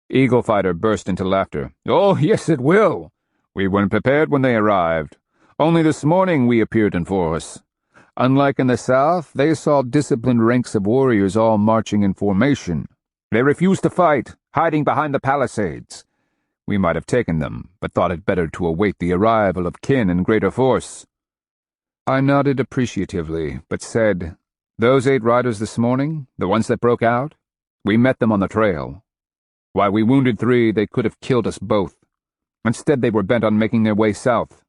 Eagle Fighter burst into laughter. "Oh, yes, it will. We weren't prepared when they arrived. Only this morning we appeared in force. Unlike in the south, they saw disciplined ranks of warriors all marching in formation. They refused to fight, hiding behind the palisades. We might have taken them, but thought it better to await the arrival of kin in greater force." I nodded appreciatively, but said, "Those 8 riders this morning, the ones that broke out, we met them on the trail. While we wounded 3, they could have killed us both. Instead, they were bent on making their way south.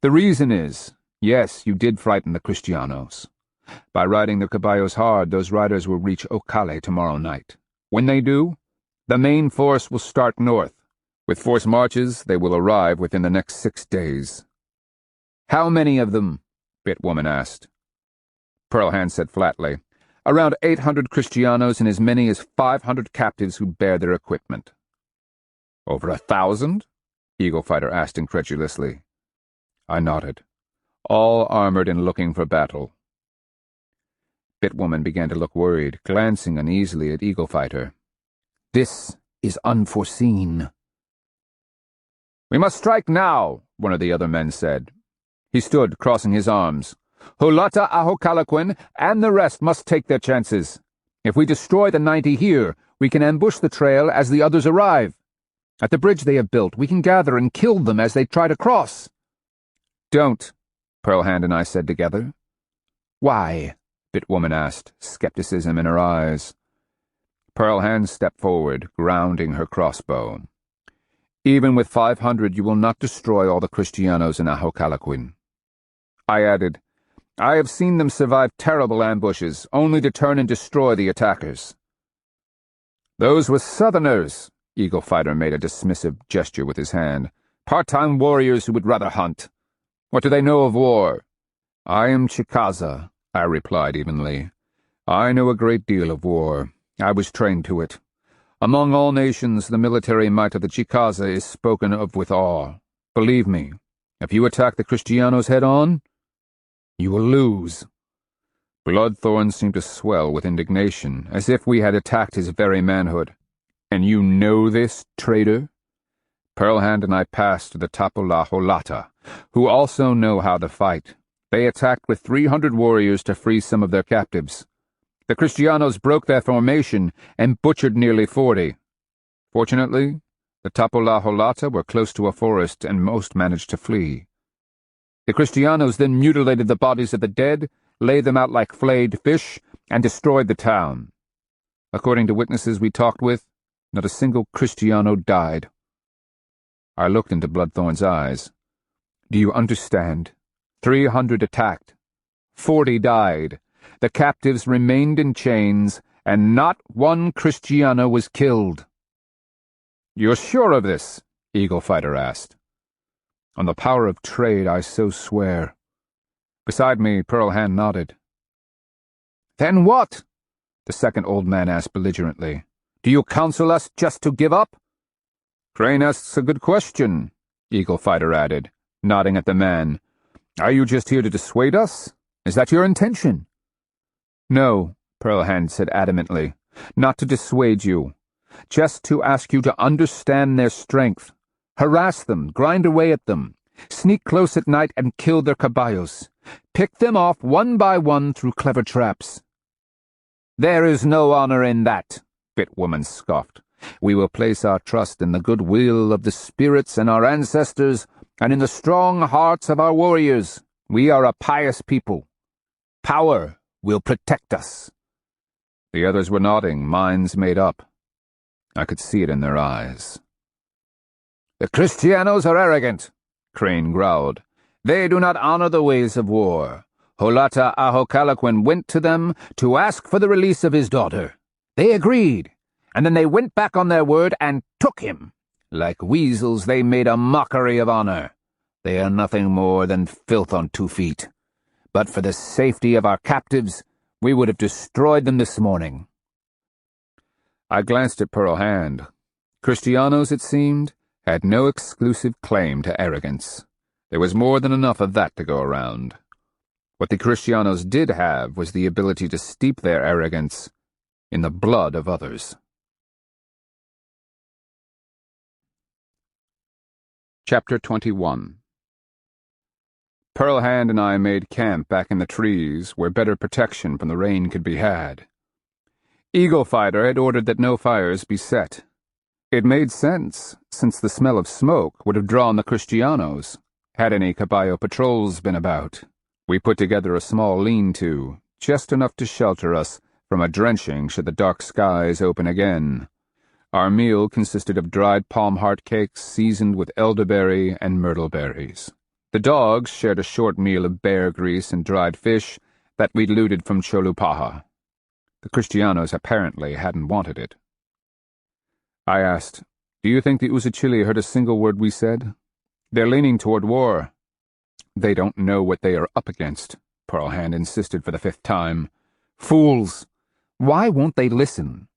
The reason is, yes, you did frighten the Kristianos. By riding their caballos hard, those riders will reach Ocale tomorrow night. When they do, the main force will start north. With forced marches, they will arrive within the next 6 days." "How many of them?" Bitwoman asked. Pearl Hand said flatly, "Around 800 Kristianos and as many as 500 captives who bear their equipment." "Over 1,000?" Eagle Fighter asked incredulously. I nodded. "All armored and looking for battle." Bitwoman began to look worried, glancing uneasily at Eagle Fighter. "This is unforeseen." "We must strike now," one of the other men said. He stood, crossing his arms. "Hulata Ahokalaquin and the rest must take their chances. If we destroy the 90 here, we can ambush the trail as the others arrive. At the bridge they have built, we can gather and kill them as they try to cross." "Don't," Pearl Hand and I said together. "Why?" Bitwoman asked, skepticism in her eyes. Pearl Hand stepped forward, grounding her crossbow. "Even with 500, you will not destroy all the Kristianos in Ahokalaquin." I added, "I have seen them survive terrible ambushes, only to turn and destroy the attackers." "Those were Southerners," Eagle Fighter made a dismissive gesture with his hand. "Part-time warriors who would rather hunt. What do they know of war?" "I am Chickasaw," I replied evenly. "I know a great deal of war. I was trained to it. Among all nations, the military might of the Chickasaw is spoken of with awe. Believe me, if you attack the Kristianos head-on, you will lose." Bloodthorn seemed to swell with indignation, as if we had attacked his very manhood. "And you know this, traitor?" Pearl Hand and I passed to the Tapula Holata, who also know how to fight. They attacked with 300 warriors to free some of their captives. The Kristianos broke their formation and butchered nearly 40. Fortunately, the Tapula Holata were close to a forest and most managed to flee. The Kristianos then mutilated the bodies of the dead, laid them out like flayed fish, and destroyed the town. According to witnesses we talked with, not a single Kristiano died. I looked into Bloodthorn's eyes. "Do you understand? 300 attacked. 40 died. The captives remained in chains, and not one Kristiano was killed." "You're sure of this?" Eagle Fighter asked. "On the power of trade, I so swear." Beside me, Pearl Hand nodded. "Then what?" the second old man asked belligerently. "Do you counsel us just to give up?" "Crane asks a good question," Eagle Fighter added, nodding at the man. "Are you just here to dissuade us? Is that your intention?" "No," Pearl Hand said adamantly, "not to dissuade you. Just to ask you to understand their strength. Harass them, grind away at them, sneak close at night and kill their caballos. Pick them off one by one through clever traps." "There is no honor in that," Bitwoman scoffed. "We will place our trust in the goodwill of the spirits and our ancestors, and in the strong hearts of our warriors. We are a pious people. Power will protect us." The others were nodding, minds made up. I could see it in their eyes. "The Kristianos are arrogant," Crane growled. "They do not honor the ways of war. Hulata Ahokalaquin went to them to ask for the release of his daughter. They agreed, and then they went back on their word and took him. Like weasels, they made a mockery of honor. They are nothing more than filth on 2 feet. But for the safety of our captives, we would have destroyed them this morning." I glanced at Pearl Hand. Kristianos, it seemed, had no exclusive claim to arrogance. There was more than enough of that to go around. What the Kristianos did have was the ability to steep their arrogance in the blood of others. Chapter 21. Pearl Hand and I made camp back in the trees where better protection from the rain could be had. Eagle Fighter had ordered that no fires be set. It made sense, since the smell of smoke would have drawn the Kristianos, had any Caballo patrols been about. We put together a small lean-to, just enough to shelter us from a drenching should the dark skies open again. Our meal consisted of dried palm heart cakes seasoned with elderberry and myrtle berries. The dogs shared a short meal of bear grease and dried fish that we'd looted from Cholupaha. The Kristianos apparently hadn't wanted it. I asked, "Do you think the Usachili heard a single word we said? They're leaning toward war." "They don't know what they are up against," Pearl Hand insisted for the 5th time. "Fools! Why won't they listen?"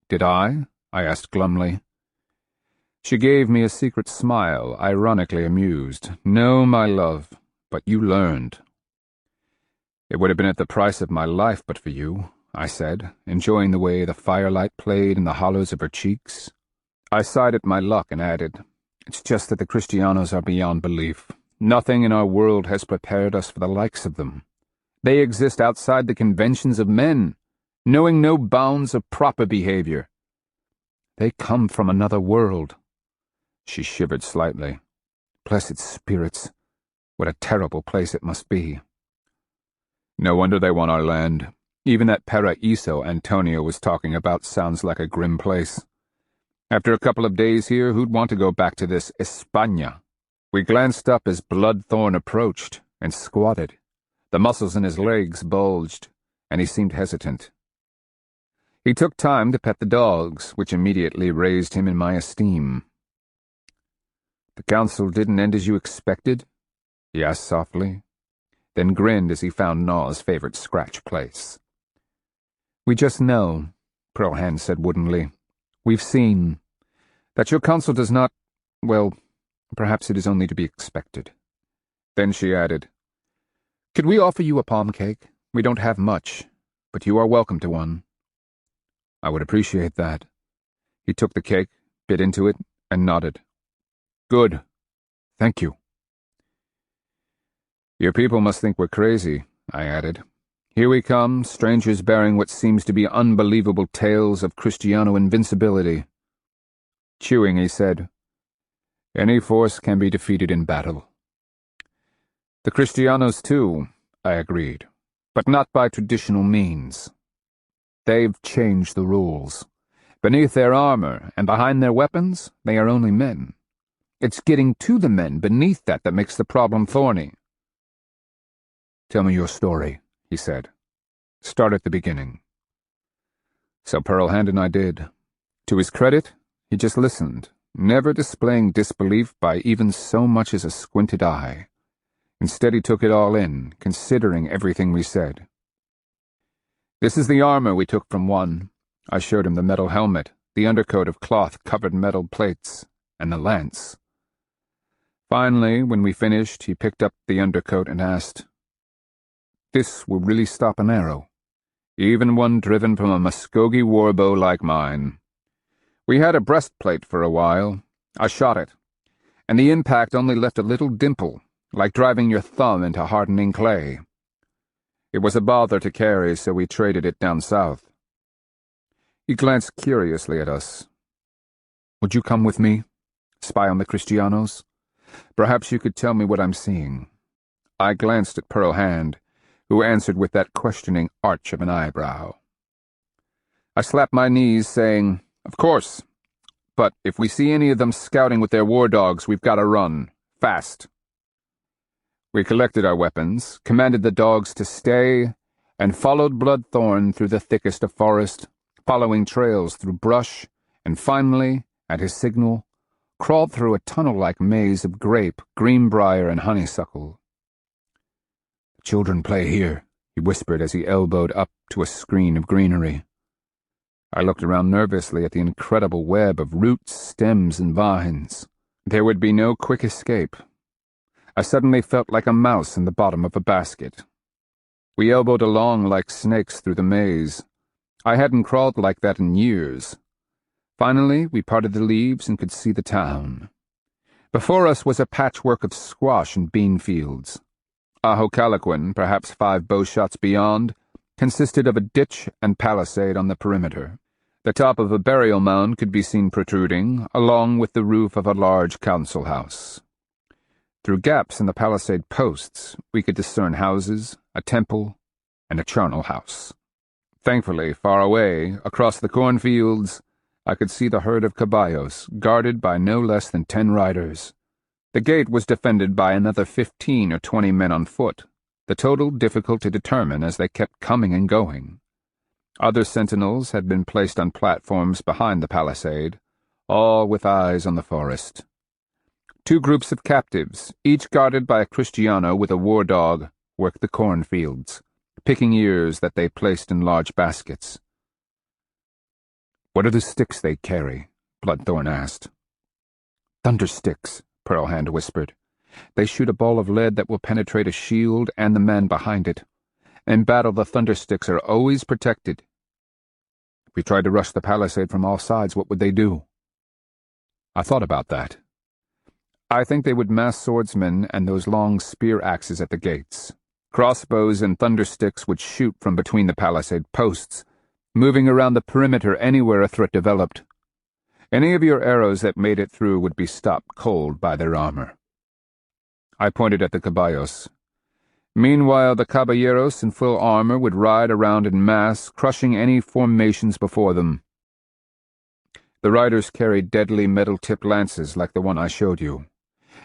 "Did I asked glumly. She gave me a secret smile, ironically amused. "No, my love, but you learned." "It would have been at the price of my life but for you," I said, enjoying the way the firelight played in the hollows of her cheeks. I sighed at my luck and added, "It's just that the Kristianos are beyond belief. Nothing in our world has prepared us for the likes of them. They exist outside the conventions of men, knowing no bounds of proper behavior. They come from another world." She shivered slightly. "Blessed spirits, what a terrible place it must be." "No wonder they want our land. Even that Paraíso Antonio was talking about sounds like a grim place. After a couple of days here, who'd want to go back to this España?" We glanced up as Bloodthorn approached and squatted. The muscles in his legs bulged, and he seemed hesitant. He took time to pet the dogs, which immediately raised him in my esteem. "The counsel didn't end as you expected?" he asked softly, then grinned as he found Naw's favorite scratch place. "We just know," Pearl Hand said woodenly. "We've seen. That your counsel does not, well, perhaps it is only to be expected." Then she added, "Could we offer you a palm cake? We don't have much, but you are welcome to one." "I would appreciate that." He took the cake, bit into it, and nodded. "Good. Thank you." "Your people must think we're crazy," I added. "Here we come, strangers bearing what seems to be unbelievable tales of Kristiano invincibility." Chewing, he said, "Any force can be defeated in battle." "The Kristianos, too," I agreed, "but not by traditional means. They've changed the rules. Beneath their armor and behind their weapons, they are only men. It's getting to the men beneath that makes the problem thorny." "Tell me your story," he said. "Start at the beginning." So Pearl Hand and I did. To his credit, he just listened, never displaying disbelief by even so much as a squinted eye. Instead, he took it all in, considering everything we said. "This is the armor we took from one." I showed him the metal helmet, the undercoat of cloth-covered metal plates, and the lance. Finally, when we finished, he picked up the undercoat and asked, "This will really stop an arrow, even one driven from a Muskogee warbow like mine. We had a breastplate for a while. I shot it, and the impact only left a little dimple, like driving your thumb into hardening clay. It was a bother to carry, so we traded it down south." He glanced curiously at us. "Would you come with me? Spy on the Kristianos? Perhaps you could tell me what I'm seeing." I glanced at Pearl Hand, who answered with that questioning arch of an eyebrow. I slapped my knees, saying, "Of course. But if we see any of them scouting with their war dogs, we've got to run. Fast." We collected our weapons, commanded the dogs to stay, and followed Bloodthorn through the thickest of forest, following trails through brush, and finally, at his signal, crawled through a tunnel-like maze of grape, greenbrier, and honeysuckle. "The children play here," he whispered as he elbowed up to a screen of greenery. I looked around nervously at the incredible web of roots, stems, and vines. There would be no quick escape. I suddenly felt like a mouse in the bottom of a basket. We elbowed along like snakes through the maze. I hadn't crawled like that in years. Finally, we parted the leaves and could see the town. Before us was a patchwork of squash and bean fields. Ahocalaquin, perhaps 5 bow shots beyond, consisted of a ditch and palisade on the perimeter. The top of a burial mound could be seen protruding, along with the roof of a large council house. Through gaps in the palisade posts, we could discern houses, a temple, and a charnel house. Thankfully, far away, across the cornfields, I could see the herd of caballos, guarded by no less than 10 riders. The gate was defended by another 15 or 20 men on foot, the total difficult to determine as they kept coming and going. Other sentinels had been placed on platforms behind the palisade, all with eyes on the forest. 2 groups of captives, each guarded by a Kristiano with a war dog, worked the cornfields, picking ears that they placed in large baskets. "What are the sticks they carry?" Bloodthorn asked. "Thundersticks," Pearlhand whispered. "They shoot a ball of lead that will penetrate a shield and the man behind it. In battle, the thundersticks are always protected. If we tried to rush the palisade from all sides, what would they do?" I thought about that. I think they would mass swordsmen and those long spear axes at the gates. Crossbows and thundersticks would shoot from between the palisade posts, moving around the perimeter anywhere a threat developed. Any of your arrows that made it through would be stopped cold by their armor. I pointed at the caballos. Meanwhile, the caballeros in full armor would ride around in mass, crushing any formations before them. The riders carried deadly metal-tipped lances like the one I showed you.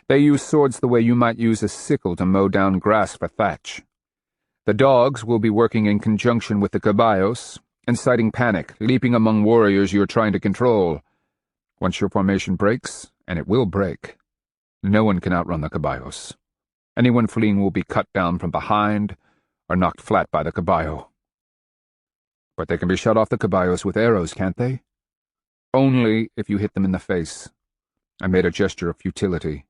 They used swords the way you might use a sickle to mow down grass for thatch. The dogs will be working in conjunction with the caballos, inciting panic, leaping among warriors you're trying to control. Once your formation breaks, and it will break, no one can outrun the caballos. Anyone fleeing will be cut down from behind or knocked flat by the caballo. But they can be shot off the caballos with arrows, can't they? Only if you hit them in the face. I made a gesture of futility.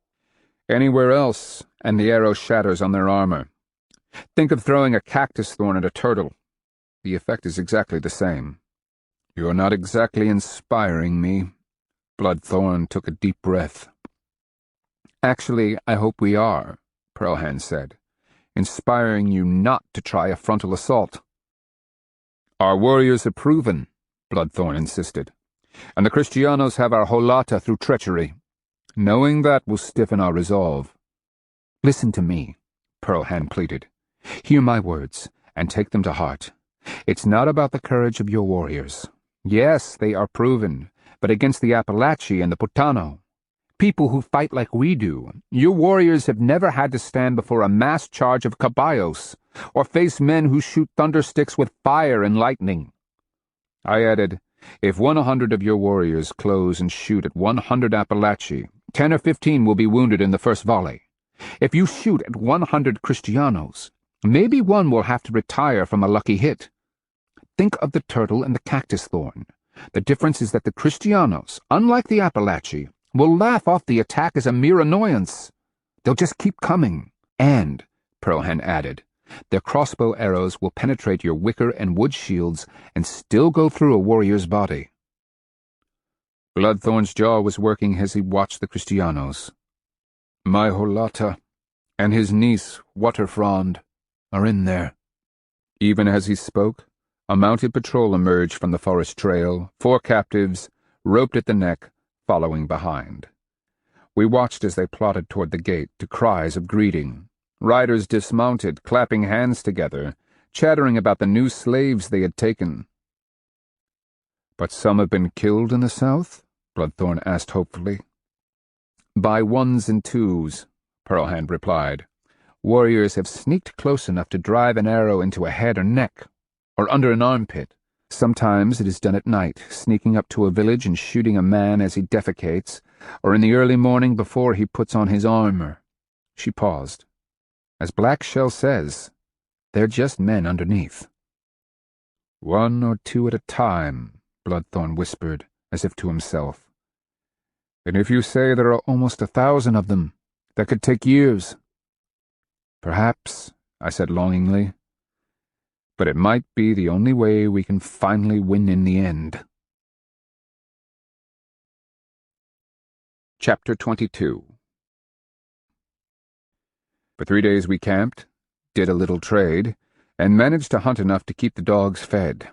Anywhere else, and the arrow shatters on their armor. Think of throwing a cactus thorn at a turtle. The effect is exactly the same. You're not exactly inspiring me. Bloodthorn took a deep breath. Actually, I hope we are, Pearlhand said, inspiring you not to try a frontal assault. Our warriors are proven, Bloodthorn insisted, and the Kristianos have our holata through treachery. Knowing that will stiffen our resolve. Listen to me, Pearlhand pleaded. Hear my words, and take them to heart. It's not about the courage of your warriors. Yes, they are proven, but against the Appalachi and the Putano, people who fight like we do, your warriors have never had to stand before a mass charge of caballos, or face men who shoot thundersticks with fire and lightning. I added, if 100 of your warriors close and shoot at 100 Appalachi, 10 or 15 will be wounded in the first volley. If you shoot at 100 Kristianos, maybe one will have to retire from a lucky hit. Think of the turtle and the cactus thorn. The difference is that the Kristianos, unlike the Appalachi, will laugh off the attack as a mere annoyance. They'll just keep coming. And, Pearlhand added, their crossbow arrows will penetrate your wicker and wood shields and still go through a warrior's body. Bloodthorn's jaw was working as he watched the Kristianos. My holata and his niece, Waterfrond, are in there. Even as he spoke, a mounted patrol emerged from the forest trail, 4 captives, roped at the neck, following behind. We watched as they plodded toward the gate to cries of greeting. Riders dismounted, clapping hands together, chattering about the new slaves they had taken. But some have been killed in the south? Bloodthorn asked hopefully. By 1s and 2s, Pearlhand replied. Warriors have sneaked close enough to drive an arrow into a head or neck, or under an armpit. Sometimes it is done at night, sneaking up to a village and shooting a man as he defecates, or in the early morning before he puts on his armor. She paused. As Black Shell says, they're just men underneath. 1 or 2 at a time, Bloodthorn whispered, as if to himself. And if you say there are almost 1,000 of them, that could take years. Perhaps, I said longingly. But it might be the only way we can finally win in the end. Chapter 22 For 3 days we camped, did a little trade, and managed to hunt enough to keep the dogs fed.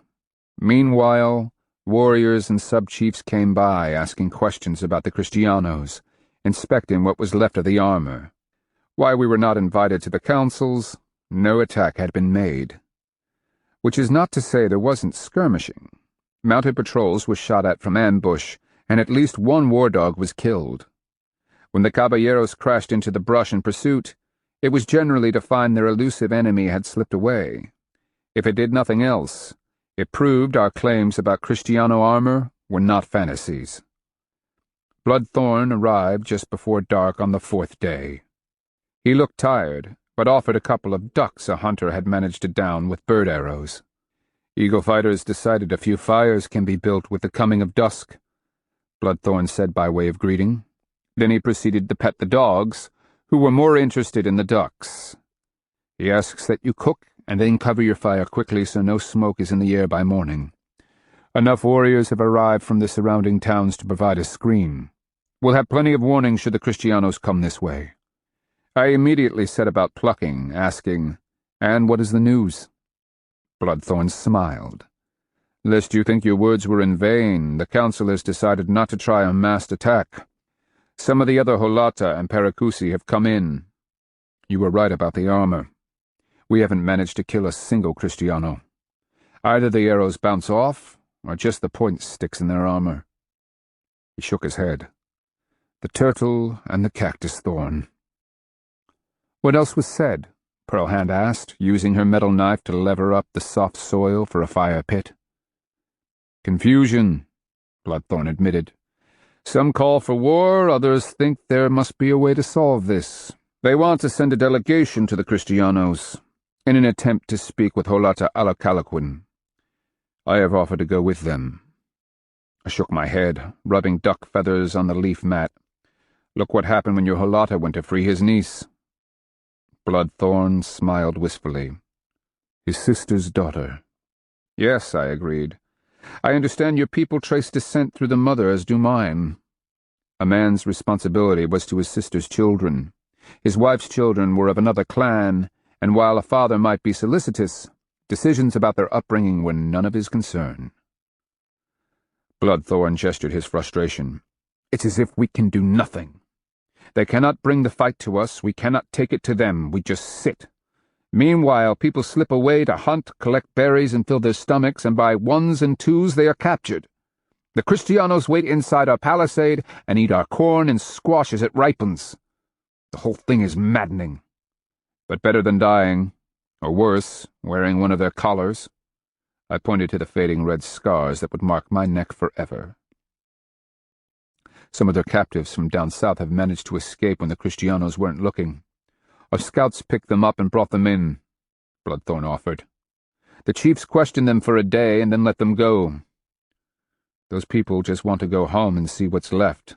Meanwhile, warriors and sub-chiefs came by, asking questions about the Kristianos, inspecting what was left of the armor. Why we were not invited to the councils, no attack had been made. Which is not to say there wasn't skirmishing. Mounted patrols were shot at from ambush, and at least one war dog was killed. When the caballeros crashed into the brush in pursuit, it was generally to find their elusive enemy had slipped away. If it did nothing else, it proved our claims about Kristiano armor were not fantasies. Bloodthorn arrived just before dark on the 4th day. He looked tired, but offered a couple of ducks a hunter had managed to down with bird arrows. Eagle fighters decided a few fires can be built with the coming of dusk, Bloodthorn said by way of greeting. Then he proceeded to pet the dogs, who were more interested in the ducks. He asks that you cook and then cover your fire quickly so no smoke is in the air by morning. Enough warriors have arrived from the surrounding towns to provide a screen. We'll have plenty of warning should the Kristianos come this way. I immediately set about plucking, asking, "And what is the news?" Bloodthorn smiled. "Lest you think your words were in vain, the council has decided not to try a massed attack. Some of the other Holata and Paracusi have come in. You were right about the armor. We haven't managed to kill a single Kristiano. Either the arrows bounce off, or just the point sticks in their armor." He shook his head. "The turtle and the cactus thorn." "What else was said?" Pearlhand asked, using her metal knife to lever up the soft soil for a fire pit. "Confusion," Bloodthorn admitted. "Some call for war, others think there must be a way to solve this. They want to send a delegation to the Kristianos, in an attempt to speak with Holata Alacalaquin. I have offered to go with them." I shook my head, rubbing duck feathers on the leaf mat. "Look what happened when your Holata went to free his niece." Bloodthorn smiled wistfully. "His sister's daughter." "Yes," I agreed. "I understand your people trace descent through the mother, as do mine." A man's responsibility was to his sister's children. His wife's children were of another clan, and while a father might be solicitous, decisions about their upbringing were none of his concern. Bloodthorn gestured his frustration. "It's as if we can do nothing. They cannot bring the fight to us, we cannot take it to them, we just sit. Meanwhile, people slip away to hunt, collect berries, and fill their stomachs, and by ones and twos they are captured. The Kristianos wait inside our palisade and eat our corn and squash as it ripens. The whole thing is maddening. But better than dying, or worse, wearing one of their collars." I pointed to the fading red scars that would mark my neck forever. "Some of their captives from down south have managed to escape when the Kristianos weren't looking. Our scouts picked them up and brought them in," Bloodthorn offered. "The chiefs questioned them for a day and then let them go. Those people just want to go home and see what's left."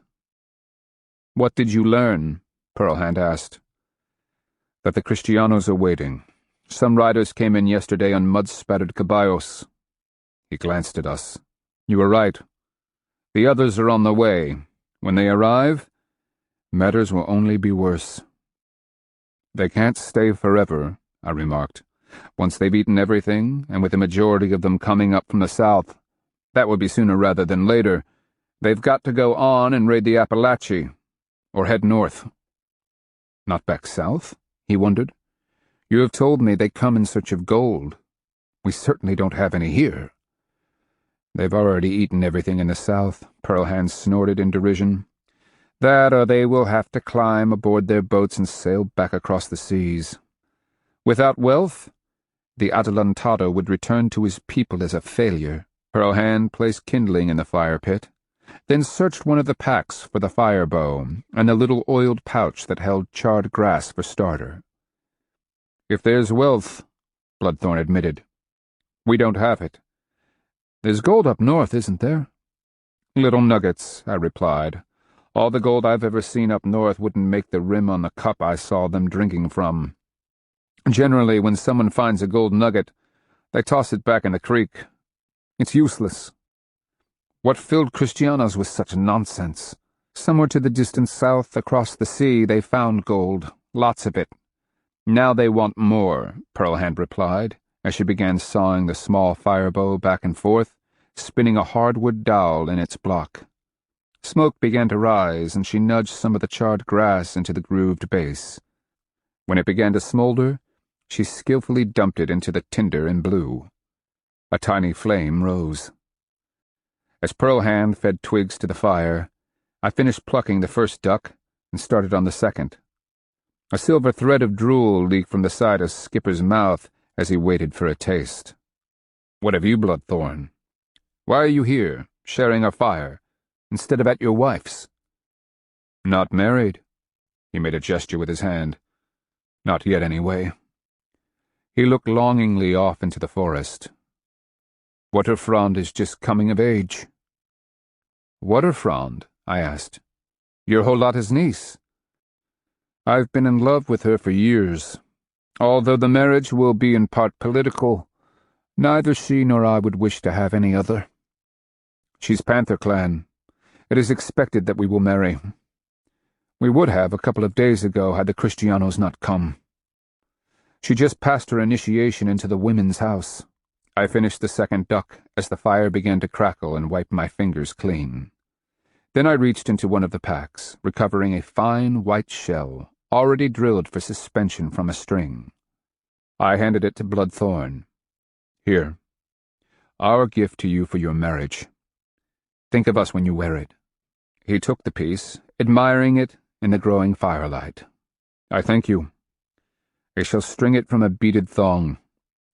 "What did you learn?" Pearlhand asked. "That the Kristianos are waiting. Some riders came in yesterday on mud-spattered caballos." He glanced at us. "You were right. The others are on the way. When they arrive, matters will only be worse." "They can't stay forever," I remarked. "Once they've eaten everything, and with the majority of them coming up from the south, that would be sooner rather than later, they've got to go on and raid the Appalachie, or head north." "Not back south?" he wondered. "You have told me they come in search of gold. We certainly don't have any here." "They've already eaten everything in the south," Pearlhand snorted in derision. "That or they will have to climb aboard their boats and sail back across the seas. Without wealth, the Adelantado would return to his people as a failure." Pearlhand placed kindling in the fire pit, then searched one of the packs for the fire bow and the little oiled pouch that held charred grass for starter. "If there's wealth," Bloodthorn admitted, "we don't have it. There's gold up north, isn't there?" "Little nuggets," I replied. "All the gold I've ever seen up north wouldn't make the rim on the cup I saw them drinking from. Generally, when someone finds a gold nugget, they toss it back in the creek. It's useless. What filled Kristianos with such nonsense? Somewhere to the distant south, across the sea, they found gold, lots of it. Now they want more, Pearlhand replied, as she began sawing the small firebow back and forth, spinning a hardwood dowel in its block. Smoke began to rise, and she nudged some of the charred grass into the grooved base. When it began to smolder, she skillfully dumped it into the tinder and blew. A tiny flame rose. As Pearlhand fed twigs to the fire, I finished plucking the first duck and started on the second. A silver thread of drool leaked from the side of Skipper's mouth as he waited for a taste. "What have you, Bloodthorn? Why are you here, sharing our fire, instead of at your wife's?" "Not married." He made a gesture with his hand. "Not yet, anyway." He looked longingly off into the forest. "Wutterfrond is just coming of age." "Wutterfrond?" I asked. "Your Holata's niece." "I've been in love with her for years. Although the marriage will be in part political, neither she nor I would wish to have any other. She's Panther Clan. It is expected that we will marry. We would have a couple of days ago had the Kristianos not come. She just passed her initiation into the women's house." I finished the second duck as the fire began to crackle and wiped my fingers clean. Then I reached into one of the packs, recovering a fine white shell, already drilled for suspension from a string. I handed it to Bloodthorn. "Here. Our gift to you for your marriage. Think of us when you wear it." He took the piece, admiring it in the growing firelight. "I thank you. I shall string it from a beaded thong.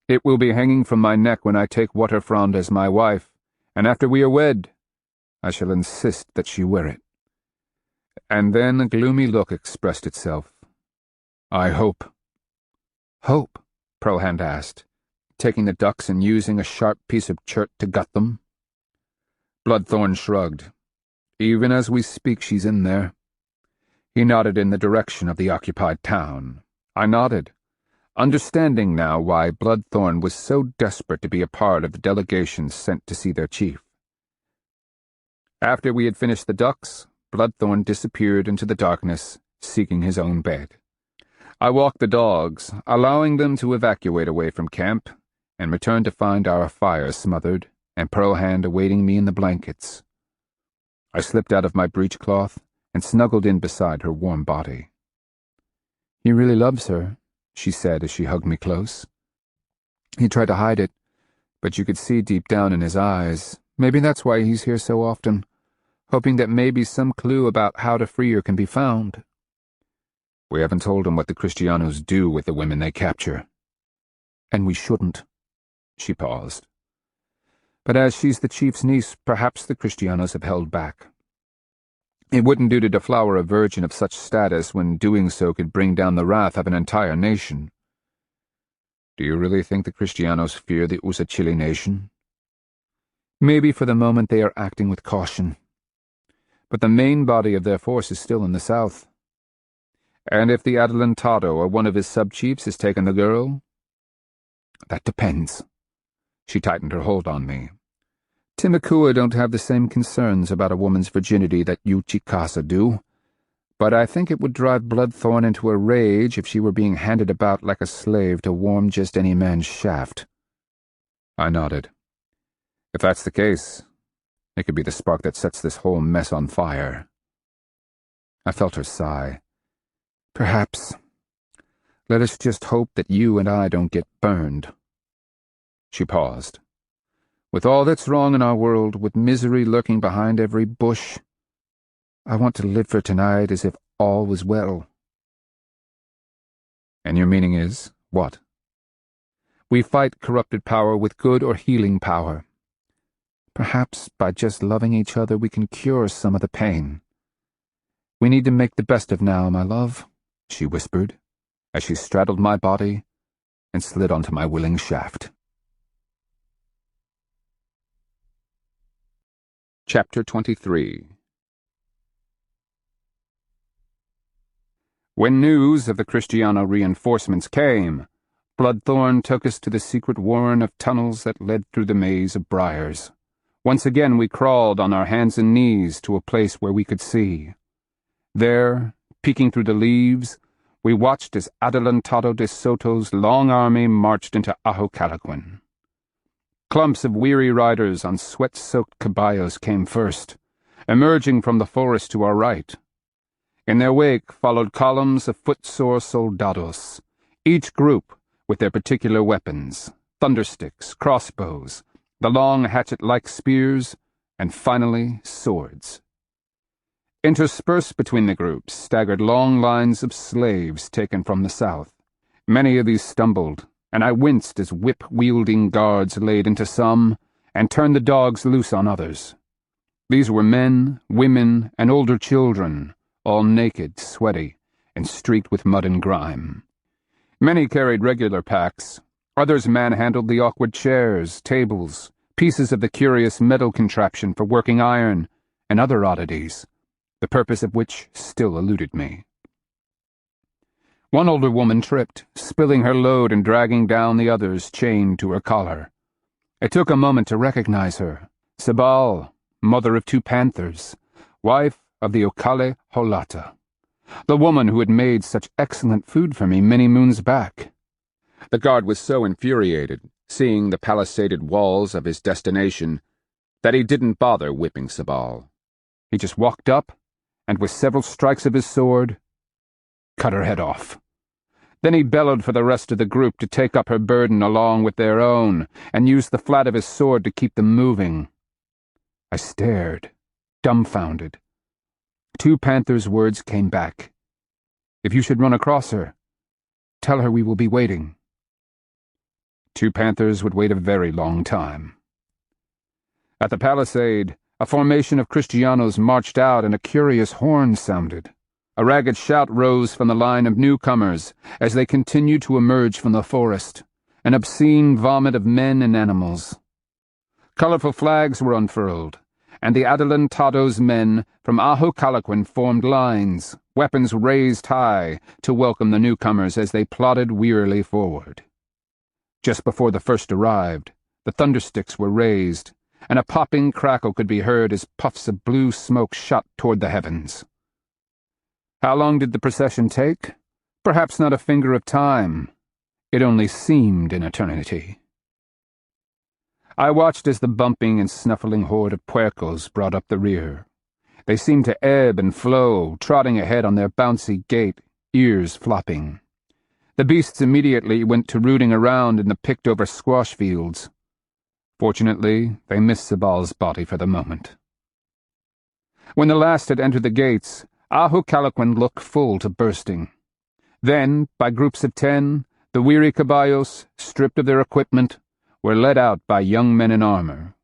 It will be hanging from my neck when I take Wutterfrond as my wife, and after we are wed, I shall insist that she wear it." And then a gloomy look expressed itself. "I hope." "Hope?" Pearlhand asked, taking the ducks and using a sharp piece of chert to gut them. Bloodthorn shrugged. "Even as we speak, she's in there." He nodded in the direction of the occupied town. I nodded, understanding now why Bloodthorn was so desperate to be a part of the delegation sent to see their chief. After we had finished the ducks, Bloodthorn disappeared into the darkness, seeking his own bed. I walked the dogs, allowing them to evacuate away from camp, and returned to find our fire smothered and Pearlhand awaiting me in the blankets. I slipped out of my breechcloth and snuggled in beside her warm body. "He really loves her," she said as she hugged me close. "He tried to hide it, but you could see deep down in his eyes. Maybe that's why he's here so often, hoping that maybe some clue about how to free her can be found." "We haven't told him what the Kristianos do with the women they capture." "And we shouldn't." She paused. "But as she's the chief's niece, perhaps the Kristianos have held back. It wouldn't do to deflower a virgin of such status when doing so could bring down the wrath of an entire nation." "Do you really think the Kristianos fear the Usachili nation?" "Maybe for the moment they are acting with caution. But the main body of their force is still in the south." "And if the Adelantado or one of his sub-chiefs has taken the girl?" "That depends." She tightened her hold on me. "Timakua don't have the same concerns about a woman's virginity that you Chickasaw do, but I think it would drive Bloodthorn into a rage if she were being handed about like a slave to warm just any man's shaft." I nodded. "If that's the case, it could be the spark that sets this whole mess on fire." I felt her sigh. "Perhaps. Let us just hope that you and I don't get burned." She paused. "With all that's wrong in our world, with misery lurking behind every bush, I want to live for tonight as if all was well." "And your meaning is, what?" "We fight corrupted power with good or healing power. Perhaps by just loving each other we can cure some of the pain. We need to make the best of now, my love," she whispered, as she straddled my body and slid onto my willing shaft. Chapter 23. When news of the Kristiano reinforcements came, Bloodthorn took us to the secret warren of tunnels that led through the maze of briars. Once again we crawled on our hands and knees to a place where we could see. There, peeking through the leaves, we watched as Hernando de Soto's long army marched into Ahocalaquin. Clumps of weary riders on sweat-soaked caballos came first, emerging from the forest to our right. In their wake followed columns of footsore soldados, each group with their particular weapons, thundersticks, crossbows, the long hatchet-like spears, and finally swords. Interspersed between the groups staggered long lines of slaves taken from the south. Many of these stumbled, and I winced as whip-wielding guards laid into some and turned the dogs loose on others. These were men, women, and older children, all naked, sweaty, and streaked with mud and grime. Many carried regular packs. Others manhandled the awkward chairs, tables, pieces of the curious metal contraption for working iron, and other oddities, the purpose of which still eluded me. One older woman tripped, spilling her load and dragging down the others chained to her collar. It took a moment to recognize her. Sabal, mother of 2 panthers, wife of the Okale Holata, the woman who had made such excellent food for me many moons back. The guard was so infuriated, seeing the palisaded walls of his destination, that he didn't bother whipping Sabal. He just walked up, and with several strikes of his sword, cut her head off. Then he bellowed for the rest of the group to take up her burden along with their own, and used the flat of his sword to keep them moving. I stared, dumbfounded. 2 panthers' words came back. If you should run across her, tell her we will be waiting. 2 panthers would wait a very long time. At the palisade, a formation of Kristianos marched out and a curious horn sounded. A ragged shout rose from the line of newcomers as they continued to emerge from the forest, an obscene vomit of men and animals. Colorful flags were unfurled, and the Adelantado's men from Ahocalaquin formed lines, weapons raised high, to welcome the newcomers as they plodded wearily forward. Just before the first arrived, the thundersticks were raised, and a popping crackle could be heard as puffs of blue smoke shot toward the heavens. How long did the procession take? Perhaps not a finger of time. It only seemed an eternity. I watched as the bumping and snuffling horde of puercos brought up the rear. They seemed to ebb and flow, trotting ahead on their bouncy gait, ears flopping. The beasts immediately went to rooting around in the picked-over squash fields. Fortunately, they missed Sabal's body for the moment. When the last had entered the gates, Ahocalaquin looked full to bursting. Then, by groups of 10, the weary caballos, stripped of their equipment, were led out by young men in armor.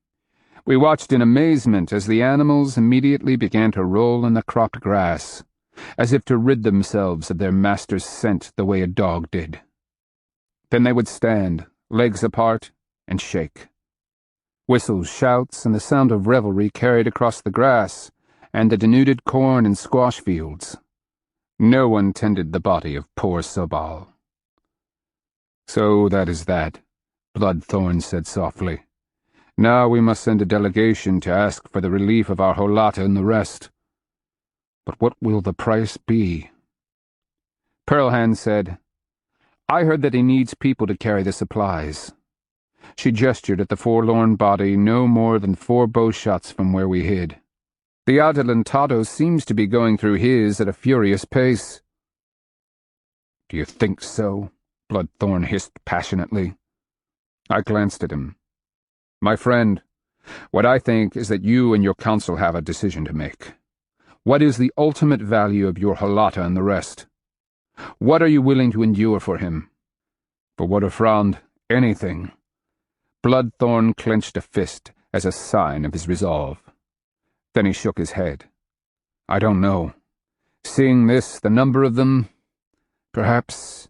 We watched in amazement as the animals immediately began to roll in the cropped grass, as if to rid themselves of their master's scent the way a dog did. Then they would stand, legs apart, and shake. Whistles, shouts, and the sound of revelry carried across the grass and the denuded corn and squash fields. No one tended the body of poor Sabal. "So that is that," Bloodthorn said softly. "Now we must send a delegation to ask for the relief of our Holata and the rest. But what will the price be?" Pearlhand said, "I heard that he needs people to carry the supplies." She gestured at the forlorn body no more than 4 bowshots from where we hid. "The Adelantado seems to be going through his at a furious pace." "Do you think so?" Bloodthorn hissed passionately. I glanced at him. "My friend, what I think is that you and your counsel have a decision to make. What is the ultimate value of your Holata and the rest? What are you willing to endure for him? For what a frown, anything." Bloodthorn clenched a fist as a sign of his resolve. Then he shook his head. "I don't know. Seeing this, the number of them, perhaps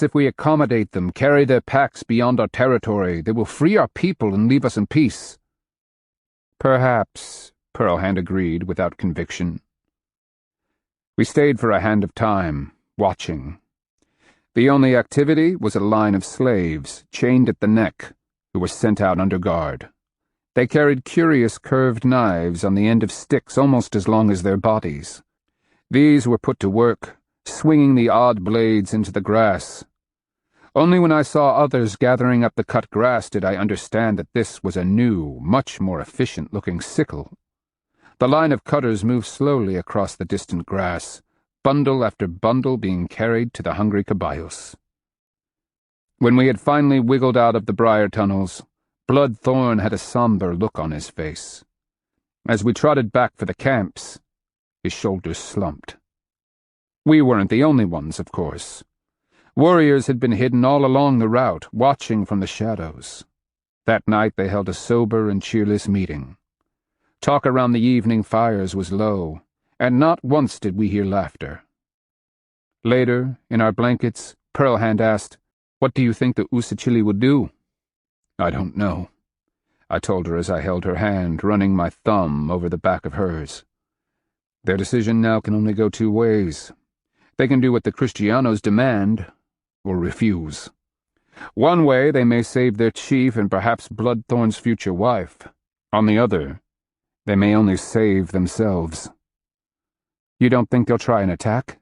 if we accommodate them, carry their packs beyond our territory, they will free our people and leave us in peace." "Perhaps," Pearlhand agreed without conviction. We stayed for a hand of time, watching. The only activity was a line of slaves, chained at the neck, who were sent out under guard. They carried curious curved knives on the end of sticks almost as long as their bodies. These were put to work, swinging the odd blades into the grass. Only when I saw others gathering up the cut grass did I understand that this was a new, much more efficient-looking sickle. The line of cutters moved slowly across the distant grass, bundle after bundle being carried to the hungry caballos. When we had finally wiggled out of the briar tunnels, Bloodthorn had a somber look on his face. As we trotted back for the camps, his shoulders slumped. We weren't the only ones, of course. Warriors had been hidden all along the route, watching from the shadows. That night they held a sober and cheerless meeting. Talk around the evening fires was low, and not once did we hear laughter. Later, in our blankets, Pearlhand asked, "What do you think the Usachili will do?" "I don't know," I told her as I held her hand, running my thumb over the back of hers. "Their decision now can only go two ways. They can do what the Kristianos demand, or refuse. One way, they may save their chief and perhaps Bloodthorn's future wife. On the other, they may only save themselves." "You don't think they'll try an attack?"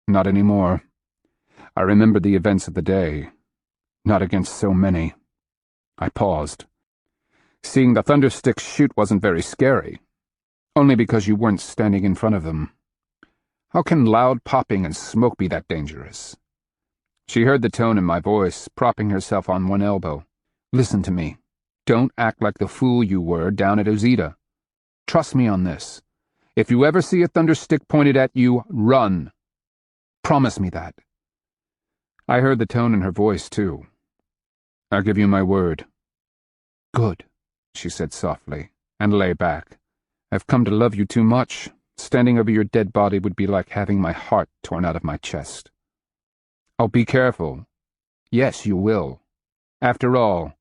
"Not anymore. I remember the events of the day. Not against so many." I paused. Seeing the thundersticks shoot wasn't very scary. Only because you weren't standing in front of them. How can loud popping and smoke be that dangerous? She heard the tone in my voice, propping herself on one elbow. "Listen to me. Don't act like the fool you were down at Ozita. Trust me on this. If you ever see a thunderstick pointed at you, run. Promise me that." I heard the tone in her voice, too. "I'll give you my word." "Good," she said softly, and lay back. "I've come to love you too much. Standing over your dead body would be like having my heart torn out of my chest." "Oh, be careful." "Yes, you will. After all,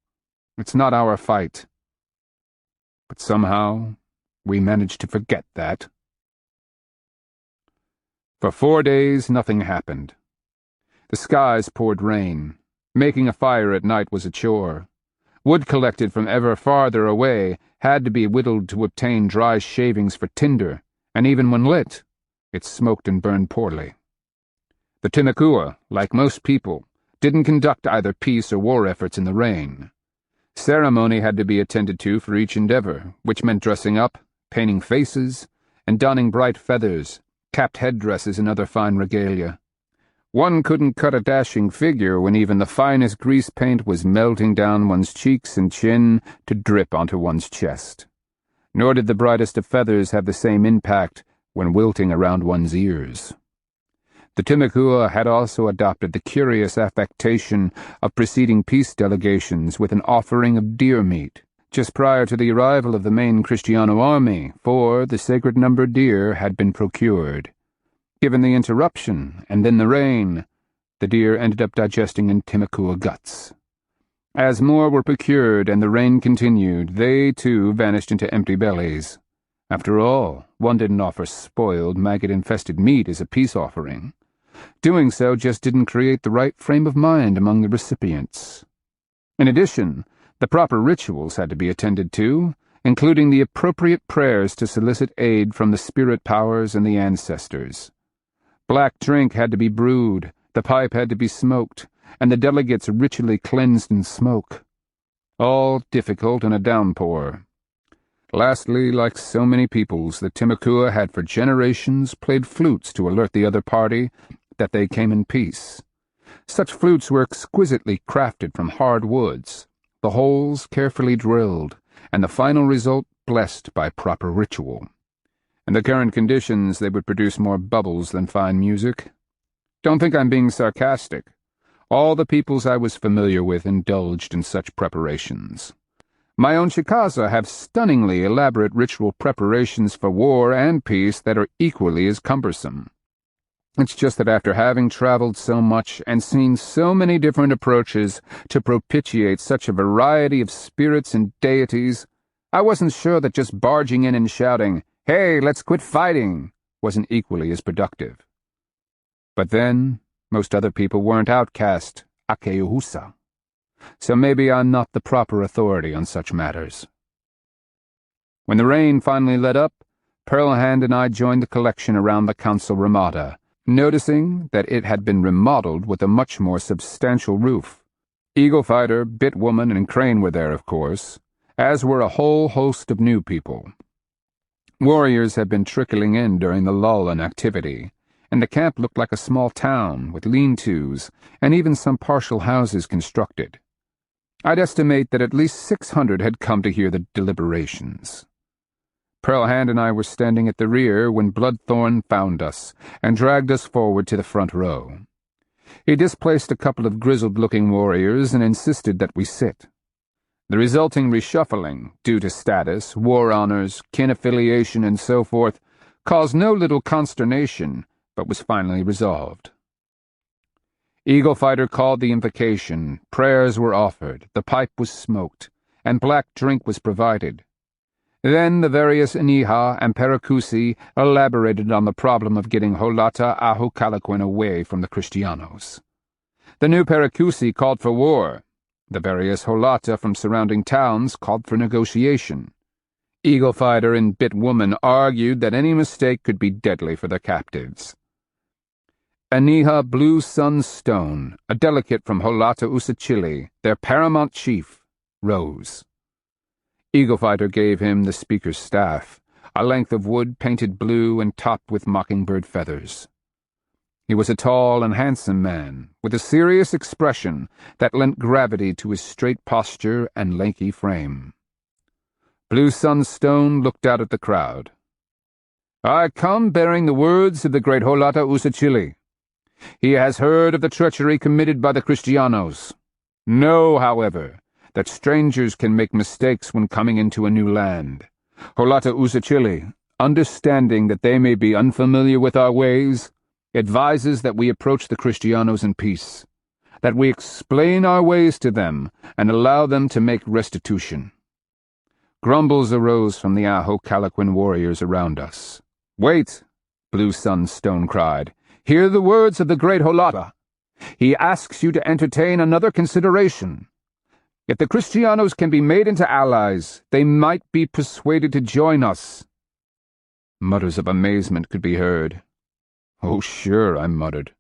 it's not our fight." But somehow, we managed to forget that. For 4 days, nothing happened. The skies poured rain. Making a fire at night was a chore. Wood collected from ever farther away had to be whittled to obtain dry shavings for tinder, and even when lit, it smoked and burned poorly. The Timakua, like most people, didn't conduct either peace or war efforts in the rain. Ceremony had to be attended to for each endeavor, which meant dressing up, painting faces, and donning bright feathers, capped headdresses, and other fine regalia. One couldn't cut a dashing figure when even the finest grease paint was melting down one's cheeks and chin to drip onto one's chest. Nor did the brightest of feathers have the same impact when wilting around one's ears. The Timakua had also adopted the curious affectation of preceding peace delegations with an offering of deer meat, just prior to the arrival of the main Kristiano army, for the sacred numbered deer had been procured. Given the interruption, and then the rain, the deer ended up digesting in Timakua guts. As more were procured and the rain continued, they, too, vanished into empty bellies. After all, one didn't offer spoiled, maggot-infested meat as a peace offering. Doing so just didn't create the right frame of mind among the recipients. In addition, the proper rituals had to be attended to, including the appropriate prayers to solicit aid from the spirit powers and the ancestors. Black drink had to be brewed, the pipe had to be smoked, and the delegates ritually cleansed in smoke. All difficult in a downpour. Lastly, like so many peoples, the Timakua had for generations played flutes to alert the other party that they came in peace. Such flutes were exquisitely crafted from hard woods, the holes carefully drilled, and the final result blessed by proper ritual. In the current conditions, they would produce more bubbles than fine music. Don't think I'm being sarcastic. All the peoples I was familiar with indulged in such preparations. My own Chickasaw have stunningly elaborate ritual preparations for war and peace that are equally as cumbersome. It's just that after having traveled so much and seen so many different approaches to propitiate such a variety of spirits and deities, I wasn't sure that just barging in and shouting, "Hey, let's quit fighting," wasn't equally as productive. But then, most other people weren't outcast Akeuhusa, so maybe I'm not the proper authority on such matters. When the rain finally let up, Pearlhand and I joined the collection around the council ramada, noticing that it had been remodeled with a much more substantial roof. Eagle Fighter, Bitwoman, and Crane were there, of course, as were a whole host of new people. Warriors had been trickling in during the lull in activity, and the camp looked like a small town with lean-tos and even some partial houses constructed. I'd estimate that at least 600 had come to hear the deliberations. Pearlhand and I were standing at the rear when Bloodthorn found us and dragged us forward to the front row. He displaced a couple of grizzled-looking warriors and insisted that we sit. The resulting reshuffling, due to status, war honors, kin affiliation, and so forth, caused no little consternation, but was finally resolved. Eagle Fighter called the invocation, prayers were offered, the pipe was smoked, and black drink was provided. Then the various Iniha and Paracusi elaborated on the problem of getting Holata Ahu Calaquin away from the Kristianos. The new Paracusi called for war. The various Holata from surrounding towns called for negotiation. Eagle Fighter and Bitwoman argued that any mistake could be deadly for the captives. Aniha Blue Sun Stone, a delegate from Holata Usachili, their paramount chief, rose. Eagle Fighter gave him the speaker's staff, a length of wood painted blue and topped with mockingbird feathers. He was a tall and handsome man, with a serious expression that lent gravity to his straight posture and lanky frame. Blue Sunstone looked out at the crowd. "I come bearing the words of the great Holata Usachili. He has heard of the treachery committed by the Kristianos. Know, however, that strangers can make mistakes when coming into a new land. Holata Usachili, understanding that they may be unfamiliar with our ways, advises that we approach the Kristianos in peace, that we explain our ways to them and allow them to make restitution." Grumbles arose from the Aho Calaquin warriors around us. "Wait," Blue Sunstone cried. "Hear the words of the great Holata. He asks you to entertain another consideration. If the Kristianos can be made into allies, they might be persuaded to join us." Mutters of amazement could be heard. "Oh, sure," I muttered.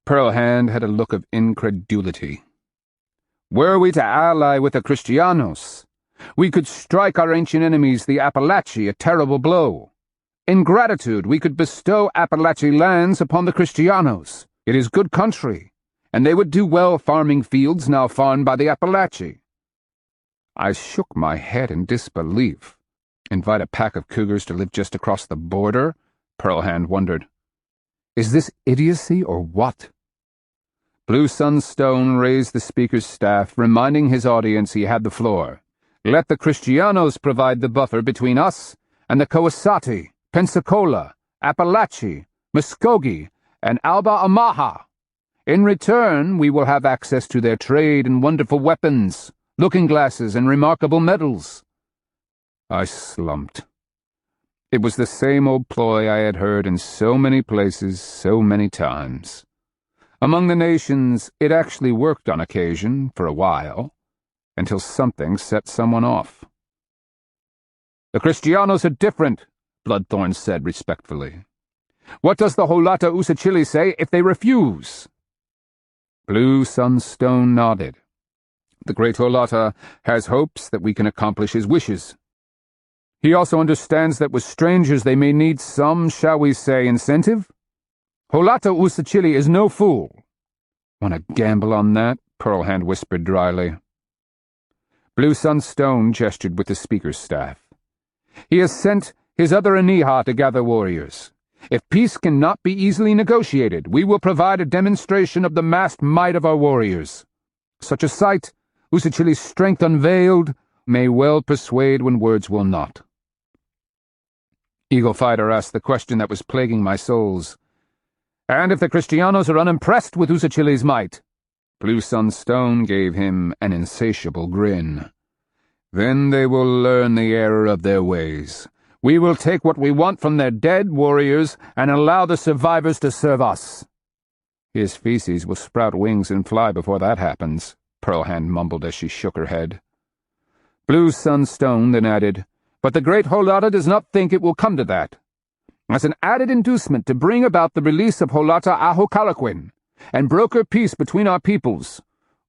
Pearlhand had a look of incredulity. "Were we to ally with the Kristianos, we could strike our ancient enemies, the Appalachi, a terrible blow. In gratitude, we could bestow Appalachi lands upon the Kristianos. It is good country, and they would do well farming fields now farmed by the Appalachi." I shook my head in disbelief. Invite a pack of cougars to live just across the border? Pearlhand wondered. Is this idiocy or what? Blue Sunstone raised the speaker's staff, reminding his audience he had the floor. "Let the Kristianos provide the buffer between us and the Coasati, Pensacola, Appalachia, Muskogee, and Alba Amaha. In return, we will have access to their trade and wonderful weapons, looking-glasses, and remarkable medals." I slumped. It was the same old ploy I had heard in so many places so many times. Among the nations, it actually worked on occasion, for a while, until something set someone off. "The Kristianos are different," Bloodthorn said respectfully. "What does the Holata Usachili say if they refuse?" Blue Sunstone nodded. "The great Holata has hopes that we can accomplish his wishes. He also understands that with strangers they may need some, shall we say, incentive. Holata Usachili is no fool." "Want to gamble on that?" Pearlhand whispered dryly. Blue Sunstone gestured with the speaker's staff. "He has sent his other Aniha to gather warriors. If peace cannot be easily negotiated, we will provide a demonstration of the massed might of our warriors. Such a sight, Usachili's strength unveiled, may well persuade when words will not." Eagle Fighter asked the question that was plaguing my souls. "And if the Kristianos are unimpressed with Usachili's might?" Blue Sunstone gave him an insatiable grin. "Then they will learn the error of their ways. We will take what we want from their dead warriors and allow the survivors to serve us." "His feces will sprout wings and fly before that happens," Pearlhand mumbled as she shook her head. Blue Sunstone then added, "But the great Holata does not think it will come to that. as an added inducement to bring about the release of Holata Ahokalaquin and broker peace between our peoples,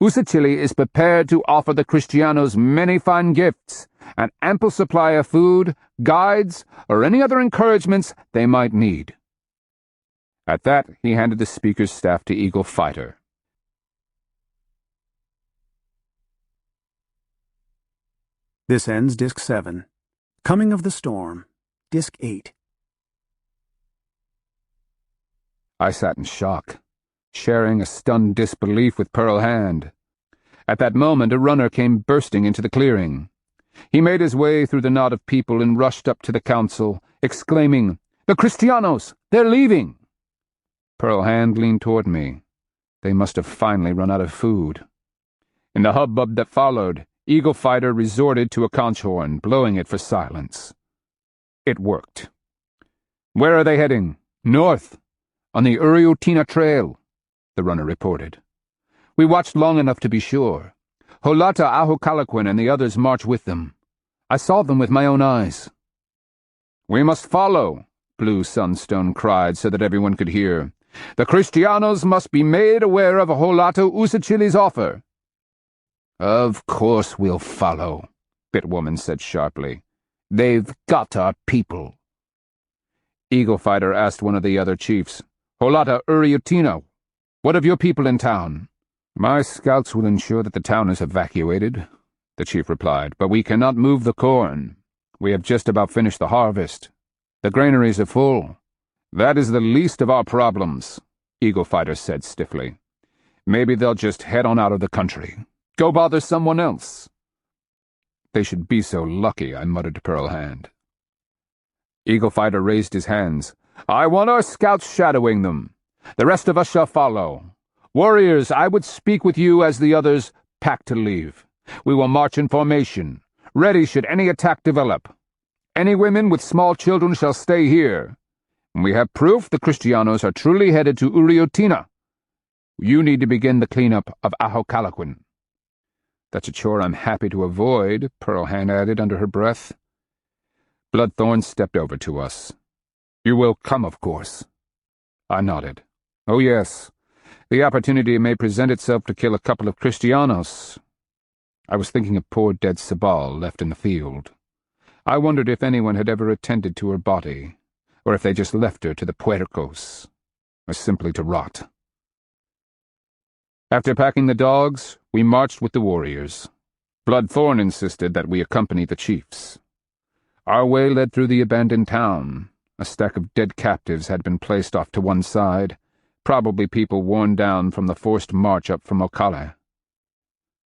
Usachili is prepared to offer the Kristianos many fine gifts, an ample supply of food, guides, or any other encouragements they might need." At that, he handed the speaker's staff to Eagle Fighter. This ends Disc 7. Coming of the Storm, Disc 8. I sat in shock, sharing a stunned disbelief with Pearl Hand. At that moment, a runner came bursting into the clearing. He made his way through the knot of people and rushed up to the council, exclaiming, "The Kristianos! They're leaving!" Pearl Hand leaned toward me. They must have finally run out of food. In the hubbub that followed, Eagle Fighter resorted to a conch horn, blowing it for silence. It worked. "Where are they heading?" "North, on the Uriotina Trail," the runner reported. "We watched long enough to be sure. Holata Ahokalaquin and the others march with them. I saw them with my own eyes." "We must follow," Blue Sunstone cried so that everyone could hear. "The Kristianos must be made aware of Holata Usachili's offer." "Of course we'll follow," Bitwoman said sharply. "They've got our people." Eagle Fighter asked one of the other chiefs, "Holata Uriotina, what of your people in town?" "My scouts will ensure that the town is evacuated," the chief replied, "but we cannot move the corn. We have just about finished the harvest. The granaries are full." "That is the least of our problems," Eagle Fighter said stiffly. "Maybe they'll just head on out of the country. Go bother someone else." "They should be so lucky," I muttered to Pearl Hand. Eagle Fighter raised his hands. "I want our scouts shadowing them. The rest of us shall follow. Warriors, I would speak with you as the others pack to leave. We will march in formation, ready should any attack develop. Any women with small children shall stay here. When we have proof the Kristianos are truly headed to Uriotina, you need to begin the cleanup of Ahokalaquin." "That's a chore I'm happy to avoid," Pearl Hand added under her breath. Bloodthorn stepped over to us. "You will come, of course." I nodded. "Oh, yes. The opportunity may present itself to kill a couple of Kristianos." I was thinking of poor dead Sabal left in the field. I wondered if anyone had ever attended to her body, or if they just left her to the puercos, or simply to rot. After packing the dogs, we marched with the warriors. Bloodthorn insisted that we accompany the chiefs. Our way led through the abandoned town. A stack of dead captives had been placed off to one side, probably people worn down from the forced march up from Ocala.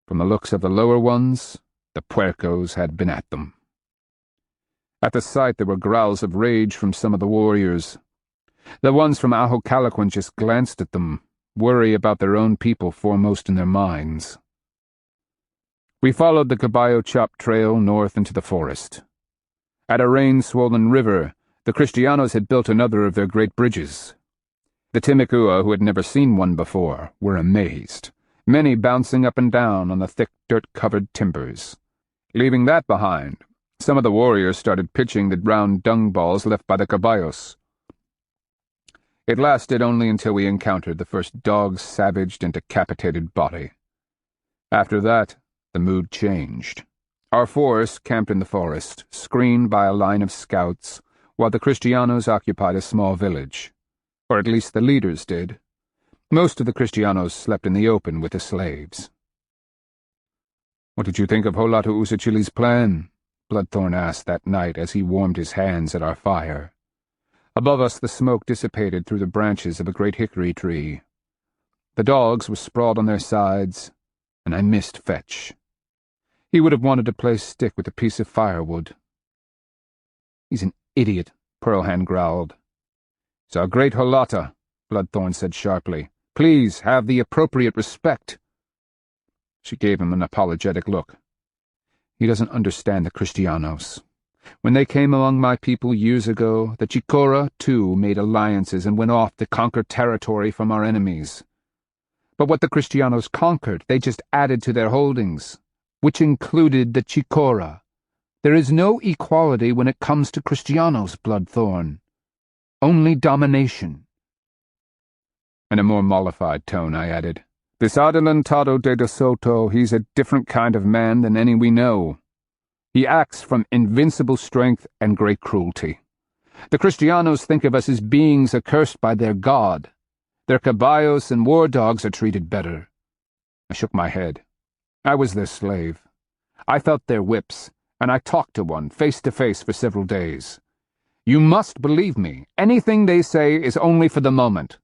From the looks of the lower ones, the puercos had been at them. At the sight there were growls of rage from some of the warriors. The ones from Ahokalaquin just glanced at them, worry about their own people foremost in their minds. We followed the Caballo Chop Trail north into the forest. At a rain-swollen river, the Kristianos had built another of their great bridges. The Timakua, who had never seen one before, were amazed, many bouncing up and down on the thick dirt-covered timbers. Leaving that behind, some of the warriors started pitching the round dung balls left by the caballos. It lasted only until we encountered the first dog-savaged and decapitated body. After that, the mood changed. Our force camped in the forest, screened by a line of scouts, while the Kristianos occupied a small village. Or at least the leaders did. Most of the Kristianos slept in the open with the slaves. "What did you think of Holata Usachili's plan?" Bloodthorn asked that night as he warmed his hands at our fire. Above us the smoke dissipated through the branches of a great hickory tree. The dogs were sprawled on their sides, and I missed Fetch. He would have wanted to play stick with a piece of firewood. "He's an idiot," Pearl Hand growled. "It's our great Holata," Bloodthorn said sharply. "Please have the appropriate respect." She gave him an apologetic look. "He doesn't understand the Kristianos. When they came among my people years ago, the Chicora, too, made alliances and went off to conquer territory from our enemies. But what the Kristianos conquered, they just added to their holdings, which included the Chicora. There is no equality when it comes to Kristianos, Bloodthorn. Only domination." In a more mollified tone, I added, "This Hernando de Soto, he's a different kind of man than any we know. He acts from invincible strength and great cruelty. The Kristianos think of us as beings accursed by their god. Their caballos and war dogs are treated better." I shook my head. I was their slave. I felt their whips, and I talked to one face to face for several days. You must believe me. Anything they say is only for the moment.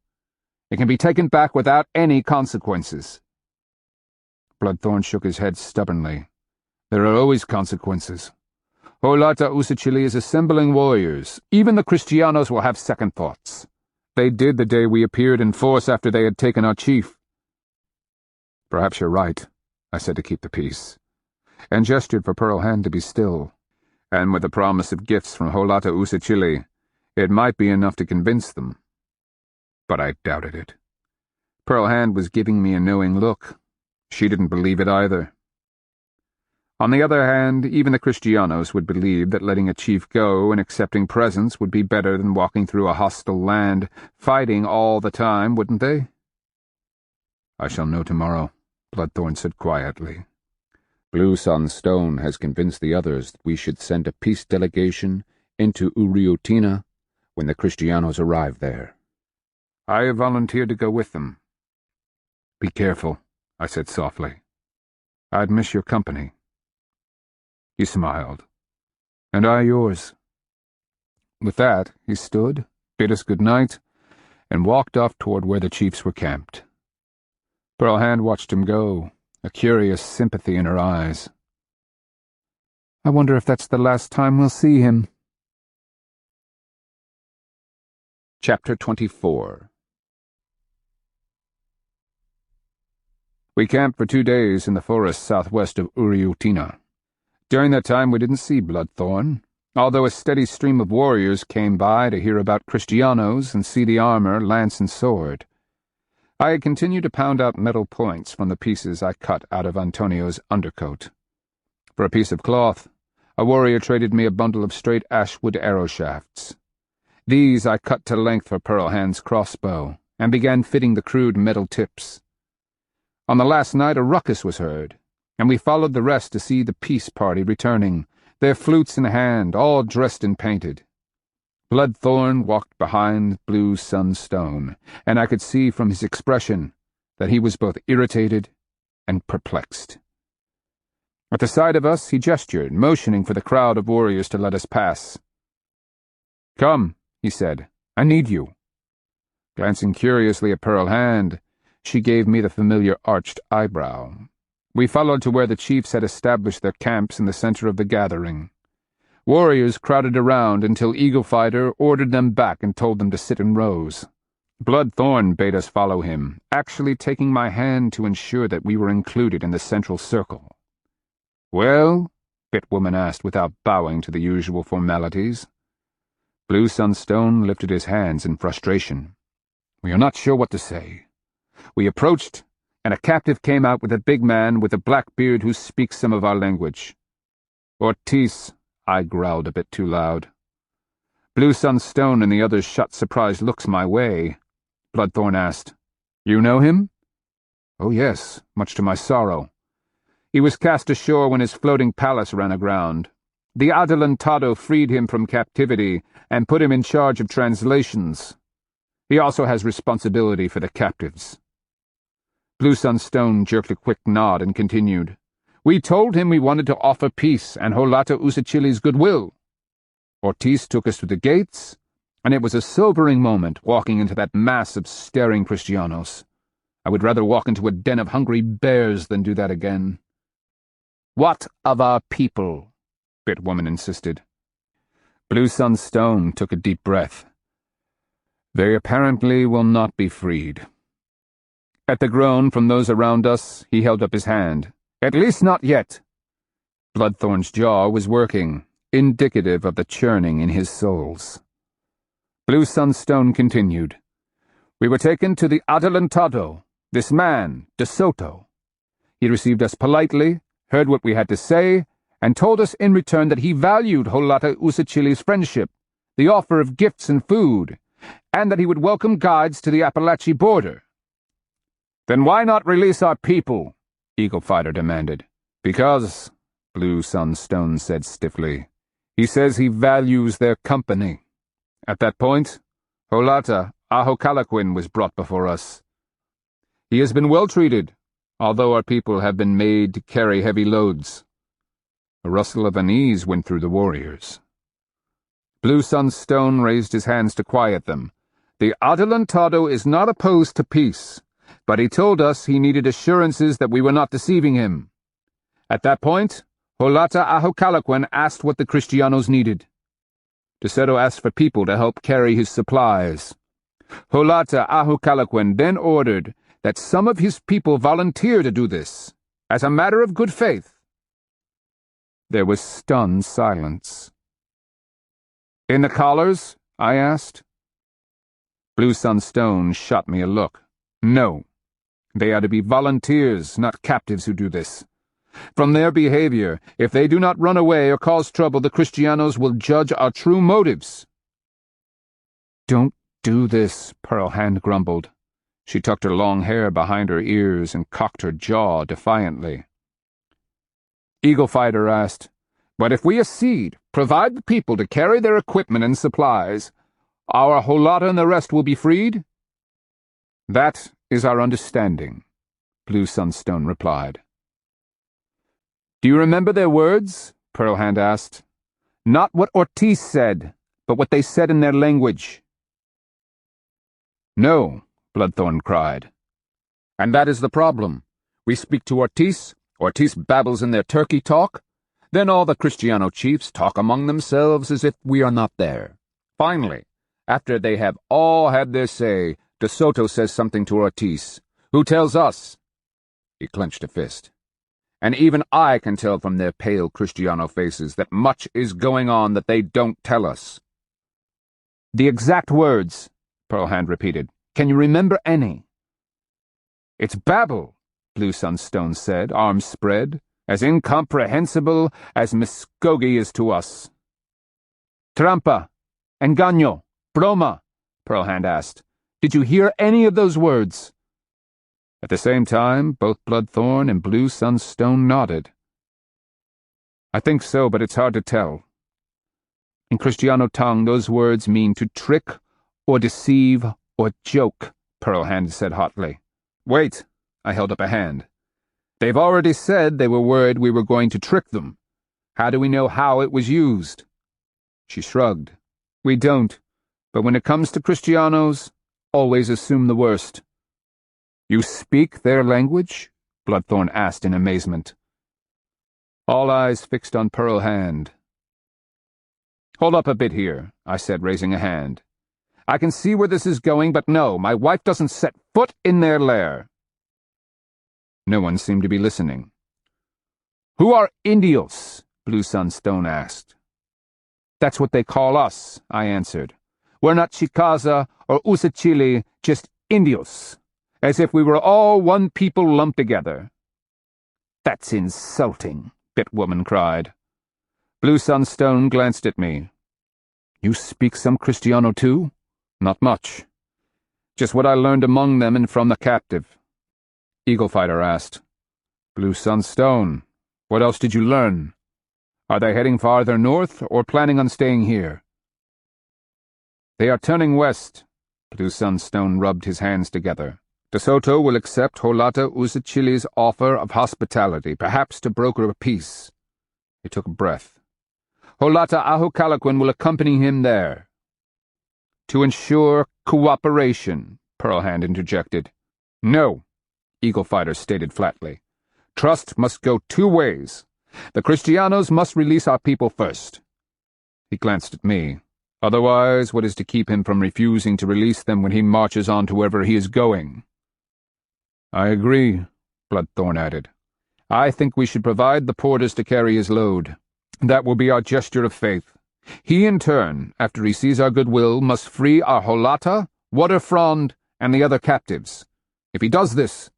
It can be taken back without any consequences." Bloodthorn shook his head stubbornly. "There are always consequences. Horned Serpent is assembling warriors. Even the Kristianos will have second thoughts. They did the day we appeared in force after they had taken our chief." "Perhaps you're right," I said to keep the peace, and gestured for Pearl Hand to be still. And with the promise of gifts from Horned Serpent, it might be enough to convince them. But I doubted it. Pearl Hand was giving me a knowing look. She didn't believe it either. On the other hand, even the Kristianos would believe that letting a chief go and accepting presents would be better than walking through a hostile land, fighting all the time, wouldn't they? "I shall know tomorrow," Bloodthorn said quietly. "Blue Sun Stone has convinced the others that we should send a peace delegation into Uriotina when the Kristianos arrive there. I have volunteered to go with them." "Be careful," I said softly. "I'd miss your company." He smiled. "And I yours." With that, he stood, bid us good night, and walked off toward where the chiefs were camped. Pearl Hand watched him go, a curious sympathy in her eyes. "I wonder if that's the last time we'll see him." Chapter 24. We camped for 2 days in the forest southwest of Uriotina. During that time we didn't see Bloodthorn, although a steady stream of warriors came by to hear about Kristianos and see the armor, lance, and sword. I had continued to pound out metal points from the pieces I cut out of Antonio's undercoat. For a piece of cloth, a warrior traded me a bundle of straight ashwood arrow shafts. These I cut to length for Pearl Hand's crossbow, and began fitting the crude metal tips. On the last night a ruckus was heard, and we followed the rest to see the peace party returning, their flutes in hand, all dressed and painted. Bloodthorn walked behind Blue Sun Stone, and I could see from his expression that he was both irritated and perplexed. At the sight of us he gestured, motioning for the crowd of warriors to let us pass. "Come," he said, "I need you." Glancing curiously at Pearl Hand, she gave me the familiar arched eyebrow. We followed to where the chiefs had established their camps in the center of the gathering. Warriors crowded around until Eagle Fighter ordered them back and told them to sit in rows. Bloodthorn bade us follow him, actually taking my hand to ensure that we were included in the central circle. "Well?" Bitwoman asked without bowing to the usual formalities. Blue Sunstone lifted his hands in frustration. "We are not sure what to say. We approached, and a captive came out with a big man with a black beard who speaks some of our language. Ortiz," I growled a bit too loud. Blue Sunstone and the others shot surprised looks my way. Bloodthorn asked, "You know him?" "Oh, yes, much to my sorrow. He was cast ashore when his floating palace ran aground. The Adelantado freed him from captivity and put him in charge of translations. He also has responsibility for the captives." Blue Sunstone jerked a quick nod and continued, "We told him we wanted to offer peace and Horned Serpent's goodwill. Ortiz took us to the gates, and it was a sobering moment walking into that mass of staring Kristianos. I would rather walk into a den of hungry bears than do that again." "What of our people?" Bitwoman insisted. Blue Sunstone took a deep breath. "They apparently will not be freed." At the groan from those around us, he held up his hand. "At least not yet." Bloodthorn's jaw was working, indicative of the churning in his souls. Blue Sunstone continued, "We were taken to the Adelantado, this man, De Soto. He received us politely, heard what we had to say, and told us in return that he valued Horned Serpent's friendship, the offer of gifts and food, and that he would welcome guides to the Appalachee border. Then why not release our people? Eagle Fighter demanded. Because, Blue Sunstone said stiffly, he says he values their company. At that point, Holata Ahokalaquin was brought before us. He has been well treated, although our people have been made to carry heavy loads. A rustle of unease went through the warriors. Blue Sunstone raised his hands to quiet them. The Adelantado is not opposed to peace, but he told us he needed assurances that we were not deceiving him. At that point, Holata Ahokalaquin asked what the Kristianos needed. De Soto asked for people to help carry his supplies. Holata Ahokalaquin then ordered that some of his people volunteer to do this, as a matter of good faith. There was stunned silence. In the collars? I asked. Blue Sunstone shot me a look. No. They are to be volunteers, not captives who do this. From their behavior, if they do not run away or cause trouble, the Kristianos will judge our true motives. Don't do this, Pearl Hand grumbled. She tucked her long hair behind her ears and cocked her jaw defiantly. Eagle Fighter asked, But if we accede, provide the people to carry their equipment and supplies, our Holata and the rest will be freed? That is our understanding, Blue Sunstone replied. Do you remember their words? Pearl Hand asked. Not what Ortiz said, but what they said in their language. No, Bloodthorn cried. And that is the problem. We speak to Ortiz babbles in their turkey talk, then all the Kristiano chiefs talk among themselves as if we are not there. Finally, after they have all had their say, De Soto says something to Ortiz, who tells us. He clenched a fist. And even I can tell from their pale Kristiano faces that much is going on that they don't tell us. The exact words, Pearl Hand repeated. Can you remember any? It's babble, Blue Sunstone said, arms spread, as incomprehensible as Muskogee is to us. Trampa, engaño, broma, Pearl Hand asked. Did you hear any of those words? At the same time, both Bloodthorn and Blue Sunstone nodded. I think so, but it's hard to tell. In Kristiano tongue, those words mean to trick or deceive or joke, Pearl Hand said hotly. Wait, I held up a hand. They've already said they were worried we were going to trick them. How do we know how it was used? She shrugged. We don't, but when it comes to Kristianos, always assume the worst. You speak their language? Bloodthorn asked in amazement. All eyes fixed on Pearl Hand. Hold up a bit here, I said, raising a hand. I can see where this is going, but no, my wife doesn't set foot in their lair. No one seemed to be listening. Who are Indios? Blue Sunstone asked. That's what they call us, I answered. We're not Chickasaw or Usachili, just Indios. As if we were all one people lumped together. That's insulting, Bitwoman cried. Blue Sunstone glanced at me. You speak some Kristiano too? Not much. Just what I learned among them and from the captive. Eagle Fighter asked. Blue Sunstone, what else did you learn? Are they heading farther north or planning on staying here? They are turning west. Blue Sunstone rubbed his hands together. De Soto will accept Holata Usachili's offer of hospitality, perhaps to broker a peace. He took a breath. Holata Ahokalaquin will accompany him there. To ensure cooperation, Pearl Hand interjected. No, Eagle Fighter stated flatly. Trust must go two ways. The Kristianos must release our people first. He glanced at me. Otherwise, what is to keep him from refusing to release them when he marches on to wherever he is going? I agree, Bloodthorn added. I think we should provide the porters to carry his load. That will be our gesture of faith. He, in turn, after he sees our goodwill, must free our Holata, Waterfrond, and the other captives. If he does this,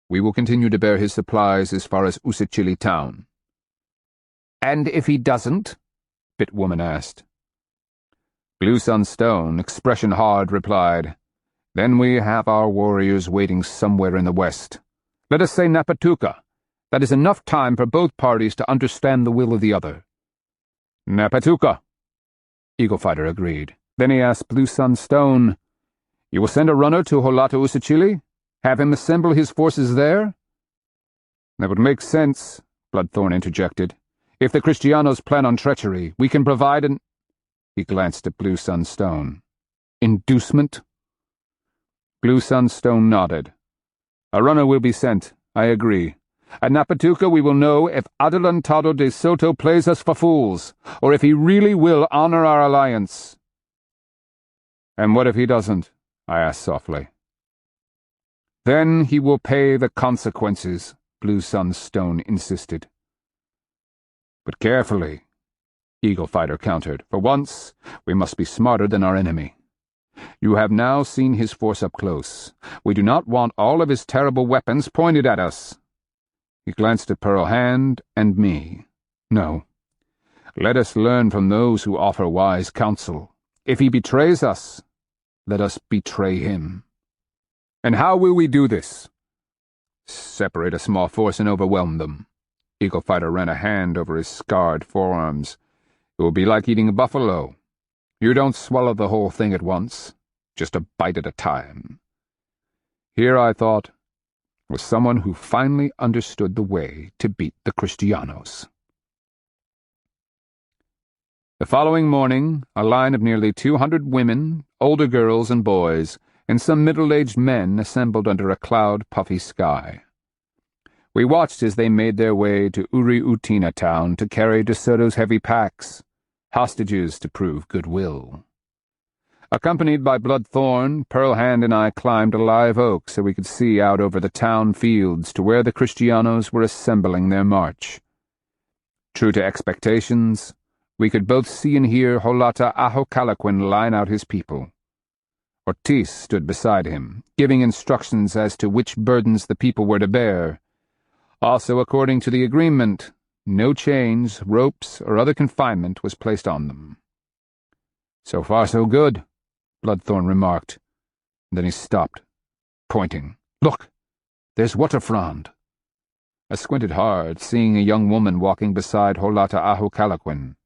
we will continue to bear his supplies as far as Usachili town. And if he doesn't? Bitwoman asked. Blue Sunstone, expression hard, replied, "Then we have our warriors waiting somewhere in the west. Let us say Napatuka. That is enough time for both parties to understand the will of the other." "Napatuka," Eagle Fighter agreed. Then he asked Blue Sunstone, "You will send a runner to Holata Usachili? Have him assemble his forces there?" "That would make sense," Bloodthorn interjected. "If the Kristianos plan on treachery, we can provide an—" He glanced at Blue Sunstone. "Inducement?" Blue Sunstone nodded. "A runner will be sent. I agree. At Napatuka we will know if Hernando de Soto plays us for fools, or if he really will honor our alliance." "And what if he doesn't?" I asked softly. "Then he will pay the consequences," Blue Sunstone insisted. "But carefully," Eagle Fighter countered. "For once, we must be smarter than our enemy. You have now seen his force up close. We do not want all of his terrible weapons pointed at us." He glanced at Pearl Hand and me. "No. Let us learn from those who offer wise counsel. If he betrays us, let us betray him." "And how will we do this?" "Separate a small force and overwhelm them." Eagle Fighter ran a hand over his scarred forearms. "It will be like eating a buffalo. You don't swallow the whole thing at once, just a bite at a time." Here, I thought, was someone who finally understood the way to beat the Kristianos. The following morning, a line of nearly 200 women, older girls and boys, and some middle-aged men assembled under a cloud-puffy sky. We watched as they made their way to Uri-Utina town to carry De Soto's heavy packs, hostages to prove goodwill. Accompanied by Bloodthorn, Pearl Hand and I climbed a live oak so we could see out over the town fields to where the Kristianos were assembling their march. True to expectations, we could both see and hear Holata Ahokalaquin line out his people. Ortiz stood beside him, giving instructions as to which burdens the people were to bear. Also, according to the agreement, no chains, ropes, or other confinement was placed on them. "So far so good," Bloodthorn remarked. Then he stopped, pointing. "Look, there's Waterfrond." I squinted hard, seeing a young woman walking beside Holata Ahokalaquin.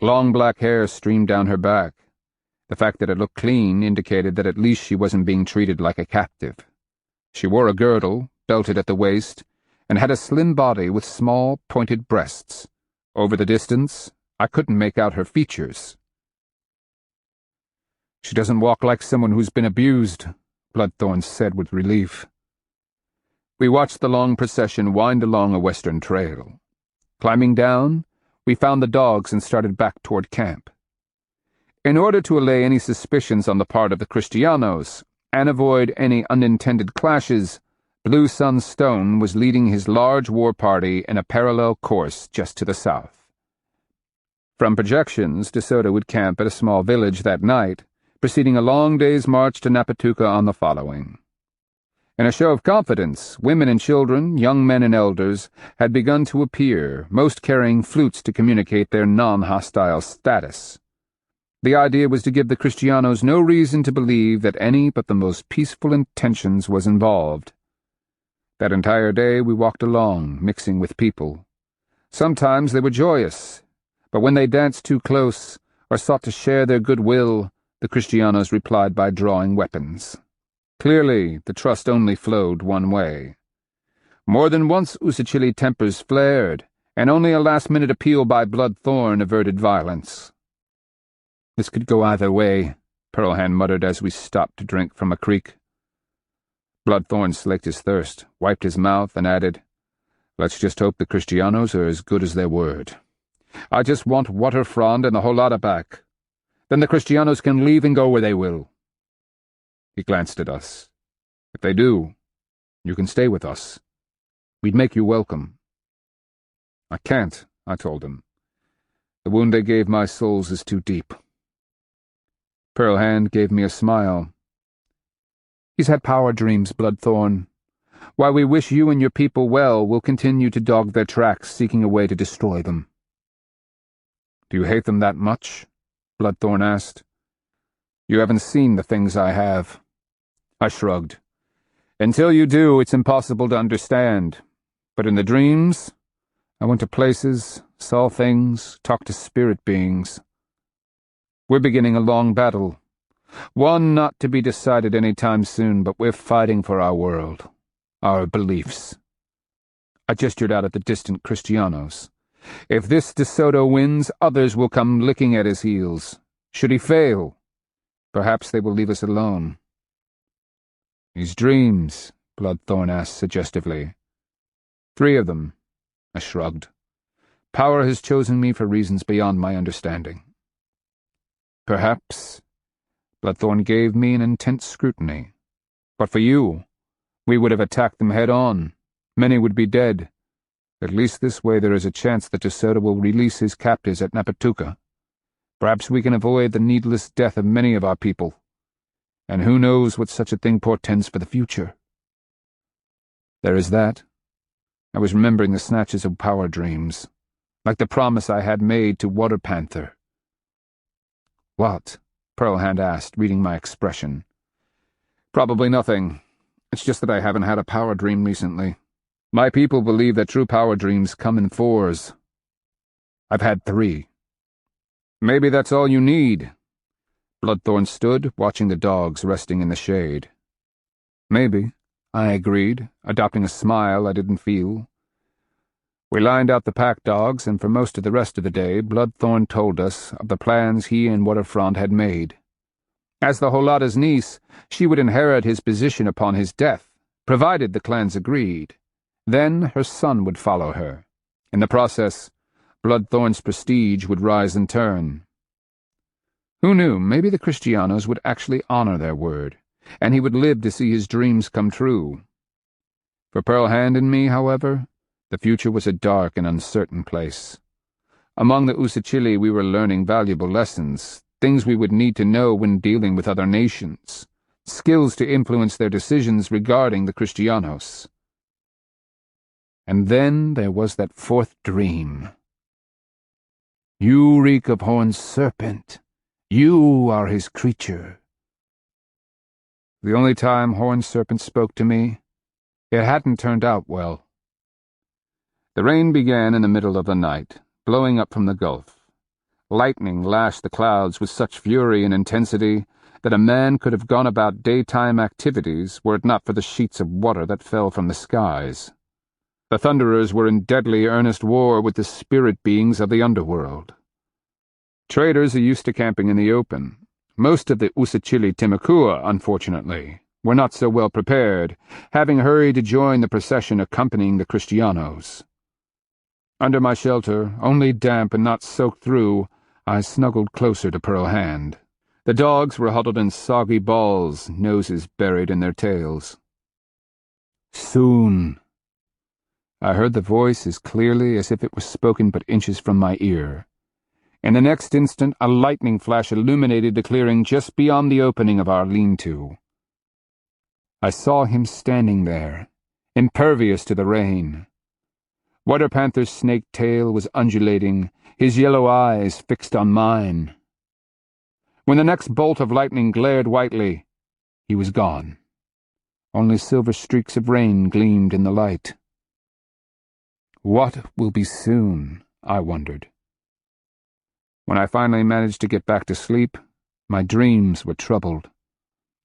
Long black hair streamed down her back. The fact that it looked clean indicated that at least she wasn't being treated like a captive. She wore a girdle, belted at the waist, and had a slim body with small, pointed breasts. Over the distance, I couldn't make out her features. "She doesn't walk like someone who's been abused," Bloodthorn said with relief. We watched the long procession wind along a western trail. Climbing down, we found the dogs and started back toward camp. In order to allay any suspicions on the part of the Kristianos and avoid any unintended clashes, Blue Sunstone was leading his large war party in a parallel course just to the south. From projections, De Soto would camp at a small village that night, preceding a long day's march to Napatuka on the following. In a show of confidence, women and children, young men and elders, had begun to appear, most carrying flutes to communicate their non-hostile status. The idea was to give the Kristianos no reason to believe that any but the most peaceful intentions was involved. That entire day we walked along, mixing with people. Sometimes they were joyous, but when they danced too close or sought to share their goodwill, the Kristianos replied by drawing weapons. Clearly, the trust only flowed one way. More than once Usachili tempers flared, and only a last-minute appeal by Bloodthorn averted violence. "This could go either way," Pearl Hand muttered as we stopped to drink from a creek. Bloodthorn slaked his thirst, wiped his mouth, and added, "Let's just hope the Kristianos are as good as their word. I just want Waterfrond and the Holata back. Then the Kristianos can leave and go where they will." He glanced at us. "If they do, you can stay with us. We'd make you welcome." "I can't," I told him. "The wound they gave my souls is too deep." Pearl Hand gave me a smile. "He's had power dreams, Bloodthorn. While we wish you and your people well, we'll continue to dog their tracks, seeking a way to destroy them." "Do you hate them that much?" Bloodthorn asked. You haven't seen the things I have. I shrugged. Until you do, it's impossible to understand. But in the dreams, I went to places, saw things, talked to spirit beings. We're beginning a long battle. One not to be decided any time soon, but we're fighting for our world, our beliefs. I gestured out at the distant Kristianos. If this De Soto wins, others will come licking at his heels. Should he fail, perhaps they will leave us alone. These dreams, Bloodthorn asked suggestively. 3 of them, I shrugged. Power has chosen me for reasons beyond my understanding. Perhaps. Bloodthorn gave me an intense scrutiny. But for you, we would have attacked them head-on. Many would be dead. At least this way there is a chance that De Soto will release his captives at Napatuka. Perhaps we can avoid the needless death of many of our people. And who knows what such a thing portends for the future. There is that. I was remembering the snatches of power dreams, like the promise I had made to Water Panther. What? Pearlhand asked, reading my expression. Probably nothing. It's just that I haven't had a power dream recently. My people believe that true power dreams come in 4s. I've had 3. Maybe that's all you need. Bloodthorn stood, watching the dogs resting in the shade. Maybe, I agreed, adopting a smile I didn't feel. We lined out the pack dogs, and for most of the rest of the day, Bloodthorn told us of the plans he and Waterfront had made. As the Holada's niece, she would inherit his position upon his death, provided the clans agreed. Then her son would follow her. In the process, Bloodthorn's prestige would rise in turn. Who knew, maybe the Kristianos would actually honor their word, and he would live to see his dreams come true. For Pearlhand and me, however, the future was a dark and uncertain place. Among the Usachili we were learning valuable lessons, things we would need to know when dealing with other nations, skills to influence their decisions regarding the Kristianos. And then there was that 4th dream. You reek of Horned Serpent. You are his creature. The only time Horned Serpent spoke to me, it hadn't turned out well. The rain began in the middle of the night, blowing up from the Gulf. Lightning lashed the clouds with such fury and intensity that a man could have gone about daytime activities were it not for the sheets of water that fell from the skies. The Thunderers were in deadly earnest war with the spirit beings of the underworld. Traders are used to camping in the open. Most of the Usachili Timakua, unfortunately, were not so well prepared, having hurried to join the procession accompanying the Kristianos. Under my shelter, only damp and not soaked through, I snuggled closer to Pearlhand. The dogs were huddled in soggy balls, noses buried in their tails. Soon. I heard the voice as clearly as if it was spoken but inches from my ear. In the next instant, a lightning flash illuminated the clearing just beyond the opening of our lean-to. I saw him standing there, impervious to the rain. Water Panther's snake tail was undulating, his yellow eyes fixed on mine. When the next bolt of lightning glared whitely, he was gone. Only silver streaks of rain gleamed in the light. What will be soon, I wondered. When I finally managed to get back to sleep, my dreams were troubled.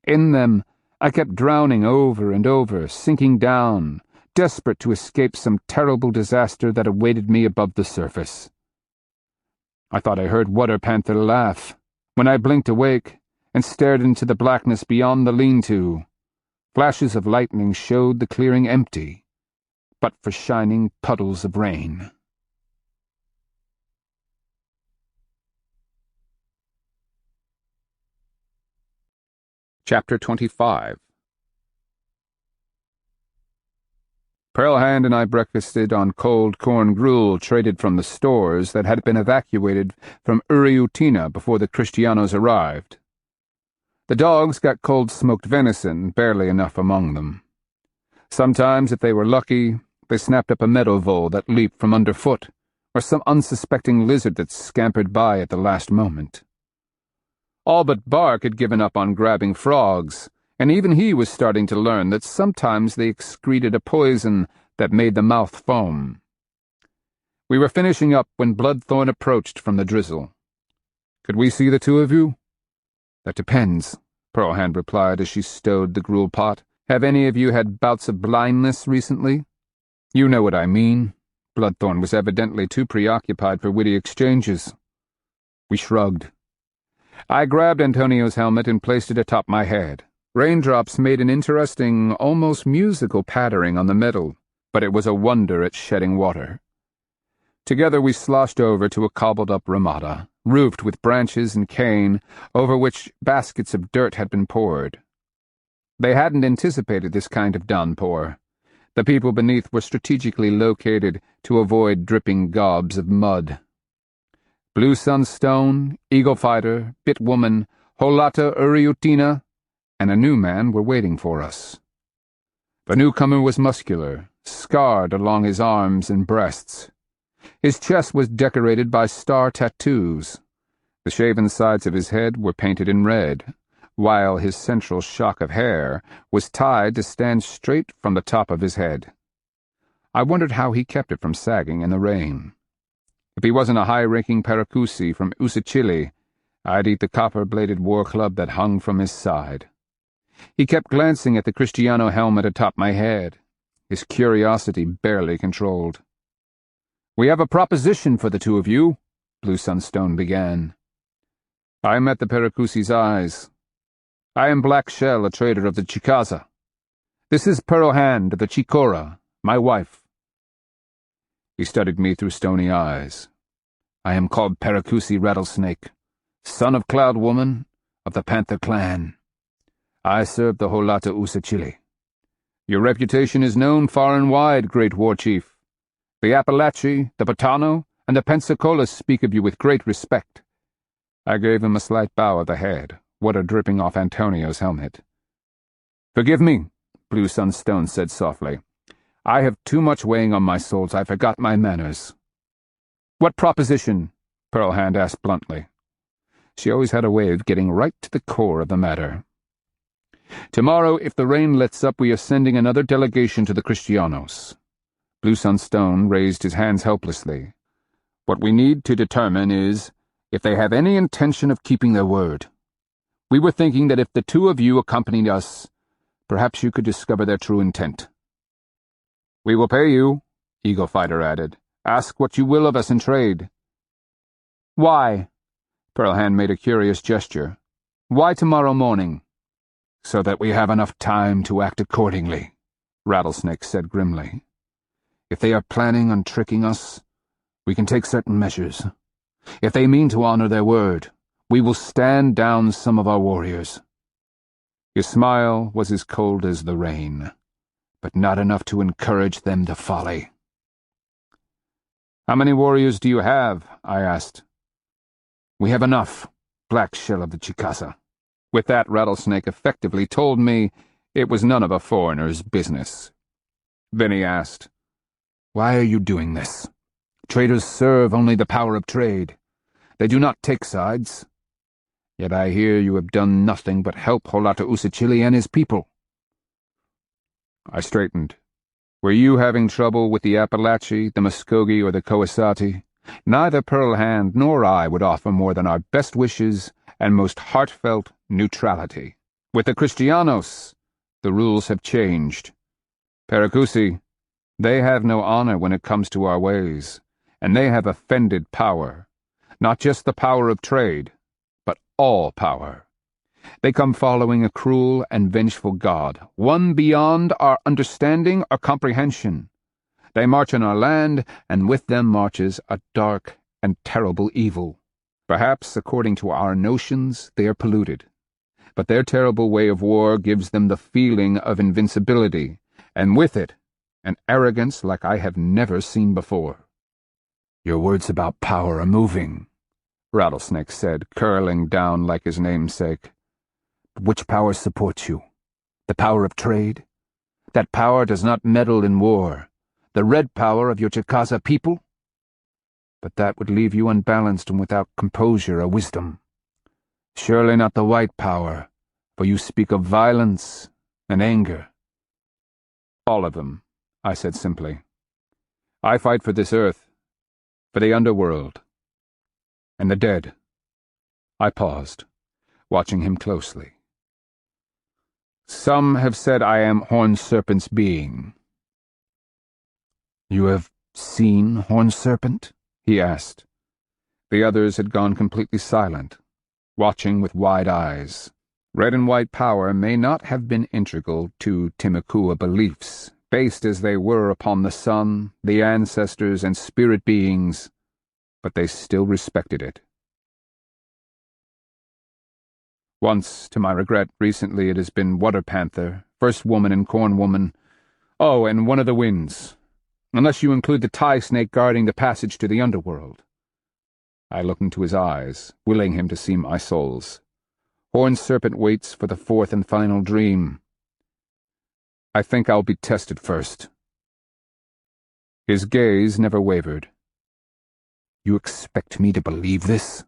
In them, I kept drowning over and over, sinking down, desperate to escape some terrible disaster that awaited me above the surface. I thought I heard Water Panther laugh when I blinked awake and stared into the blackness beyond the lean-to. Flashes of lightning showed the clearing empty, but for shining puddles of rain. Chapter 25. Pearlhand and I breakfasted on cold corn gruel traded from the stores that had been evacuated from Uriutina before the Kristianos arrived. The dogs got cold smoked venison, barely enough among them. Sometimes, if they were lucky, they snapped up a meadow vole that leaped from underfoot, or some unsuspecting lizard that scampered by at the last moment. All but Bark had given up on grabbing frogs, and even he was starting to learn that sometimes they excreted a poison that made the mouth foam. We were finishing up when Bloodthorn approached from the drizzle. "Could we see the two of you?" "That depends," Pearlhand replied as she stowed the gruel pot. "Have any of you had bouts of blindness recently?" "You know what I mean." Bloodthorn was evidently too preoccupied for witty exchanges. We shrugged. I grabbed Antonio's helmet and placed it atop my head. Raindrops made an interesting, almost musical pattering on the metal, but it was a wonder at shedding water. Together we sloshed over to a cobbled-up ramada, roofed with branches and cane, over which baskets of dirt had been poured. They hadn't anticipated this kind of downpour. The people beneath were strategically located to avoid dripping gobs of mud. Blue Sunstone, Eagle Fighter, Bitwoman, Holata Uriutina, and a new man were waiting for us. The newcomer was muscular, scarred along his arms and breasts. His chest was decorated by star tattoos. The shaven sides of his head were painted in red, while his central shock of hair was tied to stand straight from the top of his head. I wondered how he kept it from sagging in the rain. If he wasn't a high-ranking Paracusi from Usachili, I'd eat the copper-bladed war club that hung from his side. He kept glancing at the Kristiano helmet atop my head, his curiosity barely controlled. "We have a proposition for the two of you," Blue Sunstone began. I met the Paracusi's eyes. "I am Black Shell, a trader of the Chickasaw. This is Pearlhand of the Chicora, my wife." He studied me through stony eyes. "I am called Paracusi Rattlesnake, son of Cloud Woman of the Panther clan. I serve the Holata Usachili. Your reputation is known far and wide, great war chief. The Appalachee, the Patano, and the Pensacola speak of you with great respect." I gave him a slight bow of the head, water dripping off Antonio's helmet. "Forgive me," Blue Sunstone said softly. "I have too much weighing on my souls. I forgot my manners." "What proposition?" Pearlhand asked bluntly. She always had a way of getting right to the core of the matter. "Tomorrow, if the rain lets up, we are sending another delegation to the Kristianos." Blue Sunstone raised his hands helplessly. "What we need to determine is if they have any intention of keeping their word. We were thinking that if the two of you accompanied us, perhaps you could discover their true intent." "We will pay you," Eagle Fighter added. "Ask what you will of us in trade." "Why?" Pearlhand made a curious gesture. "Why tomorrow morning?" "So that we have enough time to act accordingly," Rattlesnake said grimly. "If they are planning on tricking us, we can take certain measures. If they mean to honor their word, we will stand down some of our warriors." His smile was as cold as the rain, but not enough to encourage them to folly. "How many warriors do you have?" I asked. "We have enough, Black Shell of the Chickasaw." With that, Rattlesnake effectively told me it was none of a foreigner's business. Then he asked, "Why are you doing this? Traders serve only the power of trade. They do not take sides. Yet I hear you have done nothing but help Holata Usachili and his people." I straightened. "Were you having trouble with the Appalachee, the Muskogee, or the Coasati? Neither Pearlhand nor I would offer more than our best wishes and most heartfelt neutrality. With the Kristianos, the rules have changed. Paracusi, they have no honor when it comes to our ways, and they have offended power, not just the power of trade, but all power. They come following a cruel and vengeful god, one beyond our understanding or comprehension. They march on our land, and with them marches a dark and terrible evil. Perhaps, according to our notions, they are polluted. But their terrible way of war gives them the feeling of invincibility, and with it, an arrogance like I have never seen before." "Your words about power are moving," Rattlesnake said, curling down like his namesake. "But which power supports you? The power of trade? That power does not meddle in war. The red power of your Chickasaw people? But that would leave you unbalanced and without composure or wisdom. Surely not the white power, for you speak of violence and anger. All of them, I said simply. I fight for this earth, for the underworld, and the dead. I paused, watching him closely. Some have said I am Horned Serpent's being. You have seen Horned Serpent? He asked. The others had gone completely silent, watching with wide eyes. Red and white power may not have been integral to Timucua beliefs, based as they were upon the sun, the ancestors, and spirit beings, but they still respected it. Once, to my regret, recently it has been Water Panther, First Woman and Corn Woman, oh, and One of the Winds, unless you include the tie snake guarding the passage to the underworld. I looked into his eyes, willing him to see my souls. Horned Serpent waits for the fourth and final dream. I think I'll be tested first. His gaze never wavered. You expect me to believe this?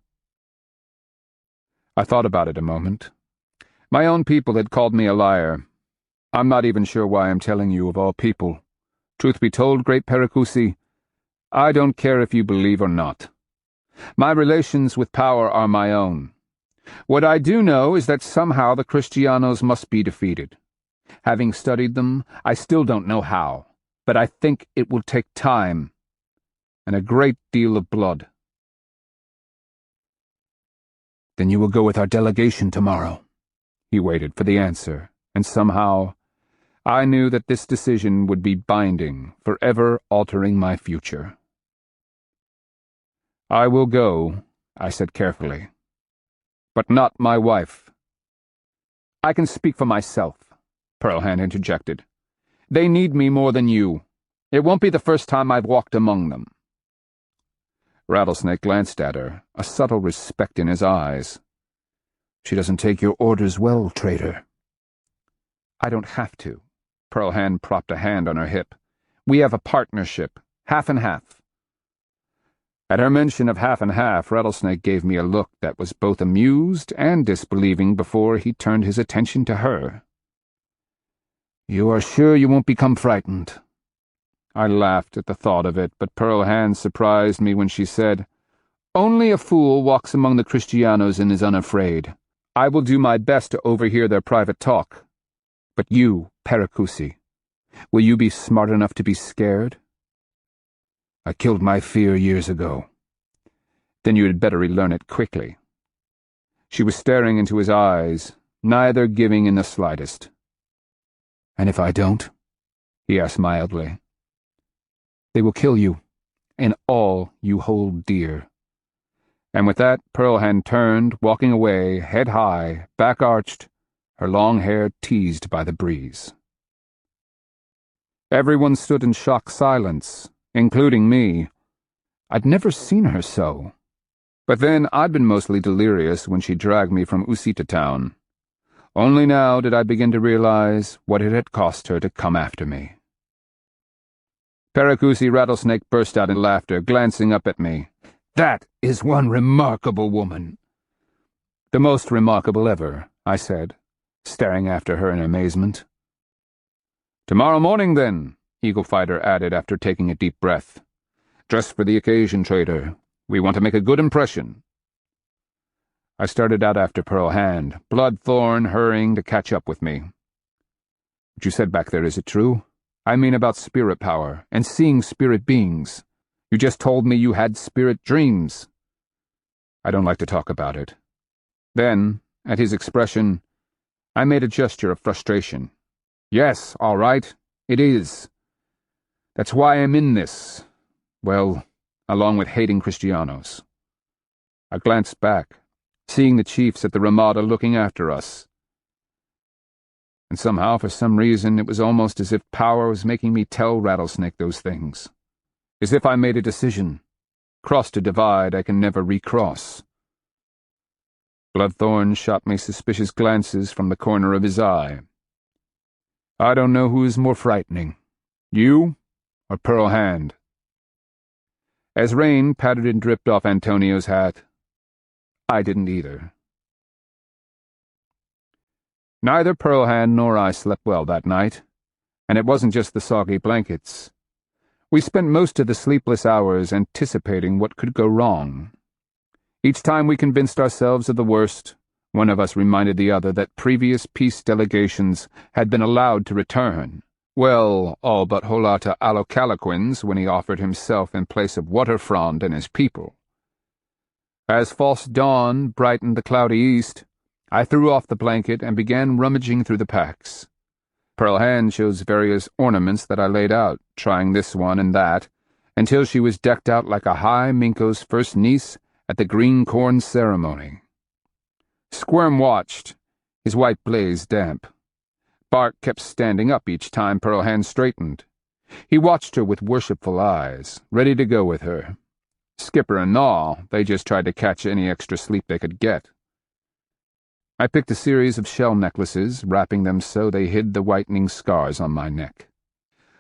I thought about it a moment. My own people had called me a liar. I'm not even sure why I'm telling you of all people. Truth be told, Great Paracusi, I don't care if you believe or not. My relations with power are my own. What I do know is that somehow the Kristianos must be defeated. Having studied them, I still don't know how, but I think it will take time and a great deal of blood. Then you will go with our delegation tomorrow. He waited for the answer, and somehow I knew that this decision would be binding, forever altering my future. I will go, I said carefully, but not my wife. I can speak for myself, Pearlhand interjected. They need me more than you. It won't be the first time I've walked among them. Rattlesnake glanced at her, a subtle respect in his eyes. She doesn't take your orders well, traitor. I don't have to. Pearlhand propped a hand on her hip. We have a partnership, half and half. At her mention of half and half, Rattlesnake gave me a look that was both amused and disbelieving before he turned his attention to her. You are sure you won't become frightened? I laughed at the thought of it, but Pearlhand surprised me when she said, Only a fool walks among the Kristianos and is unafraid. I will do my best to overhear their private talk. But you, Paracusi, will you be smart enough to be scared? I killed my fear years ago. Then you had better relearn it quickly. She was staring into his eyes, neither giving in the slightest. And if I don't? He asked mildly. They will kill you, and all you hold dear. And with that, Pearlhand turned, walking away, head high, back arched, her long hair teased by the breeze. Everyone stood in shocked silence, including me. I'd never seen her so. But then I'd been mostly delirious when she dragged me from Usita town. Only now did I begin to realize what it had cost her to come after me. Paracusi Rattlesnake burst out in laughter, glancing up at me. That is one remarkable woman. The most remarkable ever, I said, staring after her in amazement. Tomorrow morning, then, Eagle Fighter added after taking a deep breath. Dress for the occasion, traitor. We want to make a good impression. I started out after Pearlhand, Bloodthorn hurrying to catch up with me. What you said back there, is it true? I mean about spirit power and seeing spirit beings. You just told me you had spirit dreams. I don't like to talk about it. Then, at his expression, I made a gesture of frustration. Yes, all right, it is. That's why I'm in this. Well, along with hating Kristianos. I glanced back, seeing the chiefs at the Ramada looking after us. And somehow, for some reason, it was almost as if power was making me tell Rattlesnake those things. As if I made a decision, crossed a divide I can never recross. Bloodthorn shot me suspicious glances from the corner of his eye. I don't know who is more frightening, you or Pearlhand. As rain pattered and dripped off Antonio's hat, I didn't either. Neither Pearlhand nor I slept well that night, and it wasn't just the soggy blankets. We spent most of the sleepless hours anticipating what could go wrong. Each time we convinced ourselves of the worst, one of us reminded the other that previous peace delegations had been allowed to return. Well, all but Holata Alocaliquins when he offered himself in place of Waterfrond and his people. As false dawn brightened the cloudy east, I threw off the blanket and began rummaging through the packs. Pearlhand chose various ornaments that I laid out, trying this one and that, until she was decked out like a high Minko's first niece at the green corn ceremony. Squirm watched, his white blaze damp. Bark kept standing up each time Pearlhand straightened. He watched her with worshipful eyes, ready to go with her. Skipper and Gnaw, they just tried to catch any extra sleep they could get. I picked a series of shell necklaces, wrapping them so they hid the whitening scars on my neck.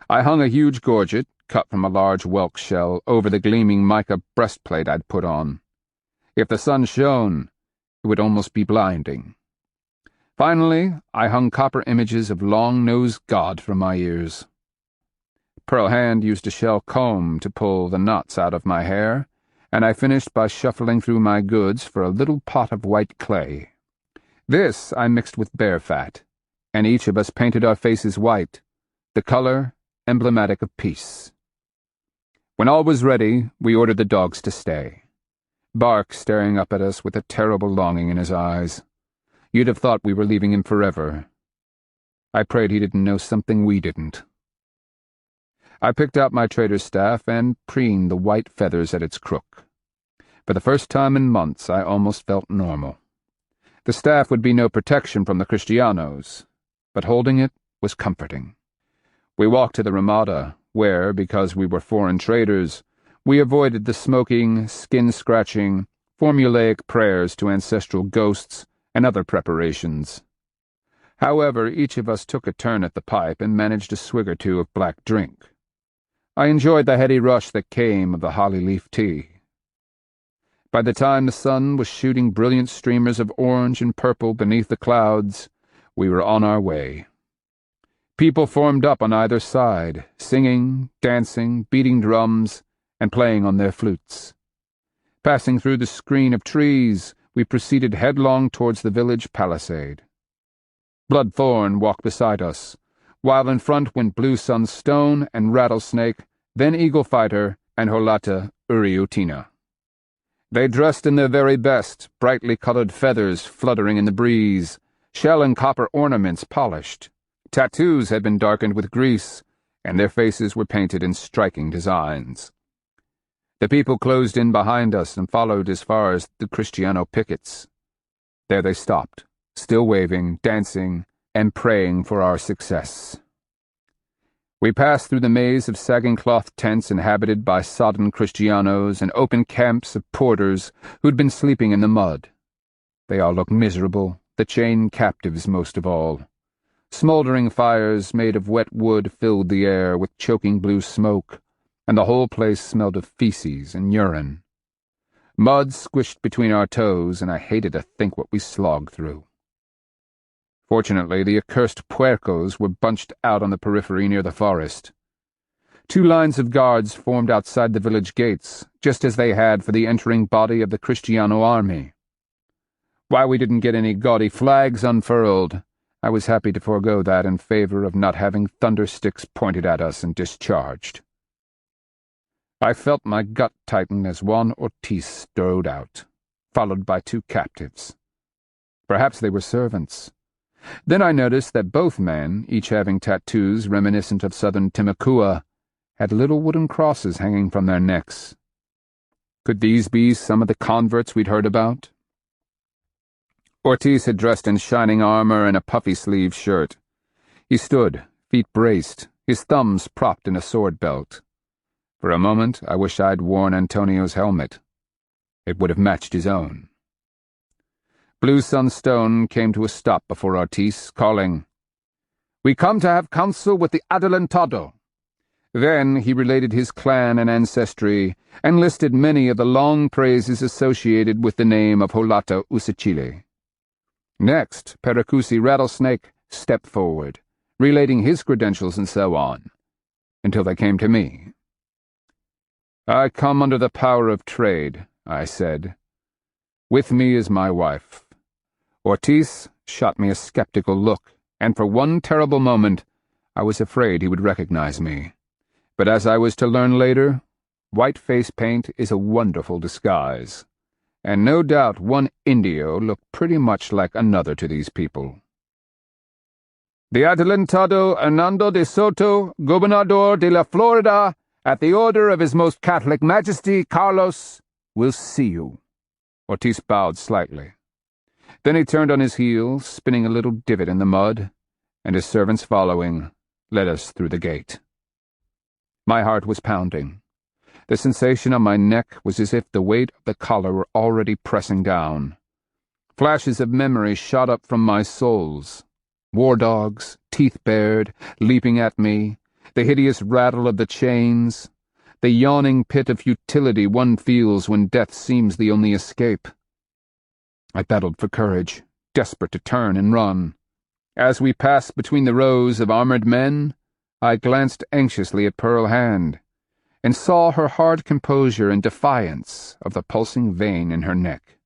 I hung a huge gorget, cut from a large whelk shell, over the gleaming mica breastplate I'd put on. If the sun shone, it would almost be blinding. Finally, I hung copper images of long-nosed God from my ears. Pearlhand used a shell comb to pull the knots out of my hair, and I finished by shuffling through my goods for a little pot of white clay. This I mixed with bear fat, and each of us painted our faces white, the color emblematic of peace. When all was ready, we ordered the dogs to stay. Bark staring up at us with a terrible longing in his eyes. You'd have thought we were leaving him forever. I prayed he didn't know something we didn't. I picked out my trader's staff and preened the white feathers at its crook. For the first time in months, I almost felt normal. The staff would be no protection from the Kristianos, but holding it was comforting. We walked to the Ramada, where, because we were foreign traders, we avoided the smoking, skin-scratching, formulaic prayers to ancestral ghosts and other preparations. However, each of us took a turn at the pipe and managed a swig or two of black drink. I enjoyed the heady rush that came of the holly-leaf tea. By the time the sun was shooting brilliant streamers of orange and purple beneath the clouds, we were on our way. People formed up on either side, singing, dancing, beating drums, and playing on their flutes. Passing through the screen of trees, we proceeded headlong towards the village palisade. Bloodthorn walked beside us, while in front went Blue Sunstone and Rattlesnake, then Eagle Fighter and Holata Uriutina. They dressed in their very best, brightly colored feathers fluttering in the breeze, shell and copper ornaments polished. Tattoos had been darkened with grease, and their faces were painted in striking designs. The people closed in behind us and followed as far as the Kristiano pickets. There they stopped, still waving, dancing, and praying for our success. We passed through the maze of sagging cloth tents inhabited by sodden Kristianos and open camps of porters who'd been sleeping in the mud. They all looked miserable, the chained captives most of all. Smoldering fires made of wet wood filled the air with choking blue smoke, and the whole place smelled of feces and urine. Mud squished between our toes, and I hated to think what we slogged through. Fortunately, the accursed puercos were bunched out on the periphery near the forest. 2 lines of guards formed outside the village gates, just as they had for the entering body of the Kristiano army. While we didn't get any gaudy flags unfurled, I was happy to forego that in favor of not having thundersticks pointed at us and discharged. I felt my gut tighten as Juan Ortiz strode out, followed by 2 captives. Perhaps they were servants. Then I noticed that both men, each having tattoos reminiscent of southern Timucua, had little wooden crosses hanging from their necks. Could these be some of the converts we'd heard about? Ortiz had dressed in shining armor and a puffy-sleeved shirt. He stood, feet braced, his thumbs propped in a sword belt. For a moment, I wish I'd worn Antonio's helmet. It would have matched his own. Blue Sunstone came to a stop before Ortiz, calling, "We come to have counsel with the Adelantado." Then he related his clan and ancestry, and listed many of the long praises associated with the name of Holata Usachile. Next, Paracusi Rattlesnake stepped forward, relating his credentials and so on, until they came to me. "I come under the power of trade," I said. "With me is my wife." Ortiz shot me a skeptical look, and for one terrible moment I was afraid he would recognize me. But as I was to learn later, white face paint is a wonderful disguise, and no doubt one Indio looked pretty much like another to these people. "The Adelantado Hernando de Soto, Gobernador de la Florida, at the order of His Most Catholic Majesty Carlos, will see you." Ortiz bowed slightly. Then he turned on his heel, spinning a little divot in the mud, and his servants following, led us through the gate. My heart was pounding. The sensation on my neck was as if the weight of the collar were already pressing down. Flashes of memory shot up from my soles. War dogs, teeth bared, leaping at me, the hideous rattle of the chains, the yawning pit of futility one feels when death seems the only escape. I battled for courage, desperate to turn and run. As we passed between the rows of armored men, I glanced anxiously at Pearl Hand, and saw her hard composure and defiance of the pulsing vein in her neck.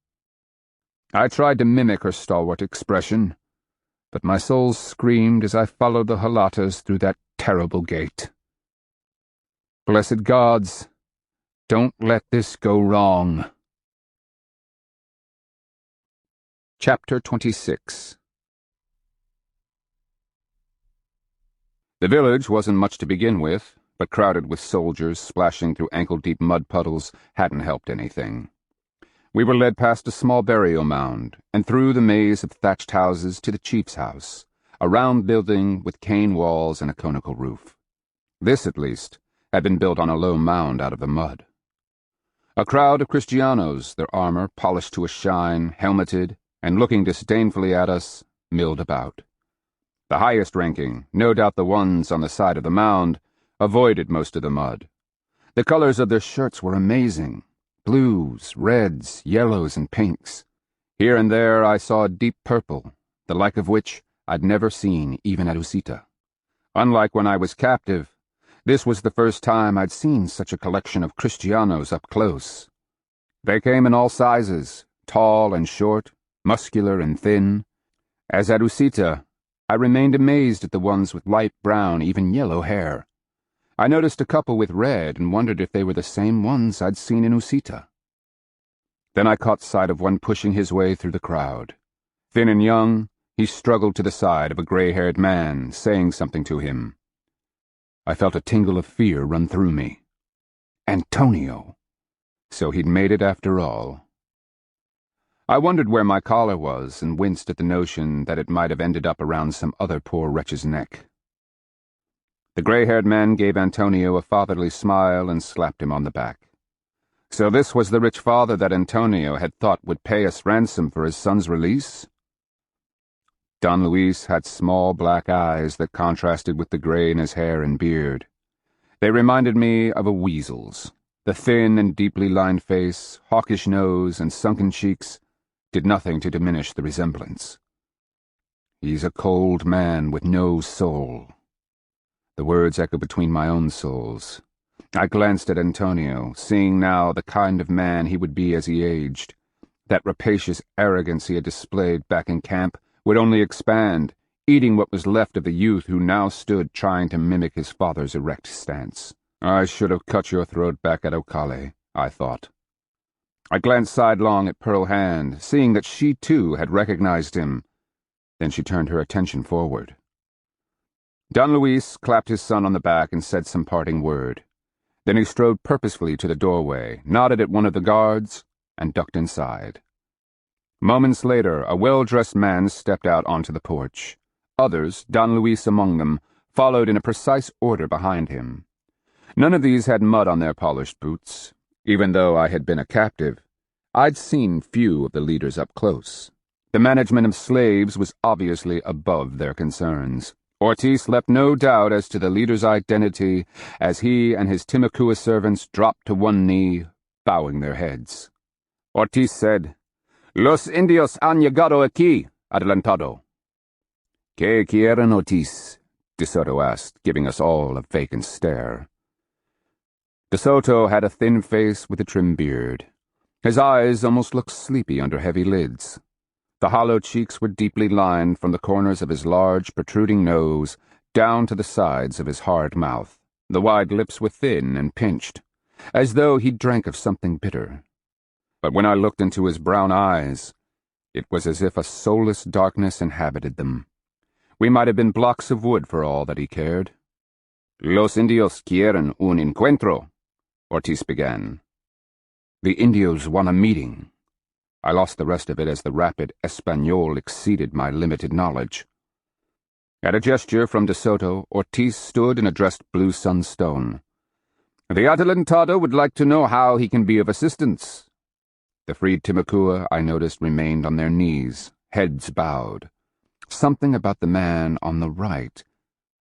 I tried to mimic her stalwart expression, but my soul screamed as I followed the halatas through that terrible gate. Blessed gods, don't let this go wrong. Chapter 26. The village wasn't much to begin with, but crowded with soldiers splashing through ankle-deep mud puddles hadn't helped anything. We were led past a small burial mound, and through the maze of thatched houses to the chief's house, a round building with cane walls and a conical roof. This, at least, had been built on a low mound out of the mud. A crowd of Kristianos, their armor polished to a shine, helmeted, and looking disdainfully at us, milled about. The highest-ranking, no doubt the ones on the side of the mound, avoided most of the mud. The colors of their shirts were amazing: blues, reds, yellows, and pinks. Here and there I saw a deep purple, the like of which I'd never seen even at Usita. Unlike when I was captive, this was the first time I'd seen such a collection of Kristianos up close. They came in all sizes, tall and short, muscular and thin. As at Usita, I remained amazed at the ones with light brown, even yellow hair. I noticed a couple with red and wondered if they were the same ones I'd seen in Usita. Then I caught sight of one pushing his way through the crowd. Thin and young, he struggled to the side of a gray-haired man, saying something to him. I felt a tingle of fear run through me. Antonio! So he'd made it after all. I wondered where my collar was and winced at the notion that it might have ended up around some other poor wretch's neck. The gray-haired man gave Antonio a fatherly smile and slapped him on the back. So this was the rich father that Antonio had thought would pay us ransom for his son's release? Don Luis had small black eyes that contrasted with the gray in his hair and beard. They reminded me of a weasel's. The thin and deeply lined face, hawkish nose, and sunken cheeks did nothing to diminish the resemblance. He's a cold man with no soul. The words echoed between my own souls. I glanced at Antonio, seeing now the kind of man he would be as he aged. That rapacious arrogance he had displayed back in camp would only expand, eating what was left of the youth who now stood trying to mimic his father's erect stance. I should have cut your throat back at Ocale, I thought. I glanced sidelong at Pearl Hand, seeing that she too had recognized him. Then she turned her attention forward. Don Luis clapped his son on the back and said some parting word. Then he strode purposefully to the doorway, nodded at one of the guards, and ducked inside. Moments later, a well-dressed man stepped out onto the porch. Others, Don Luis among them, followed in a precise order behind him. None of these had mud on their polished boots. Even though I had been a captive, I'd seen few of the leaders up close. The management of slaves was obviously above their concerns. Ortiz left no doubt as to the leader's identity as he and his Timucua servants dropped to one knee, bowing their heads. Ortiz said, "Los indios han llegado aquí," adelantado. ¿Qué quieren, Ortiz? De Soto asked, giving us all a vacant stare. De Soto had a thin face with a trim beard. His eyes almost looked sleepy under heavy lids. The hollow cheeks were deeply lined from the corners of his large, protruding nose down to the sides of his hard mouth. The wide lips were thin and pinched, as though he drank of something bitter. But when I looked into his brown eyes, it was as if a soulless darkness inhabited them. We might have been blocks of wood for all that he cared. Los indios quieren un encuentro, Ortiz began. The Indios want a meeting. I lost the rest of it as the rapid Espanol exceeded my limited knowledge. At a gesture from De Soto, Ortiz stood and addressed Blue Sunstone. The Adelantado would like to know how he can be of assistance. The freed Timucua, I noticed, remained on their knees, heads bowed. Something about the man on the right.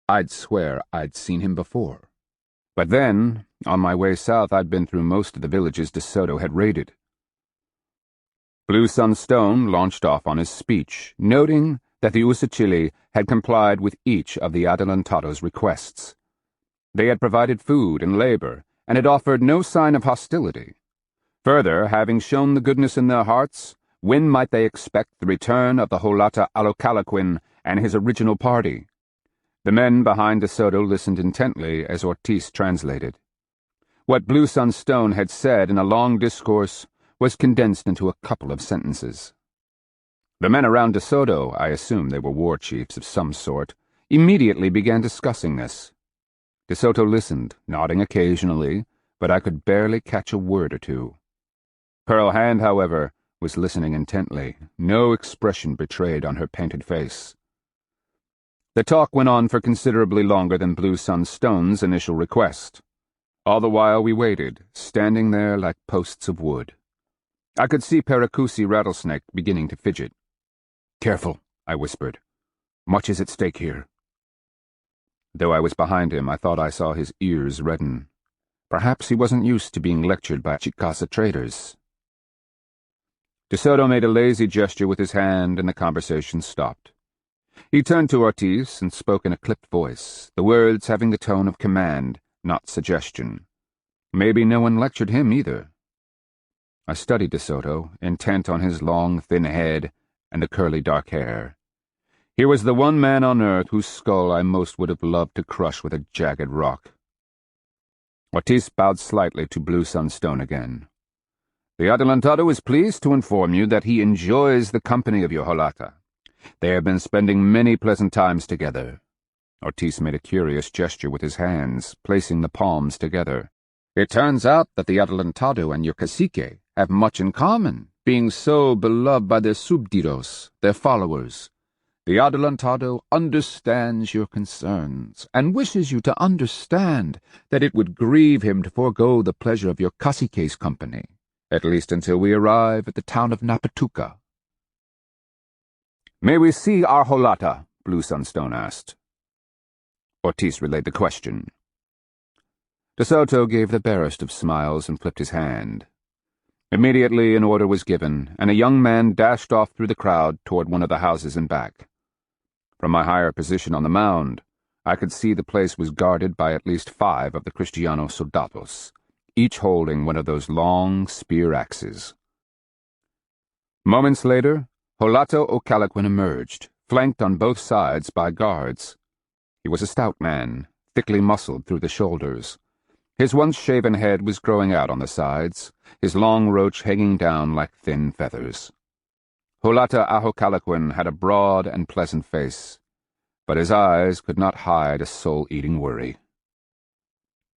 I'd swear I'd seen him before. But then, on my way south, I'd been through most of the villages De Soto had raided. Blue Sunstone launched off on his speech, noting that the Usachili had complied with each of the Adelantado's requests. They had provided food and labor, and had offered no sign of hostility. Further, having shown the goodness in their hearts, when might they expect the return of the Holata Alocalaquin and his original party? The men behind De Soto listened intently as Ortiz translated. What Blue Sunstone had said in a long discourse was condensed into a couple of sentences. The men around De Soto, I assumed they were war chiefs of some sort, immediately began discussing this. De Soto listened, nodding occasionally, but I could barely catch a word or two. Pearl Hand, however, was listening intently, no expression betrayed on her painted face. The talk went on for considerably longer than Blue Sunstone's initial request. All the while we waited, standing there like posts of wood. I could see Paracusi Rattlesnake beginning to fidget. "Careful," I whispered. "Much is at stake here." Though I was behind him, I thought I saw his ears redden. Perhaps he wasn't used to being lectured by Chickasaw traders. De Soto made a lazy gesture with his hand, and the conversation stopped. He turned to Ortiz and spoke in a clipped voice, the words having the tone of command, not suggestion. Maybe no one lectured him either. I studied De Soto, intent on his long, thin head and the curly dark hair. He was the one man on earth whose skull I most would have loved to crush with a jagged rock. Ortiz bowed slightly to Blue Sunstone again. "The Adelantado is pleased to inform you that he enjoys the company of your Holata. They have been spending many pleasant times together." Ortiz made a curious gesture with his hands, placing the palms together. "It turns out that the Adelantado and your cacique have much in common, being so beloved by their subditos, their followers. The Adelantado understands your concerns, and wishes you to understand that it would grieve him to forego the pleasure of your cacique's company, at least until we arrive at the town of Napatuca." "May we see our Holata?" Blue Sunstone asked. Ortiz relayed the question. De Soto gave the barest of smiles and flipped his hand. Immediately an order was given, and a young man dashed off through the crowd toward one of the houses and back. From my higher position on the mound, I could see the place was guarded by at least 5 of the Kristiano soldados, each holding one of those long spear axes. Moments later, Holata Ocalaquin emerged, flanked on both sides by guards. He was a stout man, thickly muscled through the shoulders. His once-shaven head was growing out on the sides, his long roach hanging down like thin feathers. Holata Ocalaquin had a broad and pleasant face, but his eyes could not hide a soul-eating worry.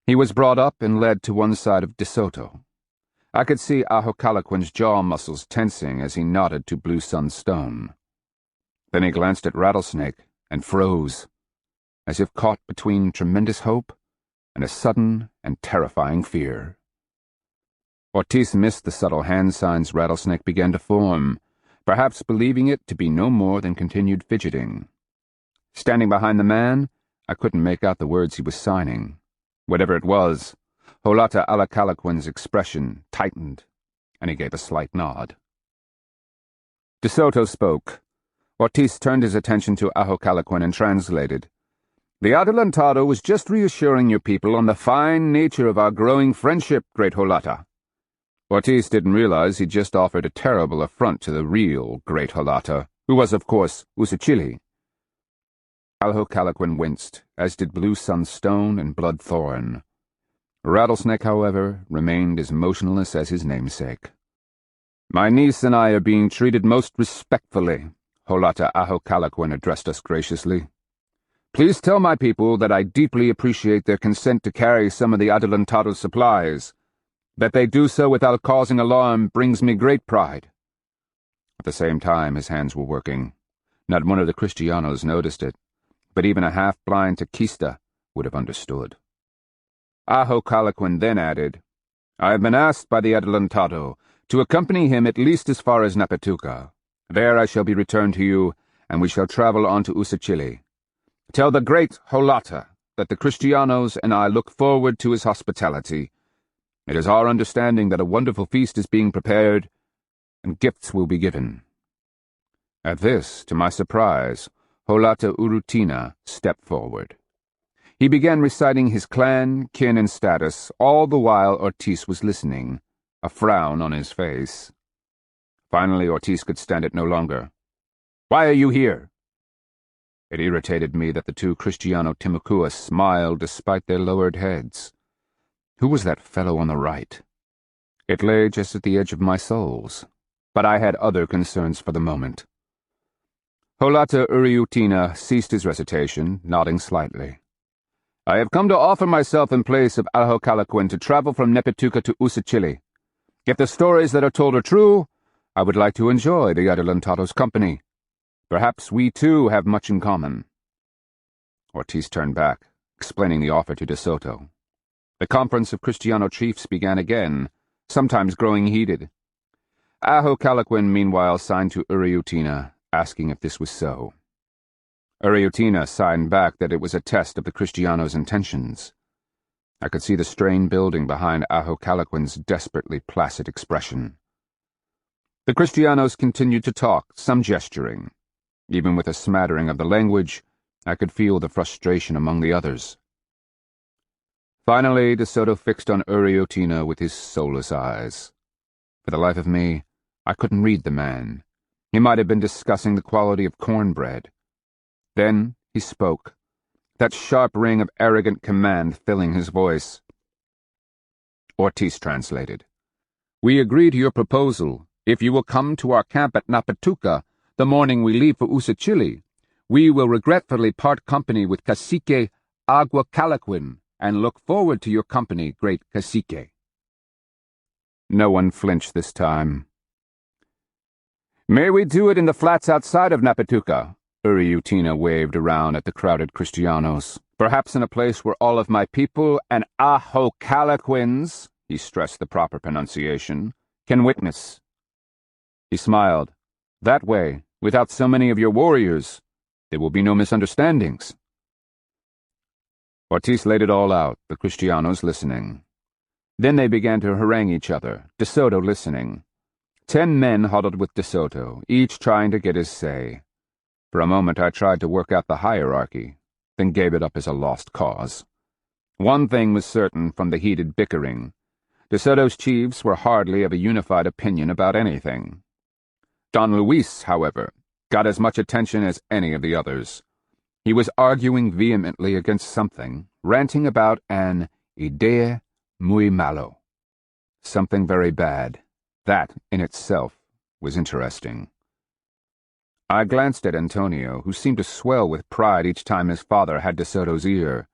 He was brought up and led to one side of De Soto. I could see Ocalaquin's jaw muscles tensing as he nodded to Blue Sunstone. Then he glanced at Rattlesnake and froze, as if caught between tremendous hope and a sudden and terrifying fear. Ortiz missed the subtle hand signs Rattlesnake began to form, perhaps believing it to be no more than continued fidgeting. Standing behind the man, I couldn't make out the words he was signing. Whatever it was, Holata Ocalaquin's expression tightened, and he gave a slight nod. De Soto spoke, Ortiz turned his attention to Ahocalaquin and translated. The Adelantado was just reassuring your people on the fine nature of our growing friendship, Great Holata. Ortiz didn't realize he'd just offered a terrible affront to the real Great Holata, who was, of course, Usachili. Ahocalaquin winced, as did Blue Sunstone and Bloodthorn. Rattlesnake, however, remained as motionless as his namesake. My niece and I are being treated most respectfully, Holata Ahocalaquin addressed us graciously. Please tell my people that I deeply appreciate their consent to carry some of the Adelantado's supplies. That they do so without causing alarm brings me great pride. At the same time, his hands were working. Not one of the Kristianos noticed it, but even a half-blind Tequista would have understood. Ahocalaquin then added, I have been asked by the Adelantado to accompany him at least as far as Napatuca. There I shall be returned to you, and we shall travel on to Usachili. Tell the great Holata that the Kristianos and I look forward to his hospitality. It is our understanding that a wonderful feast is being prepared, and gifts will be given. At this, to my surprise, Holata Urutina stepped forward. He began reciting his clan, kin, and status, all the while Ortiz was listening, a frown on his face. Finally, Ortiz could stand it no longer. Why are you here? It irritated me that the two Kristiano Timucuas smiled despite their lowered heads. Who was that fellow on the right? It lay just at the edge of my soles, but I had other concerns for the moment. Holata Uriutina ceased his recitation, nodding slightly. I have come to offer myself in place of Ahocalaquin to travel from Nepatuca to Usachili. If the stories that are told are true, I would like to enjoy the Adelantado's company. Perhaps we too have much in common. Ortiz turned back, explaining the offer to De Soto. The conference of Kristiano chiefs began again, sometimes growing heated. Ahocalaquin meanwhile signed to Uriutina, asking if this was so. Uriutina signed back that it was a test of the Kristianos' intentions. I could see the strain building behind Ahocalaquin's desperately placid expression. The Kristianos continued to talk, some gesturing. Even with a smattering of the language, I could feel the frustration among the others. Finally, De Soto fixed on Uriutina with his soulless eyes. For the life of me, I couldn't read the man. He might have been discussing the quality of cornbread. Then he spoke, that sharp ring of arrogant command filling his voice. Ortiz translated. We agree to your proposal. If you will come to our camp at Napatuca the morning we leave for Usachili, we will regretfully part company with Cacique Ahocalaquin and look forward to your company, great Cacique. No one flinched this time. May we do it in the flats outside of Napatuca? Uriutina waved around at the crowded Kristianos. Perhaps in a place where all of my people and Ahocalaquins, he stressed the proper pronunciation, can witness. He smiled. That way, without so many of your warriors, there will be no misunderstandings. Ortiz laid it all out, the Kristianos listening. Then they began to harangue each other, De Soto listening. 10 men huddled with De Soto, each trying to get his say. For a moment I tried to work out the hierarchy, then gave it up as a lost cause. One thing was certain from the heated bickering. De Soto's chiefs were hardly of a unified opinion about anything. Don Luis, however, got as much attention as any of the others. He was arguing vehemently against something, ranting about an idea muy malo. Something very bad. That, in itself, was interesting. I glanced at Antonio, who seemed to swell with pride each time his father had De Soto's ear.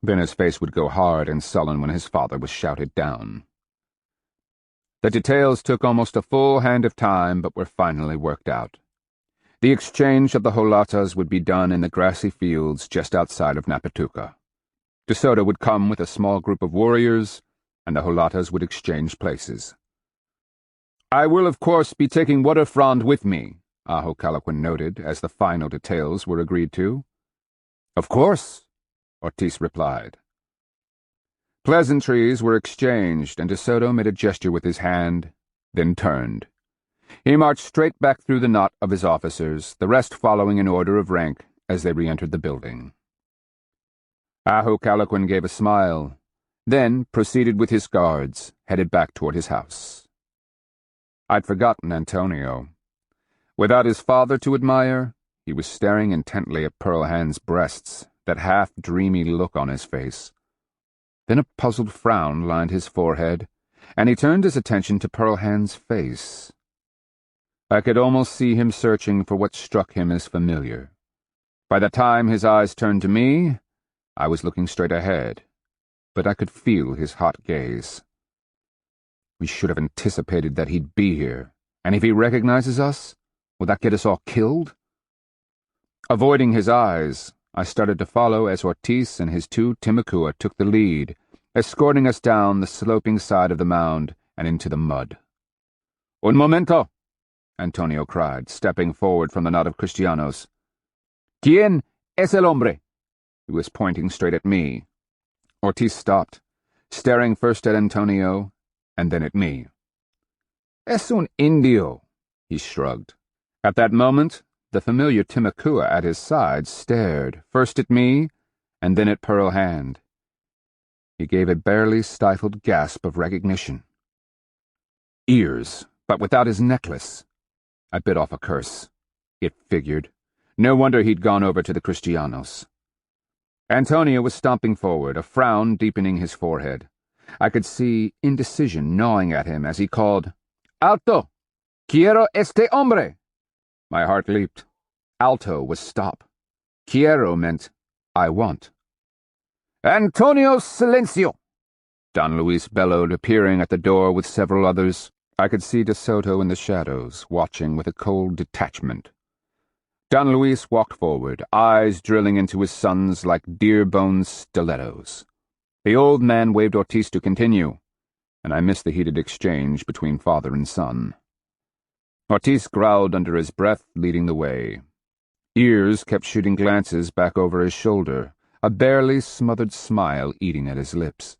Then his face would go hard and sullen when his father was shouted down. The details took almost a full hand of time, but were finally worked out. The exchange of the Holatas would be done in the grassy fields just outside of Napatuca. De Soto would come with a small group of warriors, and the Holatas would exchange places. I will, of course, be taking Waterfront with me, Ahocalaquin noted, as the final details were agreed to. Of course, Ortiz replied. Pleasantries were exchanged, and De Soto made a gesture with his hand, then turned. He marched straight back through the knot of his officers, the rest following in order of rank as they re-entered the building. Aho Calaquin gave a smile, then proceeded with his guards, headed back toward his house. I'd forgotten Antonio. Without his father to admire, he was staring intently at Pearl Hand's breasts, that half-dreamy look on his face. Then a puzzled frown lined his forehead, and he turned his attention to Pearl Hand's face. I could almost see him searching for what struck him as familiar. By the time his eyes turned to me, I was looking straight ahead, but I could feel his hot gaze. We should have anticipated that he'd be here, and if he recognizes us, will that get us all killed? Avoiding his eyes, I started to follow as Ortiz and his two Timucua took the lead, escorting us down the sloping side of the mound and into the mud. Un momento, Antonio cried, stepping forward from the knot of Kristianos. ¿Quién es el hombre? He was pointing straight at me. Ortiz stopped, staring first at Antonio and then at me. Es un indio, he shrugged. At that moment, the familiar Timucua at his side stared, first at me and then at Pearl Hand. He gave a barely stifled gasp of recognition. Ears, but without his necklace. I bit off a curse. It figured. No wonder he'd gone over to the Kristianos. Antonio was stomping forward, a frown deepening his forehead. I could see indecision gnawing at him as he called, Alto! Quiero este hombre! My heart leaped. Alto was stop. Quiero meant I want. Antonio Silencio! Don Luis bellowed, appearing at the door with several others. I could see De Soto in the shadows, watching with a cold detachment. Don Luis walked forward, eyes drilling into his sons like deer-bone stilettos. The old man waved Ortiz to continue, and I missed the heated exchange between father and son. Ortiz growled under his breath, leading the way. Ears kept shooting glances back over his shoulder, a barely smothered smile eating at his lips.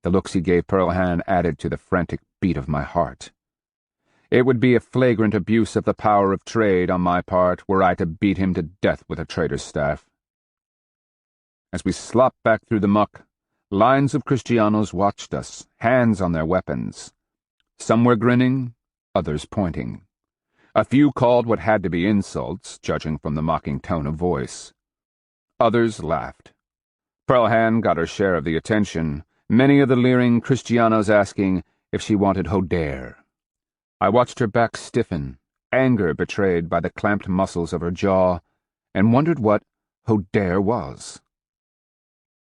The looks he gave Pearl Hand added to the frantic beat of my heart. It would be a flagrant abuse of the power of trade on my part were I to beat him to death with a trader's staff. As we slopped back through the muck, lines of Kristianos watched us, hands on their weapons. Some were grinning, others pointing. A few called what had to be insults, judging from the mocking tone of voice. Others laughed. Pearl Hand got her share of the attention, many of the leering Kristianos asking if she wanted hodère. I watched her back stiffen, anger betrayed by the clamped muscles of her jaw, and wondered what hodère was.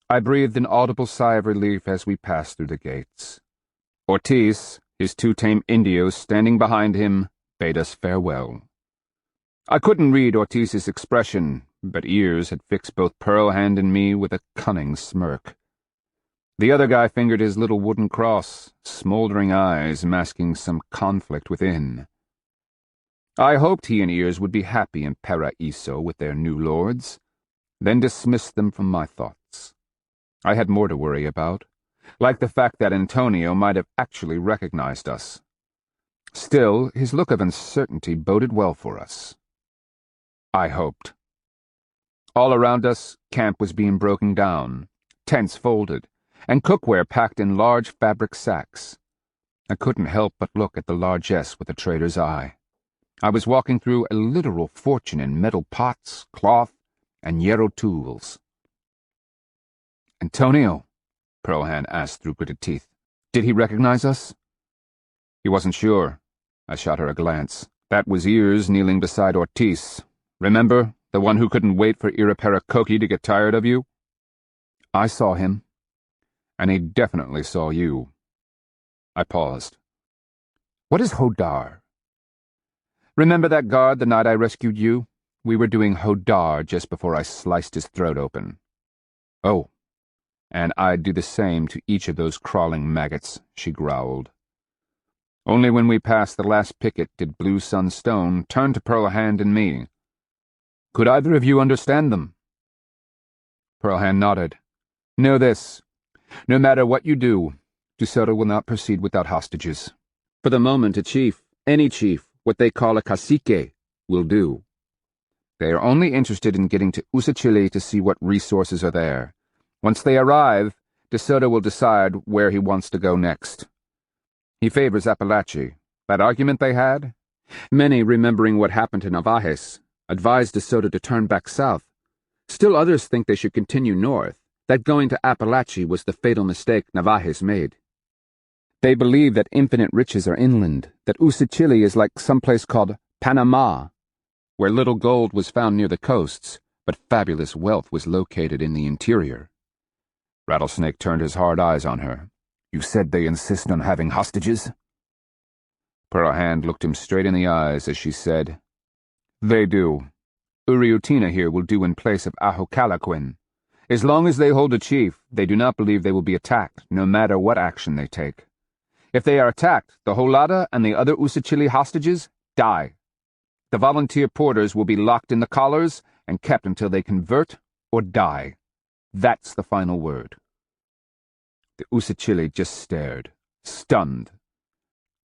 I breathed an audible sigh of relief as we passed through the gates. Ortiz, his two tame Indios standing behind him, bade us farewell. I couldn't read Ortiz's expression, but Ears had fixed both Pearl Hand and me with a cunning smirk. The other guy fingered his little wooden cross, smoldering eyes masking some conflict within. I hoped he and Ears would be happy in Paraíso with their new lords, then dismissed them from my thoughts. I had more to worry about, like the fact that Antonio might have actually recognized us. Still, his look of uncertainty boded well for us. I hoped. All around us, camp was being broken down, tents folded, and cookware packed in large fabric sacks. I couldn't help but look at the largesse with a trader's eye. I was walking through a literal fortune in metal pots, cloth, and hierro tools. Antonio, Pearl Hand asked through gritted teeth, did he recognize us? He wasn't sure. I shot her a glance. That was Ears kneeling beside Ortiz. Remember, the one who couldn't wait for Iraparacoqui to get tired of you? I saw him. And he definitely saw you. I paused. What is hodár? Remember that guard the night I rescued you? We were doing hodár just before I sliced his throat open. Oh, and I'd do the same to each of those crawling maggots, she growled. Only when we passed the last picket did Blue Sun Stone turn to Pearl Hand and me. Could either of you understand them? Pearl Hand nodded. Know this. No matter what you do, De Soto will not proceed without hostages. For the moment, a chief, any chief, what they call a cacique, will do. They are only interested in getting to Usachili to see what resources are there. Once they arrive, De Soto will decide where he wants to go next. He favors Apalachee. That argument they had? Many, remembering what happened to Navajes, advised De Soto to turn back south. Still others think they should continue north, that going to Apalachee was the fatal mistake Navajes made. They believe that infinite riches are inland, that Usachili is like someplace called Panama, where little gold was found near the coasts, but fabulous wealth was located in the interior. Rattlesnake turned his hard eyes on her. You said they insist on having hostages? Pearl Hand looked him straight in the eyes as she said, They do. Uriutina here will do in place of Ahokalaquin. As long as they hold a chief, they do not believe they will be attacked, no matter what action they take. If they are attacked, the Holata and the other Usachili hostages die. The volunteer porters will be locked in the collars and kept until they convert or die. That's the final word. The Usachili just stared, stunned.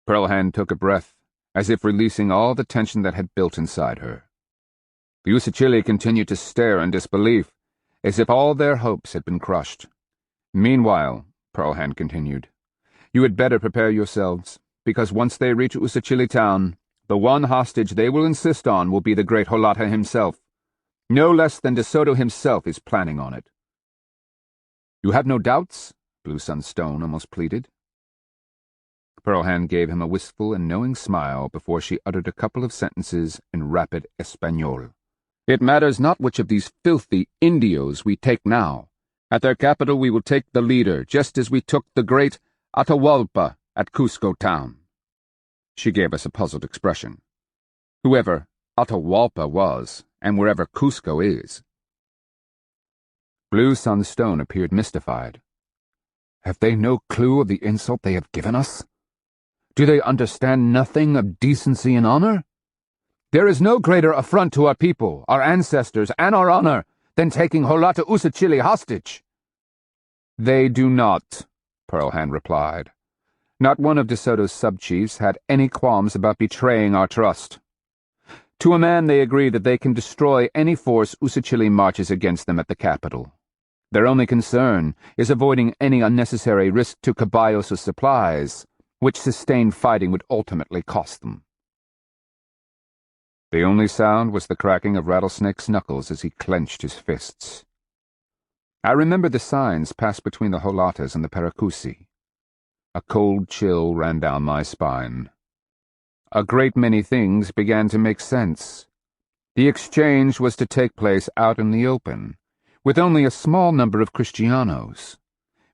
Pearl Hand took a breath, as if releasing all the tension that had built inside her. The Usachili continued to stare in disbelief, as if all their hopes had been crushed. Meanwhile, Pearl Hand continued, you had better prepare yourselves, because once they reach Usachili town, the one hostage they will insist on will be the great Holata himself. No less than De Soto himself is planning on it. You have no doubts? Blue Sunstone almost pleaded. Pearl Hand gave him a wistful and knowing smile before she uttered a couple of sentences in rapid Espanol. It matters not which of these filthy Indios we take now. At their capital we will take the leader, just as we took the great Atahualpa at Cusco town. She gave us a puzzled expression. Whoever Atahualpa was, and wherever Cusco is. Blue Sunstone appeared mystified. Have they no clue of the insult they have given us? Do they understand nothing of decency and honor? There is no greater affront to our people, our ancestors, and our honor than taking Holata Usachili hostage. They do not, Pearl Hand replied. Not one of De Soto's sub-chiefs had any qualms about betraying our trust. To a man they agree that they can destroy any force Usachili marches against them at the capital. Their only concern is avoiding any unnecessary risk to Caballos' supplies, which sustained fighting would ultimately cost them. The only sound was the cracking of Rattlesnake's knuckles as he clenched his fists. I remembered the signs passed between the Holatas and the Paracusi. A cold chill ran down my spine. A great many things began to make sense. The exchange was to take place out in the open, with only a small number of Kristianos.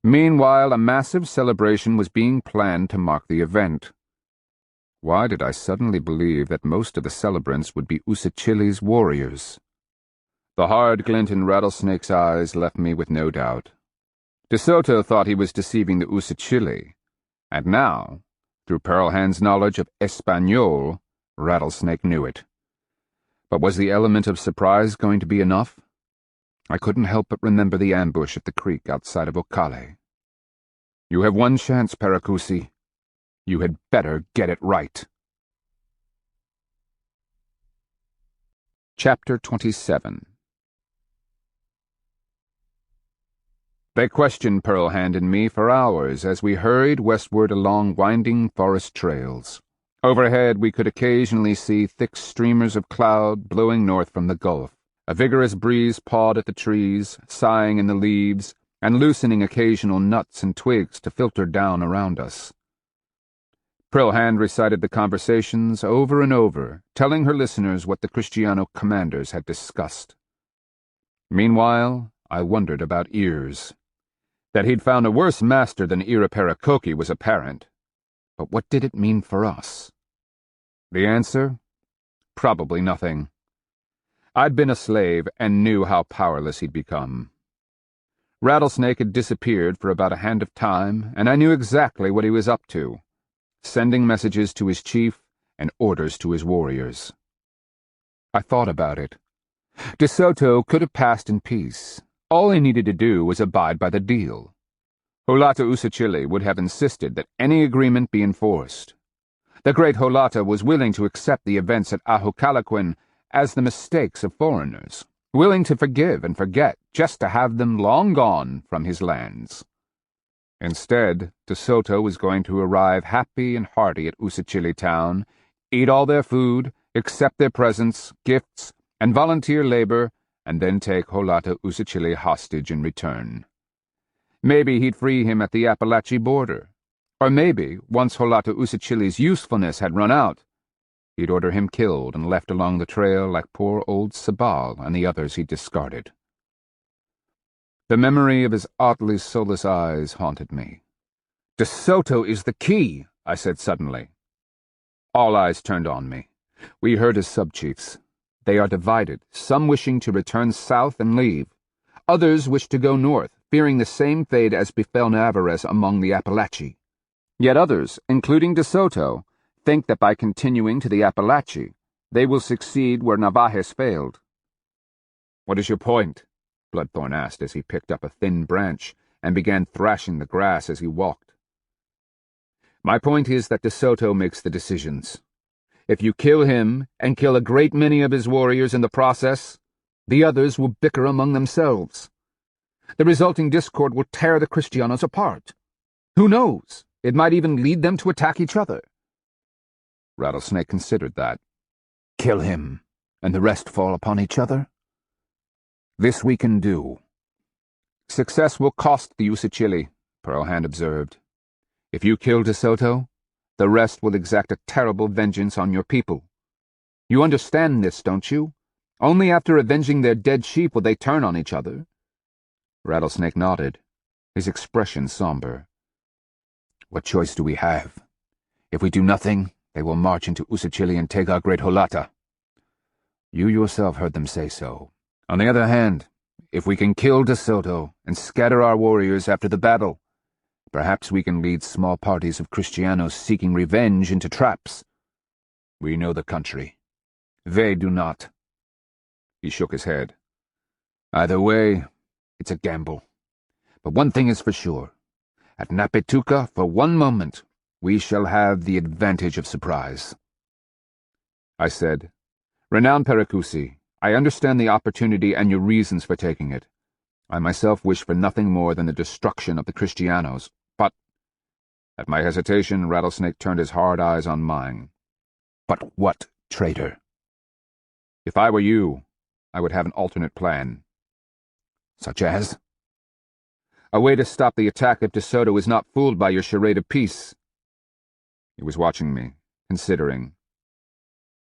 Meanwhile, a massive celebration was being planned to mark the event. Why did I suddenly believe that most of the celebrants would be Usachili's warriors? The hard glint in Rattlesnake's eyes left me with no doubt. De Soto thought he was deceiving the Usachili, and now, through Pearl Hand's knowledge of Espanol, Rattlesnake knew it. But was the element of surprise going to be enough? I couldn't help but remember the ambush at the creek outside of Ocale. You have one chance, Paracusi. You had better get it right. Chapter 27. They questioned Pearl Hand and me for hours as we hurried westward along winding forest trails. Overhead we could occasionally see thick streamers of cloud blowing north from the Gulf. A vigorous breeze pawed at the trees, sighing in the leaves, and loosening occasional nuts and twigs to filter down around us. Pearl Hand recited the conversations over and over, telling her listeners what the Kristiano commanders had discussed. Meanwhile, I wondered about Ears. That he'd found a worse master than Iraparakoki was apparent. But what did it mean for us? The answer? Probably nothing. I'd been a slave and knew how powerless he'd become. Rattlesnake had disappeared for about a hand of time, and I knew exactly what he was up to, sending messages to his chief and orders to his warriors. I thought about it. De Soto could have passed in peace. All he needed to do was abide by the deal. Holata Usachili would have insisted that any agreement be enforced. The great Holata was willing to accept the events at Ahokalaquin as the mistakes of foreigners, willing to forgive and forget just to have them long gone from his lands. Instead, De Soto was going to arrive happy and hearty at Usachili town, eat all their food, accept their presents, gifts, and volunteer labor, and then take Holata Usachili hostage in return. Maybe he'd free him at the Appalachee border. Or maybe, once Holata Usachili's usefulness had run out, he'd order him killed and left along the trail like poor old Sabal and the others he'd discarded. The memory of his oddly soulless eyes haunted me. De Soto is the key, I said suddenly. All eyes turned on me. We heard his sub-chiefs. They are divided, some wishing to return south and leave. Others wish to go north, fearing the same fate as befell Navarrese among the Appalachee. Yet others, including De Soto, think that by continuing to the Appalachee, they will succeed where Narvaez failed. "What is your point?" Bloodthorn asked as he picked up a thin branch and began thrashing the grass as he walked. "My point is that De Soto makes the decisions. If you kill him and kill a great many of his warriors in the process, the others will bicker among themselves. The resulting discord will tear the Kristianos apart. Who knows? It might even lead them to attack each other." Rattlesnake considered that. "Kill him, and the rest fall upon each other? This we can do." "Success will cost the Usachili," Pearlhand observed. "If you kill De Soto, the rest will exact a terrible vengeance on your people. You understand this, don't you? Only after avenging their dead sheep will they turn on each other." Rattlesnake nodded, his expression somber. "What choice do we have? If we do nothing, they will march into Usachili and take our great Holata. You yourself heard them say so. On the other hand, if we can kill De Soto and scatter our warriors after the battle, perhaps we can lead small parties of Kristianos seeking revenge into traps. We know the country. They do not." He shook his head. "Either way, it's a gamble. But one thing is for sure. At Napetuka, for one moment, we shall have the advantage of surprise." I said, "Renowned Pericusi, I understand the opportunity and your reasons for taking it. I myself wish for nothing more than the destruction of the Kristianos, but—" At my hesitation, Rattlesnake turned his hard eyes on mine. "But what, traitor?" "If I were you, I would have an alternate plan." "Such as?" "A way to stop the attack if De Soto is not fooled by your charade of peace." He was watching me, considering.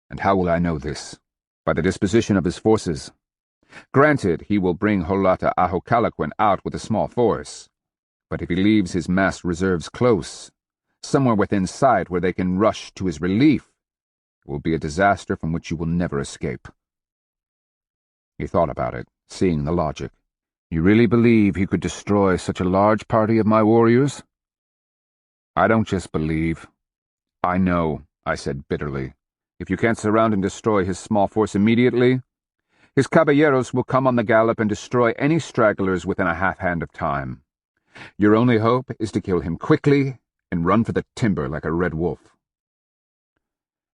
"And how will I know this? By the disposition of his forces. Granted, he will bring Holata Ahokalaquin out with a small force, but if he leaves his massed reserves close, somewhere within sight where they can rush to his relief, it will be a disaster from which you will never escape." He thought about it, seeing the logic. "You really believe he could destroy such a large party of my warriors?" "I don't just believe. I know," I said bitterly. "If you can't surround and destroy his small force immediately, his caballeros will come on the gallop and destroy any stragglers within a half-hand of time. Your only hope is to kill him quickly and run for the timber like a red wolf."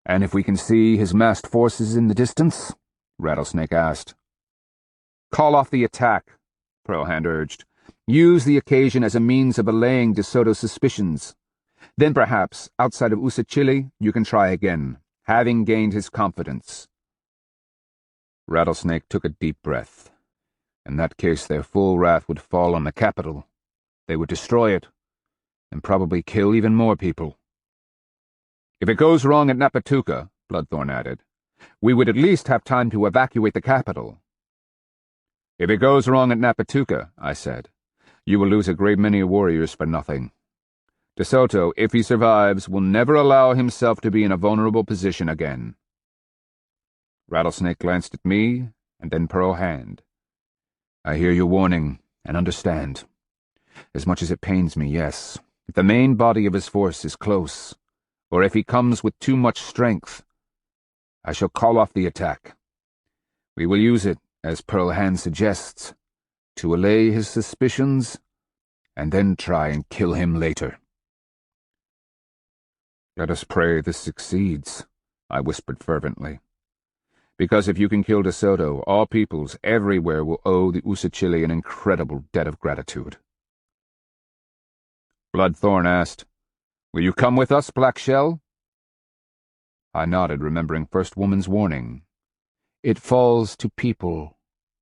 "And if we can see his massed forces in the distance?" Rattlesnake asked. "Call off the attack," Pearlhand urged. "Use the occasion as a means of allaying De Soto's suspicions. Then perhaps, outside of Usachili, you can try again, having gained his confidence." Rattlesnake took a deep breath. In that case, their full wrath would fall on the capital. They would destroy it, and probably kill even more people. "If it goes wrong at Napetuka," Bloodthorn added, "we would at least have time to evacuate the capital." "If it goes wrong at Napetuka," I said, "you will lose a great many warriors for nothing. De Soto, if he survives, will never allow himself to be in a vulnerable position again." Rattlesnake glanced at me, and then Pearlhand. "I hear your warning, and understand. As much as it pains me, yes. If the main body of his force is close, or if he comes with too much strength, I shall call off the attack. We will use it, as Pearlhand suggests, to allay his suspicions, and then try and kill him later." Let us pray this succeeds, I whispered fervently. Because if you can kill De Soto, all peoples everywhere will owe the Usachili an incredible debt of gratitude. Bloodthorn asked, "Will you come with us, Black Shell?" I nodded, remembering First Woman's warning. It falls to people,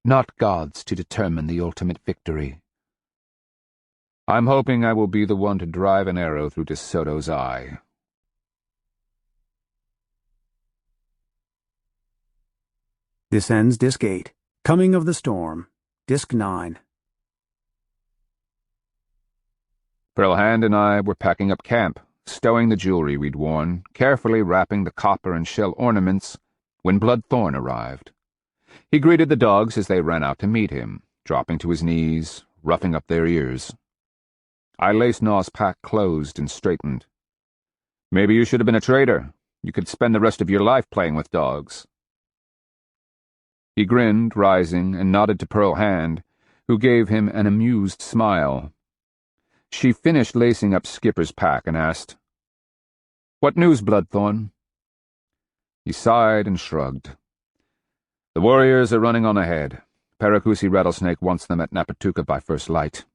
not gods, to determine the ultimate victory. I'm hoping I will be the one to drive an arrow through De Soto's eye. This ends Disc 8. Coming of the Storm. Disc 9. Pearl Hand and I were packing up camp, stowing the jewelry we'd worn, carefully wrapping the copper and shell ornaments, when Bloodthorn arrived. He greeted the dogs as they ran out to meet him, dropping to his knees, roughing up their ears. I laced Naw's pack closed and straightened. "Maybe you should have been a trader. You could spend the rest of your life playing with dogs." He grinned, rising, and nodded to Pearl Hand, who gave him an amused smile. She finished lacing up Skipper's pack and asked, "What news, Bloodthorn?" He sighed and shrugged. "The warriors are running on ahead. Paracusi Rattlesnake wants them at Napatuka by first light.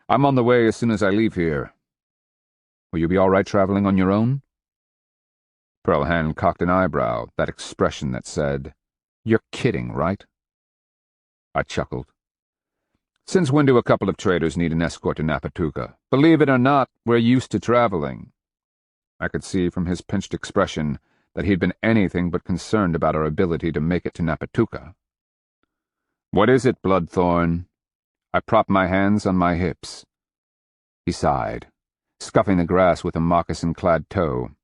I'm on the way as soon as I leave here. Will you be all right traveling on your own?" Pearl Hand cocked an eyebrow, that expression that said, "You're kidding, right?" I chuckled. "Since when do a couple of traders need an escort to Napatuka? Believe it or not, we're used to traveling." I could see from his pinched expression that he'd been anything but concerned about our ability to make it to Napatuka. "What is it, Bloodthorn?" I propped my hands on my hips. He sighed, scuffing the grass with a moccasin-clad toe.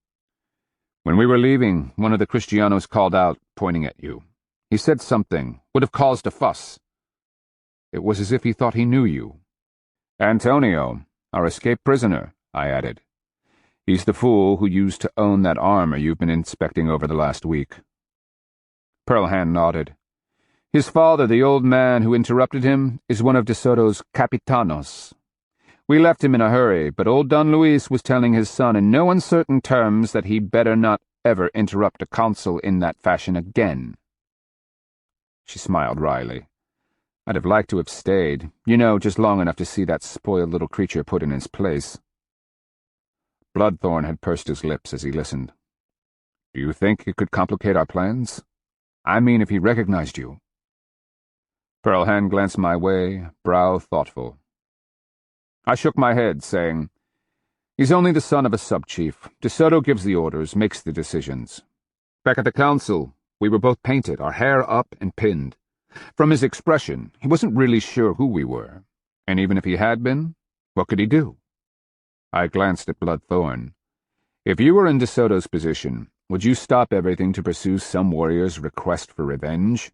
"When we were leaving, one of the Kristianos called out, pointing at you. He said something, would have caused a fuss. It was as if he thought he knew you." "Antonio, our escaped prisoner," I added. "He's the fool who used to own that armor you've been inspecting over the last week." Pearl Hand nodded. "His father, the old man who interrupted him, is one of De Soto's capitanos. We left him in a hurry, but old Don Luis was telling his son in no uncertain terms that he'd better not ever interrupt a counsel in that fashion again." She smiled wryly. "I'd have liked to have stayed, just long enough to see that spoiled little creature put in his place." Bloodthorn had pursed his lips as he listened. "Do you think it could complicate our plans? I mean, if he recognized you." Pearl Hand glanced my way, brow thoughtful. I shook my head, saying, "He's only the son of a sub-chief. De Soto gives the orders, makes the decisions. Back at the council, we were both painted, our hair up and pinned. From his expression, he wasn't really sure who we were. And even if he had been, what could he do?" I glanced at Bloodthorn. "If you were in De Soto's position, would you stop everything to pursue some warrior's request for revenge?"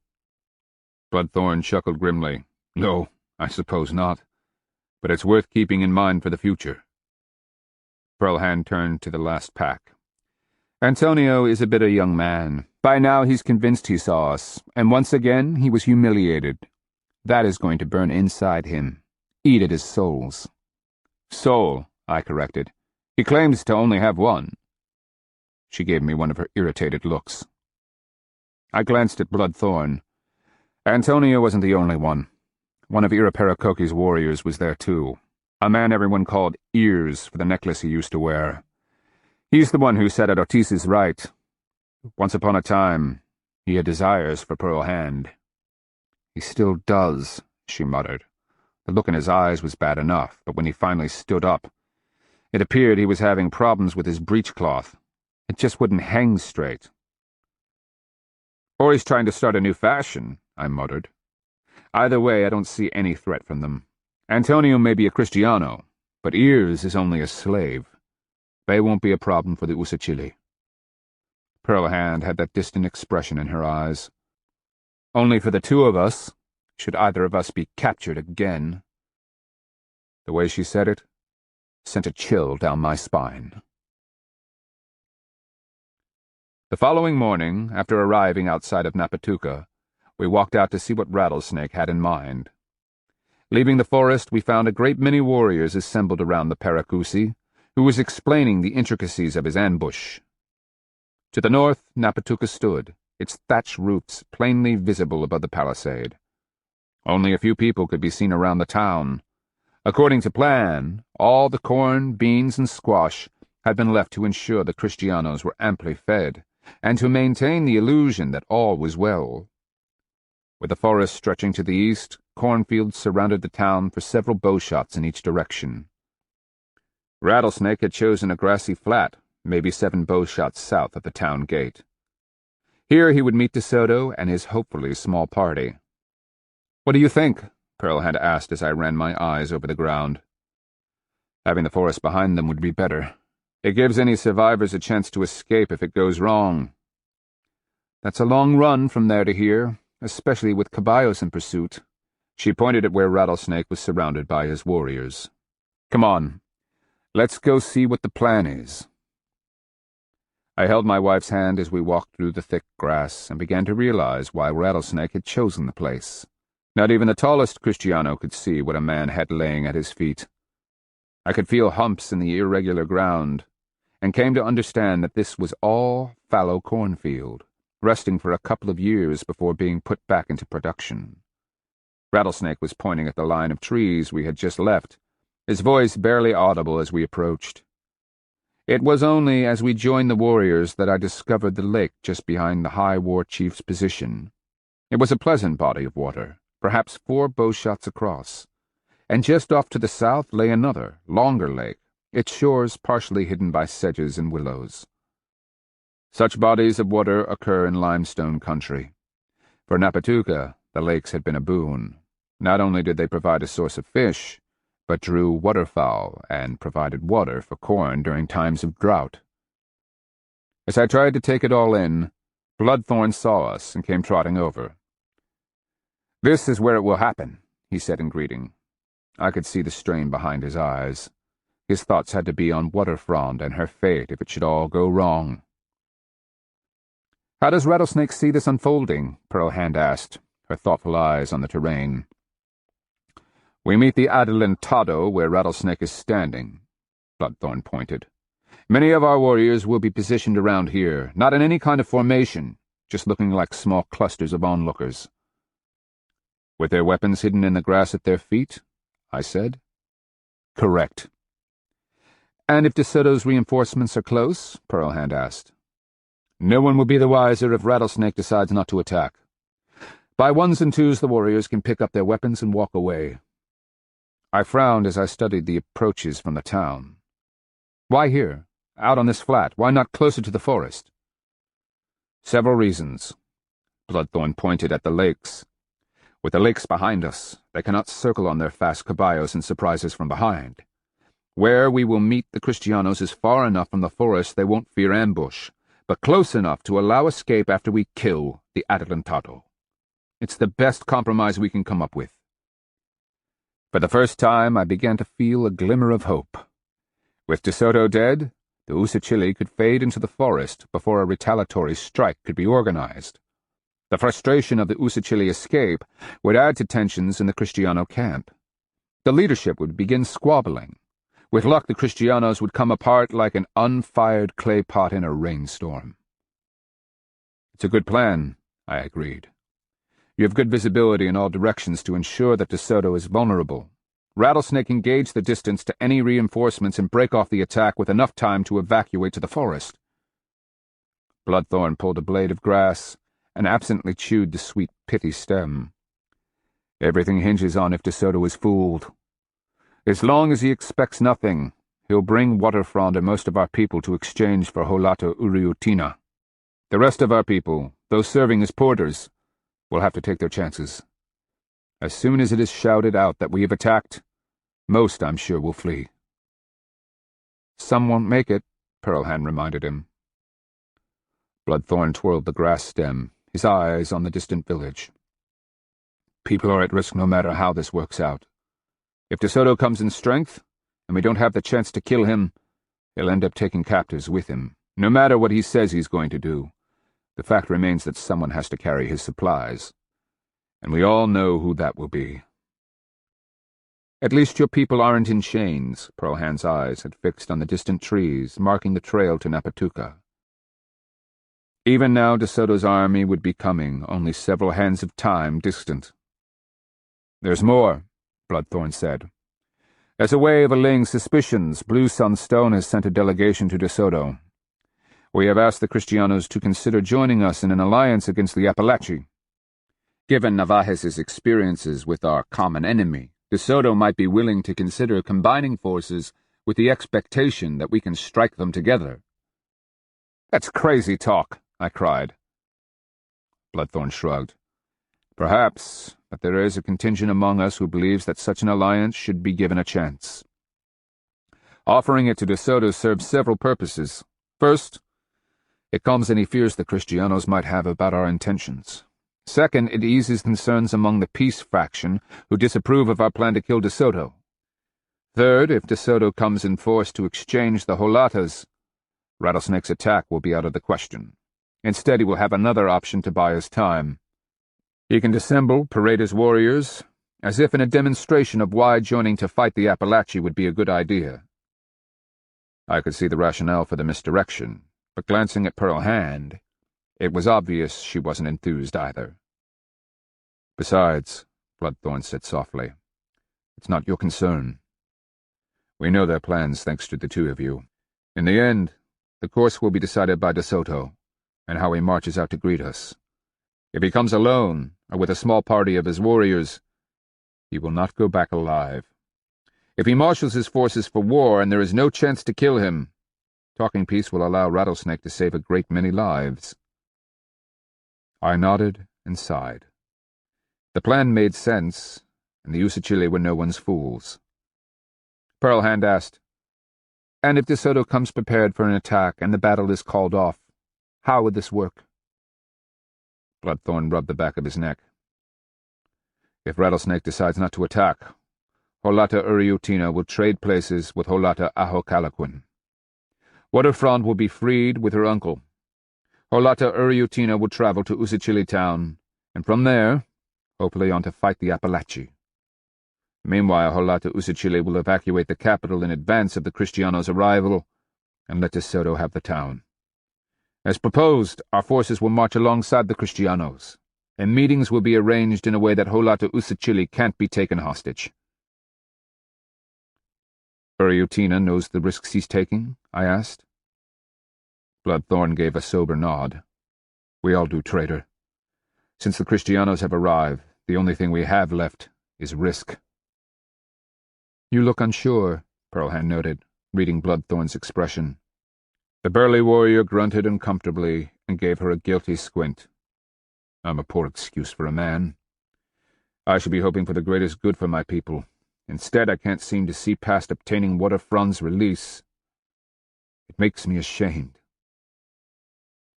Bloodthorn chuckled grimly. "No, I suppose not. But it's worth keeping in mind for the future." Pearl Hand turned to the last pack. "Antonio is a bitter young man. By now he's convinced he saw us, and once again he was humiliated. That is going to burn inside him, eat at his souls." "Soul," I corrected. "He claims to only have one." She gave me one of her irritated looks. I glanced at Bloodthorn. Antonio wasn't the only one. One of Iraparakoki's warriors was there too, a man everyone called Ears for the necklace he used to wear. He's the one who sat at Ortiz's right. Once upon a time, he had desires for Pearl Hand. "He still does," she muttered. The look in his eyes was bad enough, but when he finally stood up, it appeared he was having problems with his breechcloth. It just wouldn't hang straight. "Or he's trying to start a new fashion," I muttered. "Either way, I don't see any threat from them. Antonio may be a Kristiano, but Ears is only a slave. They won't be a problem for the Usachili." Pearl Hand had that distant expression in her eyes. "Only for the two of us, should either of us be captured again." The way she said it sent a chill down my spine. The following morning, after arriving outside of Napatuka, we walked out to see what Rattlesnake had in mind. Leaving the forest, we found a great many warriors assembled around the Paracusi, who was explaining the intricacies of his ambush. To the north, Napatuka stood, its thatched roofs plainly visible above the palisade. Only a few people could be seen around the town. According to plan, all the corn, beans, and squash had been left to ensure the Kristianos were amply fed, and to maintain the illusion that all was well. With the forest stretching to the east, cornfields surrounded the town for several bowshots in each direction. Rattlesnake had chosen a grassy flat, maybe 7 bowshots south of the town gate. Here he would meet De Soto and his hopefully small party. "What do you think?" Pearl had asked as I ran my eyes over the ground. "Having the forest behind them would be better. It gives any survivors a chance to escape if it goes wrong." "That's a long run from there to here, especially with caballos in pursuit." She pointed at where Rattlesnake was surrounded by his warriors. "Come on, let's go see what the plan is." I held my wife's hand as we walked through the thick grass and began to realize why Rattlesnake had chosen the place. Not even the tallest Kristiano could see what a man had laying at his feet. I could feel humps in the irregular ground, and came to understand that this was all fallow cornfield, resting for a couple of years before being put back into production. Rattlesnake was pointing at the line of trees we had just left, his voice barely audible as we approached. It was only as we joined the warriors that I discovered the lake just behind the High War Chief's position. It was a pleasant body of water, perhaps 4 bowshots across, and just off to the south lay another, longer lake, its shores partially hidden by sedges and willows. Such bodies of water occur in limestone country. For Napatuka, the lakes had been a boon. Not only did they provide a source of fish, but drew waterfowl and provided water for corn during times of drought. As I tried to take it all in, Bloodthorn saw us and came trotting over. "This is where it will happen," he said in greeting. I could see the strain behind his eyes. His thoughts had to be on Waterfront and her fate if it should all go wrong. "How does Rattlesnake see this unfolding?" Pearl Hand asked, her thoughtful eyes on the terrain. "We meet the Adelantado where Rattlesnake is standing," Bloodthorn pointed. "Many of our warriors will be positioned around here, not in any kind of formation, just looking like small clusters of onlookers." "With their weapons hidden in the grass at their feet?" I said. "Correct." "And if De Soto's reinforcements are close?" Pearl Hand asked. "No one will be the wiser if Rattlesnake decides not to attack. By ones and twos the warriors can pick up their weapons and walk away." I frowned as I studied the approaches from the town. "Why here, out on this flat? Why not closer to the forest?" "Several reasons." Bloodthorn pointed at the lakes. "With the lakes behind us, they cannot circle on their fast caballos and surprise us from behind. Where we will meet the Kristianos is far enough from the forest they won't fear ambush, but close enough to allow escape after we kill the Adelantado. It's the best compromise we can come up with." For the first time, I began to feel a glimmer of hope. With De Soto dead, the Usachili could fade into the forest before a retaliatory strike could be organized. The frustration of the Usachili escape would add to tensions in the Kristiano camp. The leadership would begin squabbling. With luck, the Kristianos would come apart like an unfired clay pot in a rainstorm. "It's a good plan," I agreed. "You have good visibility in all directions to ensure that De Soto is vulnerable. Rattlesnake engage the distance to any reinforcements and break off the attack with enough time to evacuate to the forest." Bloodthorn pulled a blade of grass and absently chewed the sweet, pithy stem. "Everything hinges on if De Soto is fooled. As long as he expects nothing, he'll bring Waterfront and most of our people to exchange for Holato Uriutina. The rest of our people, those serving as porters, will have to take their chances. As soon as it is shouted out that we have attacked, most, I'm sure, will flee." "Some won't make it," Pearl Hand reminded him. Bloodthorn twirled the grass stem, his eyes on the distant village. "People are at risk no matter how this works out. If De Soto comes in strength, and we don't have the chance to kill him, he'll end up taking captives with him, no matter what he says he's going to do. The fact remains that someone has to carry his supplies, and we all know who that will be." At least your people aren't in chains. Pearlhand's eyes had fixed on the distant trees, marking the trail to Napatuka. Even now De Soto's army would be coming, only several hands of time distant. "There's more," Bloodthorn said. "As a way of allaying suspicions, Blue Sunstone has sent a delegation to De Soto. We have asked the Kristianos to consider joining us in an alliance against the Appalachi. Given Navajas' experiences with our common enemy, De Soto might be willing to consider combining forces with the expectation that we can strike them together." "That's crazy talk," I cried. Bloodthorn shrugged. "Perhaps, but there is a contingent among us who believes that such an alliance should be given a chance. Offering it to De Soto serves several purposes. First, it calms any fears the Kristianos might have about our intentions. Second, it eases concerns among the peace faction who disapprove of our plan to kill De Soto. Third, if De Soto comes in force to exchange the Holatas, Rattlesnake's attack will be out of the question. Instead, he will have another option to buy his time. He can dissemble, parade his warriors, as if in a demonstration of why joining to fight the Appalachi would be a good idea." I could see the rationale for the misdirection, but glancing at Pearlhand, it was obvious she wasn't enthused either. "Besides," Bloodthorn said softly, "it's not your concern. We know their plans thanks to the two of you. In the end, the course will be decided by De Soto, and how he marches out to greet us. If he comes alone, or with a small party of his warriors, he will not go back alive. If he marshals his forces for war and there is no chance to kill him, talking peace will allow Rattlesnake to save a great many lives." I nodded and sighed. The plan made sense, and the Usachile were no one's fools. Pearlhand asked, "And if De Soto comes prepared for an attack and the battle is called off, how would this work?" Bloodthorn rubbed the back of his neck. "If Rattlesnake decides not to attack, Holata Uriutina will trade places with Holata Ahokalaquin. Waterfront will be freed with her uncle. Holata Uriutina will travel to Usachile town, and from there, hopefully on to fight the Appalachi. Meanwhile, Holata Usachile will evacuate the capital in advance of the Kristianos' arrival, and let De Soto have the town. As proposed, our forces will march alongside the Kristianos, and meetings will be arranged in a way that Holata Usachile can't be taken hostage." "Uriutina knows the risks he's taking?" I asked. Bloodthorn gave a sober nod. "We all do, traitor. Since the Kristianos have arrived, the only thing we have left is risk." "You look unsure," Pearlhand noted, reading Bloodthorn's expression. The burly warrior grunted uncomfortably and gave her a guilty squint. "I'm a poor excuse for a man. I should be hoping for the greatest good for my people. Instead, I can't seem to see past obtaining Waterfront's release. It makes me ashamed."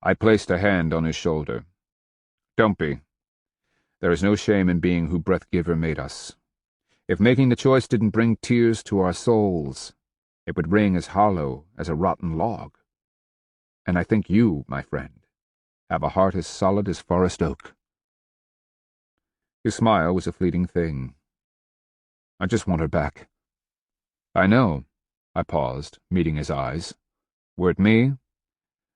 I placed a hand on his shoulder. "Don't be. There is no shame in being who Breathgiver made us. If making the choice didn't bring tears to our souls, it would ring as hollow as a rotten log. And I think you, my friend, have a heart as solid as forest oak." His smile was a fleeting thing. "I just want her back." "I know." I paused, meeting his eyes. "Were it me,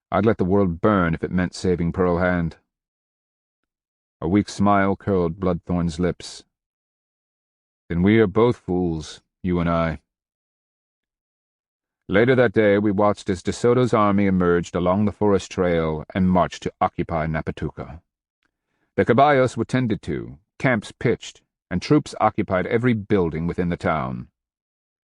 I'd let the world burn if it meant saving Pearlhand." A weak smile curled Bloodthorn's lips. "Then we are both fools, you and I." Later that day, we watched as De Soto's army emerged along the forest trail and marched to occupy Napatuka. The caballos were tended to, camps pitched, and troops occupied every building within the town.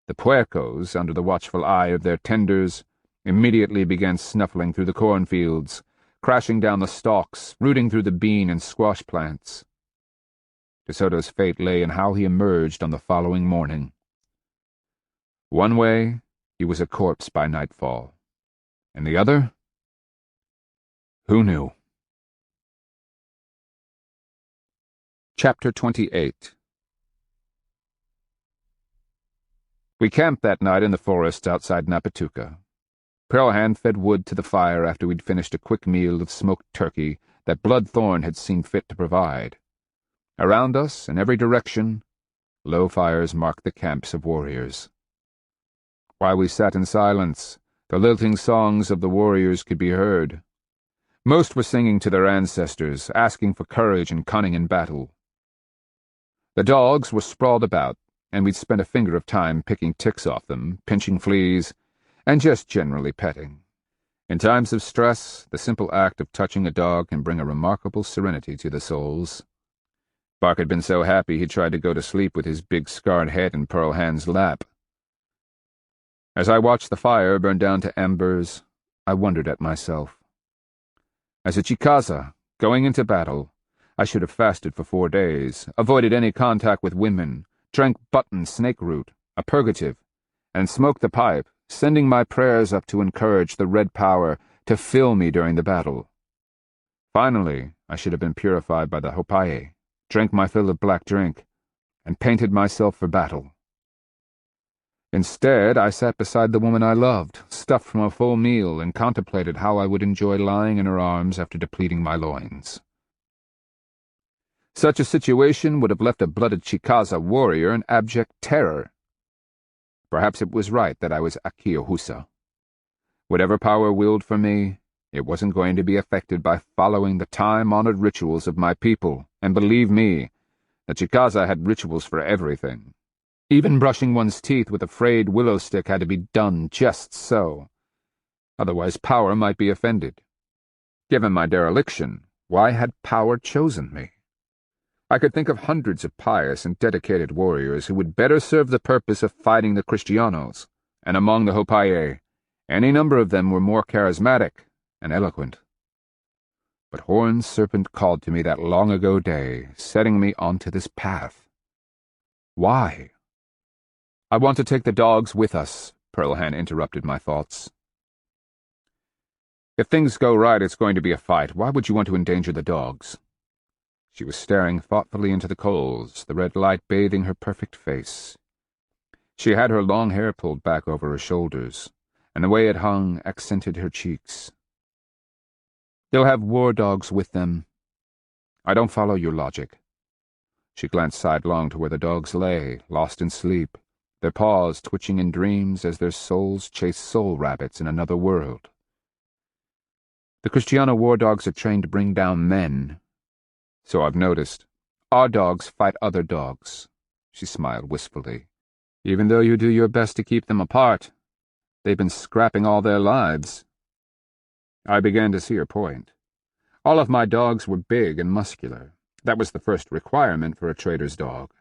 The puercos, under the watchful eye of their tenders, immediately began snuffling through the cornfields, crashing down the stalks, rooting through the bean and squash plants. De Soto's fate lay in how he emerged on the following morning. One way, he was a corpse by nightfall, and the other? Who knew? Chapter 28. We camped that night in the forest outside Napatuka. Pearlhand fed wood to the fire after we'd finished a quick meal of smoked turkey that Bloodthorn had seen fit to provide. Around us, in every direction, Low fires marked the camps of warriors. While we sat in silence, the lilting songs of the warriors could be heard. Most were singing to their ancestors, asking for courage and cunning in battle. The dogs were sprawled about, and we'd spent a finger of time picking ticks off them, pinching fleas, and just generally petting. In times of stress, the simple act of touching a dog can bring a remarkable serenity to the souls. Bark had been so happy he tried to go to sleep with his big scarred head in Pearl Hand's lap. As I watched the fire burn down to embers, I wondered at myself. As a Chickasaw, going into battle, I should have fasted for 4 days, avoided any contact with women, drank button snake root, a purgative, and smoked the pipe, sending my prayers up to encourage the red power to fill me during the battle. Finally, I should have been purified by the hopaye, drank my fill of black drink, and painted myself for battle. Instead, I sat beside the woman I loved, stuffed from a full meal, and contemplated how I would enjoy lying in her arms after depleting my loins. Such a situation would have left a blooded Chickasaw warrior in abject terror. Perhaps it was right that I was Akiyohusa. Whatever power willed for me, it wasn't going to be affected by following the time-honored rituals of my people, and believe me, the Chickasaw had rituals for everything. Even brushing one's teeth with a frayed willow stick had to be done just so. Otherwise power might be offended. Given my dereliction, why had power chosen me? I could think of hundreds of pious and dedicated warriors who would better serve the purpose of fighting the Kristianos, and among the hopaye, any number of them were more charismatic and eloquent. But Horned Serpent called to me that long-ago day, setting me onto this path. Why? I want to take the dogs with us, Pearl Hand interrupted my thoughts. If things go right, it's going to be a fight. Why would you want to endanger the dogs? She was staring thoughtfully into the coals, the red light bathing her perfect face. She had her long hair pulled back over her shoulders, and the way it hung accented her cheeks. They'll have war dogs with them. I don't follow your logic. She glanced sidelong to where the dogs lay, lost in sleep, their paws twitching in dreams as their souls chased soul rabbits in another world. The Kristiano war dogs are trained to bring down men. So I've noticed. Our dogs fight other dogs. She smiled wistfully. Even though you do your best to keep them apart, they've been scrapping all their lives. I began to see her point. All of my dogs were big and muscular. That was the first requirement for a trader's dog.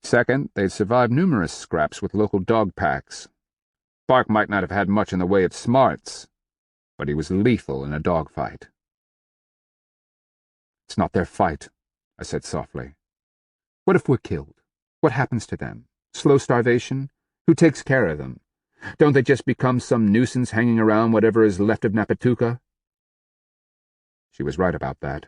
Second, they'd survived numerous scraps with local dog packs. Bark might not have had much in the way of smarts, but he was lethal in a dogfight. It's not their fight, I said softly. What if we're killed? What happens to them? Slow starvation? Who takes care of them? Don't they just become some nuisance hanging around whatever is left of Napatuka? She was right about that.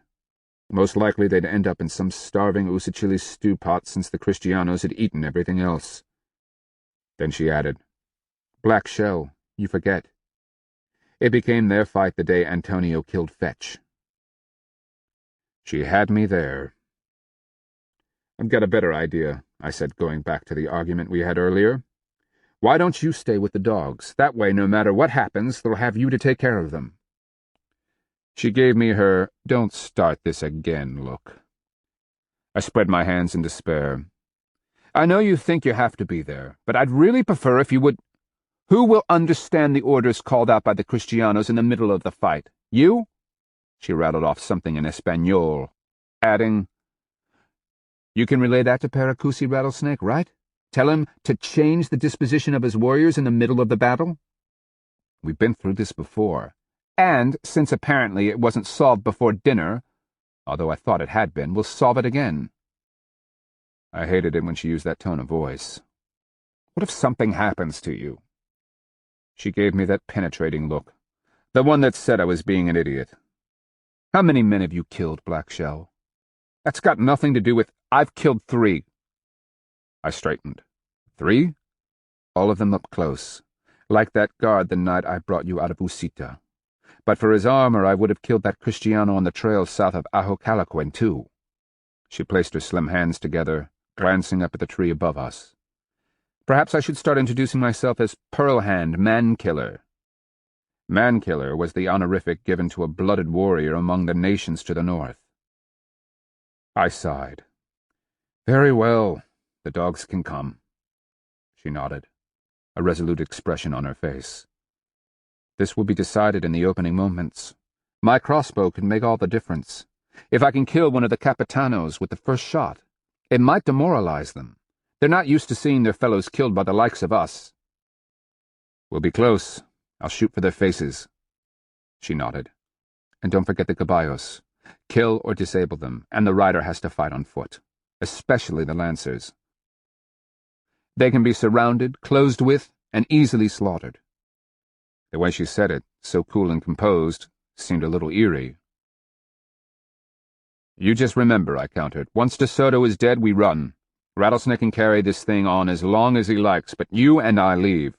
Most likely they'd end up in some starving Usachili stew pot since the Kristianos had eaten everything else. Then she added, Black Shell, you forget. It became their fight the day Antonio killed Fetch. She had me there. I've got a better idea, I said, going back to the argument we had earlier. Why don't you stay with the dogs? That way, no matter what happens, they'll have you to take care of them. She gave me her "don't start this again" look. I spread my hands in despair. I know you think you have to be there, but I'd really prefer if you would— Who will understand the orders called out by the Kristianos in the middle of the fight? You? She rattled off something in Espanol, adding, You can relay that to Paracusi Rattlesnake, right? Tell him to change the disposition of his warriors in the middle of the battle? We've been through this before. And, since apparently it wasn't solved before dinner, although I thought it had been, we'll solve it again. I hated it when she used that tone of voice. What if something happens to you? She gave me that penetrating look, the one that said I was being an idiot. How many men have you killed, Black Shell? That's got nothing to do with— I've killed 3. I straightened. 3? All of them up close, like that guard the night I brought you out of Usita. But for his armor, I would have killed that Kristiano on the trail south of Aho Calaquin, too. She placed her slim hands together, glancing up at the tree above us. Perhaps I should start introducing myself as Pearl Hand Man-Killer. Man-Killer was the honorific given to a blooded warrior among the nations to the north. I sighed. Very well, the dogs can come. She nodded, a resolute expression on her face. This will be decided in the opening moments. My crossbow can make all the difference. If I can kill one of the Capitanos with the first shot, it might demoralize them. They're not used to seeing their fellows killed by the likes of us. We'll be close. I'll shoot for their faces. She nodded. And don't forget the caballos. Kill or disable them, and the rider has to fight on foot, especially the lancers. They can be surrounded, closed with, and easily slaughtered. The way she said it, so cool and composed, seemed a little eerie. You just remember, I countered, once De Soto is dead, we run. Rattlesnake can carry this thing on as long as he likes, but you and I leave.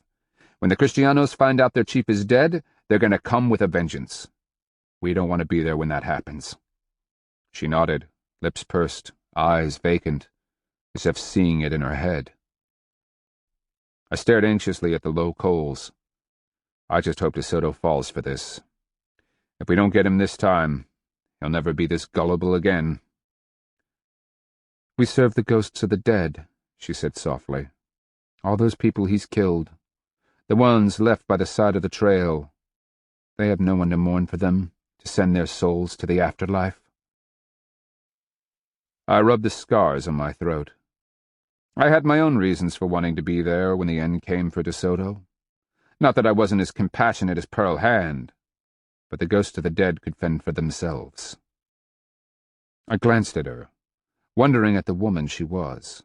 When the Kristianos find out their chief is dead, they're going to come with a vengeance. We don't want to be there when that happens. She nodded, lips pursed, eyes vacant, as if seeing it in her head. I stared anxiously at the low coals. I just hope De Soto falls for this. If we don't get him this time, he'll never be this gullible again. We serve the ghosts of the dead, she said softly. All those people he's killed. The ones left by the side of the trail. They have no one to mourn for them, to send their souls to the afterlife. I rubbed the scars on my throat. I had my own reasons for wanting to be there when the end came for De Soto. Not that I wasn't as compassionate as Pearl Hand, but the ghosts of the dead could fend for themselves. I glanced at her, wondering at the woman she was.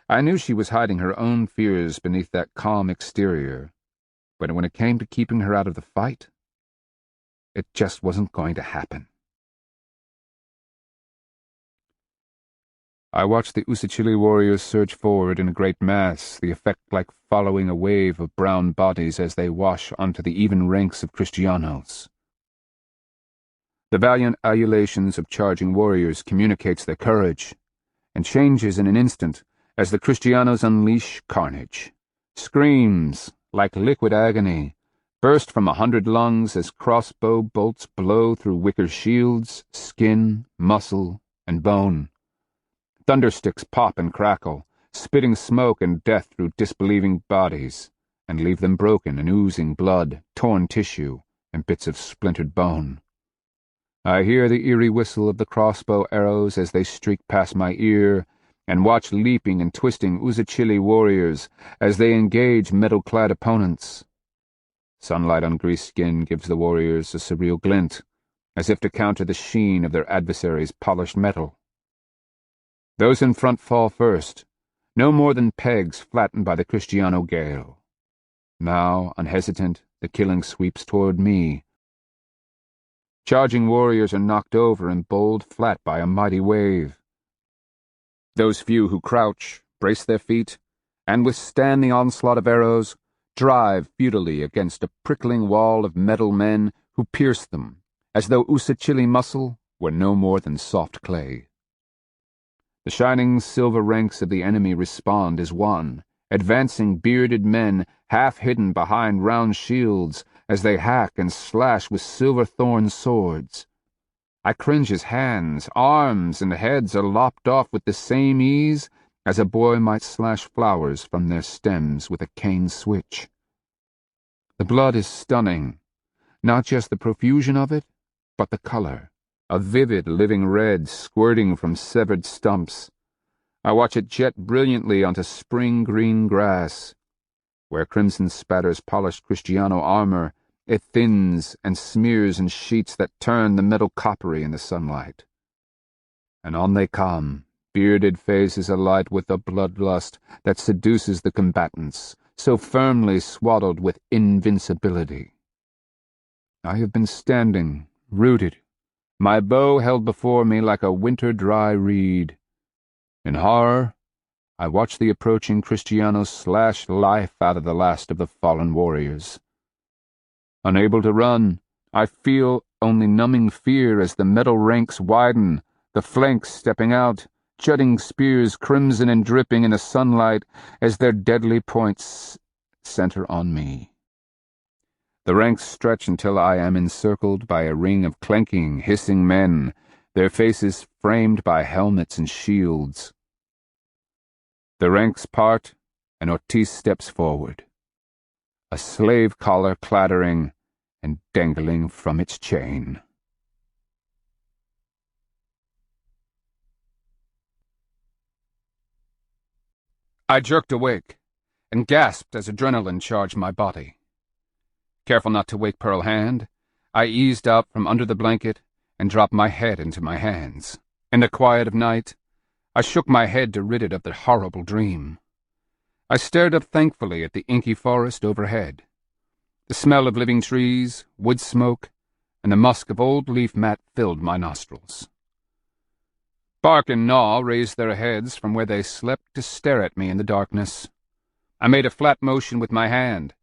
I knew she was hiding her own fears beneath that calm exterior, but when it came to keeping her out of the fight, it just wasn't going to happen. I watched the Usachili warriors surge forward in a great mass, the effect like following a wave of brown bodies as they wash onto the even ranks of Kristianos. The valiant ululations of charging warriors communicates their courage, and changes in an instant as the Kristianos unleash carnage. Screams, like liquid agony, burst from 100 lungs as crossbow bolts blow through wicker shields, skin, muscle, and bone. Thundersticks pop and crackle, spitting smoke and death through disbelieving bodies, and leave them broken and oozing blood, torn tissue, and bits of splintered bone. I hear the eerie whistle of the crossbow arrows as they streak past my ear, and watch leaping and twisting Usachili warriors as they engage metal-clad opponents. Sunlight on greased skin gives the warriors a surreal glint, as if to counter the sheen of their adversaries' polished metal. Those in front fall first, no more than pegs flattened by the Kristiano gale. Now, unhesitant, the killing sweeps toward me. Charging warriors are knocked over and bowled flat by a mighty wave. Those few who crouch, brace their feet, and withstand the onslaught of arrows, drive futilely against a prickling wall of metal men who pierce them, as though Usachili muscle were no more than soft clay. The shining silver ranks of the enemy respond as one, advancing bearded men half hidden behind round shields as they hack and slash with silver-thorn swords. I cringe as hands, arms, and heads are lopped off with the same ease as a boy might slash flowers from their stems with a cane switch. The blood is stunning, not just the profusion of it, but the color. A vivid, living red squirting from severed stumps. I watch it jet brilliantly onto spring-green grass. Where crimson spatters polished Kristiano armor, it thins and smears in sheets that turn the metal coppery in the sunlight. And on they come, bearded faces alight with the bloodlust that seduces the combatants, so firmly swaddled with invincibility. I have been standing, rooted, my bow held before me like a winter-dry reed. In horror, I watch the approaching Kristianos slash life out of the last of the fallen warriors. Unable to run, I feel only numbing fear as the metal ranks widen, the flanks stepping out, jutting spears crimson and dripping in the sunlight as their deadly points center on me. The ranks stretch until I am encircled by a ring of clanking, hissing men, their faces framed by helmets and shields. The ranks part, and Ortiz steps forward, a slave collar clattering and dangling from its chain. I jerked awake and gasped as adrenaline charged my body. Careful not to wake Pearl Hand, I eased out from under the blanket and dropped my head into my hands. In the quiet of night, I shook my head to rid it of the horrible dream. I stared up thankfully at the inky forest overhead. The smell of living trees, wood smoke, and the musk of old leaf mat filled my nostrils. Bark and Gnaw raised their heads from where they slept to stare at me in the darkness. I made a flat motion with my hand,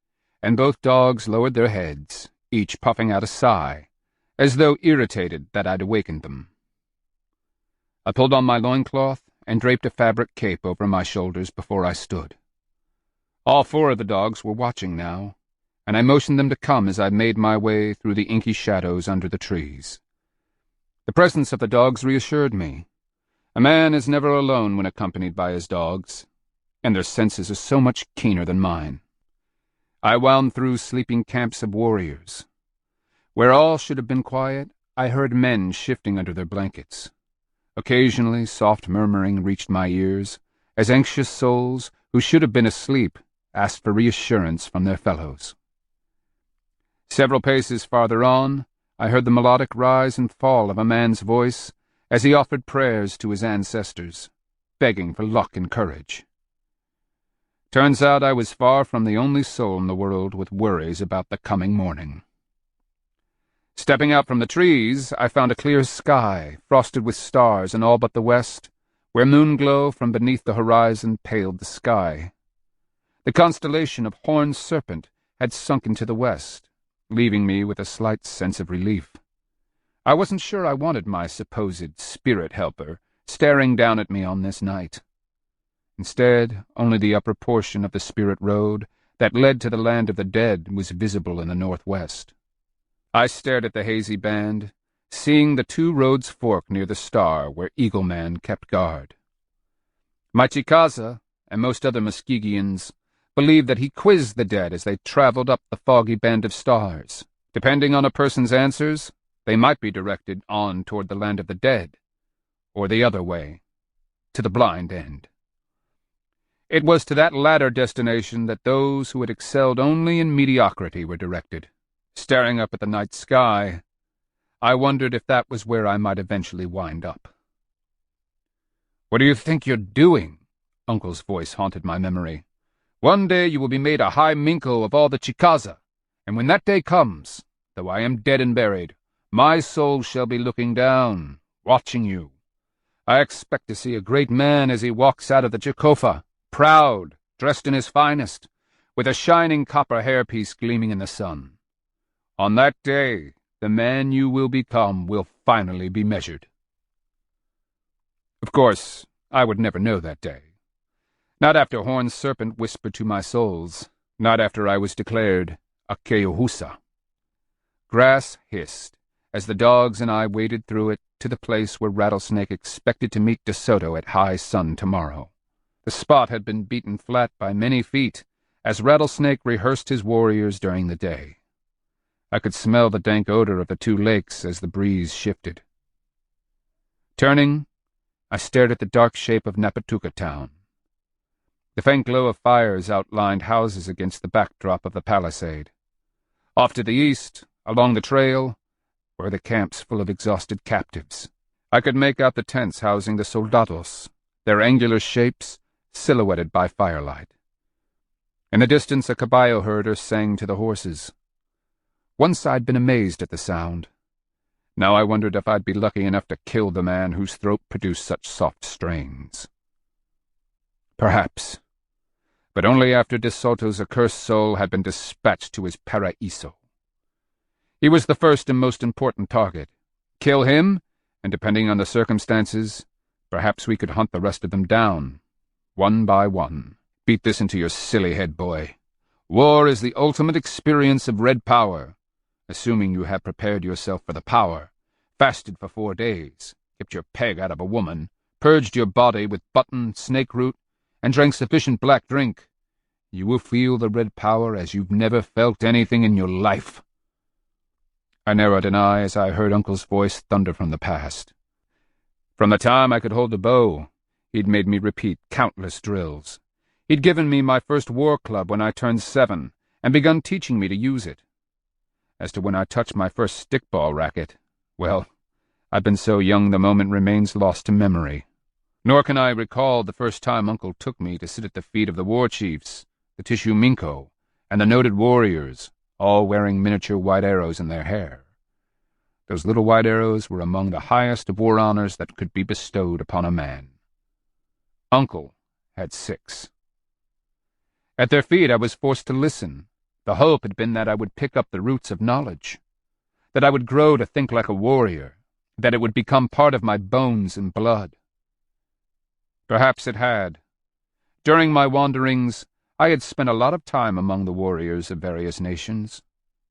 and both dogs lowered their heads, each puffing out a sigh, as though irritated that I'd awakened them. I pulled on my loincloth and draped a fabric cape over my shoulders before I stood. All four of the dogs were watching now, and I motioned them to come as I made my way through the inky shadows under the trees. The presence of the dogs reassured me. A man is never alone when accompanied by his dogs, and their senses are so much keener than mine. I wound through sleeping camps of warriors. Where all should have been quiet, I heard men shifting under their blankets. Occasionally, soft murmuring reached my ears, as anxious souls, who should have been asleep, asked for reassurance from their fellows. Several paces farther on, I heard the melodic rise and fall of a man's voice as he offered prayers to his ancestors, begging for luck and courage. Turns out I was far from the only soul in the world with worries about the coming morning. Stepping out from the trees, I found a clear sky, frosted with stars in all but the west, where moonglow from beneath the horizon paled the sky. The constellation of Horned Serpent had sunk into the west, leaving me with a slight sense of relief. I wasn't sure I wanted my supposed spirit helper staring down at me on this night. Instead, only the upper portion of the spirit road that led to the land of the dead was visible in the northwest. I stared at the hazy band, seeing the two roads fork near the star where Eagle Man kept guard. My Chickasaw, and most other Muskegeans, believed that he quizzed the dead as they traveled up the foggy band of stars. Depending on a person's answers, they might be directed on toward the land of the dead, or the other way, to the blind end. It was to that latter destination that those who had excelled only in mediocrity were directed. Staring up at the night sky, I wondered if that was where I might eventually wind up. "What do you think you're doing?" Uncle's voice haunted my memory. "One day you will be made a high minko of all the Chickasaw, and when that day comes, though I am dead and buried, my soul shall be looking down, watching you. I expect to see a great man as he walks out of the Chikofa, proud, dressed in his finest, with a shining copper hairpiece gleaming in the sun. On that day, the man you will become will finally be measured." Of course, I would never know that day. Not after Horned Serpent whispered to my souls, not after I was declared a Keohusa. Grass hissed as the dogs and I waded through it to the place where Rattlesnake expected to meet De Soto at high sun tomorrow. The spot had been beaten flat by many feet as Rattlesnake rehearsed his warriors during the day. I could smell the dank odor of the two lakes as the breeze shifted. Turning, I stared at the dark shape of Napatuka town. The faint glow of fires outlined houses against the backdrop of the palisade. Off to the east, along the trail, were the camps full of exhausted captives. I could make out the tents housing the soldados, their angular shapes silhouetted by firelight. In the distance, a caballo herder sang to the horses. Once I'd been amazed at the sound. Now I wondered if I'd be lucky enough to kill the man whose throat produced such soft strains. Perhaps, but only after De Soto's accursed soul had been dispatched to his paraiso. He was the first and most important target. Kill him, and depending on the circumstances, Perhaps we could hunt the rest of them down, one by one. Beat this into your silly head, boy. War is the ultimate experience of red power, assuming you have prepared yourself for the power, fasted for 4 days, kept your peg out of a woman, purged your body with button, snake root, and drank sufficient black drink. You will feel the red power as you've never felt anything in your life. I narrowed an eye as I heard Uncle's voice thunder from the past. From the time I could hold a bow, he'd made me repeat countless drills. He'd given me my first war club when I turned 7, and begun teaching me to use it. As to when I touched my first stickball racket, well, I've been so young the moment remains lost to memory. Nor can I recall the first time Uncle took me to sit at the feet of the war chiefs, the Tissue Minko, and the noted warriors, all wearing miniature white arrows in their hair. Those little white arrows were among the highest of war honors that could be bestowed upon a man. Uncle had 6. At their feet I was forced to listen. The hope had been that I would pick up the roots of knowledge, that I would grow to think like a warrior, that it would become part of my bones and blood. Perhaps it had. During my wanderings, I had spent a lot of time among the warriors of various nations.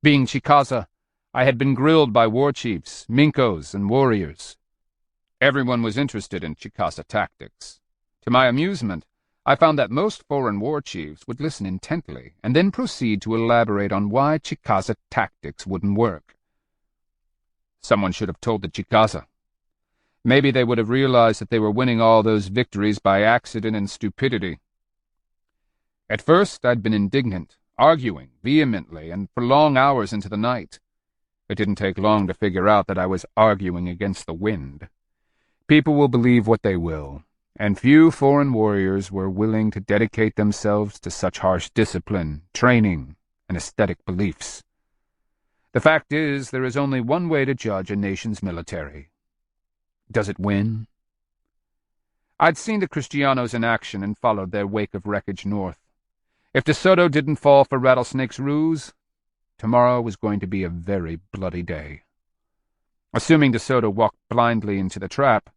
Being Chickasaw, I had been grilled by war chiefs, Minkos, and warriors. Everyone was interested in Chickasaw tactics. To my amusement, I found that most foreign war chiefs would listen intently and then proceed to elaborate on why Chickasaw tactics wouldn't work. Someone should have told the Chickasaw. Maybe they would have realized that they were winning all those victories by accident and stupidity. At first, I'd been indignant, arguing vehemently and for long hours into the night. It didn't take long to figure out that I was arguing against the wind. People will believe what they will, and few foreign warriors were willing to dedicate themselves to such harsh discipline, training, and aesthetic beliefs. The fact is, there is only one way to judge a nation's military. Does it win? I'd seen the Kristianos in action and followed their wake of wreckage north. If De Soto didn't fall for Rattlesnake's ruse, tomorrow was going to be a very bloody day. Assuming De Soto walked blindly into the trap,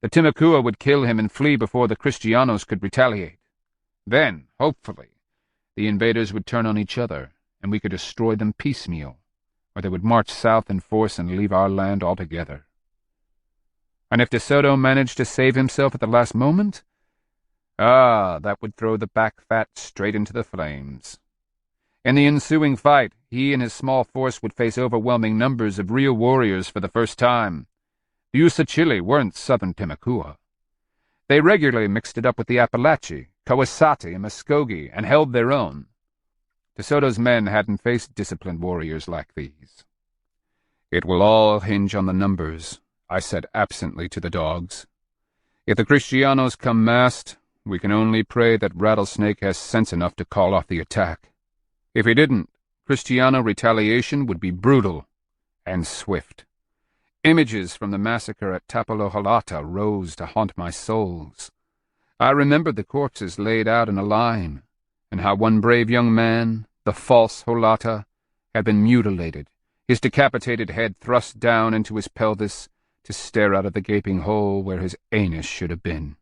the Timucua would kill him and flee before the Kristianos could retaliate. Then, hopefully, the invaders would turn on each other, and we could destroy them piecemeal, or they would march south in force and leave our land altogether. And if De Soto managed to save himself at the last moment, that would throw the back fat straight into the flames. In the ensuing fight, he and his small force would face overwhelming numbers of real warriors for the first time. The Usachili weren't southern Timucua. They regularly mixed it up with the Appalachi, Kawasati, and Muskogee, and held their own. De Soto's men hadn't faced disciplined warriors like these. "It will all hinge on the numbers," I said absently to the dogs. "If the Kristianos come massed, we can only pray that Rattlesnake has sense enough to call off the attack. If he didn't, Kristiano retaliation would be brutal and swift. Images from the massacre at Tapalohalata rose to haunt my souls. I remembered the corpses laid out in a line, and how one brave young man, the false Holata, had been mutilated, his decapitated head thrust down into his pelvis to stare out of the gaping hole where his anus should have been.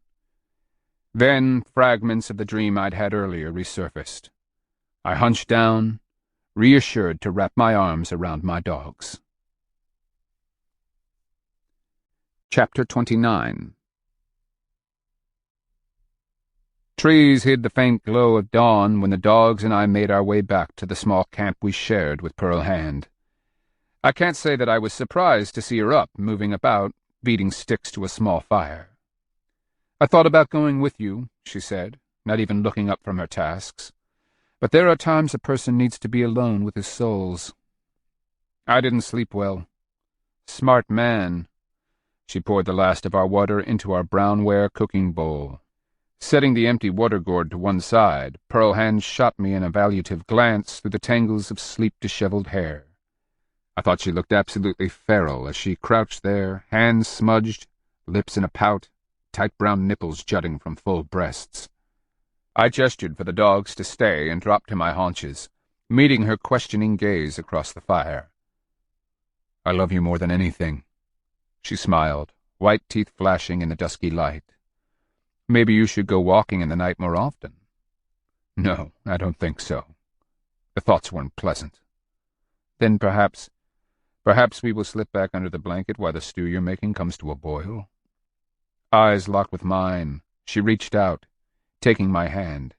Then fragments of the dream I'd had earlier resurfaced. I hunched down, reassured to wrap my arms around my dogs. Chapter 29. Trees hid the faint glow of dawn when the dogs and I made our way back to the small camp we shared with Pearl Hand. I can't say that I was surprised to see her up, moving about, beating sticks to a small fire. "I thought about going with you," she said, not even looking up from her tasks. "But there are times a person needs to be alone with his souls." I didn't sleep well. "Smart man." She poured the last of our water into our brownware cooking bowl. Setting the empty water gourd to one side, Pearl Hand shot me an evaluative glance through the tangles of sleep-disheveled hair. I thought she looked absolutely feral as she crouched there, hands smudged, lips in a pout, tight brown nipples jutting from full breasts. I gestured for the dogs to stay and dropped to my haunches, meeting her questioning gaze across the fire. "I love you more than anything." She smiled, white teeth flashing in the dusky light. Maybe you should go walking in the night more often. No, I don't think so. The thoughts weren't pleasant. Then perhaps we will slip back under the blanket while the stew you're making comes to a boil. Eyes locked with mine, she reached out, taking my hand.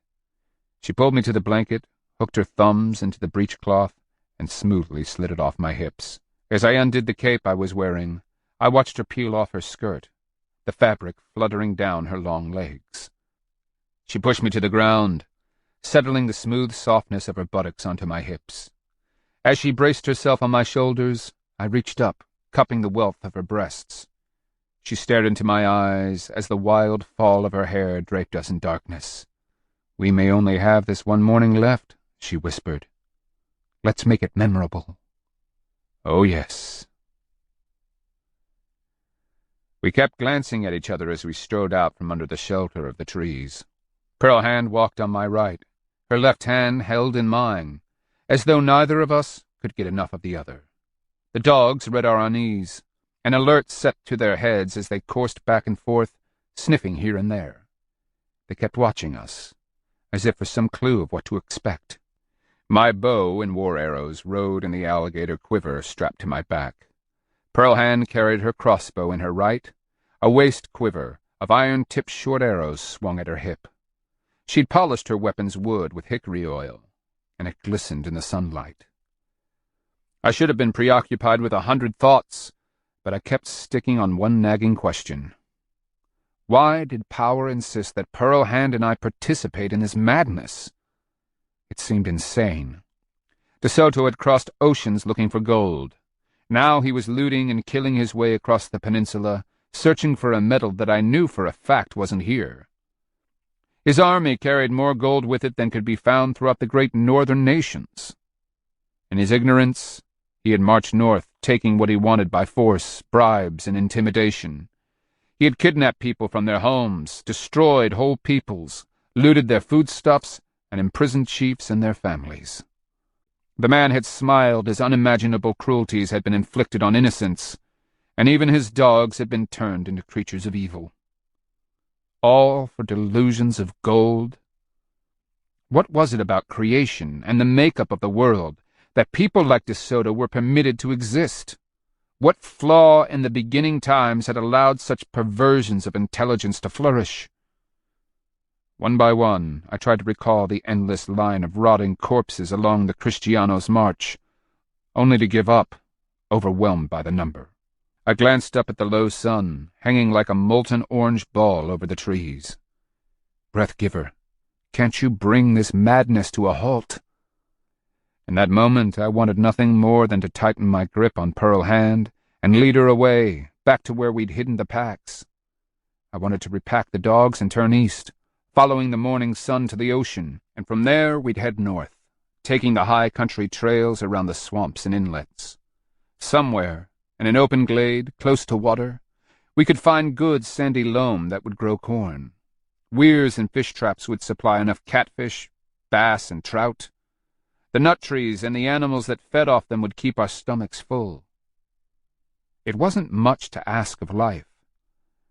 She pulled me to the blanket, hooked her thumbs into the breechcloth, and smoothly slid it off my hips. As I undid the cape I was wearing, I watched her peel off her skirt, the fabric fluttering down her long legs. She pushed me to the ground, settling the smooth softness of her buttocks onto my hips. As she braced herself on my shoulders, I reached up, cupping the wealth of her breasts. She stared into my eyes as the wild fall of her hair draped us in darkness. "We may only have this one morning left," she whispered. "Let's make it memorable." "Oh, yes." We kept glancing at each other as we strode out from under the shelter of the trees. Pearl Hand walked on my right, her left hand held in mine, as though neither of us could get enough of the other. The dogs read our unease, an alert set to their heads as they coursed back and forth, sniffing here and there. They kept watching us, as if for some clue of what to expect. My bow and war arrows rode in the alligator quiver strapped to my back. Pearl Hand carried her crossbow in her right, a waist quiver of iron-tipped short arrows swung at her hip. She'd polished her weapon's wood with hickory oil, and it glistened in the sunlight. I should have been preoccupied with 100 thoughts, but I kept sticking on one nagging question. Why did power insist that Pearl Hand and I participate in this madness? It seemed insane. De Soto had crossed oceans looking for gold. Now he was looting and killing his way across the peninsula, searching for a metal that I knew for a fact wasn't here. His army carried more gold with it than could be found throughout the great northern nations. In his ignorance, he had marched north, taking what he wanted by force, bribes, and intimidation. He had kidnapped people from their homes, destroyed whole peoples, looted their foodstuffs, and imprisoned chiefs and their families. The man had smiled as unimaginable cruelties had been inflicted on innocents, and even his dogs had been turned into creatures of evil. All for delusions of gold? What was it about creation and the makeup of the world that people like De Soto were permitted to exist? What flaw in the beginning times had allowed such perversions of intelligence to flourish? One by one, I tried to recall the endless line of rotting corpses along the Kristianos' march, only to give up, overwhelmed by the number. I glanced up at the low sun, hanging like a molten orange ball over the trees. Breath-giver, can't you bring this madness to a halt? In that moment, I wanted nothing more than to tighten my grip on Pearl Hand and lead her away, back to where we'd hidden the packs. I wanted to repack the dogs and turn east, following the morning sun to the ocean, and from there we'd head north, taking the high country trails around the swamps and inlets. Somewhere, in an open glade, close to water, we could find good sandy loam that would grow corn. Weirs and fish traps would supply enough catfish, bass, and trout. The nut trees and the animals that fed off them would keep our stomachs full. It wasn't much to ask of life.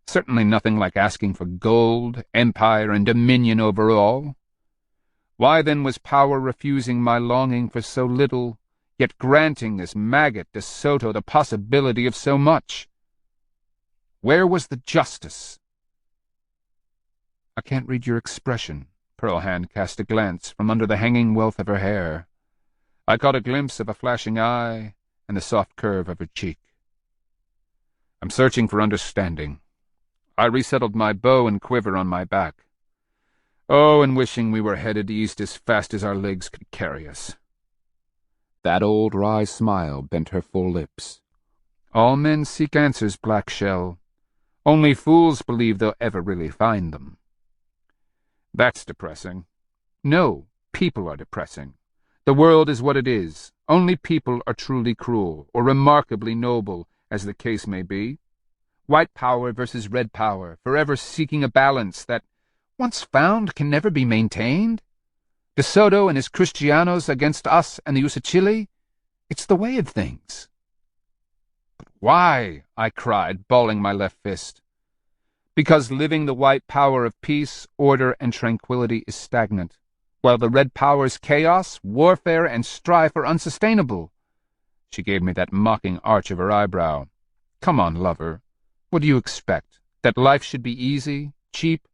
Certainly nothing like asking for gold, empire, and dominion over all. Why then was power refusing my longing for so little, yet granting this maggot De Soto the possibility of so much? Where was the justice? I can't read your expression. Pearl Hand cast a glance from under the hanging wealth of her hair. I caught a glimpse of a flashing eye and the soft curve of her cheek. I'm searching for understanding. I resettled my bow and quiver on my back. Oh, and wishing we were headed east as fast as our legs could carry us. That old wry smile bent her full lips. All men seek answers, Black Shell. Only fools believe they'll ever really find them. That's depressing. No, people are depressing. The world is what it is. Only people are truly cruel, or remarkably noble, as the case may be. White power versus red power, forever seeking a balance that, once found, can never be maintained. De Soto and his Kristianos against us and the Usachili? It's the way of things. But Why? I cried, balling my left fist. Because living the white power of peace, order, and tranquility is stagnant, while the red power's chaos, warfare, and strife are unsustainable. She gave me that mocking arch of her eyebrow. Come on, lover. What do you expect? That life should be easy? Cheap?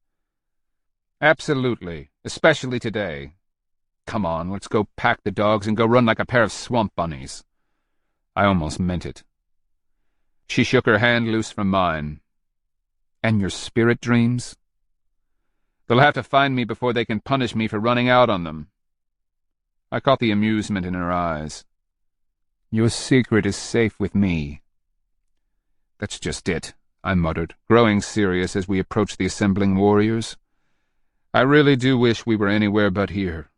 Absolutely, especially today. Come on, let's go pack the dogs and go run like a pair of swamp bunnies. I almost meant it. She shook her hand loose from mine. And your spirit dreams? They'll have to find me before they can punish me for running out on them. I caught the amusement in her eyes. Your secret is safe with me. That's just it, I muttered, growing serious as we approached the assembling warriors. I really do wish we were anywhere but here.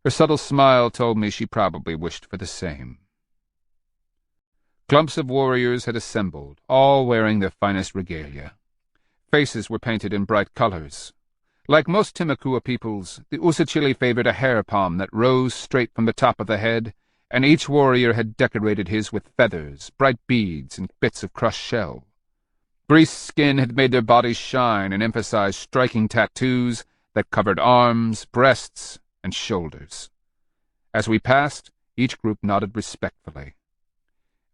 Her subtle smile told me she probably wished for the same. Clumps of warriors had assembled, all wearing their finest regalia. Faces were painted in bright colors. Like most Timucua peoples, the Usachili favored a hair palm that rose straight from the top of the head, and each warrior had decorated his with feathers, bright beads, and bits of crushed shell. Greased skin had made their bodies shine and emphasized striking tattoos that covered arms, breasts, and shoulders. As we passed, each group nodded respectfully.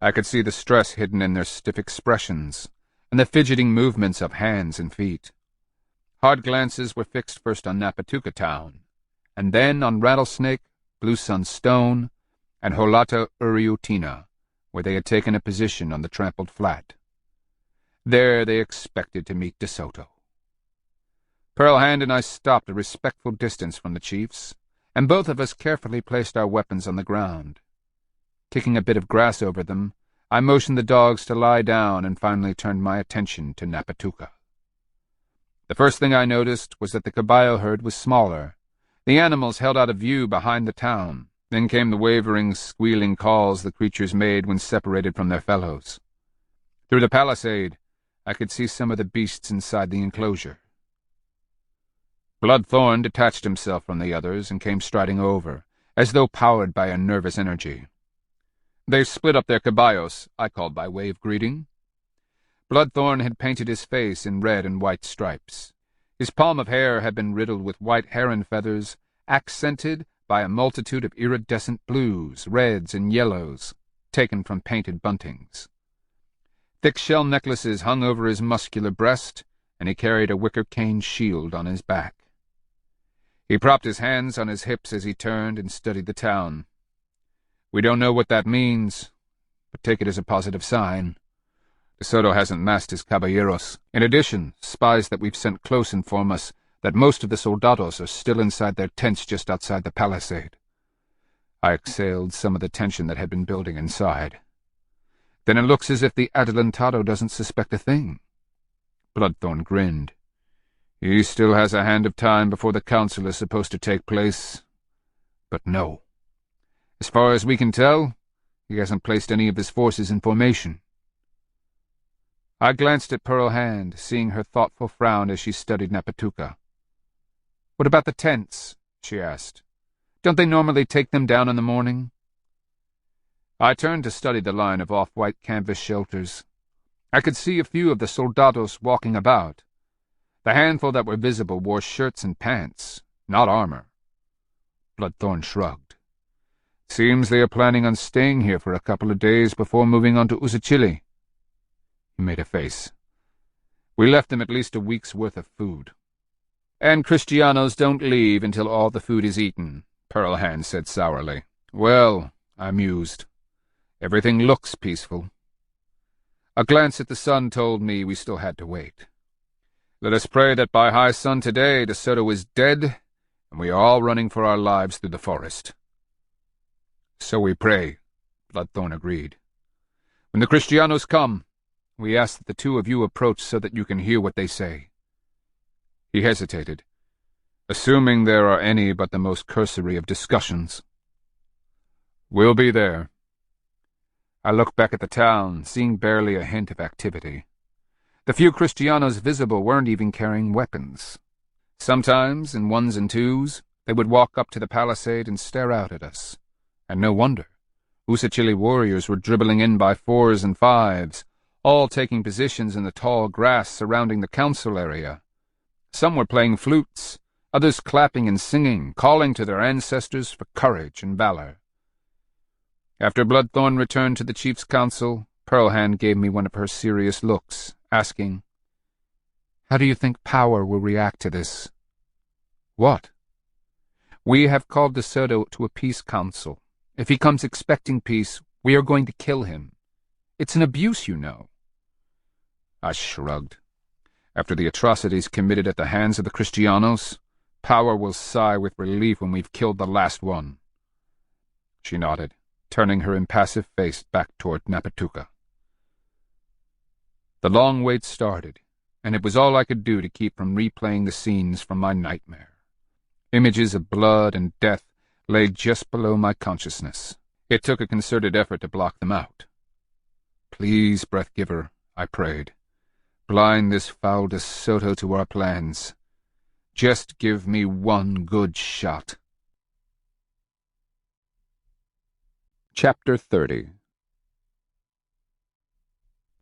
I could see the stress hidden in their stiff expressions, and the fidgeting movements of hands and feet. Hard glances were fixed first on Napatuka town, and then on Rattlesnake, Blue Sun Stone, and Holata Uriutina, where they had taken a position on the trampled flat. There they expected to meet De Soto. Pearl Hand and I stopped a respectful distance from the chiefs, and both of us carefully placed our weapons on the ground. Kicking a bit of grass over them, I motioned the dogs to lie down and finally turned my attention to Napatuka. The first thing I noticed was that the caballo herd was smaller. The animals held out of view behind the town. Then came the wavering, squealing calls the creatures made when separated from their fellows. Through the palisade, I could see some of the beasts inside the enclosure. Bloodthorn detached himself from the others and came striding over, as though powered by a nervous energy. They split up their caballos, I called by way of greeting. Bloodthorn had painted his face in red and white stripes. His palm of hair had been riddled with white heron feathers, accented by a multitude of iridescent blues, reds, and yellows, taken from painted buntings. Thick shell necklaces hung over his muscular breast, and he carried a wicker cane shield on his back. He propped his hands on his hips as he turned and studied the town. We don't know what that means, but take it as a positive sign. De Soto hasn't massed his caballeros. In addition, spies that we've sent close inform us that most of the soldados are still inside their tents just outside the palisade. I exhaled some of the tension that had been building inside. Then it looks as if the Adelantado doesn't suspect a thing. Bloodthorn grinned. He still has a hand of time before the council is supposed to take place. But no. As far as we can tell, he hasn't placed any of his forces in formation. I glanced at Pearl Hand, seeing her thoughtful frown as she studied Napatuka. "What about the tents?" she asked. "Don't they normally take them down in the morning?" I turned to study the line of off-white canvas shelters. I could see a few of the soldados walking about. The handful that were visible wore shirts and pants, not armor. Bloodthorn shrugged. "Seems they are planning on staying here for a couple of days before moving on to Usachili." He made a face. "We left them at least a week's worth of food." "And Kristianos don't leave until all the food is eaten," Pearl Hand said sourly. "Well," I mused, "everything looks peaceful." A glance at the sun told me we still had to wait. Let us pray that by high sun today De Soto is dead, and we are all running for our lives through the forest. "So we pray," Bloodthorn agreed. "When the Kristianos come, we ask that the two of you approach so that you can hear what they say." He hesitated, assuming there are any but the most cursory of discussions. "We'll be there." I looked back at the town, seeing barely a hint of activity. The few Kristianos visible weren't even carrying weapons. Sometimes, in ones and twos, they would walk up to the palisade and stare out at us. And no wonder. Usachili warriors were dribbling in by 4s and 5s, all taking positions in the tall grass surrounding the council area. Some were playing flutes, others clapping and singing, calling to their ancestors for courage and valor. After Bloodthorn returned to the chief's council, Pearlhand gave me one of her serious looks, asking, "How do you think power will react to this?" "What?" "We have called De Soto to a peace council. If he comes expecting peace, we are going to kill him. It's an abuse, you know." I shrugged. After the atrocities committed at the hands of the Kristianos, power will sigh with relief when we've killed the last one. She nodded, turning her impassive face back toward Napatuka. The long wait started, and it was all I could do to keep from replaying the scenes from my nightmare. Images of blood and death lay just below my consciousness. It took a concerted effort to block them out. "Please, Breath-Giver," I prayed, "blind this foul De Soto to our plans. Just give me one good shot." Chapter 30.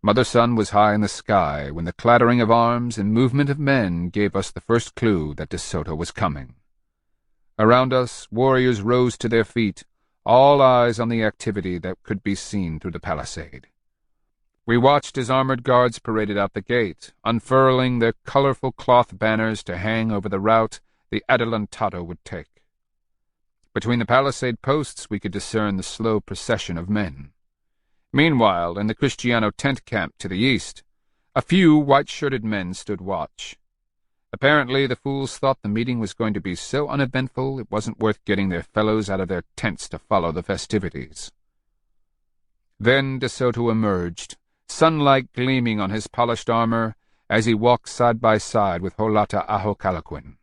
Mother Sun was high in the sky when the clattering of arms and movement of men gave us the first clue that De Soto was coming. Around us, warriors rose to their feet, all eyes on the activity that could be seen through the palisade. We watched as armored guards paraded out the gate, unfurling their colorful cloth banners to hang over the route the Adelantado would take. Between the palisade posts we could discern the slow procession of men. Meanwhile, in the Kristiano tent camp to the east, a few white-shirted men stood watch. Apparently the fools thought the meeting was going to be so uneventful it wasn't worth getting their fellows out of their tents to follow the festivities. Then De Soto emerged, sunlight gleaming on his polished armor as he walked side by side with Holata Ahokalaquin.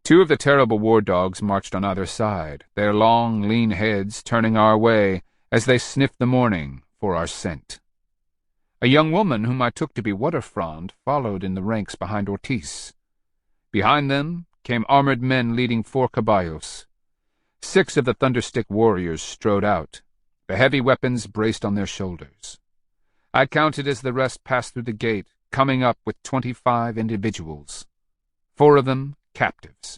2 of the terrible war dogs marched on either side, their long, lean heads turning our way as they sniffed the morning for our scent. A young woman whom I took to be Waterfrond followed in the ranks behind Ortiz. Behind them came armored men leading 4 caballos. 6 of the Thunderstick warriors strode out, the heavy weapons braced on their shoulders. I counted as the rest passed through the gate, coming up with 25 individuals, 4 of them captives.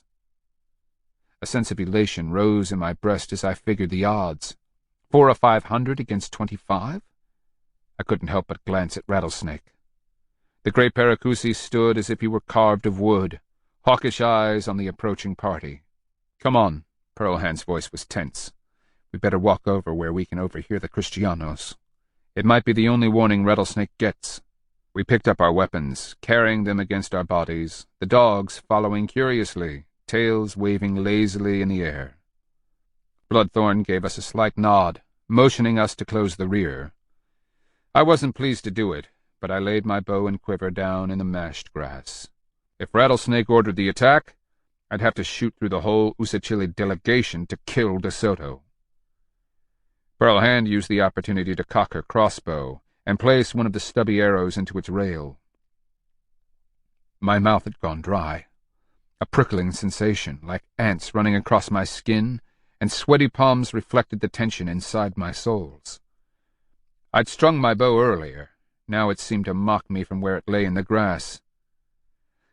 A sense of elation rose in my breast as I figured the odds. 4 of 500 against 25? I couldn't help but glance at Rattlesnake. The great Paracusi stood as if he were carved of wood, hawkish eyes on the approaching party. "Come on," Pearlhand's voice was tense. "We better walk over where we can overhear the Kristianos. It might be the only warning Rattlesnake gets." We picked up our weapons, carrying them against our bodies, the dogs following curiously, tails waving lazily in the air. Bloodthorn gave us a slight nod, motioning us to close the rear. I wasn't pleased to do it, but I laid my bow and quiver down in the mashed grass. If Rattlesnake ordered the attack, I'd have to shoot through the whole Usachili delegation to kill De Soto. Pearlhand used the opportunity to cock her crossbow and place one of the stubby arrows into its rail. My mouth had gone dry. A prickling sensation, like ants running across my skin, and sweaty palms reflected the tension inside my soles. I'd strung my bow earlier. Now it seemed to mock me from where it lay in the grass.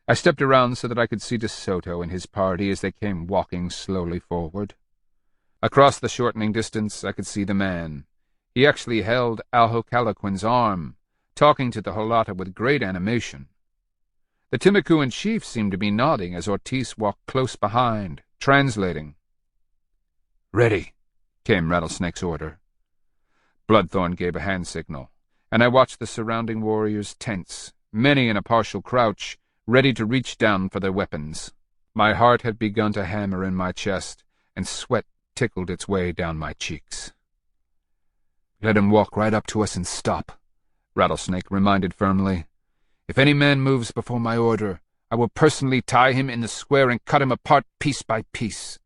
I stepped around so that I could see De Soto and his party as they came walking slowly forward. Across the shortening distance I could see the man. He actually held Ahokalaquin's arm, talking to the Holata with great animation. The Timacuan chief seemed to be nodding as Ortiz walked close behind, translating. "Ready," came Rattlesnake's order. Bloodthorn gave a hand signal, and I watched the surrounding warriors tense, many in a partial crouch, ready to reach down for their weapons. My heart had begun to hammer in my chest, and sweat tickled its way down my cheeks. "Let him walk right up to us and stop," Rattlesnake reminded firmly. "If any man moves before my order, I will personally tie him in the square and cut him apart piece by piece."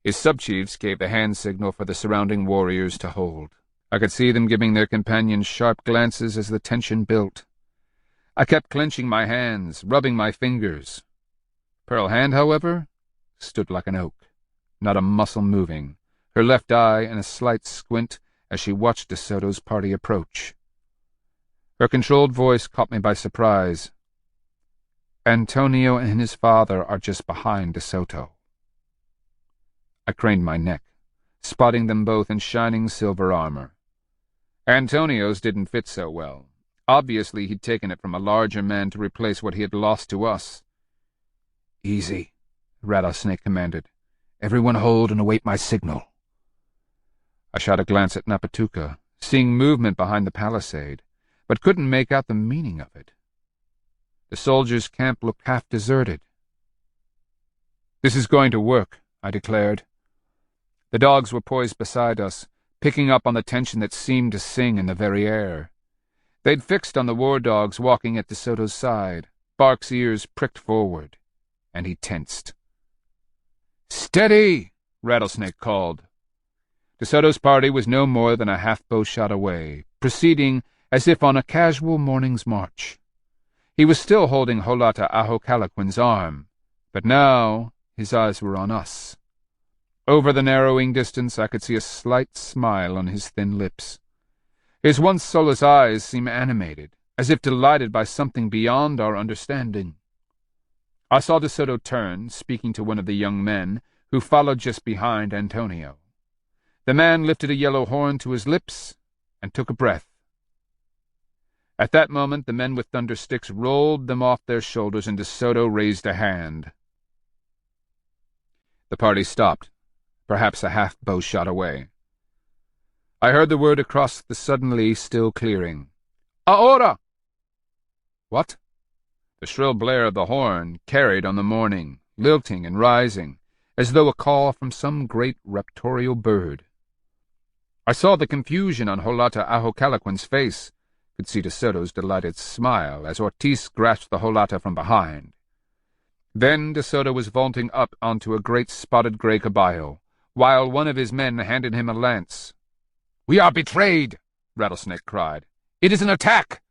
His subchiefs gave the hand signal for the surrounding warriors to hold. I could see them giving their companions sharp glances as the tension built. I kept clenching my hands, rubbing my fingers. Pearlhand, however, stood like an oak, not a muscle moving, her left eye in a slight squint as she watched De Soto's party approach. Her controlled voice caught me by surprise. Antonio and his father are just behind De Soto. I craned my neck, spotting them both in shining silver armor. Antonio's didn't fit so well. Obviously he'd taken it from a larger man to replace what he had lost to us. "Easy," Rattlesnake commanded. "Everyone hold and await my signal." I shot a glance at Napatuka, seeing movement behind the palisade, but couldn't make out the meaning of it. The soldiers' camp looked half deserted. "This is going to work," I declared. The dogs were poised beside us, picking up on the tension that seemed to sing in the very air. They'd fixed on the war dogs walking at De Soto's side, Bark's ears pricked forward, and he tensed. "Steady!" Rattlesnake called. De Soto's party was no more than a half-bow-shot away, proceeding as if on a casual morning's march. He was still holding Holata Ahokalaquin's arm, but now his eyes were on us. Over the narrowing distance I could see a slight smile on his thin lips. His once soulless eyes seemed animated, as if delighted by something beyond our understanding. I saw De Soto turn, speaking to one of the young men, who followed just behind Antonio. The man lifted a yellow horn to his lips and took a breath. At that moment the men with thundersticks rolled them off their shoulders and De Soto raised a hand. The party stopped, perhaps a half-bow shot away. I heard the word across the suddenly still clearing. "Ahora!" What? The shrill blare of the horn carried on the morning, lilting and rising, as though a call from some great raptorial bird. I saw the confusion on Holata Ahokalaquin's face, could see De Soto's delighted smile as Ortiz grasped the Holata from behind. Then De Soto was vaulting up onto a great spotted gray caballo, while one of his men handed him a lance. "We are betrayed!" Rattlesnake cried. "It is an attack!"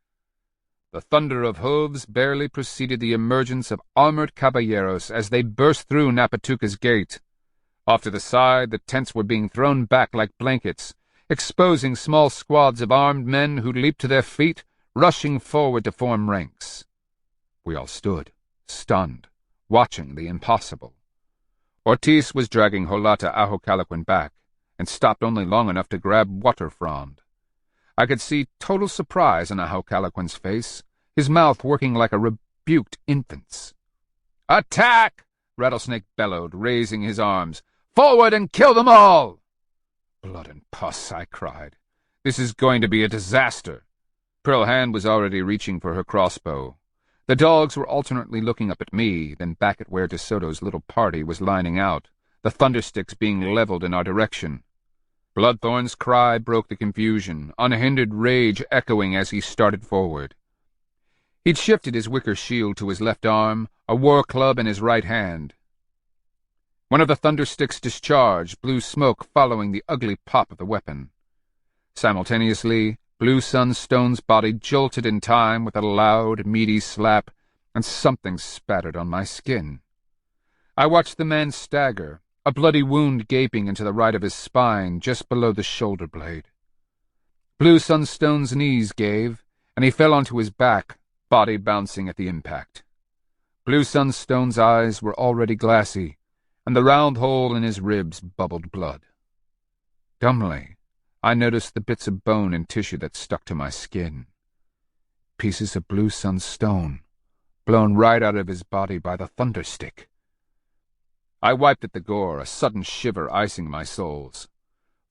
The thunder of hooves barely preceded the emergence of armored caballeros as they burst through Napatuka's gate. Off to the side, the tents were being thrown back like blankets, exposing small squads of armed men who leaped to their feet, rushing forward to form ranks. We all stood, stunned, watching the impossible. Ortiz was dragging Holata Ahokalaquin back, and stopped only long enough to grab Waterfrond. I could see total surprise on Ahokalaquin's face, his mouth working like a rebuked infant's. "Attack!" Rattlesnake bellowed, raising his arms. "Forward and kill them all!" "Blood and pus," I cried. "This is going to be a disaster." Pearl Hand was already reaching for her crossbow. The dogs were alternately looking up at me, then back at where De Soto's little party was lining out, the thundersticks being leveled in our direction. Bloodthorn's cry broke the confusion, unhindered rage echoing as he started forward. He'd shifted his wicker shield to his left arm, a war club in his right hand. One of the thundersticks discharged, blue smoke following the ugly pop of the weapon. Simultaneously, Blue Sunstone's body jolted in time with a loud, meaty slap, and something spattered on my skin. I watched the man stagger, a bloody wound gaping into the right of his spine just below the shoulder blade. Blue Sunstone's knees gave, and he fell onto his back, body bouncing at the impact. Blue Sunstone's eyes were already glassy, and the round hole in his ribs bubbled blood. Dumbly, I noticed the bits of bone and tissue that stuck to my skin. Pieces of Blue Sunstone, blown right out of his body by the thunderstick. I wiped at the gore, a sudden shiver icing my soles.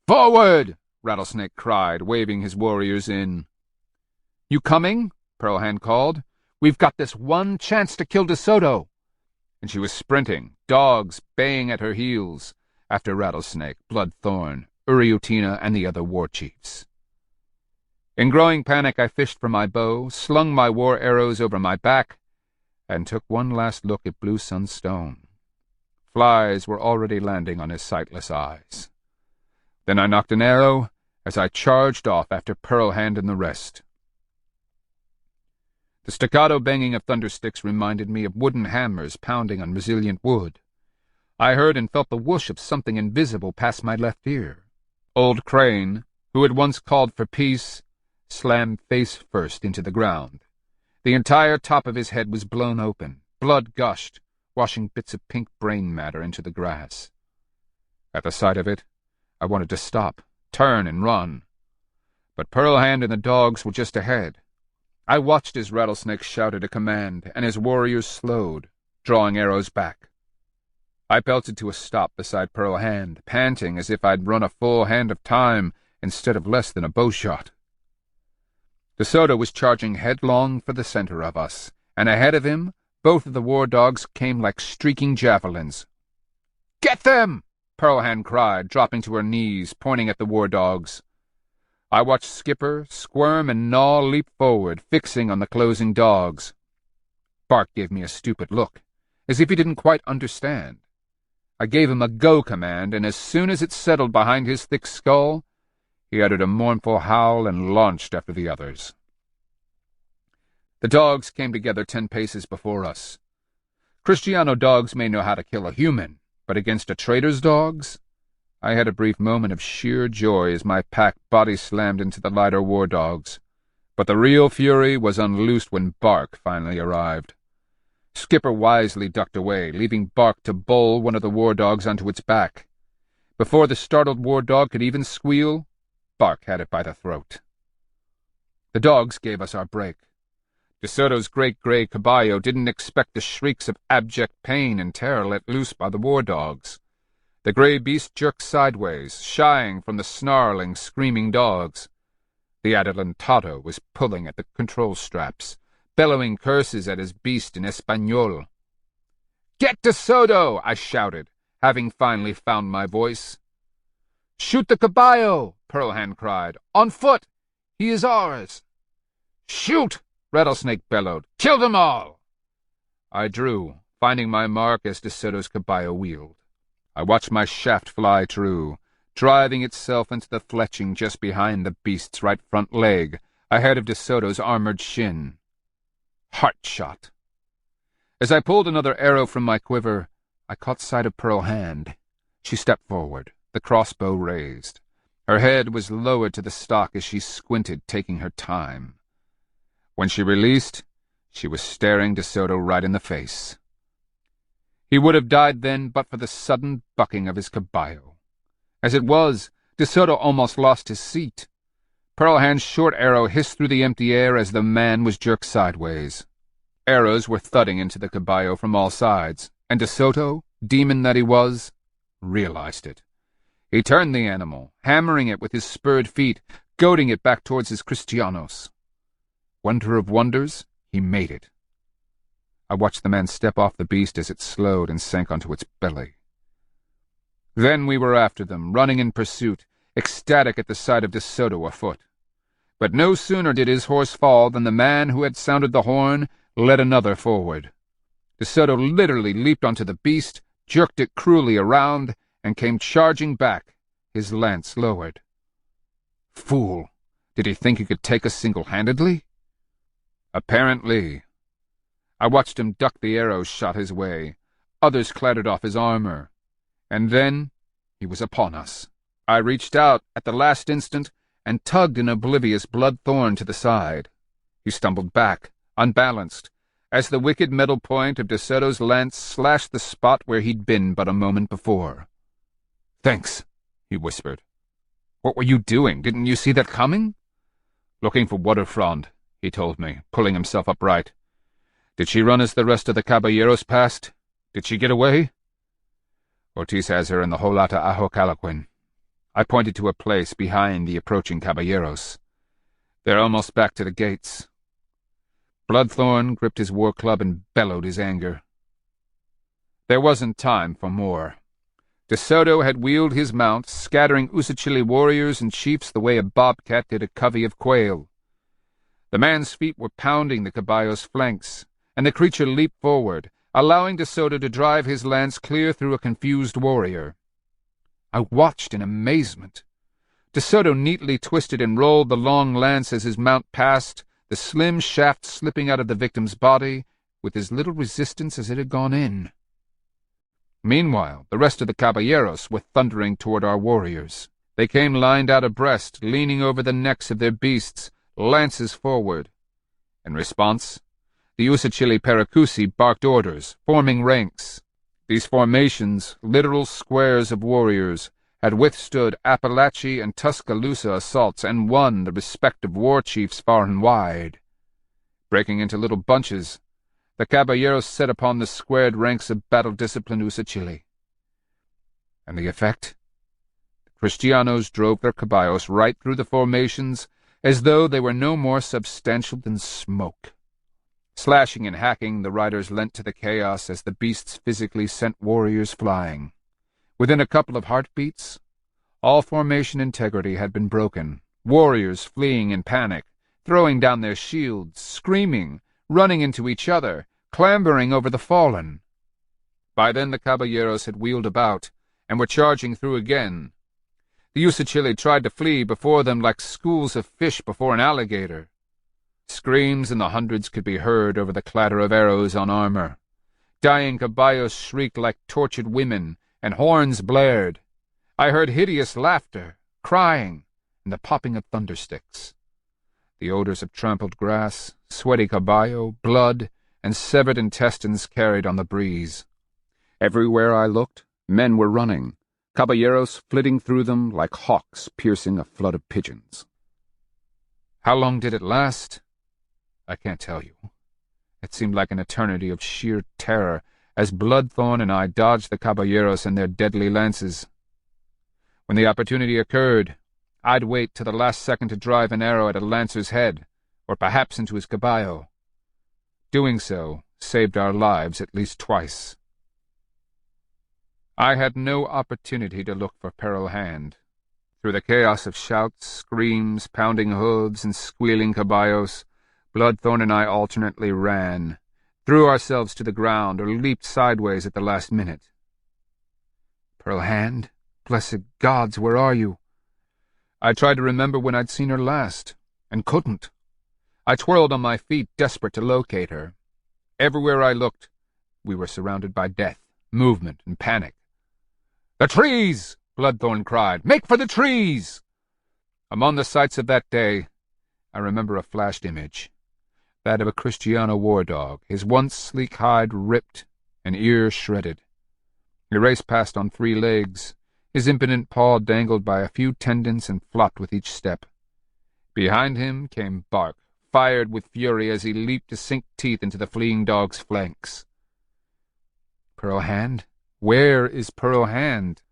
"Forward!" Rattlesnake cried, waving his warriors in. "You coming?" Pearl Hand called. "We've got this one chance to kill De Soto." And she was sprinting, dogs baying at her heels, after Rattlesnake, Bloodthorn, Uriutina, and the other war chiefs. In growing panic I fished for my bow, slung my war arrows over my back, and took one last look at Blue Sunstone. Flies were already landing on his sightless eyes. Then I knocked an arrow as I charged off after Pearl Hand and the rest. The staccato banging of thundersticks reminded me of wooden hammers pounding on resilient wood. I heard and felt the whoosh of something invisible past my left ear. Old Crane, who had once called for peace, slammed face first into the ground. The entire top of his head was blown open. Blood gushed, washing bits of pink brain matter into the grass. At the sight of it, I wanted to stop, turn, and run. But Pearl Hand and the dogs were just ahead. I watched as Rattlesnake shouted a command, and his warriors slowed, drawing arrows back. I belted to a stop beside Pearl Hand, panting as if I'd run a full hand of time instead of less than a bowshot. De Soto was charging headlong for the center of us, and ahead of him, both of the war dogs came like streaking javelins. "Get them!" Pearl Hand cried, dropping to her knees, pointing at the war dogs. I watched Skipper squirm and Gnaw leap forward, fixing on the closing dogs. Bark gave me a stupid look, as if he didn't quite understand. I gave him a go command, and as soon as it settled behind his thick skull, he uttered a mournful howl and launched after the others. The dogs came together 10 paces before us. Kristiano dogs may know how to kill a human, but against a trader's dogs? I had a brief moment of sheer joy as my pack body slammed into the lighter war dogs, but the real fury was unloosed when Bark finally arrived. Skipper wisely ducked away, leaving Bark to bowl one of the war dogs onto its back. Before the startled war dog could even squeal, Bark had it by the throat. The dogs gave us our break. De Soto's great gray caballo didn't expect the shrieks of abject pain and terror let loose by the war dogs. The gray beast jerked sideways, shying from the snarling, screaming dogs. The adelantado was pulling at the control straps, bellowing curses at his beast in Espanol. "Get De Soto!" I shouted, having finally found my voice. "Shoot the caballo!" Pearl Hand cried. "On foot! He is ours!" "Shoot!" Rattlesnake bellowed. "Kill them all!" I drew, finding my mark as De Soto's caballo wheeled. I watched my shaft fly true, driving itself into the fletching just behind the beast's right front leg, ahead of De Soto's armored shin. Heart shot. As I pulled another arrow from my quiver, I caught sight of Pearl Hand. She stepped forward, the crossbow raised. Her head was lowered to the stock as she squinted, taking her time. When she released, she was staring De Soto right in the face. He would have died then but for the sudden bucking of his caballo. As it was, De Soto almost lost his seat. Pearl Hand's short arrow hissed through the empty air as the man was jerked sideways. Arrows were thudding into the caballo from all sides, and De Soto, demon that he was, realized it. He turned the animal, hammering it with his spurred feet, goading it back towards his Kristianos. Wonder of wonders, he made it. I watched the man step off the beast as it slowed and sank onto its belly. Then we were after them, running in pursuit, ecstatic at the sight of De Soto afoot. But no sooner did his horse fall than the man who had sounded the horn led another forward. De Soto literally leaped onto the beast, jerked it cruelly around, and came charging back, his lance lowered. Fool! Did he think he could take us single-handedly? Apparently. I watched him duck the arrows shot his way. Others clattered off his armor. And then he was upon us. I reached out at the last instant and tugged an oblivious blood-thorn to the side. He stumbled back, unbalanced, as the wicked metal point of De Soto's lance slashed the spot where he'd been but a moment before. "Thanks," he whispered. "What were you doing? Didn't you see that coming?" "Looking for waterfront," he told me, pulling himself upright. "Did she run as the rest of the caballeros passed? Did she get away?" "Ortiz has her in the Holata Ajo Calaquin." I pointed to a place behind the approaching caballeros. "They're almost back to the gates." Bloodthorn gripped his war club and bellowed his anger. There wasn't time for more. De Soto had wheeled his mount, scattering Usachili warriors and chiefs the way a bobcat did a covey of quail. The man's feet were pounding the caballo's flanks, and the creature leaped forward, allowing De Soto to drive his lance clear through a confused warrior. I watched in amazement. De Soto neatly twisted and rolled the long lance as his mount passed, the slim shaft slipping out of the victim's body with as little resistance as it had gone in. Meanwhile, the rest of the caballeros were thundering toward our warriors. They came lined out abreast, leaning over the necks of their beasts, lances forward. In response, the Usachili Paracusi barked orders, forming ranks. These formations, literal squares of warriors, had withstood Appalachie and Tuscaloosa assaults and won the respective war chiefs far and wide. Breaking into little bunches, the caballeros set upon the squared ranks of battle-disciplined Usachili. And the effect? The Kristianos drove their caballos right through the formations as though they were no more substantial than smoke. Slashing and hacking, the riders lent to the chaos as the beasts physically sent warriors flying. Within a couple of heartbeats, all formation integrity had been broken, warriors fleeing in panic, throwing down their shields, screaming, running into each other, clambering over the fallen. By then the caballeros had wheeled about and were charging through again. The Usachili tried to flee before them like schools of fish before an alligator. Screams in the hundreds could be heard over the clatter of arrows on armor. Dying caballos shrieked like tortured women, and horns blared. I heard hideous laughter, crying, and the popping of thundersticks. The odors of trampled grass, sweaty caballo, blood, and severed intestines carried on the breeze. Everywhere I looked, men were running, caballeros flitting through them like hawks piercing a flood of pigeons. How long did it last? I can't tell you. It seemed like an eternity of sheer terror as Bloodthorn and I dodged the caballeros and their deadly lances. When the opportunity occurred, I'd wait till the last second to drive an arrow at a lancer's head, or perhaps into his caballo. Doing so saved our lives at least twice. I had no opportunity to look for Pearl Hand. Through the chaos of shouts, screams, pounding hooves, and squealing caballos, Bloodthorn and I alternately ran, threw ourselves to the ground, or leaped sideways at the last minute. Pearl Hand? Blessed gods, where are you? I tried to remember when I'd seen her last, and couldn't. I twirled on my feet, desperate to locate her. Everywhere I looked, we were surrounded by death, movement, and panic. "The trees!" Bloodthorn cried. "Make for the trees!" Among the sights of that day, I remember a flashed image. That of a Kristiano war dog, his once sleek hide ripped and ear shredded. He raced past on 3 legs, his impotent paw dangled by a few tendons and flopped with each step. Behind him came Bark, fired with fury as he leaped to sink teeth into the fleeing dog's flanks. Pearl Hand? Where is Pearl Hand?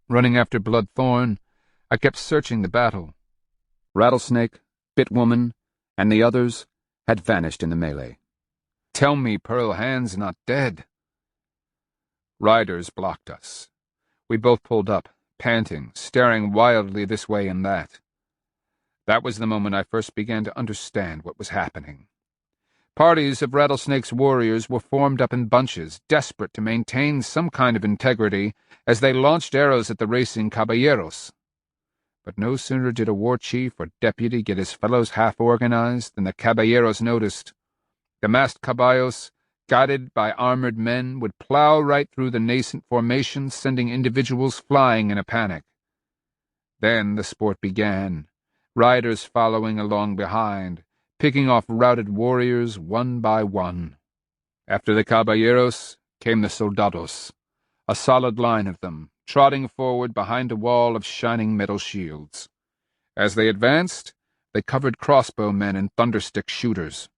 Running after Bloodthorn, I kept searching the battle. Rattlesnake, Bitwoman, and the others had vanished in the melee. Tell me Pearl Hand's not dead. Riders blocked us. We both pulled up, panting, staring wildly this way and that. That was the moment I first began to understand what was happening. Parties of Rattlesnake's warriors were formed up in bunches, desperate to maintain some kind of integrity as they launched arrows at the racing caballeros. But no sooner did a war chief or deputy get his fellows half-organized than the caballeros noticed. The masked caballos, guided by armored men, would plow right through the nascent formation, sending individuals flying in a panic. Then the sport began, riders following along behind, picking off routed warriors one by one. After the caballeros came the soldados, a solid line of them, trotting forward behind a wall of shining metal shields. As they advanced, they covered crossbowmen and thunderstick shooters.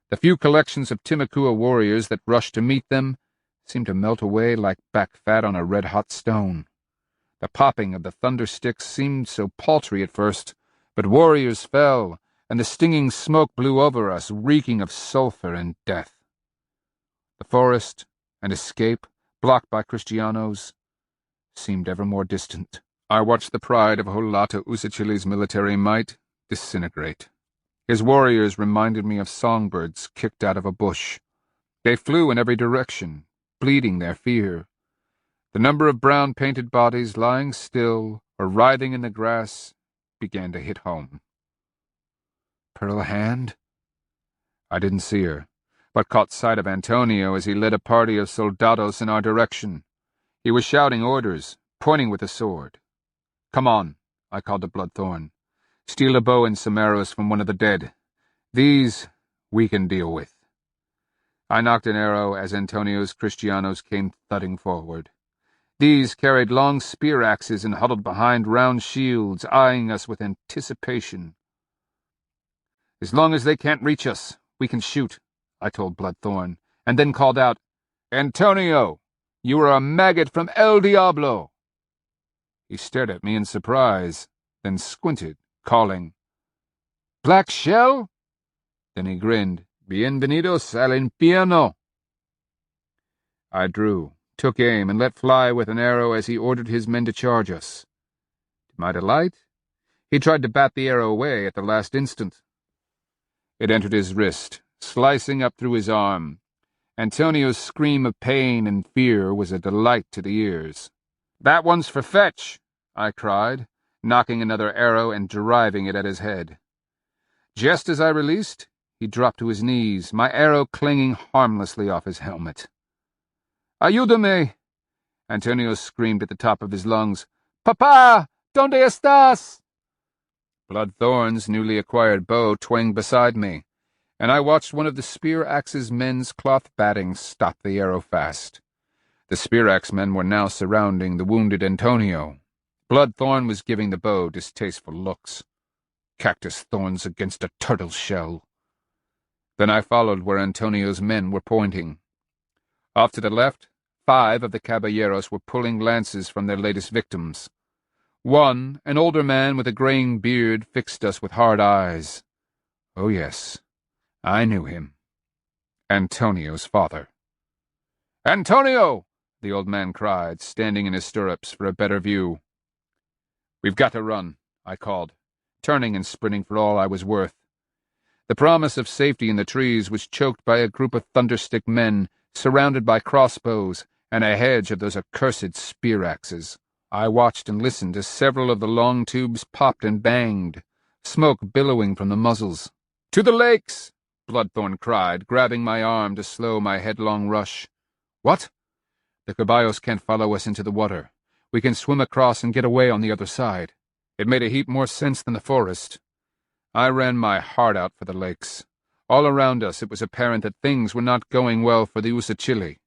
The few collections of Timucua warriors that rushed to meet them seemed to melt away like back-fat on a red-hot stone. The popping of the thundersticks seemed so paltry at first, but warriors fell, and the stinging smoke blew over us, reeking of sulphur and death. The forest and escape, blocked by Kristianos, seemed ever more distant. I watched the pride of Holata Usachili's military might disintegrate. His warriors reminded me of songbirds kicked out of a bush. They flew in every direction, bleeding their fear. The number of brown-painted bodies lying still or writhing in the grass began to hit home. Pearl Hand? I didn't see her, but caught sight of Antonio as he led a party of soldados in our direction. He was shouting orders, pointing with a sword. "Come on," I called to Bloodthorn. "Steal a bow and some arrows from one of the dead. These we can deal with." I knocked an arrow as Antonio's Kristianos came thudding forward. These carried long spear axes and huddled behind round shields, eyeing us with anticipation. "As long as they can't reach us, we can shoot," I told Bloodthorn, and then called out, "Antonio, you are a maggot from El Diablo!" He stared at me in surprise, then squinted, calling, "Black Shell?" Then he grinned, "Bienvenidos al infierno." I drew, took aim, and let fly with an arrow as he ordered his men to charge us. To my delight, he tried to bat the arrow away at the last instant. It entered his wrist, slicing up through his arm. Antonio's scream of pain and fear was a delight to the ears. "That one's for fetch," I cried, knocking another arrow and driving it at his head. Just as I released, he dropped to his knees, my arrow clinging harmlessly off his helmet. "Ayúdame!" Antonio screamed at the top of his lungs. "Papa, ¿dónde estás?" Bloodthorn's newly acquired bow twanged beside me, and I watched one of the spear-axe's men's cloth batting stop the arrow fast. The spear-axe men were now surrounding the wounded Antonio. Bloodthorn was giving the bow distasteful looks. Cactus thorns against a turtle shell. Then I followed where Antonio's men were pointing. Off to the left, 5 of the caballeros were pulling lances from their latest victims. One, an older man with a graying beard, fixed us with hard eyes. Oh yes, I knew him. Antonio's father. "Antonio!" the old man cried, standing in his stirrups for a better view. "We've got to run," I called, turning and sprinting for all I was worth. The promise of safety in the trees was choked by a group of thunderstick men, surrounded by crossbows and a hedge of those accursed spear-axes. I watched and listened as several of the long tubes popped and banged, smoke billowing from the muzzles. "To the lakes!" Bloodthorn cried, grabbing my arm to slow my headlong rush. "What?" "The caballos can't follow us into the water. We can swim across and get away on the other side." It made a heap more sense than the forest. I ran my heart out for the lakes. All around us it was apparent that things were not going well for the Usachili.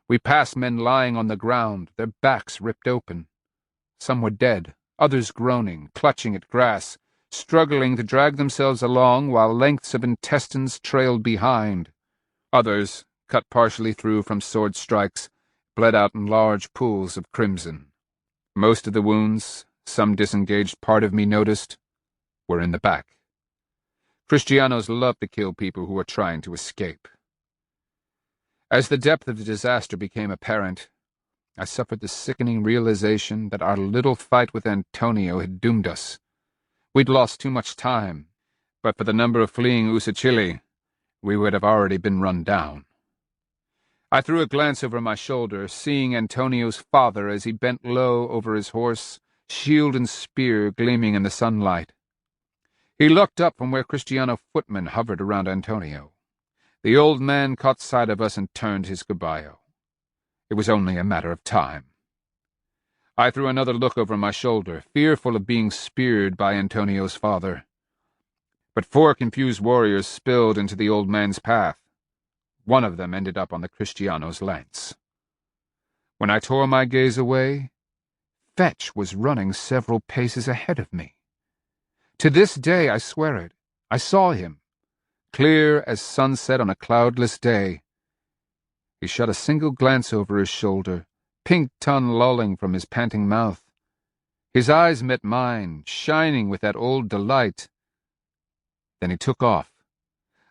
We passed men lying on the ground, their backs ripped open. Some were dead, others groaning, clutching at grass, struggling to drag themselves along while lengths of intestines trailed behind. Others, cut partially through from sword strikes, bled out in large pools of crimson. Most of the wounds, some disengaged part of me noticed, were in the back. Kristianos love to kill people who are trying to escape. As the depth of the disaster became apparent, I suffered the sickening realization that our little fight with Antonio had doomed us. We'd lost too much time, but for the number of fleeing Usachili, we would have already been run down. I threw a glance over my shoulder, seeing Antonio's father as he bent low over his horse, shield and spear gleaming in the sunlight. He looked up from where Kristiano footmen hovered around Antonio. The old man caught sight of us and turned his caballo. It was only a matter of time. I threw another look over my shoulder, fearful of being speared by Antonio's father. But 4 confused warriors spilled into the old man's path. One of them ended up on the Kristiano's lance. When I tore my gaze away, Fetch was running several paces ahead of me. To this day, I swear it, I saw him, clear as sunset on a cloudless day. He shot a single glance over his shoulder, pink tongue lolling from his panting mouth. His eyes met mine, shining with that old delight. Then he took off.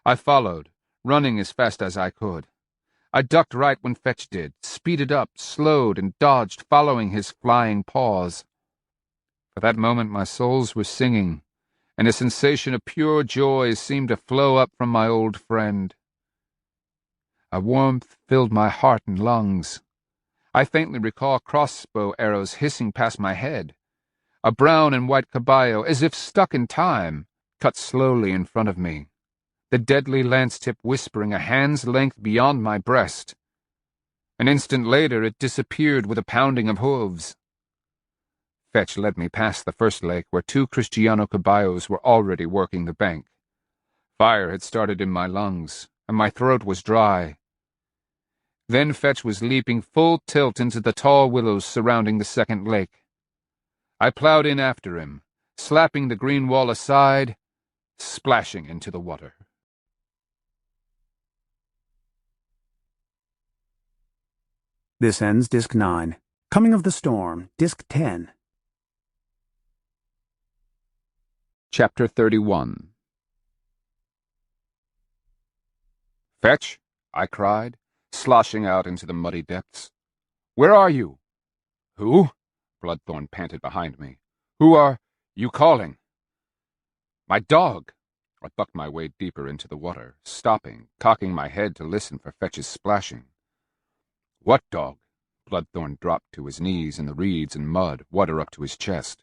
I followed, running as fast as I could. I ducked right when Fetch did, speeded up, slowed, and dodged, following his flying paws. For that moment my soles were singing, and a sensation of pure joy seemed to flow up from my old friend. A warmth filled my heart and lungs. I faintly recall crossbow arrows hissing past my head. A brown and white caballo, as if stuck in time, cut slowly in front of me. the deadly lance tip whispering a hand's length beyond my breast. An instant later it disappeared with a pounding of hooves. Fetch led me past the first lake where 2 Kristiano caballos were already working the bank. Fire had started in my lungs, and my throat was dry. Then Fetch was leaping full tilt into the tall willows surrounding the second lake. I plowed in after him, slapping the green wall aside, splashing into the water. This ends Disc 9. Coming of the Storm, Disc 10. Chapter 31. "Fetch," I cried, sloshing out into the muddy depths. "Where are you?" "Who?" Bloodthorn panted behind me. "Who are you calling?" "My dog." I bucked my way deeper into the water, stopping, cocking my head to listen for Fetch's splashing. "What dog?" Bloodthorn dropped to his knees in the reeds and mud, water up to his chest.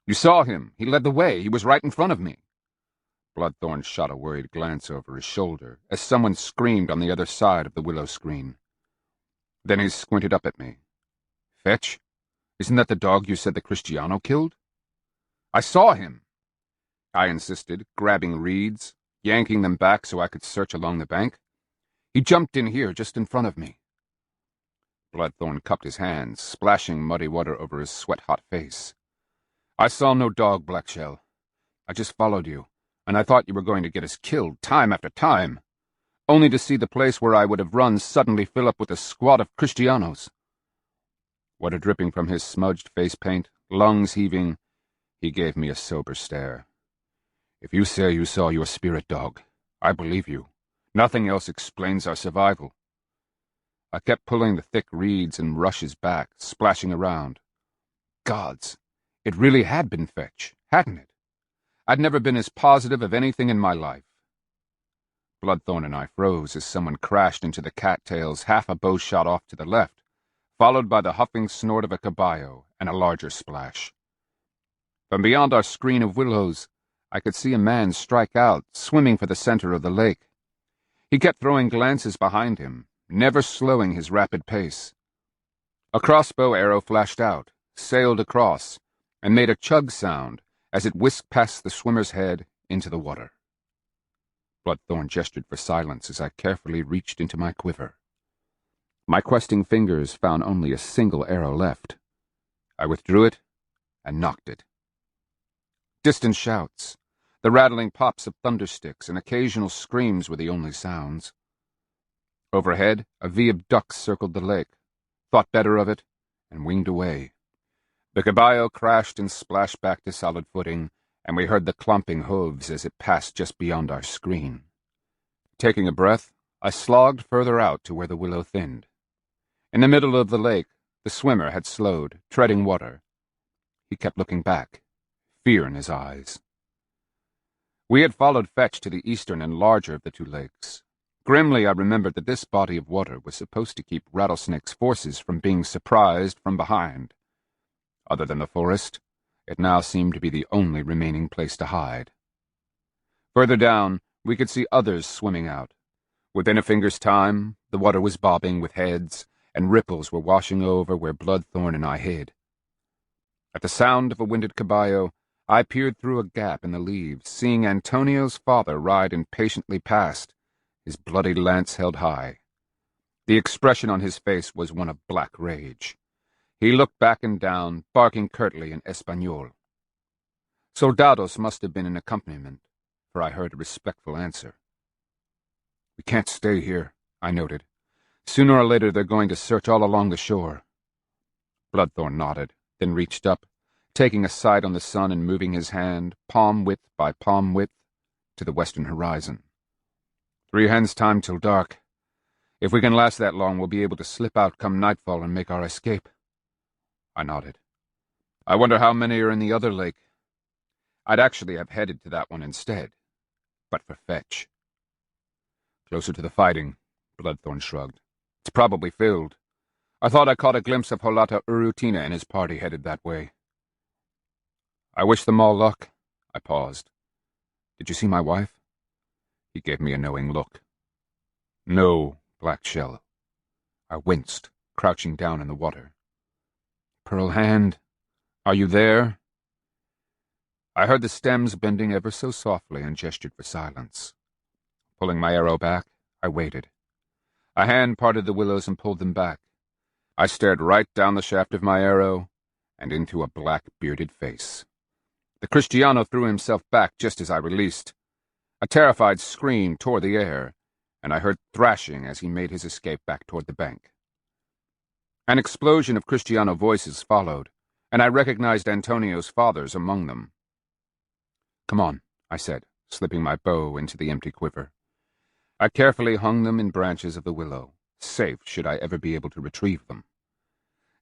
"You saw him. He led the way. He was right in front of me." Bloodthorn shot a worried glance over his shoulder as someone screamed on the other side of the willow screen. Then he squinted up at me. "Fetch, isn't that the dog you said the Kristiano killed?" "I saw him," I insisted, grabbing reeds, yanking them back so I could search along the bank. "He jumped in here just in front of me." Bloodthorn cupped his hands, splashing muddy water over his sweat-hot face. "I saw no dog, Blackshell. I just followed you, and I thought you were going to get us killed time after time, only to see the place where I would have run suddenly fill up with a squad of Kristianos." Water dripping from his smudged face paint, lungs heaving, he gave me a sober stare. "If you say you saw your spirit dog, I believe you. Nothing else explains our survival." I kept pulling the thick reeds and rushes back, splashing around. Gods, it really had been Fetch, hadn't it? I'd never been as positive of anything in my life. Bloodthorn and I froze as someone crashed into the cattails half a bow shot off to the left, followed by the huffing snort of a caballo and a larger splash. From beyond our screen of willows, I could see a man strike out, swimming for the center of the lake. He kept throwing glances behind him, never slowing his rapid pace. A crossbow arrow flashed out, sailed across, and made a chug sound as it whisked past the swimmer's head into the water. Bloodthorn gestured for silence as I carefully reached into my quiver. My questing fingers found only a single arrow left. I withdrew it and nocked it. Distant shouts, the rattling pops of thundersticks and occasional screams were the only sounds. Overhead, a V of ducks circled the lake, thought better of it, and winged away. The caballo crashed and splashed back to solid footing, and we heard the clumping hooves as it passed just beyond our screen. Taking a breath, I slogged further out to where the willow thinned. In the middle of the lake, the swimmer had slowed, treading water. He kept looking back, fear in his eyes. We had followed Fetch to the eastern and larger of the 2 lakes. Grimly, I remembered that this body of water was supposed to keep Rattlesnake's forces from being surprised from behind. Other than the forest, it now seemed to be the only remaining place to hide. Further down, we could see others swimming out. Within a finger's time, the water was bobbing with heads, and ripples were washing over where Bloodthorn and I hid. At the sound of a winded caballo, I peered through a gap in the leaves, seeing Antonio's father ride impatiently past, his bloody lance held high. The expression on his face was one of black rage. He looked back and down, barking curtly in Espanol. Soldados must have been an accompaniment, for I heard a respectful answer. "We can't stay here," I noted. "Sooner or later they're going to search all along the shore." Bloodthorn nodded, then reached up, taking a sight on the sun and moving his hand, palm width by palm width, to the western horizon. "3 hands' time till dark. If we can last that long, we'll be able to slip out come nightfall and make our escape." I nodded. "I wonder how many are in the other lake." I'd actually have headed to that one instead, but for Fetch. "Closer to the fighting," Bloodthorn shrugged. "It's probably filled. I thought I caught a glimpse of Holata Urutina and his party headed that way." "I wish them all luck." I paused. "Did you see my wife?" He gave me a knowing look. No, Black Shell. I winced, crouching down in the water. Pearl Hand, are you there? I heard the stems bending ever so softly and gestured for silence. Pulling my arrow back, I waited. A hand parted the willows and pulled them back. I stared right down the shaft of my arrow and into a black, bearded face. The Kristiano threw himself back just as I released. A terrified scream tore the air, and I heard thrashing as he made his escape back toward the bank. An explosion of Kristiano voices followed, and I recognized Antonio's fathers among them. "Come on," I said, slipping my bow into the empty quiver. I carefully hung them in branches of the willow, safe should I ever be able to retrieve them.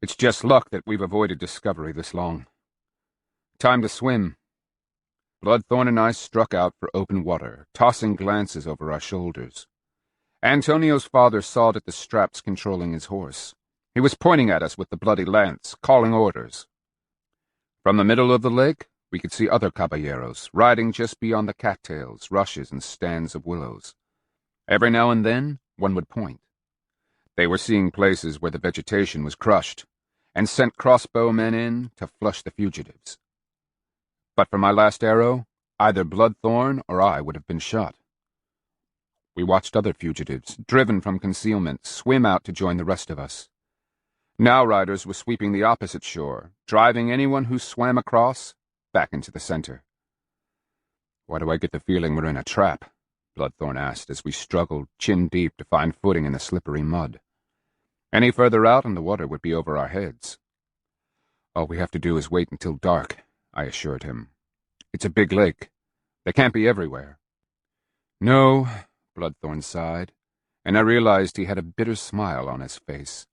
It's just luck that we've avoided discovery this long. Time to swim. Bloodthorn and I struck out for open water, tossing glances over our shoulders. Antonio's father sawed at the straps controlling his horse. He was pointing at us with the bloody lance, calling orders. From the middle of the lake, we could see other caballeros, riding just beyond the cattails, rushes, and stands of willows. Every now and then, one would point. They were seeing places where the vegetation was crushed, and sent crossbowmen in to flush the fugitives. But for my last arrow, either Bloodthorn or I would have been shot. We watched other fugitives, driven from concealment, swim out to join the rest of us. Now riders were sweeping the opposite shore, driving anyone who swam across back into the center. "Why do I get the feeling we're in a trap?" Bloodthorn asked as we struggled chin-deep to find footing in the slippery mud. Any further out and the water would be over our heads. "All we have to do is wait until dark," I assured him. "It's a big lake. They can't be everywhere." "No," Bloodthorn sighed, and I realized he had a bitter smile on his face.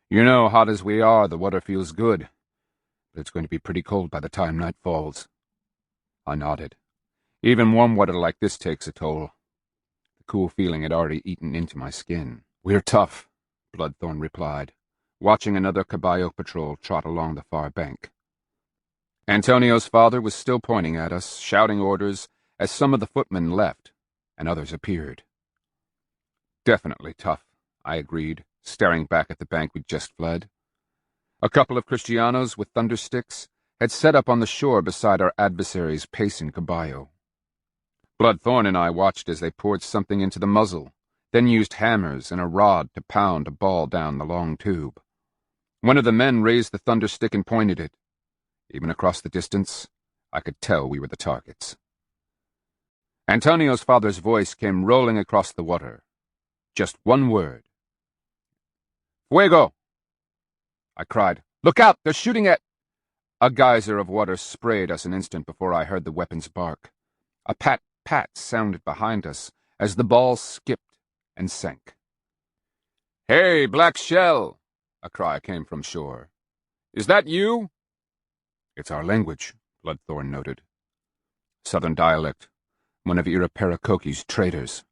"You know, hot as we are, the water feels good, but it's going to be pretty cold by the time night falls." I nodded. Even warm water like this takes a toll. The cool feeling had already eaten into my skin. "We're tough," Bloodthorn replied, watching another caballo patrol trot along the far bank. Antonio's father was still pointing at us, shouting orders, as some of the footmen left, and others appeared. "Definitely tough," I agreed, staring back at the bank we'd just fled. A couple of Kristianos with thundersticks had set up on the shore beside our adversary's pacing caballo. Bloodthorn and I watched as they poured something into the muzzle, then used hammers and a rod to pound a ball down the long tube. One of the men raised the thunderstick and pointed it. Even across the distance, I could tell we were the targets. Antonio's father's voice came rolling across the water. Just one word. "Fuego!" I cried. "Look out! They're shooting at—" A geyser of water sprayed us an instant before I heard the weapons bark. A pat-pat sounded behind us as the ball skipped and sank. "Hey, Black Shell!" a cry came from shore. "Is that you?" "It's our language," Bloodthorn noted. "Southern dialect. One of Iraparakoki's traders."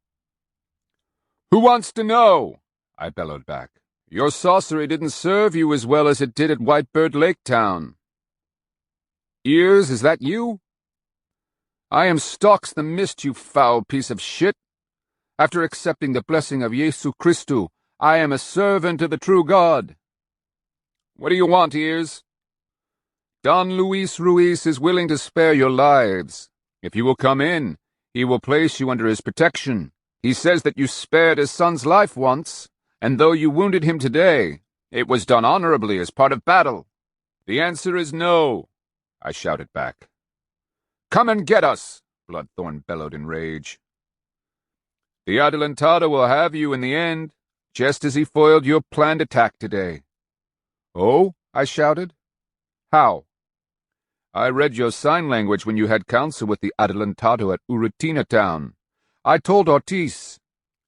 "Who wants to know?" I bellowed back. "Your sorcery didn't serve you as well as it did at Whitebird Lake Town." "Ears, is that you?" "I am Stalks the Mist, you foul piece of shit. After accepting the blessing of Jesu Christu, I am a servant of the true God." "What do you want, Ears?" "Don Luis Ruiz is willing to spare your lives. If you will come in, he will place you under his protection. He says that you spared his son's life once, and though you wounded him today, it was done honorably as part of battle." "The answer is no," I shouted back. "Come and get us," Bloodthorn bellowed in rage. "The Adelantado will have you in the end, just as he foiled your planned attack today." "Oh?" I shouted. "How?" "I read your sign language when you had counsel with the Adelantado at Uratina Town. I told Ortiz,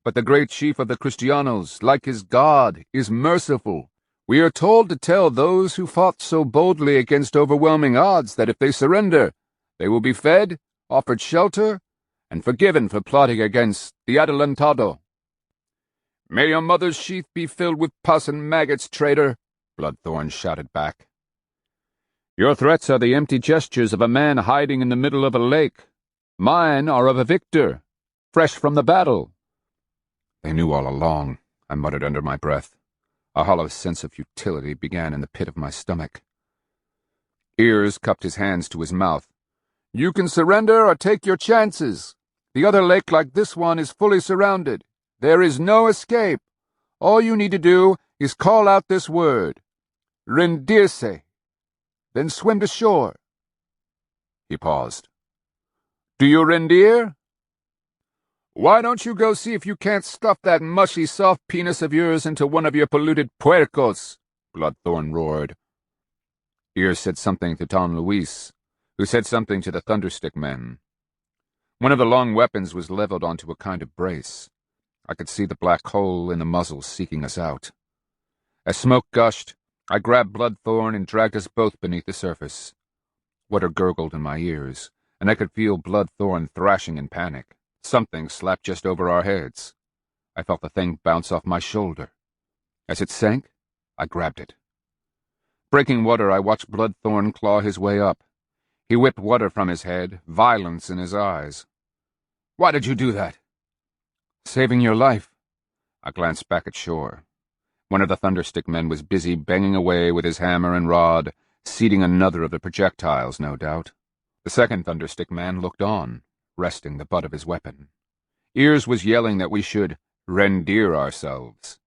but the great chief of the Kristianos, like his God, is merciful. We are told to tell those who fought so boldly against overwhelming odds that if they surrender, they will be fed, offered shelter, and forgiven for plotting against the Adelantado." "May your mother's sheath be filled with pus and maggots, traitor," Bloodthorn shouted back. "Your threats are the empty gestures of a man hiding in the middle of a lake. Mine are of a victor. fresh from the battle. They knew all along, I muttered under my breath. A hollow sense of futility began in the pit of my stomach. Ears cupped his hands to his mouth. You can surrender or take your chances. The other lake like this one is fully surrounded. There is no escape. All you need to do is call out this word. Rendirse. Then swim to shore. He paused. Do you rendir? Why don't you go see if you can't stuff that mushy, soft penis of yours into one of your polluted puercos? Bloodthorn roared. Ears said something to Don Luis, who said something to the Thunderstick men. One of the long weapons was leveled onto a kind of brace. I could see the black hole in the muzzle seeking us out. As smoke gushed, I grabbed Bloodthorn and dragged us both beneath the surface. Water gurgled in my ears, and I could feel Bloodthorn thrashing in panic. Something slapped just over our heads. I felt the thing bounce off my shoulder. As it sank, I grabbed it. Breaking water, I watched Bloodthorn claw his way up. He whipped water from his head, violence in his eyes. Why did you do that? Saving your life. I glanced back at shore. One of the Thunderstick men was busy banging away with his hammer and rod, seeding another of the projectiles, no doubt. The second Thunderstick man looked on, resting the butt of his weapon. Ears was yelling that we should rendir ourselves.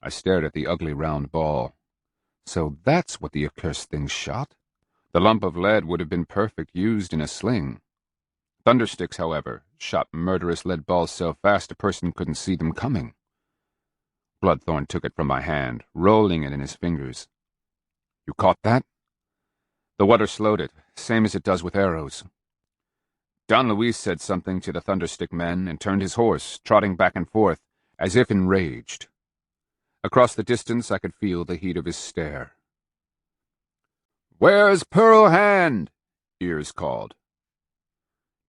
I stared at the ugly round ball. So that's what the accursed thing shot? The lump of lead would have been perfect used in a sling. Thundersticks, however, shot murderous lead balls so fast a person couldn't see them coming. Bloodthorn took it from my hand, rolling it in his fingers. You caught that? The water slowed it, same as it does with arrows. Don Luis said something to the Thunderstick men and turned his horse, trotting back and forth, as if enraged. Across the distance I could feel the heat of his stare. Where's Pearl Hand? Ears called.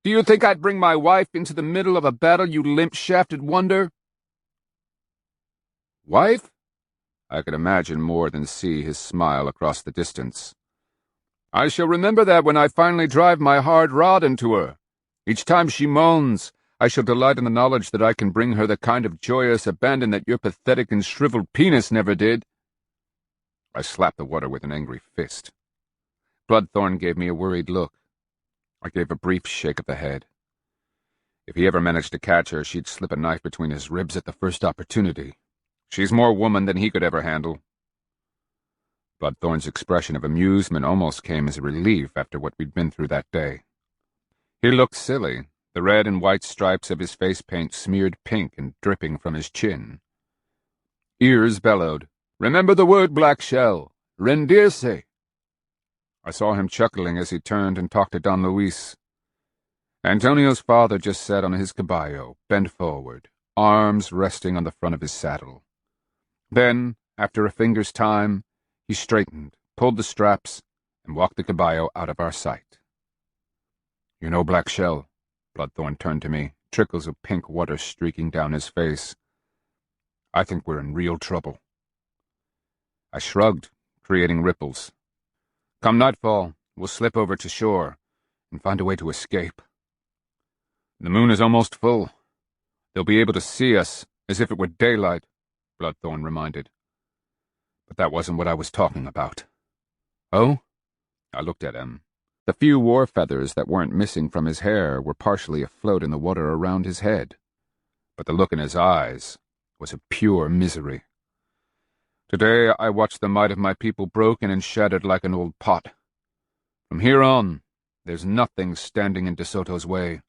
Do you think I'd bring my wife into the middle of a battle, you limp-shafted wonder? Wife? I could imagine more than see his smile across the distance. I shall remember that when I finally drive my hard rod into her. Each time she moans, I shall delight in the knowledge that I can bring her the kind of joyous abandon that your pathetic and shriveled penis never did. I slapped the water with an angry fist. Bloodthorn gave me a worried look. I gave a brief shake of the head. If he ever managed to catch her, she'd slip a knife between his ribs at the first opportunity. She's more woman than he could ever handle. Bloodthorn's expression of amusement almost came as a relief after what we'd been through that day. He looked silly, the red and white stripes of his face paint smeared pink and dripping from his chin. Ears bellowed, Remember the word, Black Shell. Rendirse. I saw him chuckling as he turned and talked to Don Luis. Antonio's father just sat on his caballo, bent forward, arms resting on the front of his saddle. Then, after a finger's time, he straightened, pulled the straps, and walked the caballo out of our sight. You know, Black Shell, Bloodthorn turned to me, trickles of pink water streaking down his face. I think we're in real trouble. I shrugged, creating ripples. Come nightfall, we'll slip over to shore and find a way to escape. The moon is almost full. They'll be able to see us as if it were daylight, Bloodthorn reminded. But that wasn't what I was talking about. Oh? I looked at him. The few war feathers that weren't missing from his hair were partially afloat in the water around his head. But the look in his eyes was of pure misery. Today I watched the might of my people broken and shattered like an old pot. From here on, there's nothing standing in De Soto's way.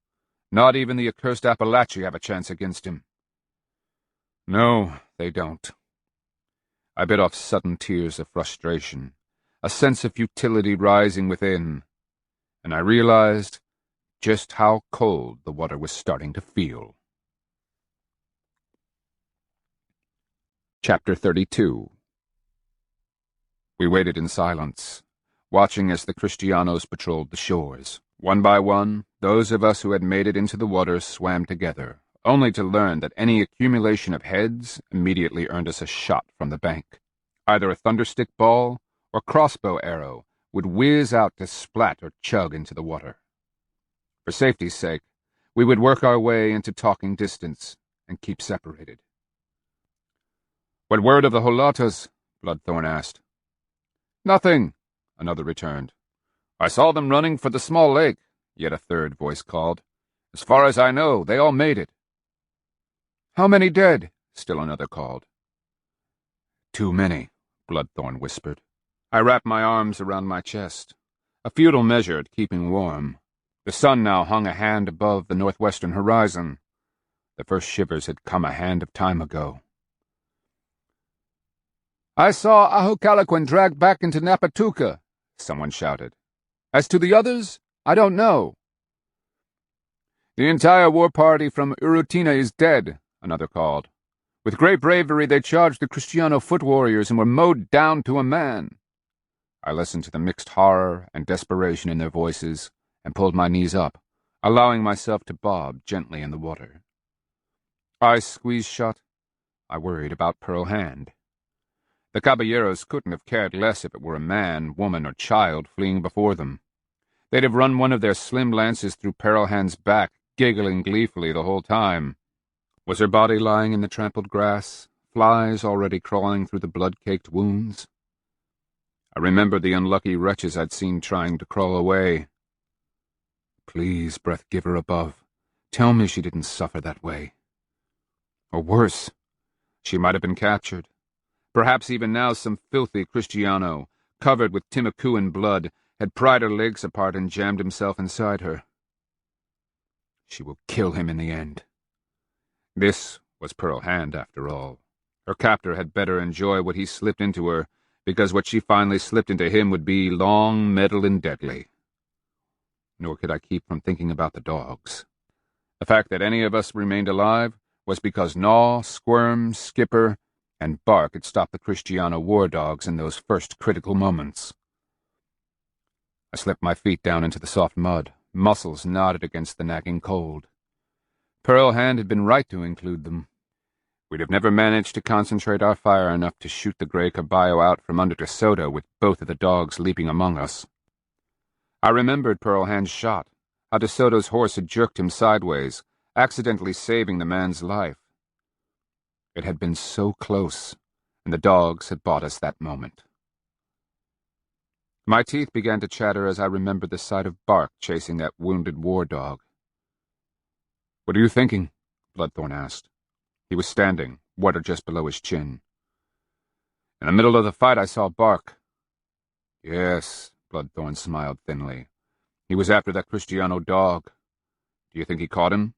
Not even the accursed Appalachia have a chance against him. No, they don't. I bit off sudden tears of frustration, a sense of futility rising within, and I realized just how cold the water was starting to feel. Chapter 32. We waited in silence, watching as the Kristianos patrolled the shores. One by one, those of us who had made it into the water swam together, only to learn that any accumulation of heads immediately earned us a shot from the bank. Either a thunderstick ball or crossbow arrow would whiz out to splat or chug into the water. For safety's sake, We would work our way into talking distance and keep separated. "What word of the Holatas?" Bloodthorn asked. "Nothing," another returned. "I saw them running for the small lake," yet a third voice called. "As far as I know, they all made it." "How many dead?" still another called. "Too many," Bloodthorn whispered. I wrapped my arms around my chest, a futile measure at keeping warm. The sun now hung a hand above the northwestern horizon. The first shivers had come a hand of time ago. "I saw Ahokalaquin dragged back into Napatuka," someone shouted. "As to the others, I don't know." "The entire war party from Urutina is dead," another called. "With great bravery they charged the Kristiano foot warriors and were mowed down to a man." I listened to the mixed horror and desperation in their voices and pulled my knees up, allowing myself to bob gently in the water. Eyes squeezed shut, I worried about Pearl Hand. The caballeros couldn't have cared less if it were a man, woman, or child fleeing before them. They'd have run one of their slim lances through Pearl Hand's back, giggling gleefully the whole time. Was her body lying in the trampled grass, flies already crawling through the blood-caked wounds? I remembered the unlucky wretches I'd seen trying to crawl away. Please, breath-giver above, tell me she didn't suffer that way. Or worse, she might have been captured. Perhaps even now some filthy Kristiano, covered with Timacuan blood, had pried her legs apart and jammed himself inside her. She will kill him in the end. This was Pearl Hand, after all. Her captor had better enjoy what he slipped into her, because what she finally slipped into him would be long, metal, and deadly. Nor could I keep from thinking about the dogs. The fact that any of us remained alive was because Gnaw, Squirm, Skipper, and Bark had stopped the Kristiano war dogs in those first critical moments. I slipped my feet down into the soft mud, muscles knotted against the nagging cold. Pearl Hand had been right to include them. We'd have never managed to concentrate our fire enough to shoot the gray caballo out from under De Soto with both of the dogs leaping among us. I remembered Pearl Hand's shot, how De Soto's horse had jerked him sideways, accidentally saving the man's life. It had been so close, and the dogs had bought us that moment. My teeth began to chatter as I remembered the sight of Bark chasing that wounded war dog. "What are you thinking?" Bloodthorn asked. He was standing, water just below his chin. "In the middle of the fight I saw Bark." "Yes," Bloodthorn smiled thinly. "He was after that Kristiano dog. Do you think he caught him?"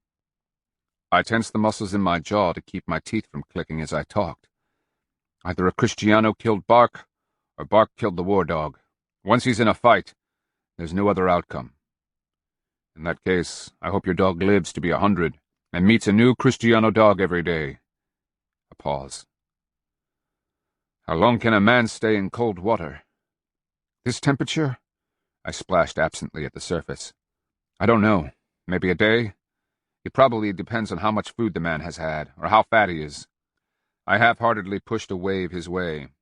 I tensed the muscles in my jaw to keep my teeth from clicking as I talked. Either a Kristiano killed Bark, or Bark killed the war dog. Once he's in a fight, there's no other outcome. In that case, I hope your dog lives to be 100, and meets a new Kristiano dog every day. A pause. How long can a man stay in cold water? This temperature? I splashed absently at the surface. I don't know. Maybe a day? It probably depends on how much food the man has had, or how fat he is. I half-heartedly pushed a wave his way.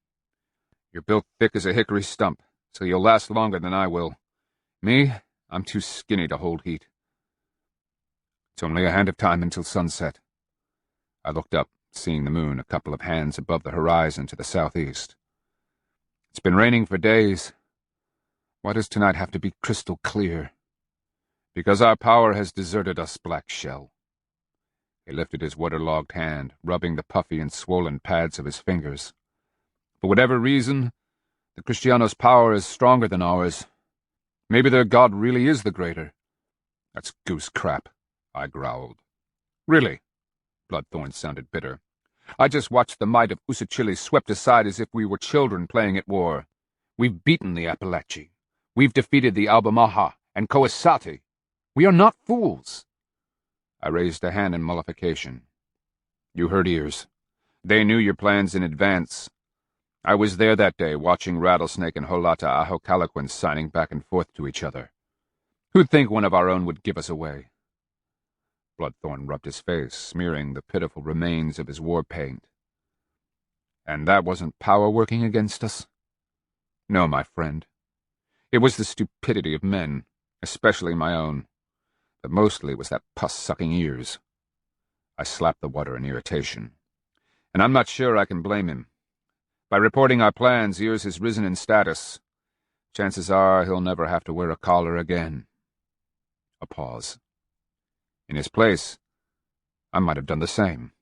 You're built thick as a hickory stump, so you'll last longer than I will. Me, I'm too skinny to hold heat. It's only a hand of time until sunset. I looked up, seeing the moon a couple of hands above the horizon to the southeast. It's been raining for days. Why does tonight have to be crystal clear? Because our power has deserted us, Black Shell. He lifted his waterlogged hand, rubbing the puffy and swollen pads of his fingers. For whatever reason, the Kristiano's power is stronger than ours. Maybe their god really is the greater. That's goose crap, I growled. Really? Bloodthorn sounded bitter. I just watched the might of Usachili swept aside as if we were children playing at war. We've beaten the Appalachi. We've defeated the Albamaha and Coasati. We are not fools. I raised a hand in mollification. You heard ears. They knew your plans in advance. I was there that day, watching Rattlesnake and Holata Ahokalaquin signing back and forth to each other. Who'd think one of our own would give us away? Bloodthorn rubbed his face, smearing the pitiful remains of his war paint. And that wasn't power working against us? No, my friend. It was the stupidity of men, especially my own. but mostly it was that pus-sucking ears. I slapped the water in irritation. And I'm not sure I can blame him. By reporting our plans, Ears has risen in status. Chances are he'll never have to wear a collar again. A pause. In his place, I might have done the same.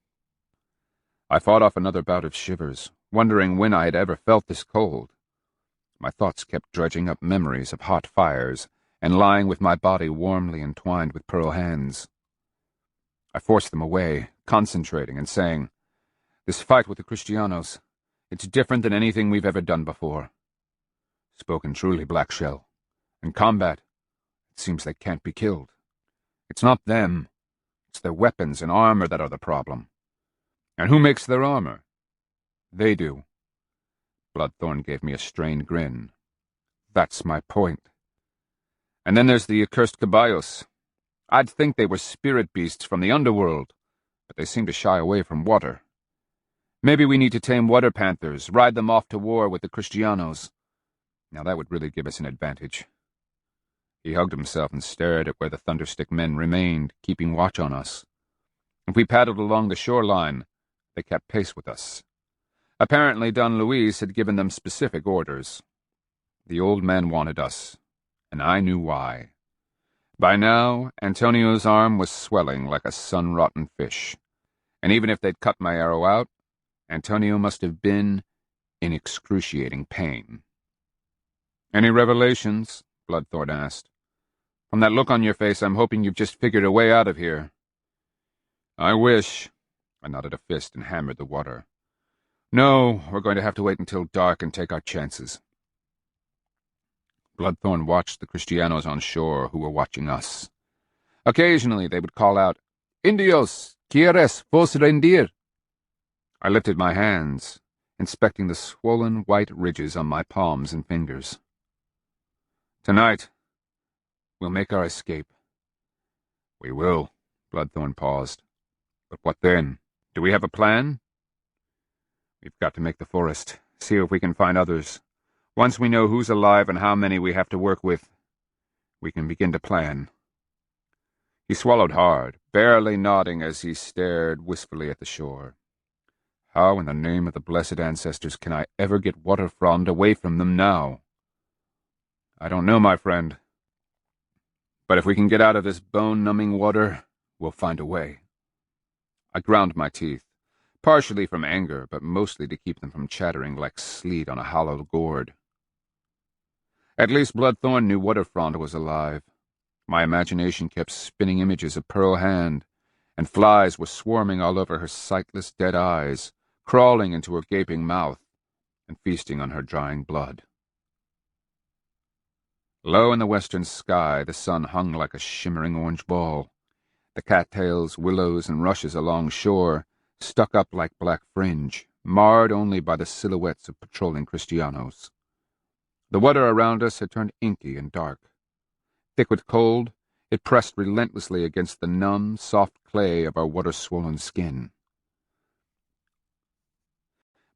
I fought off another bout of shivers, wondering when I had ever felt this cold. My thoughts kept dredging up memories of hot fires and lying with my body warmly entwined with Pearl hands. I forced them away, concentrating and saying, "This fight with the Kristianos, it's different than anything we've ever done before. Spoken truly, Black Shell. In combat, it seems they can't be killed. It's not them. It's their weapons and armor that are the problem. And who makes their armor? They do." Bloodthorn gave me a strained grin. "That's my point. And then there's the accursed caballos. I'd think they were spirit beasts from the underworld, but they seem to shy away from water. Maybe we need to tame water panthers, ride them off to war with the Kristianos. Now that would really give us an advantage." He hugged himself and stared at where the Thunderstick men remained, keeping watch on us. If we paddled along the shoreline, they kept pace with us. Apparently Don Luis had given them specific orders. The old man wanted us, and I knew why. By now, Antonio's arm was swelling like a sun-rotten fish, and even if they'd cut my arrow out, Antonio must have been in excruciating pain. "Any revelations?" Bloodthorn asked. "From that look on your face, I'm hoping you've just figured a way out of here." "I wish." I nodded a fist and hammered the water. "No, we're going to have to wait until dark and take our chances." Bloodthorn watched the Kristianos on shore who were watching us. Occasionally they would call out, "Indios, ¿quieres vos rendir?" I lifted my hands, inspecting the swollen white ridges on my palms and fingers. "Tonight, we'll make our escape." "We will," Bloodthorn paused. "But what then? Do we have a plan?" "We've got to make the forest, see if we can find others. Once we know who's alive and how many we have to work with, we can begin to plan." He swallowed hard, barely nodding as he stared wistfully at the shore. How in the name of the blessed ancestors can I ever get Waterfront away from them now? "I don't know, my friend. But if we can get out of this bone-numbing water, we'll find a way." I ground my teeth, partially from anger, but mostly to keep them from chattering like sleet on a hollow gourd. At least Bloodthorn knew Waterfront was alive. My imagination kept spinning images of Pearl Hand, and flies were swarming all over her sightless dead eyes, crawling into her gaping mouth, and feasting on her drying blood. Low in the western sky, the sun hung like a shimmering orange ball. The cattails, willows, and rushes along shore stuck up like black fringe, marred only by the silhouettes of patrolling Kristianos. The water around us had turned inky and dark. Thick with cold, it pressed relentlessly against the numb, soft clay of our water-swollen skin.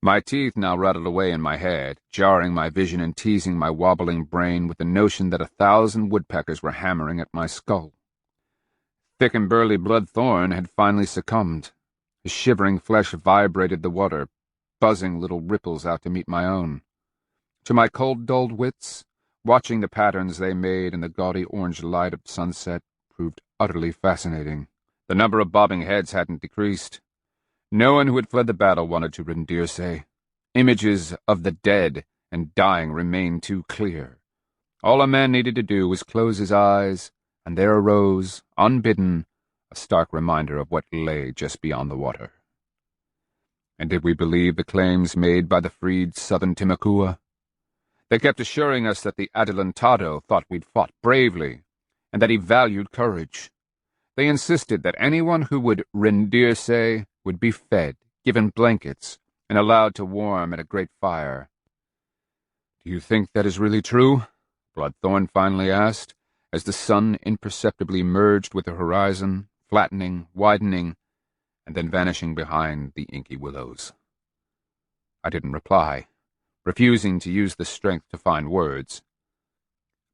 My teeth now rattled away in my head, jarring my vision and teasing my wobbling brain with the notion that 1,000 woodpeckers were hammering at my skull. Thick and burly Bloodthorn had finally succumbed. His shivering flesh vibrated the water, buzzing little ripples out to meet my own. To my cold-dulled wits, watching the patterns they made in the gaudy orange light of sunset proved utterly fascinating. The number of bobbing heads hadn't decreased. No one who had fled the battle wanted to rendirse. Images of the dead and dying remained too clear. All a man needed to do was close his eyes, and there arose, unbidden, a stark reminder of what lay just beyond the water. And did we believe the claims made by the freed southern Timucua? They kept assuring us that the Adelantado thought we'd fought bravely, and that he valued courage. They insisted that anyone who would rendirse would be fed, given blankets, and allowed to warm at a great fire. "Do you think that is really true?" Bloodthorn finally asked, as the sun imperceptibly merged with the horizon, flattening, widening, and then vanishing behind the inky willows. I didn't reply, refusing to use the strength to find words.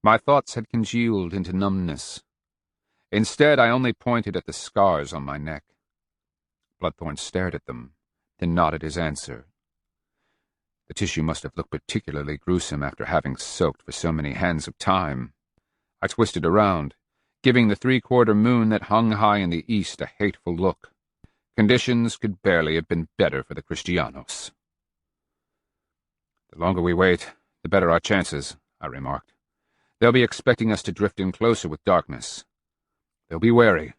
My thoughts had congealed into numbness. Instead, I only pointed at the scars on my neck. Bloodthorn stared at them, then nodded his answer. The tissue must have looked particularly gruesome after having soaked for so many hands of time. I twisted around, giving the 3/4 moon that hung high in the east a hateful look. Conditions could barely have been better for the Kristianos. The longer we wait, the better our chances, I remarked. They'll be expecting us to drift in closer with darkness. They'll be wary.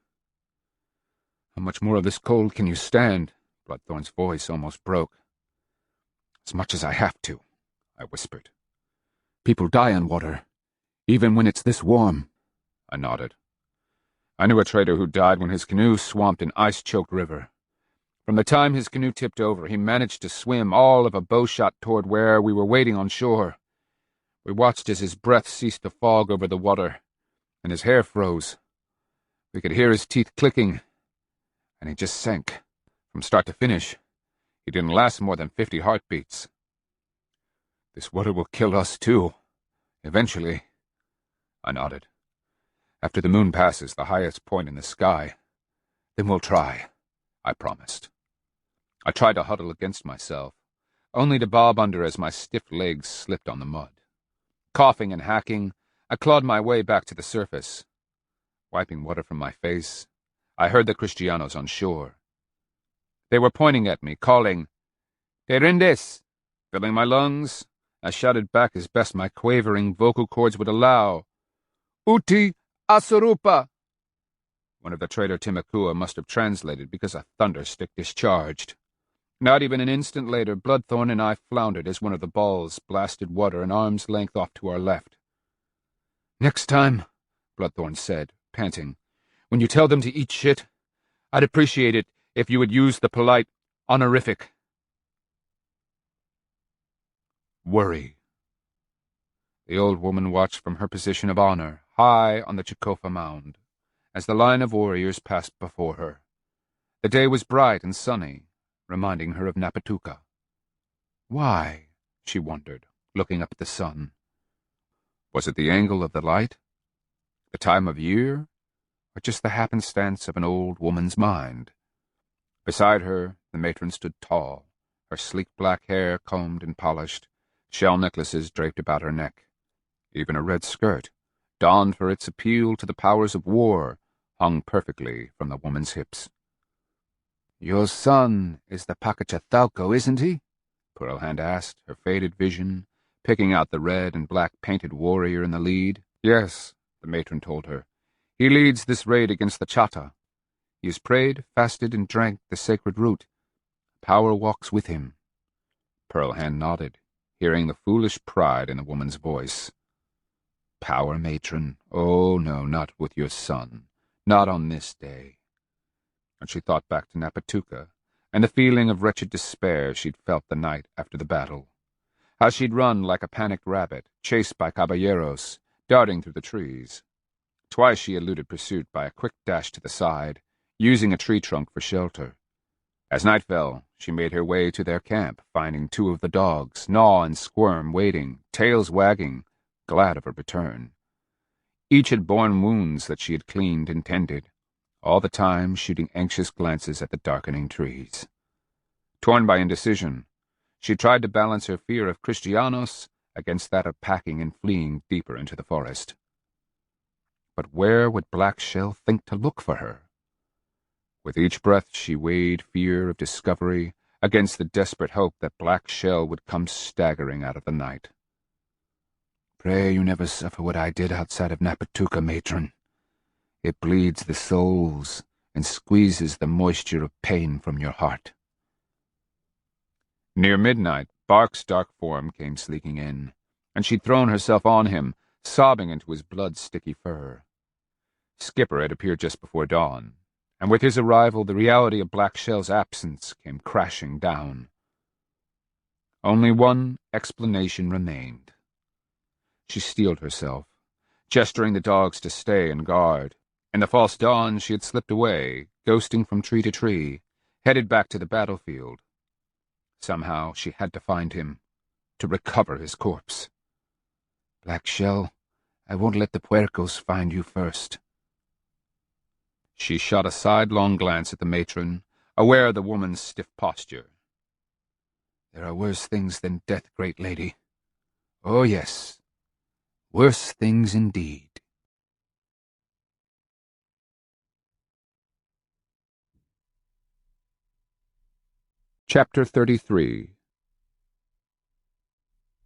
How much more of this cold can you stand? Bloodthorn's voice almost broke. As much as I have to, I whispered. People die on water, even when it's this warm. I nodded. I knew a trader who died when his canoe swamped an ice-choked river. From the time his canoe tipped over, he managed to swim all of a bowshot toward where we were waiting on shore. We watched as his breath ceased to fog over the water, and his hair froze. We could hear his teeth clicking, and he just sank. From start to finish, he didn't last more than 50 heartbeats. This water will kill us, too. Eventually. I nodded. After the moon passes the highest point in the sky, then we'll try, I promised. I tried to huddle against myself, only to bob under as my stiff legs slipped on the mud. Coughing and hacking, I clawed my way back to the surface. Wiping water from my face, I heard the Kristianos on shore. They were pointing at me, calling, "Te rindes!" Filling my lungs, I shouted back as best my quavering vocal cords would allow, "Uti Asurupa!" One of the trader Timakua must have translated because a thunderstick discharged. Not even an instant later, Bloodthorn and I floundered as one of the balls blasted water an arm's length off to our left. "Next time," Bloodthorn said, panting, "when you tell them to eat shit, I'd appreciate it if you would use the polite honorific." Worry. The old woman watched from her position of honor, high on the Chickasaw mound, as the line of warriors passed before her. The day was bright and sunny, reminding her of Napatuka. Why? She wondered, looking up at the sun. Was it the angle of the light? The time of year? Or just the happenstance of an old woman's mind? Beside her, the matron stood tall, her sleek black hair combed and polished, shell necklaces draped about her neck. Even a red skirt, donned for its appeal to the powers of war, hung perfectly from the woman's hips. "Your son is the Pacachathalco, isn't he?" Pearlhand asked, her faded vision picking out the red and black painted warrior in the lead. "Yes," the matron told her. "He leads this raid against the Chata. He has prayed, fasted, and drank the sacred root. Power walks with him." Pearlhand nodded, hearing the foolish pride in the woman's voice. "Power, matron? Oh, no, not with your son. Not on this day." And she thought back to Napatuka and the feeling of wretched despair she'd felt the night after the battle. How she'd run like a panicked rabbit, chased by caballeros, darting through the trees. Twice she eluded pursuit by a quick dash to the side, using a tree trunk for shelter. As night fell, she made her way to their camp, finding 2 of the dogs, gnaw and squirm, waiting, tails wagging, glad of her return. Each had borne wounds that she had cleaned and tended, all the time shooting anxious glances at the darkening trees. Torn by indecision, she tried to balance her fear of Kristianos against that of packing and fleeing deeper into the forest. But where would Black Shell think to look for her? With each breath she weighed fear of discovery against the desperate hope that Black Shell would come staggering out of the night. "Pray you never suffer what I did outside of Napatuka, matron. It bleeds the souls and squeezes the moisture of pain from your heart." Near midnight, Bark's dark form came sleeking in, and she'd thrown herself on him, sobbing into his blood-sticky fur. Skipper had appeared just before dawn, and with his arrival the reality of Black Shell's absence came crashing down. Only one explanation remained. She steeled herself, gesturing the dogs to stay and guard. In the false dawn she had slipped away, ghosting from tree to tree, headed back to the battlefield. Somehow she had to find him, to recover his corpse. "Black Shell, I won't let the puercos find you first." She shot a sidelong glance at the matron, aware of the woman's stiff posture. "There are worse things than death, great lady. Oh, yes, worse things indeed." Chapter 33.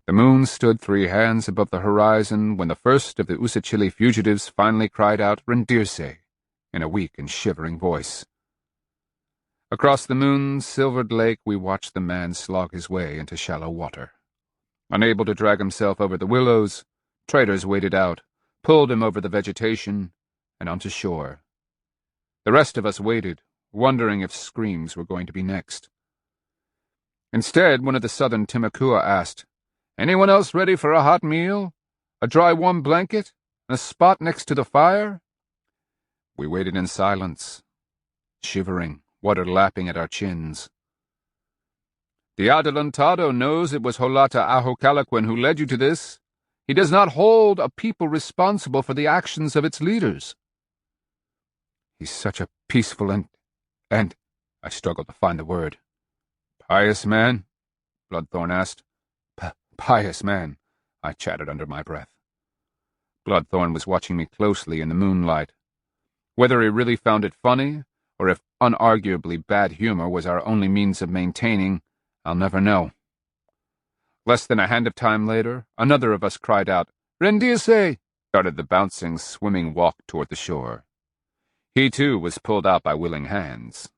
The moon stood 3 hands above the horizon when the first of the Usachili fugitives finally cried out "Rendirse" in a weak and shivering voice. Across the moon-silvered lake we watched the man slog his way into shallow water. Unable to drag himself over the willows, traders waded out, pulled him over the vegetation, and onto shore. The rest of us waited, wondering if screams were going to be next. Instead, one of the southern Timakua asked, "Anyone else ready for a hot meal? A dry warm blanket? And a spot next to the fire?" We waited in silence, shivering, water lapping at our chins. "The Adelantado knows it was Holata Ahokalaquin who led you to this. He does not hold a people responsible for the actions of its leaders." "He's such a peaceful and I struggled to find the word. "Pious man?" Bloodthorn asked. Pious man," I chattered under my breath. Bloodthorn was watching me closely in the moonlight. Whether he really found it funny, or if unarguably bad humor was our only means of maintaining, I'll never know. Less than a hand of time later, another of us cried out, "Rendirse!" started the bouncing, swimming walk toward the shore. He, too, was pulled out by willing hands.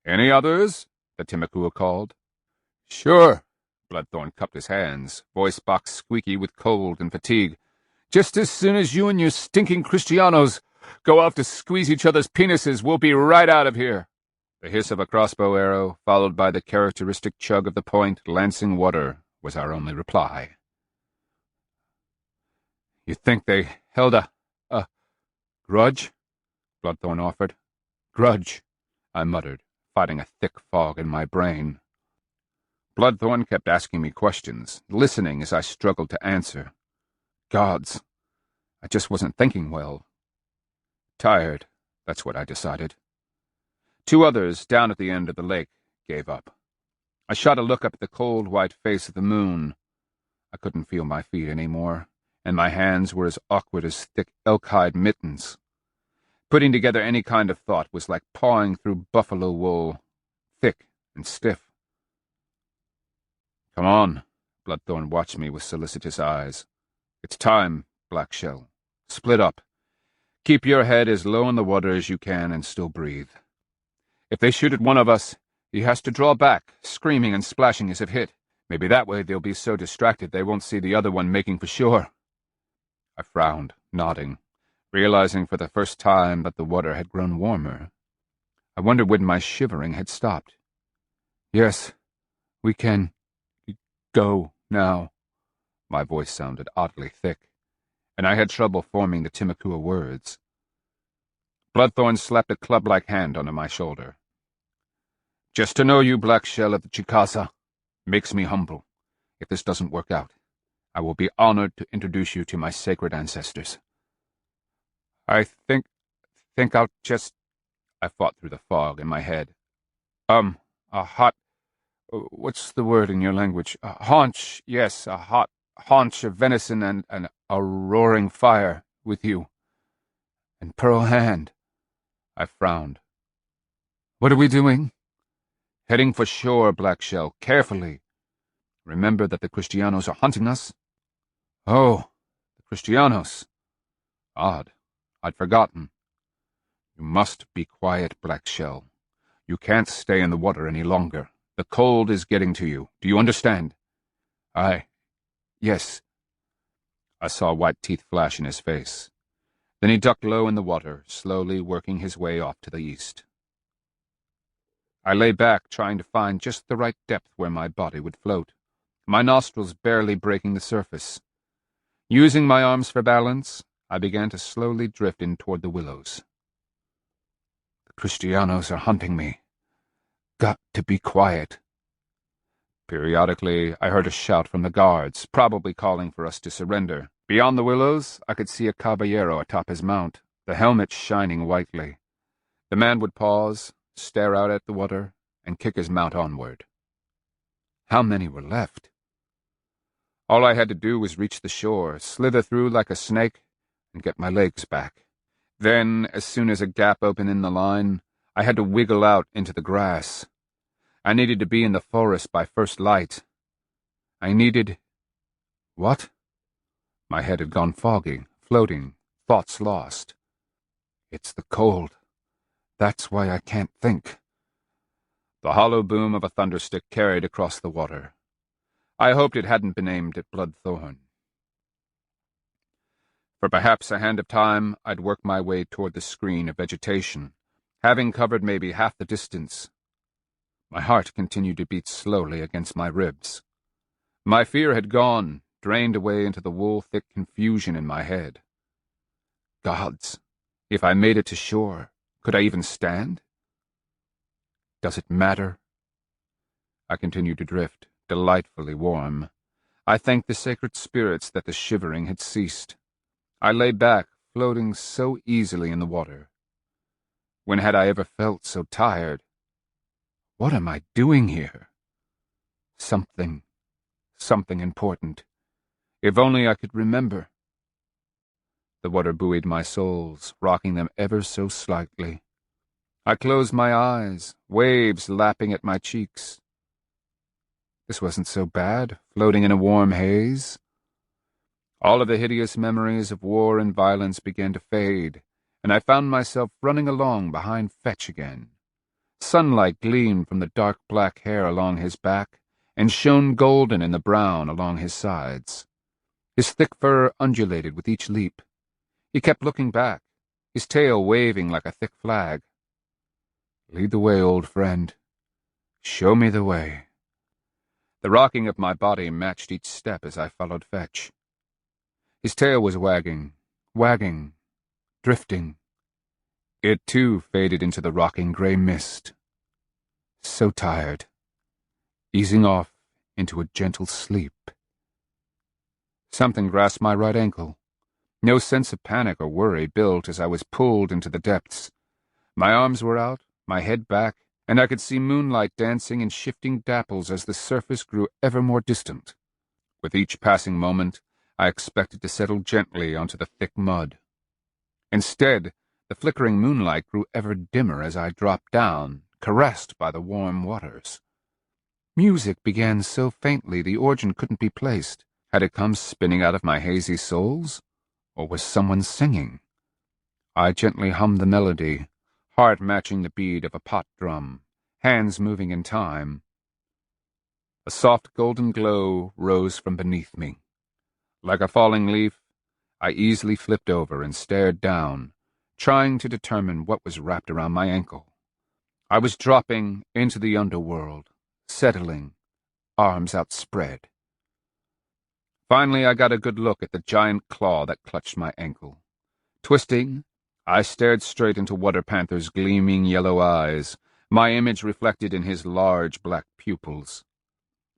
"Any others?" the Timakua called. "Sure." Bloodthorn cupped his hands, voice box squeaky with cold and fatigue. "Just as soon as you and your stinking Kristianos go off to squeeze each other's penises, we'll be right out of here." The hiss of a crossbow arrow, followed by the characteristic chug of the point lancing water, was our only reply. "You think they held a grudge?" Bloodthorn offered. "Grudge," I muttered, fighting a thick fog in my brain. Bloodthorn kept asking me questions, listening as I struggled to answer. Gods, I just wasn't thinking well. Tired, that's what I decided. 2 others, down at the end of the lake, gave up. I shot a look up at the cold white face of the moon. I couldn't feel my feet anymore, and my hands were as awkward as thick elk-hide mittens. Putting together any kind of thought was like pawing through buffalo wool, thick and stiff. "Come on," Bloodthorn watched me with solicitous eyes. "It's time, Blackshell. Split up. Keep your head as low in the water as you can and still breathe. If they shoot at one of us, he has to draw back, screaming and splashing as if hit. Maybe that way they'll be so distracted they won't see the other one making for shore." I frowned, nodding, realizing for the first time that the water had grown warmer. I wondered when my shivering had stopped. "Yes, we can go now." My voice sounded oddly thick, and I had trouble forming the Timakua words. Bloodthorn slapped a club-like hand onto my shoulder. "Just to know you, Blackshell of the Chickasaw, makes me humble. If this doesn't work out, I will be honored to introduce you to my sacred ancestors." I think I'll just... I fought through the fog in my head. A hot... What's the word in your language? A haunch, yes, a hot haunch of venison and a roaring fire with you. And Pearl Hand. I frowned. "What are we doing?" "Heading for shore, Blackshell, carefully. Remember that the Kristianos are hunting us?" "Oh, the Kristianos. Odd. I'd forgotten." "You must be quiet, Blackshell. You can't stay in the water any longer. The cold is getting to you. Do you understand?" Yes." I saw white teeth flash in his face. Then he ducked low in the water, slowly working his way off to the east. I lay back, trying to find just the right depth where my body would float, my nostrils barely breaking the surface. Using my arms for balance, I began to slowly drift in toward the willows. "The Kristianos are hunting me. Got to be quiet." Periodically, I heard a shout from the guards, probably calling for us to surrender. Beyond the willows, I could see a caballero atop his mount, the helmet shining whitely. The man would pause, stare out at the water, and kick his mount onward. How many were left? All I had to do was reach the shore, slither through like a snake, and get my legs back. Then, as soon as a gap opened in the line, I had to wiggle out into the grass. I needed to be in the forest by first light. I needed... What? My head had gone foggy, floating, thoughts lost. It's the cold. That's why I can't think. The hollow boom of a thunderstick carried across the water. I hoped it hadn't been aimed at Bloodthorn. For perhaps a hand of time, I'd work my way toward the screen of vegetation, having covered maybe half the distance. My heart continued to beat slowly against my ribs. My fear had gone, drained away into the wool-thick confusion in my head. Gods, if I made it to shore, could I even stand? Does it matter? I continued to drift, delightfully warm. I thanked the sacred spirits that the shivering had ceased. I lay back, floating so easily in the water. When had I ever felt so tired? What am I doing here? Something important. If only I could remember. The water buoyed my soles, rocking them ever so slightly. I closed my eyes, waves lapping at my cheeks. This wasn't so bad, floating in a warm haze. All of the hideous memories of war and violence began to fade, and I found myself running along behind Fetch again. Sunlight gleamed from the dark black hair along his back and shone golden in the brown along his sides. His thick fur undulated with each leap. He kept looking back, his tail waving like a thick flag. Lead the way, old friend. Show me the way. The rocking of my body matched each step as I followed Fetch. His tail was wagging, drifting. It, too, faded into the rocking gray mist. So tired, easing off into a gentle sleep. Something grasped my right ankle. No sense of panic or worry built as I was pulled into the depths. My arms were out, my head back, and I could see moonlight dancing in shifting dapples as the surface grew ever more distant. With each passing moment, I expected to settle gently onto the thick mud. Instead, the flickering moonlight grew ever dimmer as I dropped down, caressed by the warm waters. Music began so faintly the origin couldn't be placed. Had it come spinning out of my hazy soles? Or was someone singing? I gently hummed the melody, heart matching the beat of a pot drum, hands moving in time. A soft golden glow rose from beneath me. Like a falling leaf, I easily flipped over and stared down, trying to determine what was wrapped around my ankle. I was dropping into the underworld, settling, arms outspread. Finally, I got a good look at the giant claw that clutched my ankle. Twisting, I stared straight into Water Panther's gleaming yellow eyes, my image reflected in his large black pupils.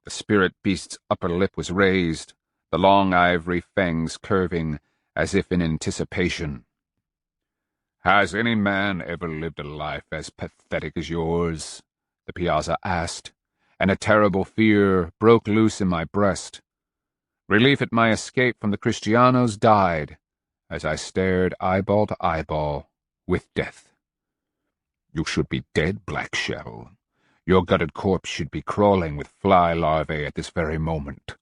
The spirit beast's upper lip was raised, the long ivory fangs curving as if in anticipation. "Has any man ever lived a life as pathetic as yours?" the Piazza asked, and a terrible fear broke loose in my breast. Relief at my escape from the Kristianos died as I stared eyeball to eyeball with death. "You should be dead, Black Shell. Your gutted corpse should be crawling with fly larvae at this very moment.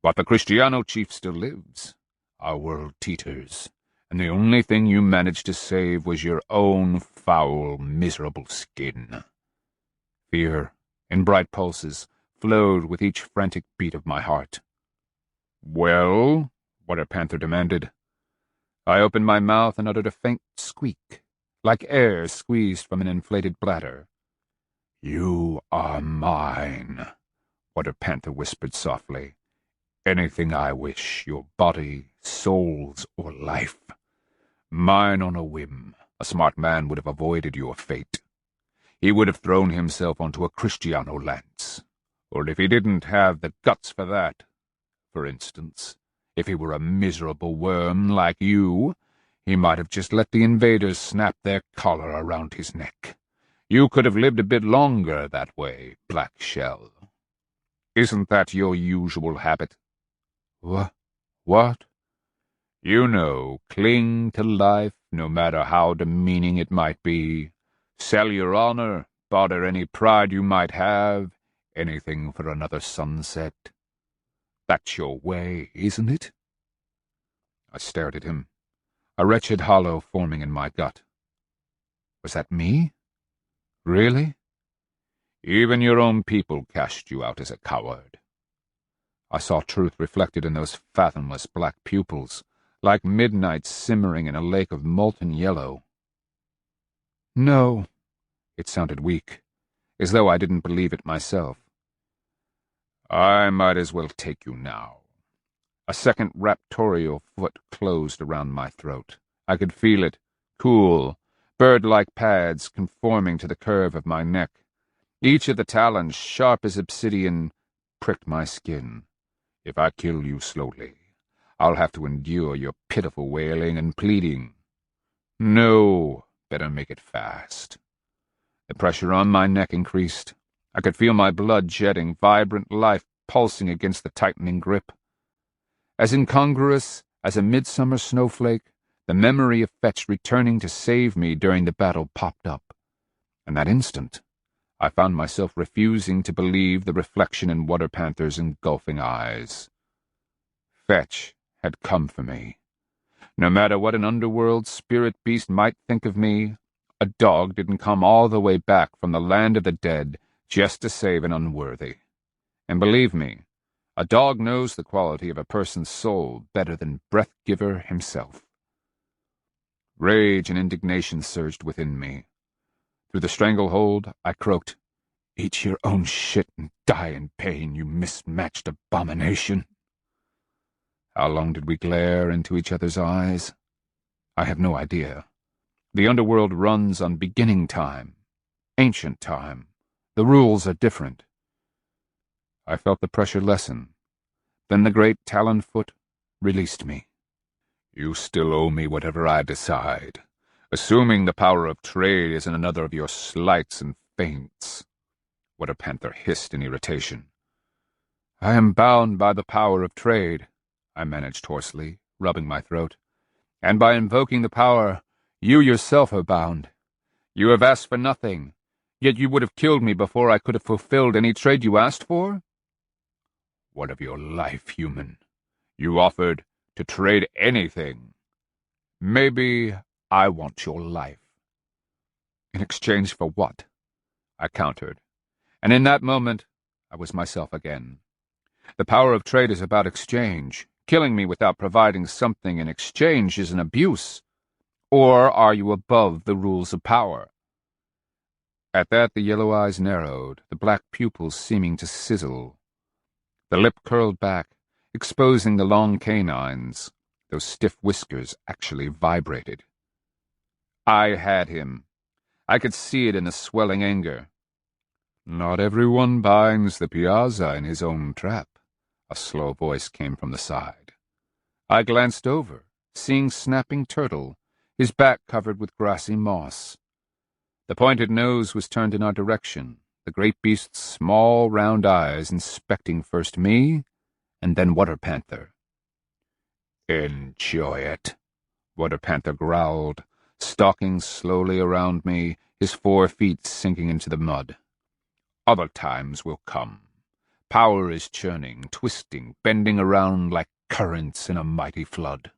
But the Kristiano chief still lives. Our world teeters, and the only thing you managed to save was your own foul, miserable skin." Fear, in bright pulses, flowed with each frantic beat of my heart. "Well?" Water Panther demanded. I opened my mouth and uttered a faint squeak, like air squeezed from an inflated bladder. "You are mine," Water Panther whispered softly. "Anything I wish, your body, souls, or life. Mine on a whim. A smart man would have avoided your fate. He would have thrown himself onto a Kristiano lance. Or if he didn't have the guts for that, for instance, if he were a miserable worm like you, He might have just let the invaders snap their collar around his neck. You could have lived a bit longer that way, Black Shell. Isn't that your usual habit? What? You know, cling to life, no matter how demeaning it might be. Sell your honor, barter any pride you might have, anything for another sunset. That's your way, isn't it? I stared at him, a wretched hollow forming in my gut. Was that me? Really? Even your own people cast you out as a coward. I saw truth reflected in those fathomless black pupils, like midnight simmering in a lake of molten yellow. No, it sounded weak, as though I didn't believe it myself. I might as well take you now. A second raptorial foot closed around my throat. I could feel it, cool, bird-like pads conforming to the curve of my neck. Each of the talons, sharp as obsidian, pricked my skin. If I kill you slowly, I'll have to endure your pitiful wailing and pleading. No, better make it fast. The pressure on my neck increased. I could feel my blood jetting, vibrant life pulsing against the tightening grip. As incongruous as a midsummer snowflake, the memory of Fetch returning to save me during the battle popped up. In that instant, I found myself refusing to believe the reflection in Water Panther's engulfing eyes. Fetch had come for me. No matter what an underworld spirit beast might think of me, a dog didn't come all the way back from the land of the dead just to save an unworthy. And believe me, a dog knows the quality of a person's soul better than Breath-Giver himself. Rage and indignation surged within me. Through the stranglehold, I croaked, "Eat your own shit and die in pain, you mismatched abomination." How long did we glare into each other's eyes? I have no idea. The underworld runs on beginning time, ancient time. The rules are different. I felt the pressure lessen. Then the great talon foot released me. You still owe me whatever I decide, assuming the power of trade isn't another of your sleights and feints. Water Panther hissed in irritation. I am bound by the power of trade, I managed hoarsely, rubbing my throat. And by invoking the power, you yourself are bound. You have asked for nothing, yet you would have killed me before I could have fulfilled any trade you asked for? What of your life, human? You offered to trade anything. Maybe I want your life. In exchange for what? I countered. And in that moment, I was myself again. The power of trade is about exchange. Killing me without providing something in exchange is an abuse. Or are you above the rules of power? At that, the yellow eyes narrowed, the black pupils seeming to sizzle. The lip curled back, exposing the long canines. Those stiff whiskers actually vibrated. I had him. I could see it in the swelling anger. Not everyone binds the piazza in his own trap. A slow voice came from the side. I glanced over, seeing Snapping Turtle, his back covered with grassy moss. The pointed nose was turned in our direction, the great beast's small, round eyes inspecting first me, and then Water Panther. Enjoy it, Water Panther growled, stalking slowly around me, his 4 feet sinking into the mud. Other times will come. Power is churning, twisting, bending around like currents in a mighty flood.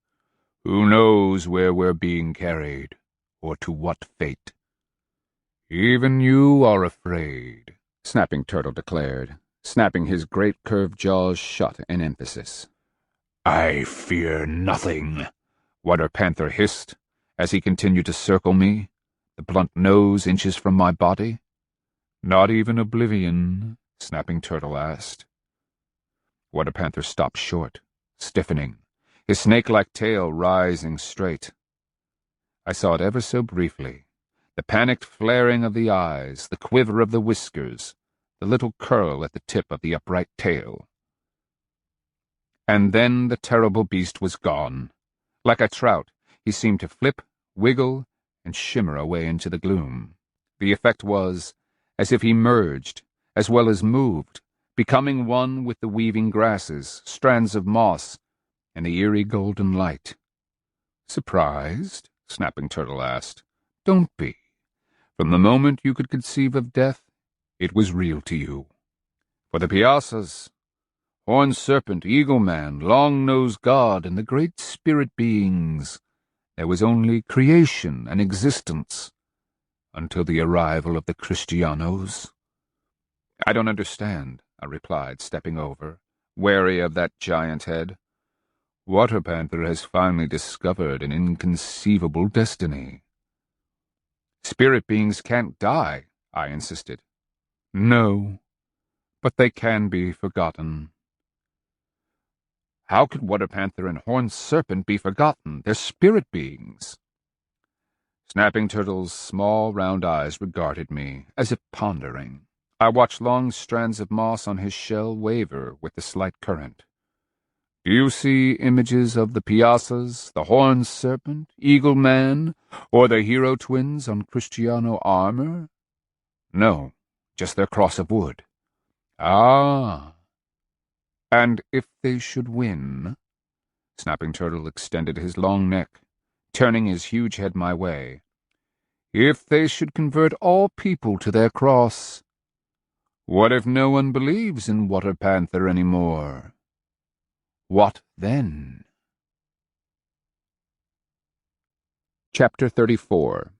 Who knows where we're being carried, or to what fate? Even you are afraid, Snapping Turtle declared, snapping his great curved jaws shut in emphasis. I fear nothing, Water Panther hissed, as he continued to circle me, the blunt nose inches from my body. Not even oblivion, Snapping Turtle asked. Water Panther stopped short, stiffening, his snake-like tail rising straight. I saw it ever so briefly, the panicked flaring of the eyes, the quiver of the whiskers, the little curl at the tip of the upright tail. And then the terrible beast was gone. Like a trout, he seemed to flip, wiggle, and shimmer away into the gloom. The effect was as if he merged, as well as moved, becoming one with the weaving grasses, strands of moss, and the eerie golden light. "Surprised?" Snapping Turtle asked. "Don't be. From the moment you could conceive of death, it was real to you. For the Piazzas, Horned Serpent, Eagle Man, Long-Nosed God, and the great spirit beings, there was only creation and existence, until the arrival of the Kristianos." "I don't understand," I replied, stepping over, wary of that giant head. "Water Panther has finally discovered an inconceivable destiny." "Spirit beings can't die," I insisted. "No, but they can be forgotten." "How could Water Panther and Horned Serpent be forgotten? They're spirit beings." Snapping Turtle's small round eyes regarded me, as if pondering. I watched long strands of moss on his shell waver with the slight current. "Do you see images of the Piazzas, the Horned Serpent, Eagle Man, or the hero twins on Kristiano armor?" "No, just their cross of wood." "Ah. And if they should win?" Snapping Turtle extended his long neck, turning his huge head my way. "If they should convert all people to their cross, what if no one believes in Water Panther anymore? What then?" Chapter 34.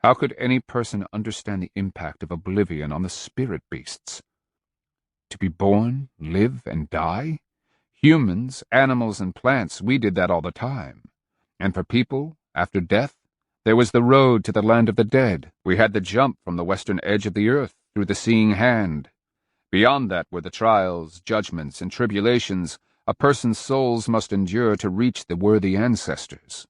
How could any person understand the impact of oblivion on the spirit beasts? To be born, live, and die? Humans, animals, and plants, we did that all the time. And for people, after death, there was the road to the land of the dead. We had the jump from the western edge of the earth through the seeing hand. Beyond that were the trials, judgments, and tribulations a person's souls must endure to reach the worthy ancestors.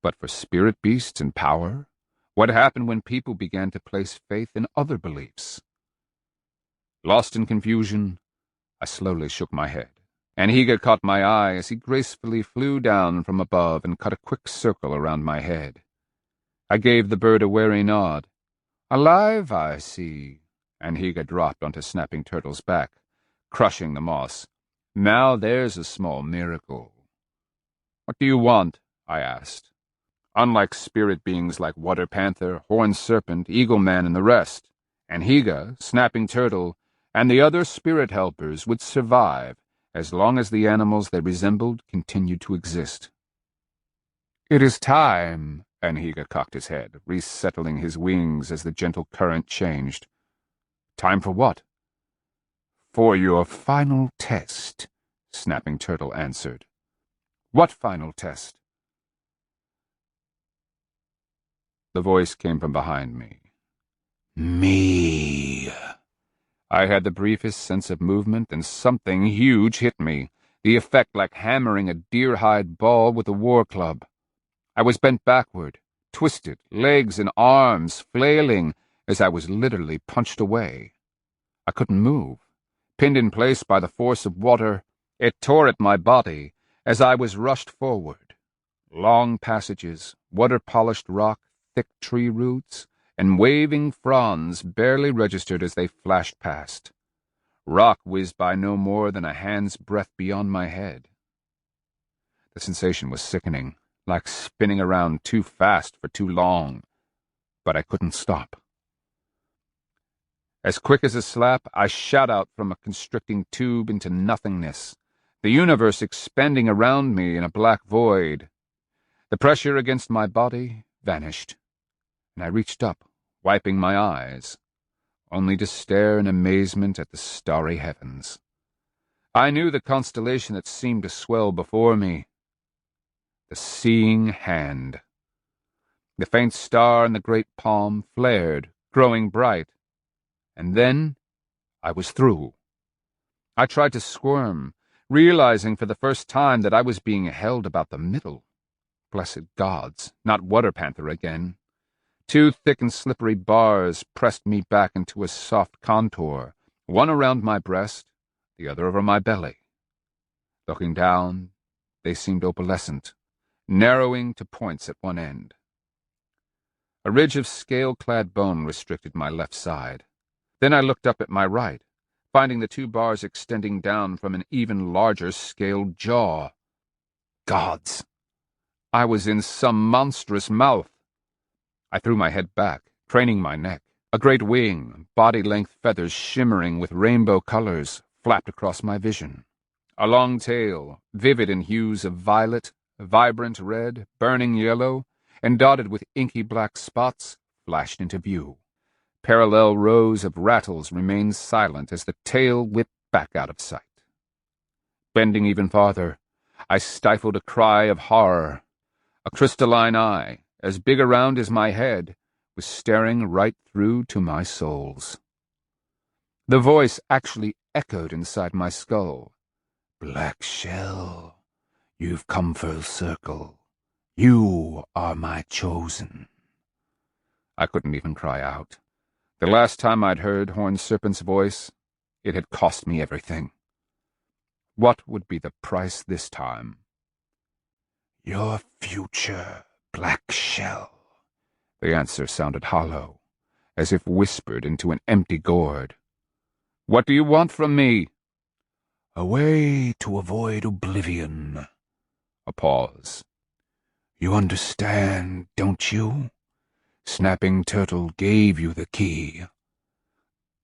But for spirit beasts and power, what happened when people began to place faith in other beliefs? Lost in confusion, I slowly shook my head. Anhiga caught my eye as he gracefully flew down from above and cut a quick circle around my head. I gave the bird a wary nod. "Alive, I see." Anhiga dropped onto Snapping Turtle's back, crushing the moss. "Now there's a small miracle." "What do you want?" I asked. Unlike spirit beings like Water Panther, Horned Serpent, Eagle Man, and the rest, Anhiga, Snapping Turtle, and the other spirit helpers would survive as long as the animals they resembled continued to exist. "It is time," Anhiga cocked his head, resettling his wings as the gentle current changed. "Time for what?" "For your final test," Snapping Turtle answered. "What final test?" The voice came from behind me. "Me." I had the briefest sense of movement, and something huge hit me, the effect like hammering a deer-hide ball with a war club. I was bent backward, twisted, legs and arms flailing as I was literally punched away. I couldn't move. Pinned in place by the force of water, it tore at my body as I was rushed forward. Long passages, water-polished rock, thick tree roots, and waving fronds barely registered as they flashed past. Rock whizzed by no more than a hand's breadth beyond my head. The sensation was sickening, like spinning around too fast for too long, but I couldn't stop. As quick as a slap, I shot out from a constricting tube into nothingness, the universe expanding around me in a black void. The pressure against my body vanished, and I reached up, wiping my eyes, only to stare in amazement at the starry heavens. I knew the constellation that seemed to swell before me. The seeing hand. The faint star in the great palm flared, growing bright, and then I was through. I tried to squirm, realizing for the first time that I was being held about the middle. Blessed gods, not Water Panther again. Two thick and slippery bars pressed me back into a soft contour, one around my breast, the other over my belly. Looking down, they seemed opalescent, narrowing to points at one end. A ridge of scale-clad bone restricted my left side. Then I looked up at my right, finding the two bars extending down from an even larger scaled jaw. Gods! I was in some monstrous mouth. I threw my head back, craning my neck. A great wing, body-length feathers shimmering with rainbow colors, flapped across my vision. A long tail, vivid in hues of violet, vibrant red, burning yellow, and dotted with inky black spots, flashed into view. Parallel rows of rattles remained silent as the tail whipped back out of sight. Bending even farther, I stifled a cry of horror. A crystalline eye, as big around as my head, was staring right through to my soles. The voice actually echoed inside my skull. "Black Shell, you've come full circle. You are my chosen." I couldn't even cry out. The last time I'd heard Horned Serpent's voice, it had cost me everything. What would be the price this time? "Your future, Black Shell." The answer sounded hollow, as if whispered into an empty gourd. "What do you want from me?" "A way to avoid oblivion." A pause. "You understand, don't you? Snapping Turtle gave you the key."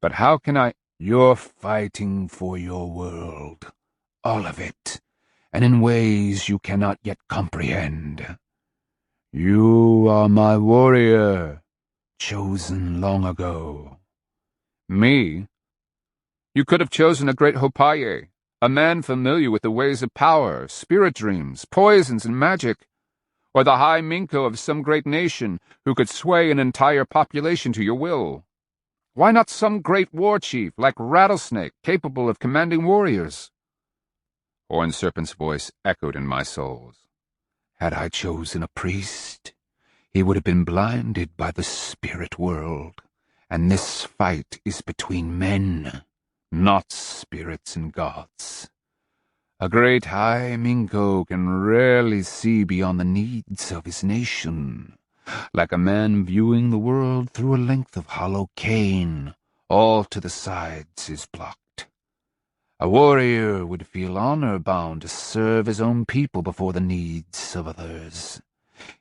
"But how can I—" "You're fighting for your world, all of it, and in ways you cannot yet comprehend. You are my warrior, chosen long ago." "Me? You could have chosen a great Hopaye, a man familiar with the ways of power, spirit dreams, poisons, and magic, or the high Minko of some great nation who could sway an entire population to your will. Why not some great war chief like Rattlesnake, capable of commanding warriors?" Horned Serpent's voice echoed in my soul. "Had I chosen a priest, he would have been blinded by the spirit world, and this fight is between men, not spirits and gods. A great high Minko can rarely see beyond the needs of his nation, like a man viewing the world through a length of hollow cane, all to the sides is blocked. A warrior would feel honor-bound to serve his own people before the needs of others.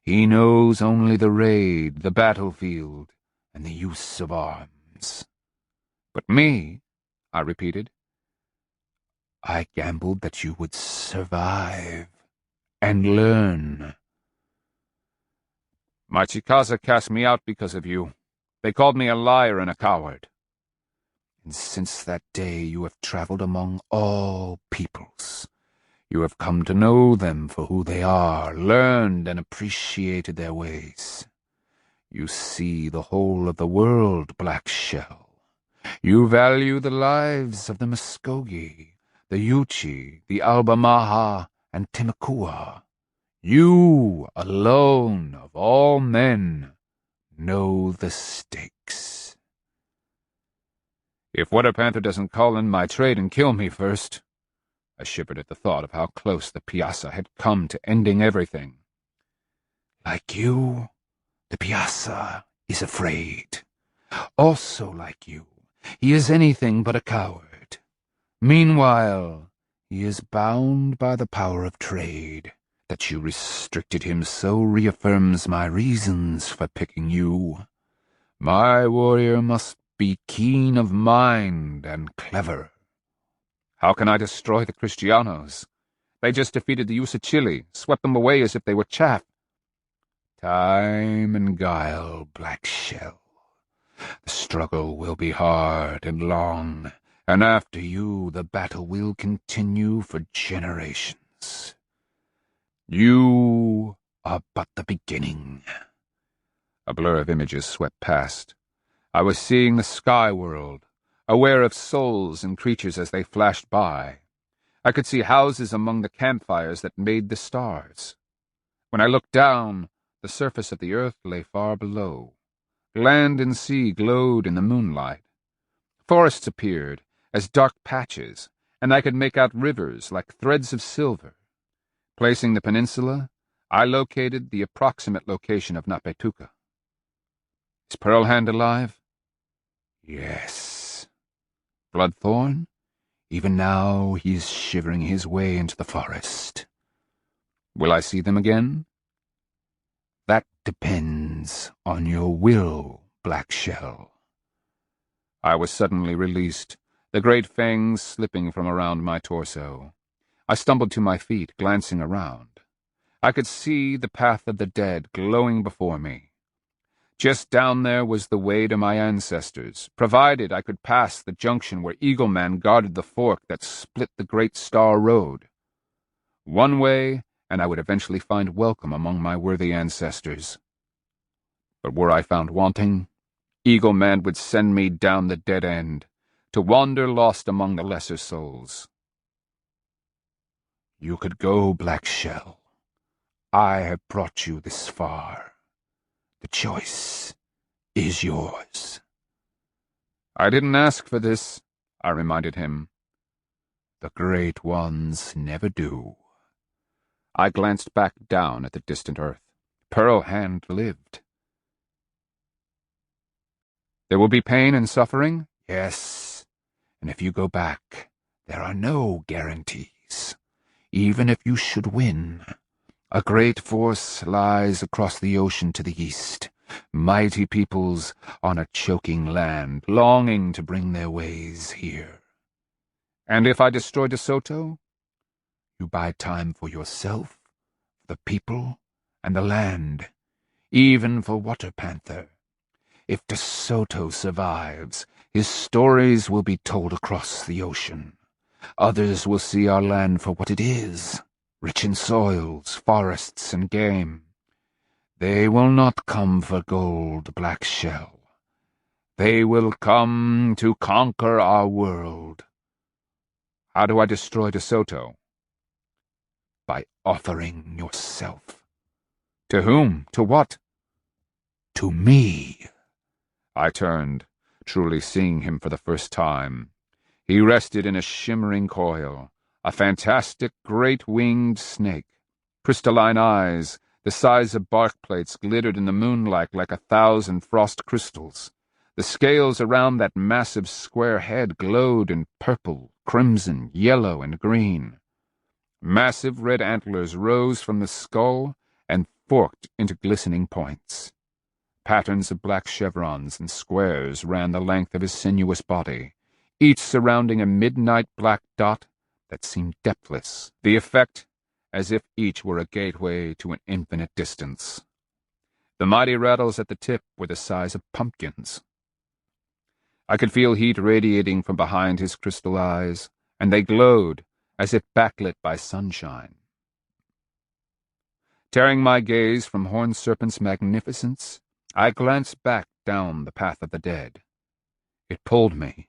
He knows only the raid, the battlefield, and the use of arms." "But me," I repeated. "I gambled that you would survive and learn." "My Chickasaw cast me out because of you. They called me a liar and a coward." "And since that day you have traveled among all peoples. You have come to know them for who they are, learned and appreciated their ways. You see the whole of the world, Black Shell. You value the lives of the Muskogee, the Yuchi, the Albamaha, and Timakua. You alone of all men know the stakes." "If Weather Panther doesn't call in my trade and kill me first." I shivered at the thought of how close the Piazza had come to ending everything. "Like you, the Piazza is afraid. Also like you, he is anything but a coward. Meanwhile, he is bound by the power of trade. That you restricted him so reaffirms my reasons for picking you. My warrior must be keen of mind and clever." "How can I destroy the Kristianos? They just defeated the Usachili, swept them away as if they were chaff." "Time and guile, Black Shell. The struggle will be hard and long, and after you the battle will continue for generations. You are but the beginning." A blur of images swept past. I was seeing the sky world, aware of souls and creatures as they flashed by. I could see houses among the campfires that made the stars. When I looked down, the surface of the earth lay far below. Land and sea glowed in the moonlight. Forests appeared as dark patches, and I could make out rivers like threads of silver. Placing the peninsula, I located the approximate location of Napetuka. Is Pearl Hand alive? Yes. Bloodthorn? Even now he is shivering his way into the forest. Will I see them again? That depends on your will, Black Shell. I was suddenly released, the great fangs slipping from around my torso. I stumbled to my feet, glancing around. I could see the path of the dead glowing before me. Just down there was the way to my ancestors, provided I could pass the junction where Eagleman guarded the fork that split the Great Star Road. One way, and I would eventually find welcome among my worthy ancestors. But were I found wanting, Eagleman would send me down the dead end, to wander lost among the lesser souls. You could go, Black Shell. I have brought you this far. The choice is yours. I didn't ask for this, I reminded him. The great ones never do. I glanced back down at the distant earth. Pearl Hand lived. There will be pain and suffering? Yes. And if you go back, there are no guarantees. Even if you should win, a great force lies across the ocean to the east, mighty peoples on a choking land, longing to bring their ways here. And if I destroy De Soto, you buy time for yourself, the people, and the land, even for Water Panther. If De Soto survives, his stories will be told across the ocean. Others will see our land for what it is, rich in soils, forests, and game. They will not come for gold, Black Shell. They will come to conquer our world. How do I destroy De Soto? By offering yourself. To whom? To what? To me. I turned, truly seeing him for the first time. He rested in a shimmering coil, a fantastic great-winged snake. Crystalline eyes, the size of bark plates, glittered in the moonlight like 1,000 frost crystals. The scales around that massive square head glowed in purple, crimson, yellow, and green. Massive red antlers rose from the skull and forked into glistening points. Patterns of black chevrons and squares ran the length of his sinuous body, each surrounding a midnight black dot that seemed depthless, the effect as if each were a gateway to an infinite distance. The mighty rattles at the tip were the size of pumpkins. I could feel heat radiating from behind his crystal eyes, and they glowed as if backlit by sunshine. Tearing my gaze from Horned Serpent's magnificence, I glanced back down the path of the dead. It pulled me,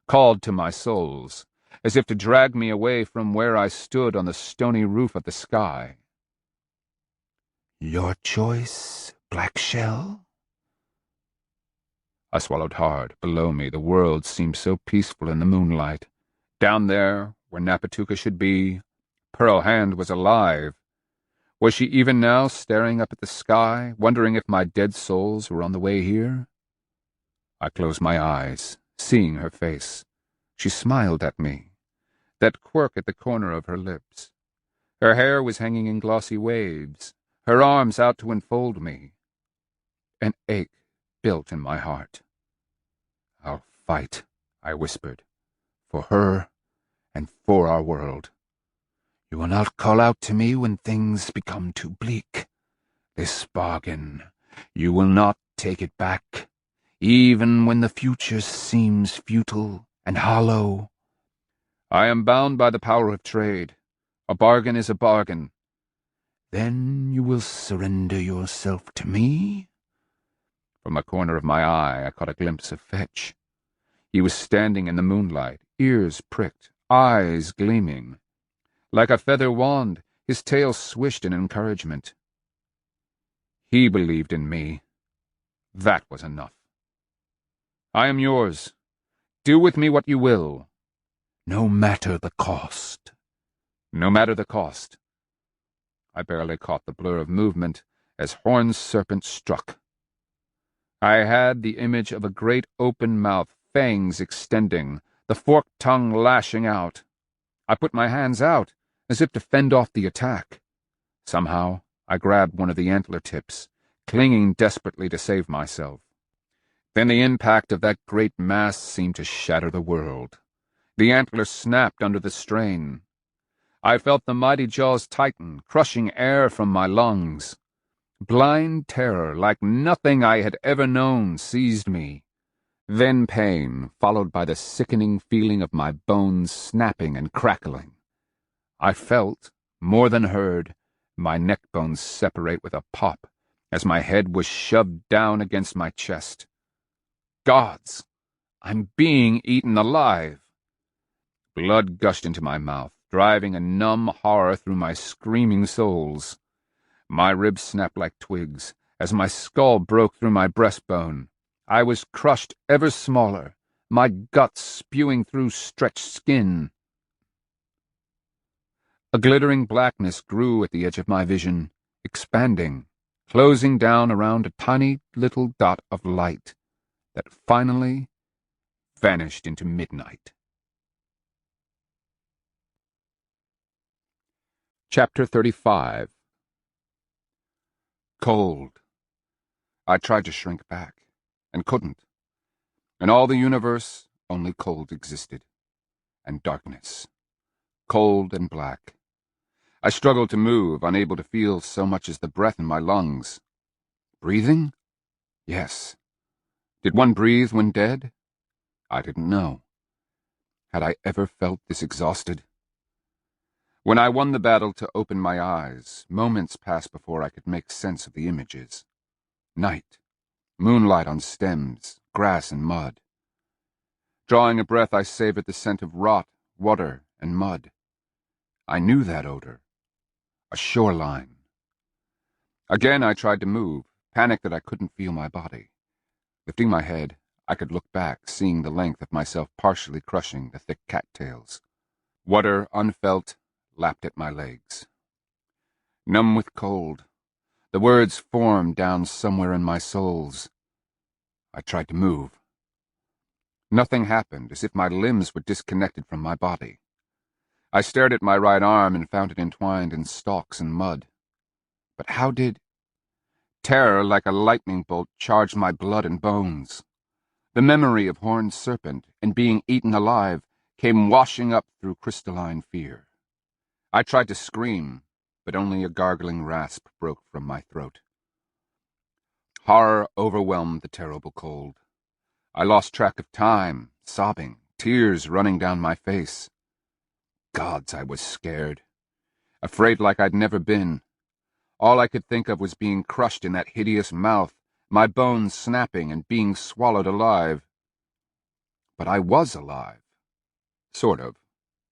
called to my souls, as if to drag me away from where I stood on the stony roof of the sky. Your choice, Black Shell? I swallowed hard. Below me, the world seemed so peaceful in the moonlight. Down there, where Napetuka should be, Pearl Hand was alive. Was she even now staring up at the sky, wondering if my dead souls were on the way here? I closed my eyes, seeing her face. She smiled at me, that quirk at the corner of her lips. Her hair was hanging in glossy waves, her arms out to enfold me. An ache built in my heart. I'll fight, I whispered, for her and for our world. You will not call out to me when things become too bleak. This bargain, you will not take it back, even when the future seems futile and hollow. I am bound by the power of trade. A bargain is a bargain. Then you will surrender yourself to me? From a corner of my eye, I caught a glimpse of Fetch. He was standing in the moonlight, ears pricked, eyes gleaming. Like a feather wand, his tail swished in encouragement. He believed in me. That was enough. I am yours. Do with me what you will. No matter the cost. No matter the cost. I barely caught the blur of movement as Horned Serpent struck. I had the image of a great open mouth, fangs extending, the forked tongue lashing out. I put my hands out, as if to fend off the attack. Somehow, I grabbed one of the antler tips, clinging desperately to save myself. Then the impact of that great mass seemed to shatter the world. The antler snapped under the strain. I felt the mighty jaws tighten, crushing air from my lungs. Blind terror, like nothing I had ever known, seized me. Then pain, followed by the sickening feeling of my bones snapping and crackling. I felt, more than heard, my neck bones separate with a pop as my head was shoved down against my chest. Gods! I'm being eaten alive! Blood gushed into my mouth, driving a numb horror through my screaming soles. My ribs snapped like twigs as my skull broke through my breastbone. I was crushed ever smaller, my guts spewing through stretched skin. A glittering blackness grew at the edge of my vision, expanding, closing down around a tiny little dot of light that finally vanished into midnight. Chapter 35. Cold. I tried to shrink back, and couldn't. In all the universe, only cold existed, and darkness. Cold and black. I struggled to move, unable to feel so much as the breath in my lungs. Breathing? Yes. Did one breathe when dead? I didn't know. Had I ever felt this exhausted? When I won the battle to open my eyes, moments passed before I could make sense of the images. Night, moonlight on stems, grass and mud. Drawing a breath, I savored the scent of rot, water, and mud. I knew that odor. A shoreline. Again I tried to move, panicked that I couldn't feel my body. Lifting my head, I could look back, seeing the length of myself partially crushing the thick cattails. Water, unfelt, lapped at my legs. Numb with cold, the words formed down somewhere in my soles. I tried to move. Nothing happened, as if my limbs were disconnected from my body. I stared at my right arm and found it entwined in stalks and mud. But how did... Terror, like a lightning bolt, charged my blood and bones. The memory of Horned Serpent and being eaten alive came washing up through crystalline fear. I tried to scream, but only a gargling rasp broke from my throat. Horror overwhelmed the terrible cold. I lost track of time, sobbing, tears running down my face. Gods, I was scared. Afraid like I'd never been. All I could think of was being crushed in that hideous mouth, my bones snapping and being swallowed alive. But I was alive. Sort of.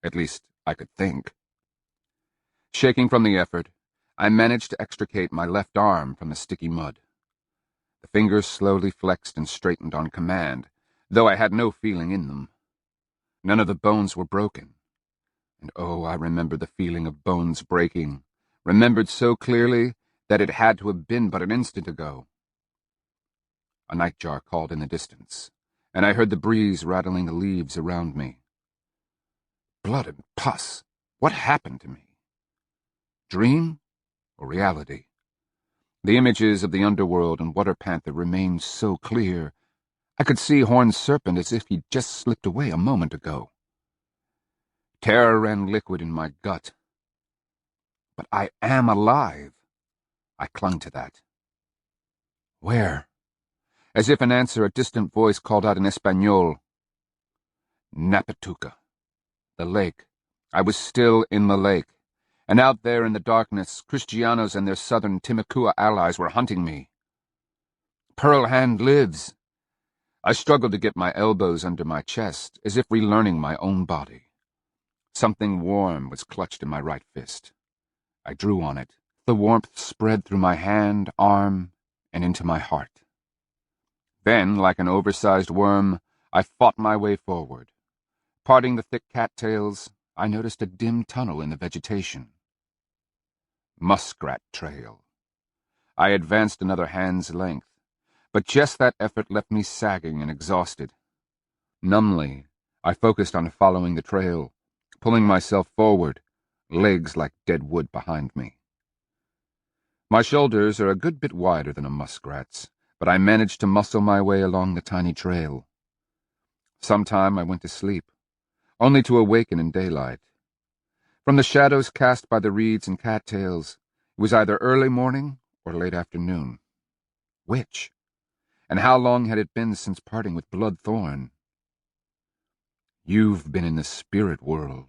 At least, I could think. Shaking from the effort, I managed to extricate my left arm from the sticky mud. The fingers slowly flexed and straightened on command, though I had no feeling in them. None of the bones were broken. And oh, I remember the feeling of bones breaking, remembered so clearly that it had to have been but an instant ago. A nightjar called in the distance, and I heard the breeze rattling the leaves around me. Blood and pus! What happened to me? Dream or reality? The images of the underworld and water panther remained so clear. I could see Horned Serpent as if he'd just slipped away a moment ago. Terror ran liquid in my gut. But I am alive. I clung to that. Where? As if in answer, a distant voice called out in Espanol. Napatuca. The lake. I was still in the lake. And out there in the darkness, Kristianos and their southern Timucua allies were hunting me. Pearl Hand lives. I struggled to get my elbows under my chest, as if relearning my own body. Something warm was clutched in my right fist. I drew on it. The warmth spread through my hand, arm, and into my heart. Then, like an oversized worm, I fought my way forward. Parting the thick cattails, I noticed a dim tunnel in the vegetation. Muskrat trail. I advanced another hand's length, but just that effort left me sagging and exhausted. Numbly, I focused on following the trail, pulling myself forward, legs like dead wood behind me. My shoulders are a good bit wider than a muskrat's, but I managed to muscle my way along the tiny trail. Sometime I went to sleep, only to awaken in daylight. From the shadows cast by the reeds and cattails, it was either early morning or late afternoon. Which? And how long had it been since parting with Bloodthorn? You've been in the spirit world.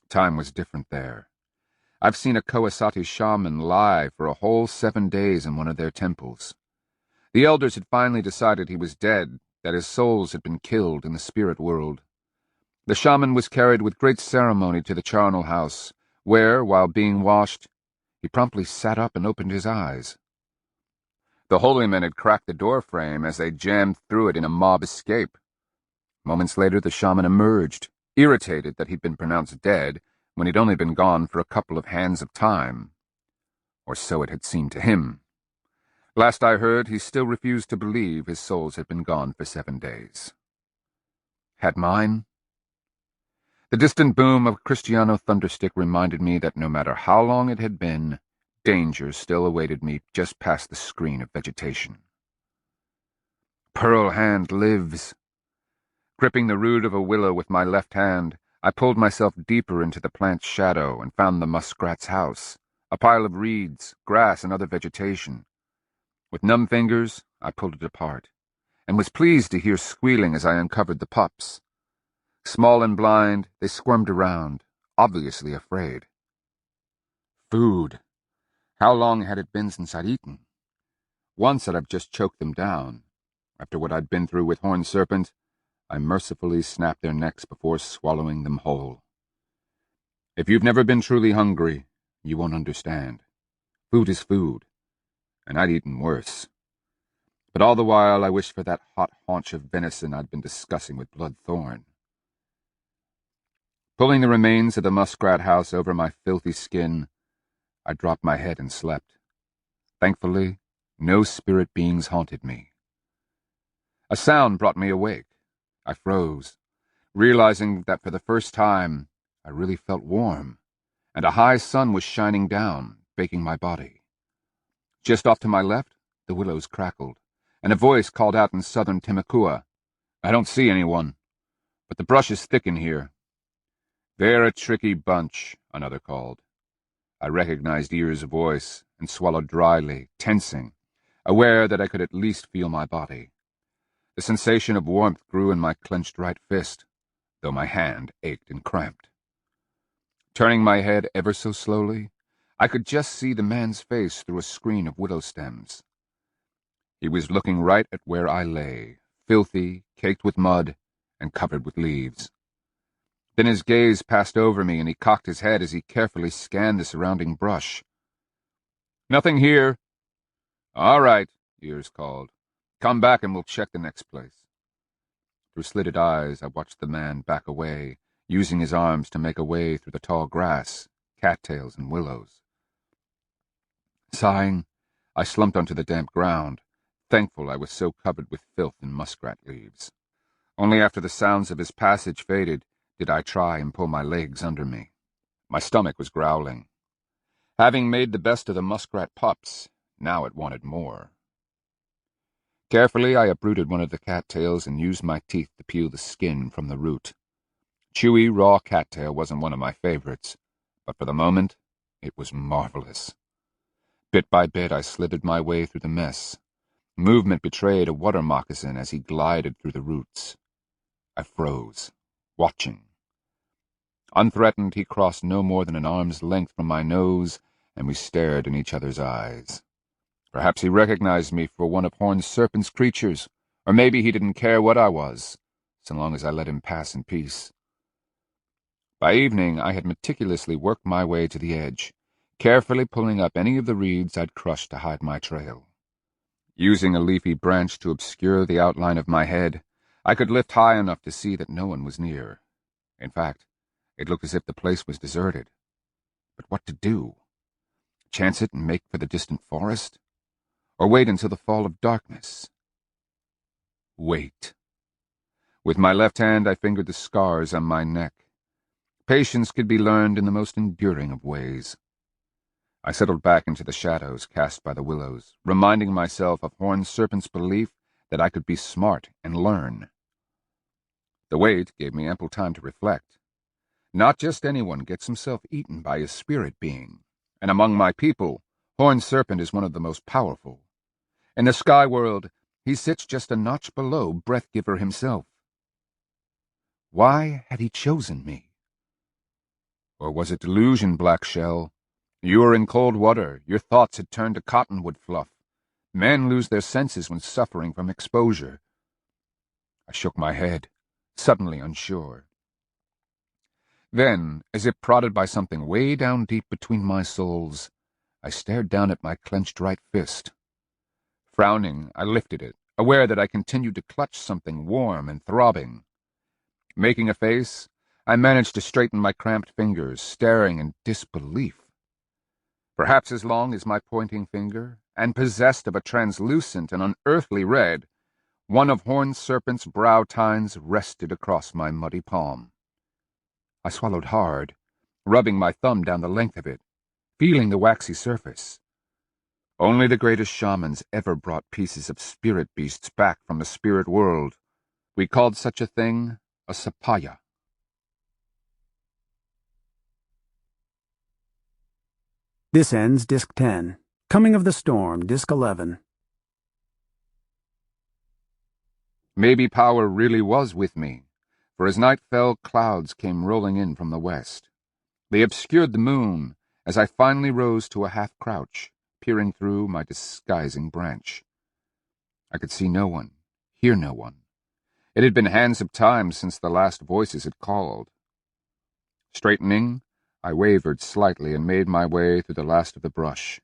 Time was different there. I've seen a Kawasati shaman lie for a whole 7 days in one of their temples. The elders had finally decided he was dead, that his souls had been killed in the spirit world. The shaman was carried with great ceremony to the charnel house, where, while being washed, he promptly sat up and opened his eyes. The holy men had cracked the door frame as they jammed through it in a mob escape. Moments later the shaman emerged, irritated that he'd been pronounced dead when he'd only been gone for a couple of hands of time. Or so it had seemed to him. Last I heard, he still refused to believe his souls had been gone for 7 days. Had mine? The distant boom of Kristiano thunderstick reminded me that no matter how long it had been, danger still awaited me just past the screen of vegetation. Pearl Hand lives. Gripping the root of a willow with my left hand, I pulled myself deeper into the plant's shadow and found the muskrat's house, a pile of reeds, grass, and other vegetation. With numb fingers, I pulled it apart, and was pleased to hear squealing as I uncovered the pups. Small and blind, they squirmed around, obviously afraid. Food. How long had it been since I'd eaten? Once I'd have just choked them down. After what I'd been through with Horned Serpent, I mercifully snapped their necks before swallowing them whole. If you've never been truly hungry, you won't understand. Food is food, and I'd eaten worse. But all the while I wished for that hot haunch of venison I'd been discussing with Bloodthorn. Pulling the remains of the muskrat house over my filthy skin, I dropped my head and slept. Thankfully, no spirit beings haunted me. A sound brought me awake. I froze, realizing that for the first time I really felt warm, and a high sun was shining down, baking my body. Just off to my left, the willows crackled, and a voice called out in southern Timucua, "I don't see anyone, but the brush is thick in here." "They're a tricky bunch," another called. I recognized Ear's voice and swallowed dryly, tensing, aware that I could at least feel my body. The sensation of warmth grew in my clenched right fist, though my hand ached and cramped. Turning my head ever so slowly, I could just see the man's face through a screen of willow stems. He was looking right at where I lay, filthy, caked with mud, and covered with leaves. Then his gaze passed over me, and he cocked his head as he carefully scanned the surrounding brush. "Nothing here." "All right," Ears called. "Come back and we'll check the next place." Through slitted eyes, I watched the man back away, using his arms to make a way through the tall grass, cattails, and willows. Sighing, I slumped onto the damp ground, thankful I was so covered with filth and muskrat leaves. Only after the sounds of his passage faded did I try and pull my legs under me. My stomach was growling. Having made the best of the muskrat pups, now it wanted more. Carefully, I uprooted one of the cattails and used my teeth to peel the skin from the root. Chewy, raw cattail wasn't one of my favorites, but for the moment, it was marvelous. Bit by bit, I slithered my way through the mess. Movement betrayed a water moccasin as he glided through the roots. I froze, watching. Unthreatened, he crossed no more than an arm's length from my nose, and we stared in each other's eyes. Perhaps he recognized me for one of Horned Serpent's creatures, or maybe he didn't care what I was, so long as I let him pass in peace. By evening, I had meticulously worked my way to the edge, carefully pulling up any of the reeds I'd crushed to hide my trail. Using a leafy branch to obscure the outline of my head, I could lift high enough to see that no one was near. In fact, it looked as if the place was deserted. But what to do? Chance it and make for the distant forest? Or wait until the fall of darkness? Wait. With my left hand I fingered the scars on my neck. Patience could be learned in the most enduring of ways. I settled back into the shadows cast by the willows, reminding myself of Horned Serpent's belief that I could be smart and learn. The wait gave me ample time to reflect. Not just anyone gets himself eaten by a spirit being, and among my people, Horned Serpent is one of the most powerful. In the sky world, he sits just a notch below Breathgiver himself. Why had he chosen me? Or was it delusion, Black Shell? You were in cold water, your thoughts had turned to cottonwood fluff. Men lose their senses when suffering from exposure. I shook my head, suddenly unsure. Then, as if prodded by something way down deep between my soles, I stared down at my clenched right fist. Frowning, I lifted it, aware that I continued to clutch something warm and throbbing. Making a face, I managed to straighten my cramped fingers, staring in disbelief. Perhaps as long as my pointing finger, and possessed of a translucent and unearthly red, one of Horned Serpent's brow tines rested across my muddy palm. I swallowed hard, rubbing my thumb down the length of it, feeling the waxy surface. Only the greatest shamans ever brought pieces of spirit beasts back from the spirit world. We called such a thing a sapaya. This ends Disc 10. Coming of the Storm, Disc 11. Maybe power really was with me, for as night fell, clouds came rolling in from the west. They obscured the moon as I finally rose to a half-crouch, peering through my disguising branch. I could see no one, hear no one. It had been hands of time since the last voices had called. Straightening, I wavered slightly and made my way through the last of the brush.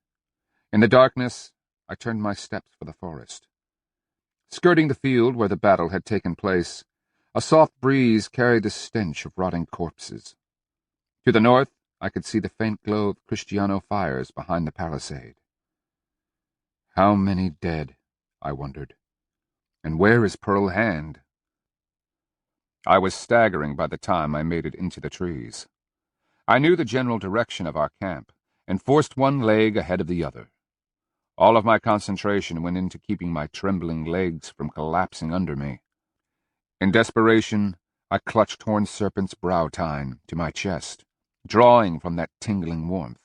In the darkness, I turned my steps for the forest. Skirting the field where the battle had taken place, a soft breeze carried the stench of rotting corpses. To the north, I could see the faint glow of Kristiano fires behind the palisade. How many dead, I wondered. And where is Pearl Hand? I was staggering by the time I made it into the trees. I knew the general direction of our camp, and forced one leg ahead of the other. All of my concentration went into keeping my trembling legs from collapsing under me. In desperation, I clutched Horned Serpent's brow tine to my chest, drawing from that tingling warmth.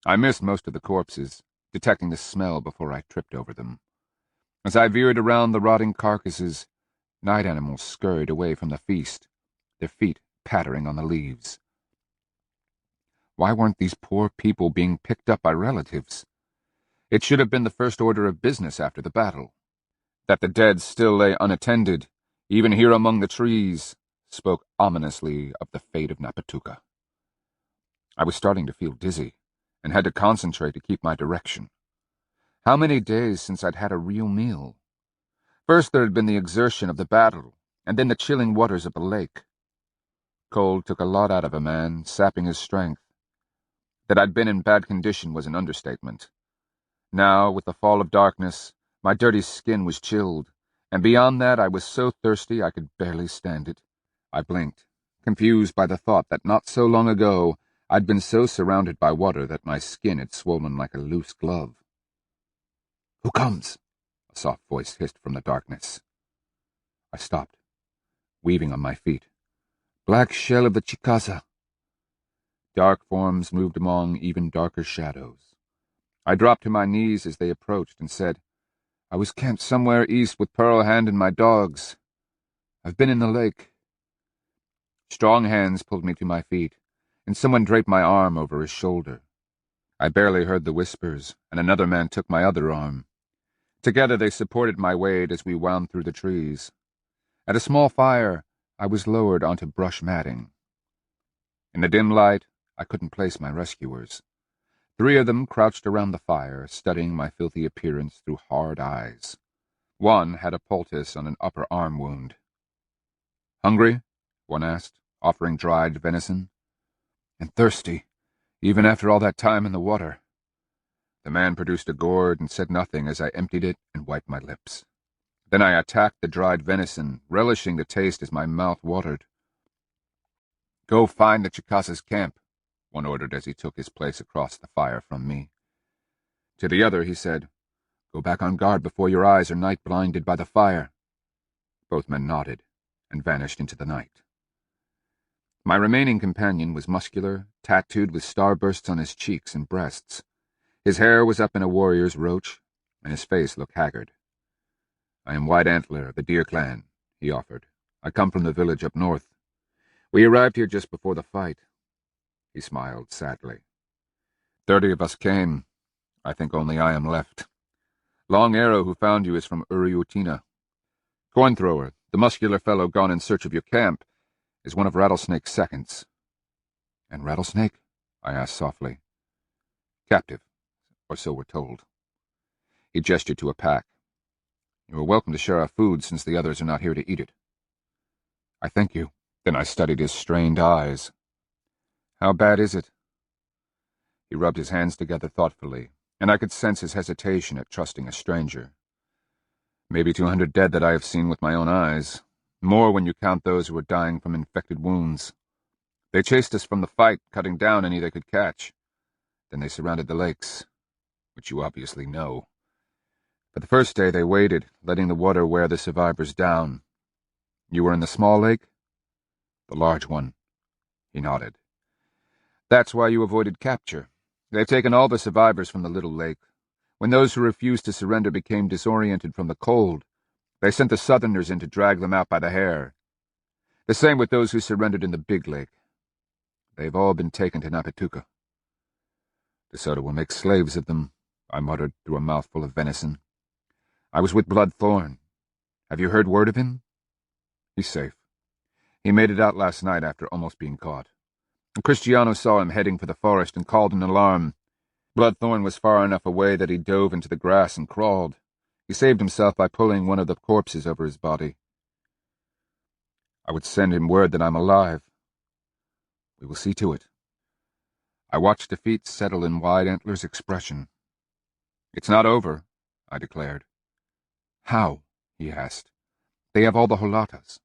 I missed most of the corpses, detecting the smell before I tripped over them. As I veered around the rotting carcasses, night animals scurried away from the feast, their feet pattering on the leaves. Why weren't these poor people being picked up by relatives? It should have been the first order of business after the battle. That the dead still lay unattended, even here among the trees, spoke ominously of the fate of Napatuka. I was starting to feel dizzy, and had to concentrate to keep my direction. How many days since I'd had a real meal? First there had been the exertion of the battle, and then the chilling waters of the lake. Cold took a lot out of a man, sapping his strength. That I'd been in bad condition was an understatement. Now, with the fall of darkness, my dirty skin was chilled, and beyond that I was so thirsty I could barely stand it. I blinked, confused by the thought that not so long ago I'd been so surrounded by water that my skin had swollen like a loose glove. "Who comes?" a soft voice hissed from the darkness. I stopped, weaving on my feet. "Black Shell of the Chickasaw." Dark forms moved among even darker shadows. I dropped to my knees as they approached and said, "I was camped somewhere east with Pearl Hand and my dogs. I've been in the lake." Strong hands pulled me to my feet, and someone draped my arm over his shoulder. I barely heard the whispers, and another man took my other arm. Together they supported my weight as we wound through the trees. At a small fire, I was lowered onto brush matting. In the dim light, I couldn't place my rescuers. 3 of them crouched around the fire, studying my filthy appearance through hard eyes. One had a poultice on an upper arm wound. "Hungry?" one asked, offering dried venison. "And thirsty," even after all that time in the water. The man produced a gourd and said nothing as I emptied it and wiped my lips. Then I attacked the dried venison, relishing the taste as my mouth watered. "Go find the Chickasaw's camp," one ordered as he took his place across the fire from me. To the other he said, "Go back on guard before your eyes are night-blinded by the fire." Both men nodded and vanished into the night. My remaining companion was muscular, tattooed with starbursts on his cheeks and breasts. His hair was up in a warrior's roach, and his face looked haggard. "I am White Antler of the Deer Clan," he offered. "I come from the village up north. We arrived here just before the fight." He smiled sadly. 30 of us came. I think only I am left. Long Arrow, who found you, is from Uriutina. Cornthrower, the muscular fellow gone in search of your camp, is one of Rattlesnake's seconds." "And Rattlesnake?" I asked softly. "Captive, or so we're told." He gestured to a pack. "You are welcome to share our food since the others are not here to eat it." "I thank you." Then I studied his strained eyes. "How bad is it?" He rubbed his hands together thoughtfully, and I could sense his hesitation at trusting a stranger. "Maybe 200 dead that I have seen with my own eyes. More when you count those who are dying from infected wounds. They chased us from the fight, cutting down any they could catch. Then they surrounded the lakes, which you obviously know. For the first day they waited, letting the water wear the survivors down. You were in the small lake?" "The large one." He nodded. "That's why you avoided capture. They've taken all the survivors from the little lake. When those who refused to surrender became disoriented from the cold, they sent the Southerners in to drag them out by the hair. The same with those who surrendered in the big lake. They've all been taken to Napatuka." "De Soto will make slaves of them," I muttered through a mouthful of venison. "I was with Bloodthorn. Have you heard word of him?" "He's safe. He made it out last night after almost being caught. Kristiano saw him heading for the forest and called an alarm. Bloodthorn was far enough away that he dove into the grass and crawled. He saved himself by pulling one of the corpses over his body. I would send him word that I'm alive." "We will see to it." I watched defeat settle in Wide Antler's expression. "It's not over," I declared. "How?" he asked. "They have all the holatas.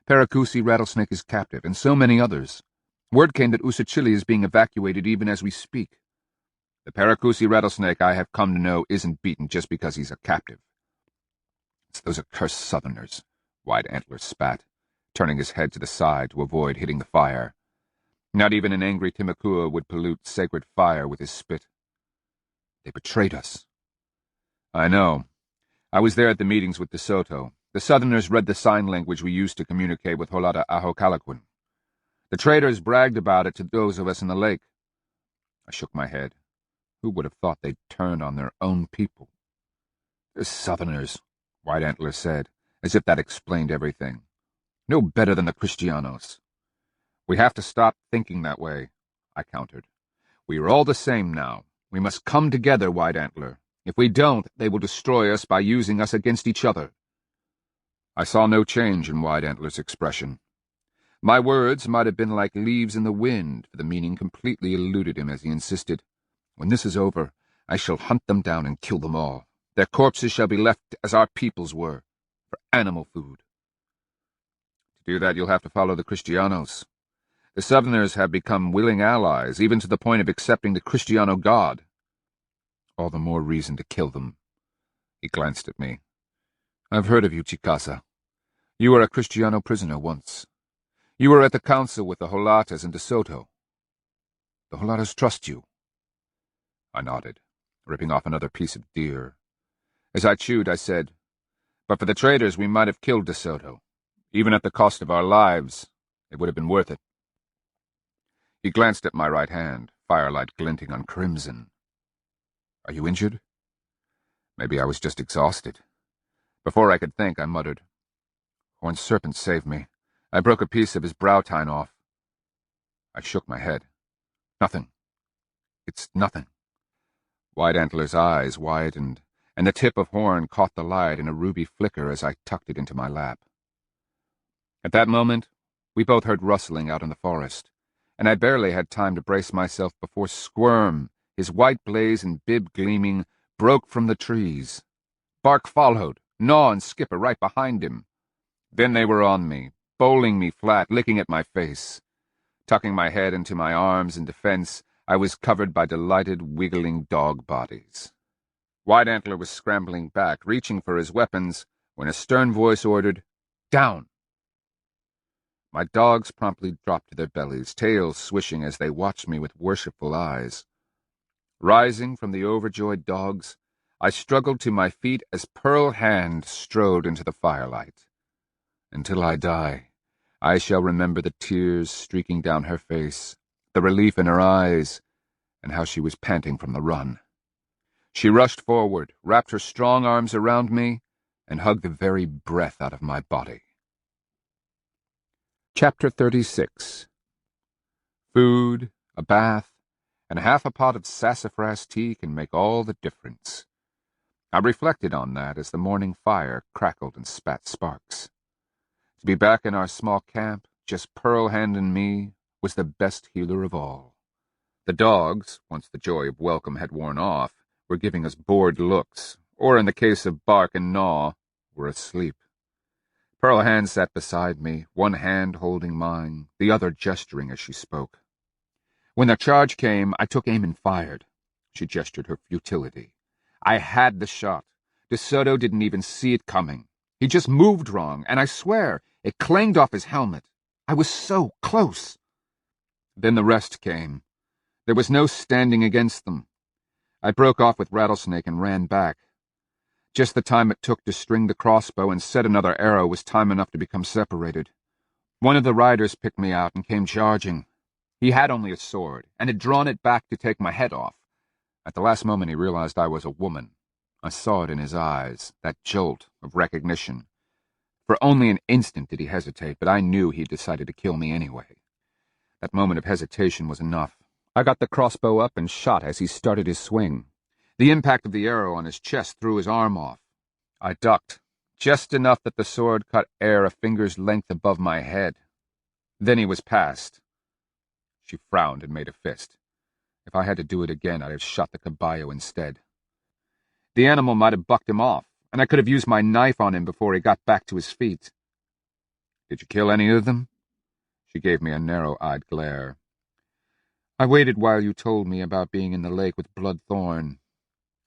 Paracusi Rattlesnake is captive, and so many others. Word came that Usachili is being evacuated even as we speak. The Paracusi Rattlesnake I have come to know isn't beaten just because he's a captive." "It's those accursed Southerners," Wide Antler spat, turning his head to the side to avoid hitting the fire. Not even an angry Timakua would pollute sacred fire with his spit. "They betrayed us." "I know. I was there at the meetings with De Soto. The Southerners read the sign language we used to communicate with Holata Ahokalaquin. The traitors bragged about it to those of us in the lake." I shook my head. Who would have thought they'd turn on their own people? "The Southerners," White Antler said, as if that explained everything. "No better than the Kristianos." "We have to stop thinking that way," I countered. "We are all the same now. We must come together, White Antler. If we don't, they will destroy us by using us against each other." I saw no change in White Antler's expression. My words might have been like leaves in the wind, for the meaning completely eluded him as he insisted, "When this is over, I shall hunt them down and kill them all. Their corpses shall be left as our people's were, for animal food." "To do that, you'll have to follow the Kristianos. The Southerners have become willing allies, even to the point of accepting the Kristiano god." "All the more reason to kill them." He glanced at me. "I've heard of you, Chickasaw. You were a Kristiano prisoner once. You were at the council with the holatas and De Soto. The holatas trust you." I nodded, ripping off another piece of deer. As I chewed, I said, "But for the traitors, we might have killed De Soto. Even at the cost of our lives, it would have been worth it." He glanced at my right hand, firelight glinting on crimson. "Are you injured?" Maybe I was just exhausted. Before I could think, I muttered, "Horned Serpent saved me. I broke a piece of his brow tine off." I shook my head. "Nothing. It's nothing." White Antler's eyes widened, and the tip of horn caught the light in a ruby flicker as I tucked it into my lap. At that moment, we both heard rustling out in the forest, and I barely had time to brace myself before Squirm, his white blaze and bib gleaming, broke from the trees. Bark followed, Gnaw and Skipper right behind him. Then they were on me, bowling me flat, licking at my face. Tucking my head into my arms in defense, I was covered by delighted, wiggling dog bodies. White Antler was scrambling back, reaching for his weapons, when a stern voice ordered, "Down!" My dogs promptly dropped to their bellies, tails swishing as they watched me with worshipful eyes. Rising from the overjoyed dogs, I struggled to my feet as Pearl Hand strode into the firelight. Until I die, I shall remember the tears streaking down her face, the relief in her eyes, and how she was panting from the run. She rushed forward, wrapped her strong arms around me, and hugged the very breath out of my body. Chapter 36. Food, a bath, and half a pot of sassafras tea can make all the difference. I reflected on that as the morning fire crackled and spat sparks. To be back in our small camp, just Pearl Hand and me, was the best healer of all. The dogs, once the joy of welcome had worn off, were giving us bored looks, or in the case of Bark and Gnaw, were asleep. Pearl Hand sat beside me, one hand holding mine, the other gesturing as she spoke. When the charge came, I took aim and fired. She gestured her futility. I had the shot. De Soto didn't even see it coming. He just moved wrong, and I swear, it clanged off his helmet. I was so close. Then the rest came. There was no standing against them. I broke off with Rattlesnake and ran back. Just the time it took to string the crossbow and set another arrow was time enough to become separated. One of the riders picked me out and came charging. He had only a sword, and had drawn it back to take my head off. At the last moment he realized I was a woman. I saw it in his eyes, that jolt of recognition. For only an instant did he hesitate, but I knew he'd decided to kill me anyway. That moment of hesitation was enough. I got the crossbow up and shot as he started his swing. The impact of the arrow on his chest threw his arm off. I ducked, just enough that the sword cut air a finger's length above my head. Then he was past. She frowned and made a fist. If I had to do it again, I'd have shot the caballo instead. The animal might have bucked him off, and I could have used my knife on him before he got back to his feet. "Did you kill any of them?" She gave me a narrow-eyed glare. "I waited while you told me about being in the lake with Bloodthorn.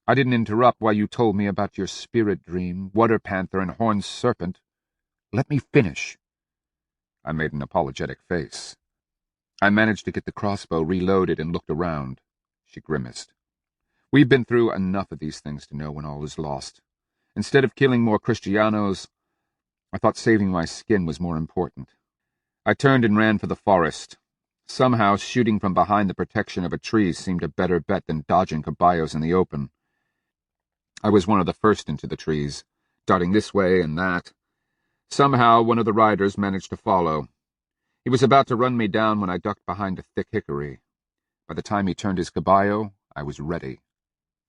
I didn't interrupt while you told me about your spirit dream, Water Panther, and Horned Serpent. Let me finish." I made an apologetic face. I managed to get the crossbow reloaded and looked around. She grimaced. "We've been through enough of these things to know when all is lost. Instead of killing more Kristianos, I thought saving my skin was more important." I turned and ran for the forest. Somehow, shooting from behind the protection of a tree seemed a better bet than dodging caballos in the open. I was one of the first into the trees, darting this way and that. Somehow, one of the riders managed to follow. He was about to run me down when I ducked behind a thick hickory. By the time he turned his caballo, I was ready.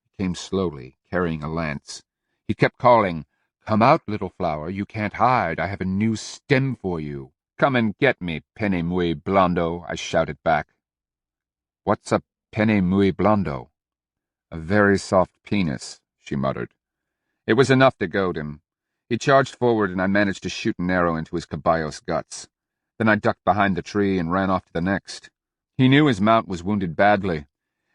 He came slowly, carrying a lance. He kept calling, "Come out, little flower, you can't hide. I have a new stem for you. Come and get me, pene muy blondo," I shouted back. "What's a pene muy blondo?" "A very soft penis," she muttered. It was enough to goad him. He charged forward and I managed to shoot an arrow into his caballo's guts. Then I ducked behind the tree and ran off to the next. He knew his mount was wounded badly,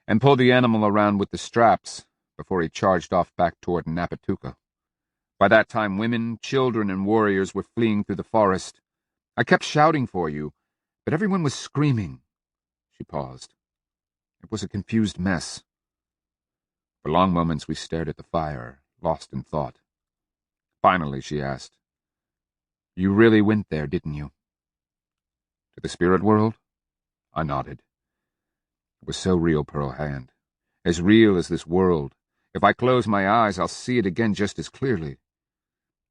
and pulled the animal around with the straps before he charged off back toward Napatuka. By that time women, children, and warriors were fleeing through the forest. I kept shouting for you, but everyone was screaming. She paused. It was a confused mess. For long moments we stared at the fire, lost in thought. Finally she asked, "You really went there, didn't you?" "To the spirit world?" I nodded. It was so real, Pearl Hand. As real as this world. If I close my eyes, I'll see it again just as clearly.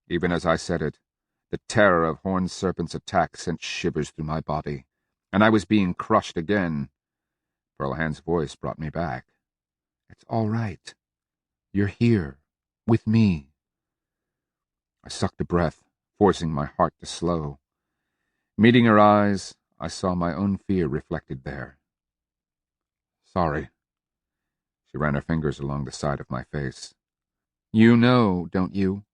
Even as I said it, the terror of Horned Serpent's attack sent shivers through my body, and I was being crushed again. Pearl Hand's voice brought me back. "It's all right. You're here, with me." I sucked a breath, forcing my heart to slow. Meeting her eyes, I saw my own fear reflected there. Sorry. She ran her fingers along the side of my face. You know, don't you,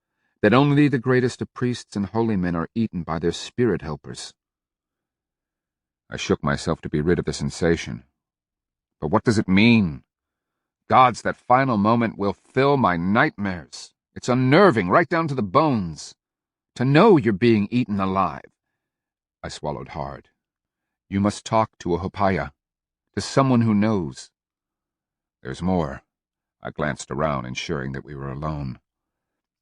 that only the greatest of priests and holy men are eaten by their spirit helpers. I shook myself to be rid of the sensation. But what does it mean? Gods, that final moment will fill my nightmares. It's unnerving, right down to the bones. To know you're being eaten alive. I swallowed hard. You must talk to a hopaya, to someone who knows. There's more. I glanced around, ensuring that we were alone.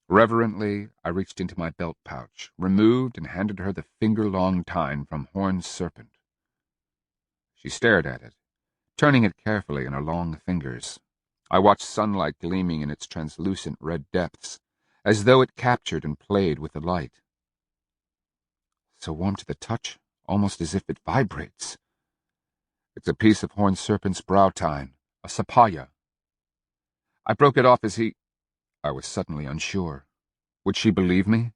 Reverently, I reached into my belt pouch, removed and handed her the finger-long tine from Horned Serpent. She stared at it, turning it carefully in her long fingers. I watched sunlight gleaming in its translucent red depths, as though it captured and played with the light. So warm to the touch, almost as if it vibrates. It's a piece of Horned Serpent's brow tine, a sapaya. I broke it off as he... I was suddenly unsure. Would she believe me?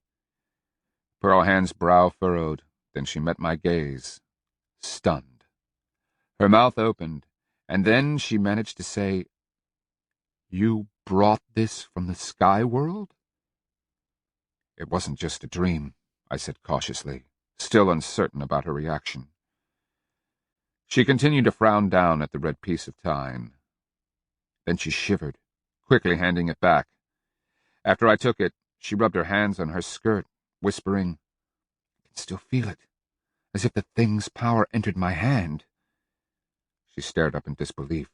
Pearl Hand's brow furrowed, then she met my gaze, stunned. Her mouth opened, and then she managed to say, You brought this from the sky world? It wasn't just a dream, I said cautiously, still uncertain about her reaction. She continued to frown down at the red piece of tine. Then she shivered, quickly handing it back. After I took it, she rubbed her hands on her skirt, whispering, I can still feel it, as if the thing's power entered my hand. She stared up in disbelief.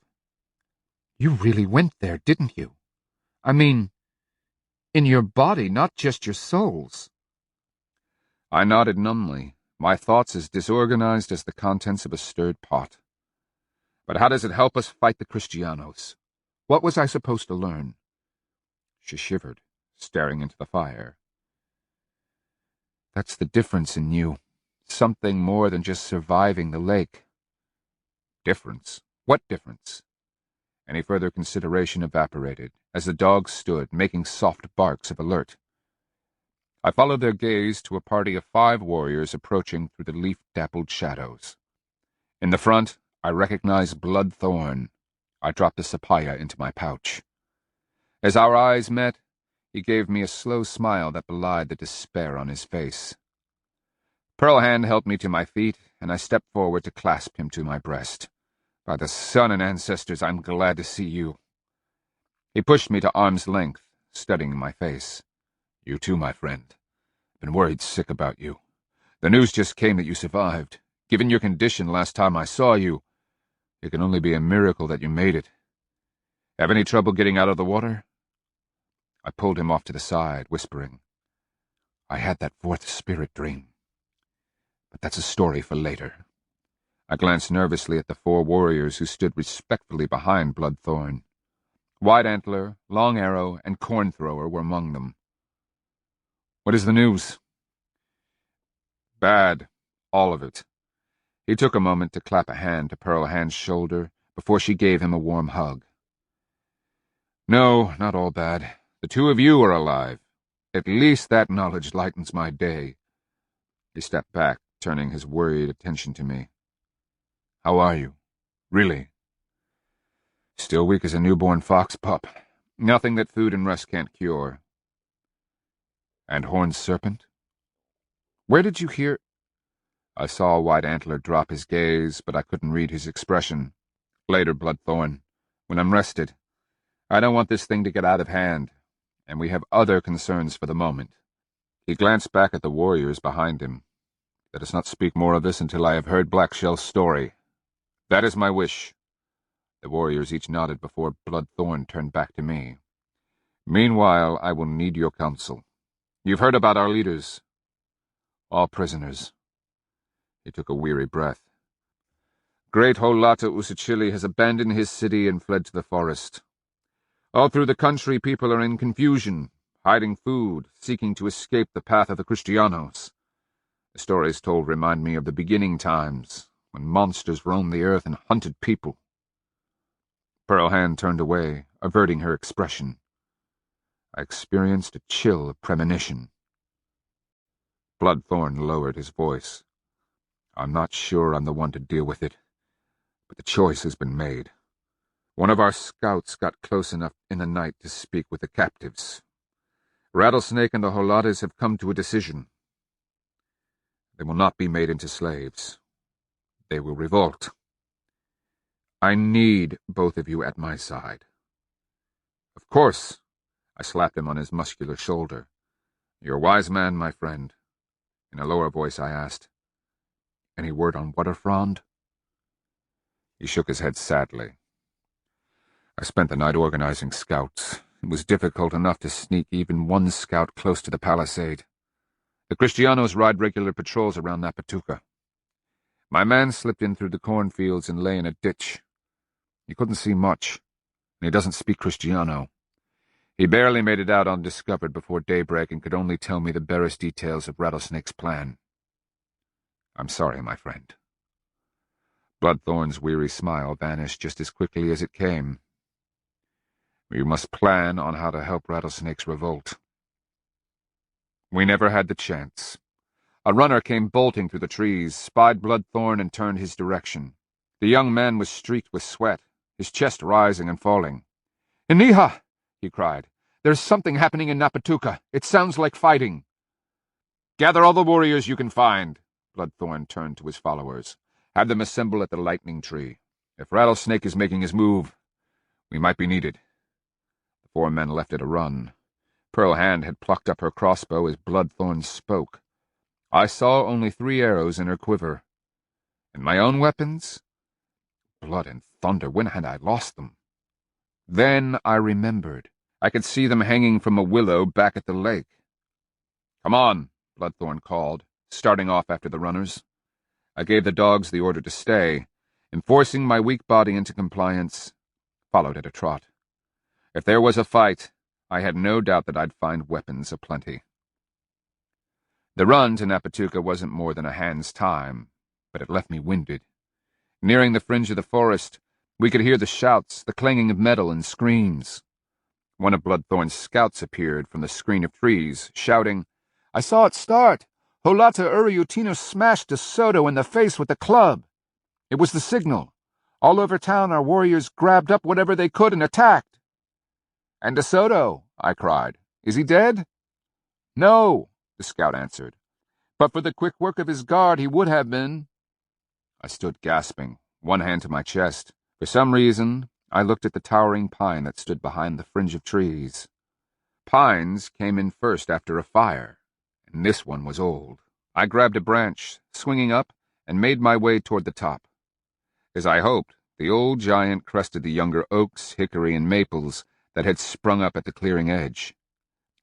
You really went there, didn't you? I mean, in your body, not just your souls. I nodded numbly, my thoughts as disorganized as the contents of a stirred pot. But how does it help us fight the Kristianos? What was I supposed to learn? She shivered, staring into the fire. That's the difference in you. Something more than just surviving the lake. Difference? What difference? Any further consideration evaporated, as the dogs stood, making soft barks of alert. I followed their gaze to a party of 5 warriors approaching through the leaf-dappled shadows. In the front, I recognized Bloodthorn. I dropped the sapaya into my pouch. As our eyes met, he gave me a slow smile that belied the despair on his face. Pearl Hand helped me to my feet, and I stepped forward to clasp him to my breast. By the sun and ancestors, I'm glad to see you. He pushed me to arm's length, studying my face. You too, my friend. I've been worried sick about you. The news just came that you survived. Given your condition last time I saw you, it can only be a miracle that you made it. Have any trouble getting out of the water? I pulled him off to the side, whispering, I had that 4th spirit dream. But that's a story for later. I glanced nervously at the 4 warriors who stood respectfully behind Bloodthorn. White Antler, Long Arrow, and Corn Thrower were among them. What is the news? Bad. All of it. He took a moment to clap a hand to Pearl Hand's shoulder before she gave him a warm hug. No, not all bad. The 2 of you are alive. At least that knowledge lightens my day. He stepped back, turning his worried attention to me. How are you? Really? Still weak as a newborn fox pup. Nothing that food and rest can't cure. And Horned Serpent? Where did you hear... I saw White Antler drop his gaze, but I couldn't read his expression. Later, Bloodthorn. When I'm rested. I don't want this thing to get out of hand, and we have other concerns for the moment. He glanced back at the warriors behind him. Let us not speak more of this until I have heard Blackshell's story. That is my wish. The warriors each nodded before Bloodthorn turned back to me. Meanwhile, I will need your counsel. You've heard about our leaders. All prisoners. He took a weary breath. Great Holata Usachili has abandoned his city and fled to the forest. All through the country, people are in confusion, hiding food, seeking to escape the path of the Kristianos. The stories told remind me of the beginning times, when monsters roamed the earth and hunted people. Pearl Hand turned away, averting her expression. I experienced a chill of premonition. Bloodthorn lowered his voice. I'm not sure I'm the one to deal with it, but the choice has been made. One of our scouts got close enough in the night to speak with the captives. Rattlesnake and the Holadas have come to a decision. They will not be made into slaves. They will revolt. I need both of you at my side. Of course, I slapped him on his muscular shoulder. You're a wise man, my friend. In a lower voice I asked, Any word on Waterfrond? He shook his head sadly. I spent the night organizing scouts. It was difficult enough to sneak even one scout close to the palisade. The Kristianos ride regular patrols around Napatuka. My man slipped in through the cornfields and lay in a ditch. He couldn't see much, and he doesn't speak Kristiano. He barely made it out undiscovered before daybreak and could only tell me the barest details of Rattlesnake's plan. I'm sorry, my friend. Bloodthorn's weary smile vanished just as quickly as it came. We must plan on how to help Rattlesnake's revolt. We never had the chance. A runner came bolting through the trees, spied Bloodthorn, and turned his direction. The young man was streaked with sweat, his chest rising and falling. "Iniha!" he cried. "There's something happening in Napatuka. It sounds like fighting." "Gather all the warriors you can find." Bloodthorn turned to his followers. "Have them assemble at the lightning tree. If Rattlesnake is making his move, we might be needed." The 4 men left at a run. Pearl Hand had plucked up her crossbow as Bloodthorn spoke. I saw only 3 arrows in her quiver. And my own weapons? Blood and thunder, when had I lost them? Then I remembered. I could see them hanging from a willow back at the lake. "Come on," Bloodthorn called, starting off after the runners. I gave the dogs the order to stay, and forcing my weak body into compliance, followed at a trot. If there was a fight, I had no doubt that I'd find weapons aplenty. The run to Napatuka wasn't more than a hand's time, but it left me winded. Nearing the fringe of the forest, we could hear the shouts, the clanging of metal, and screams. One of Bloodthorn's scouts appeared from the screen of trees, shouting, "I saw it start! Holata Uriutino smashed De Soto in the face with the club. It was the signal. All over town our warriors grabbed up whatever they could and attacked." "And De Soto?" I cried. "Is he dead?" "No," the scout answered. "But for the quick work of his guard he would have been." I stood gasping, one hand to my chest. For some reason, I looked at the towering pine that stood behind the fringe of trees. Pines came in first after a fire, and this one was old. I grabbed a branch, swinging up, and made my way toward the top. As I hoped, the old giant crested the younger oaks, hickory, and maples that had sprung up at the clearing edge.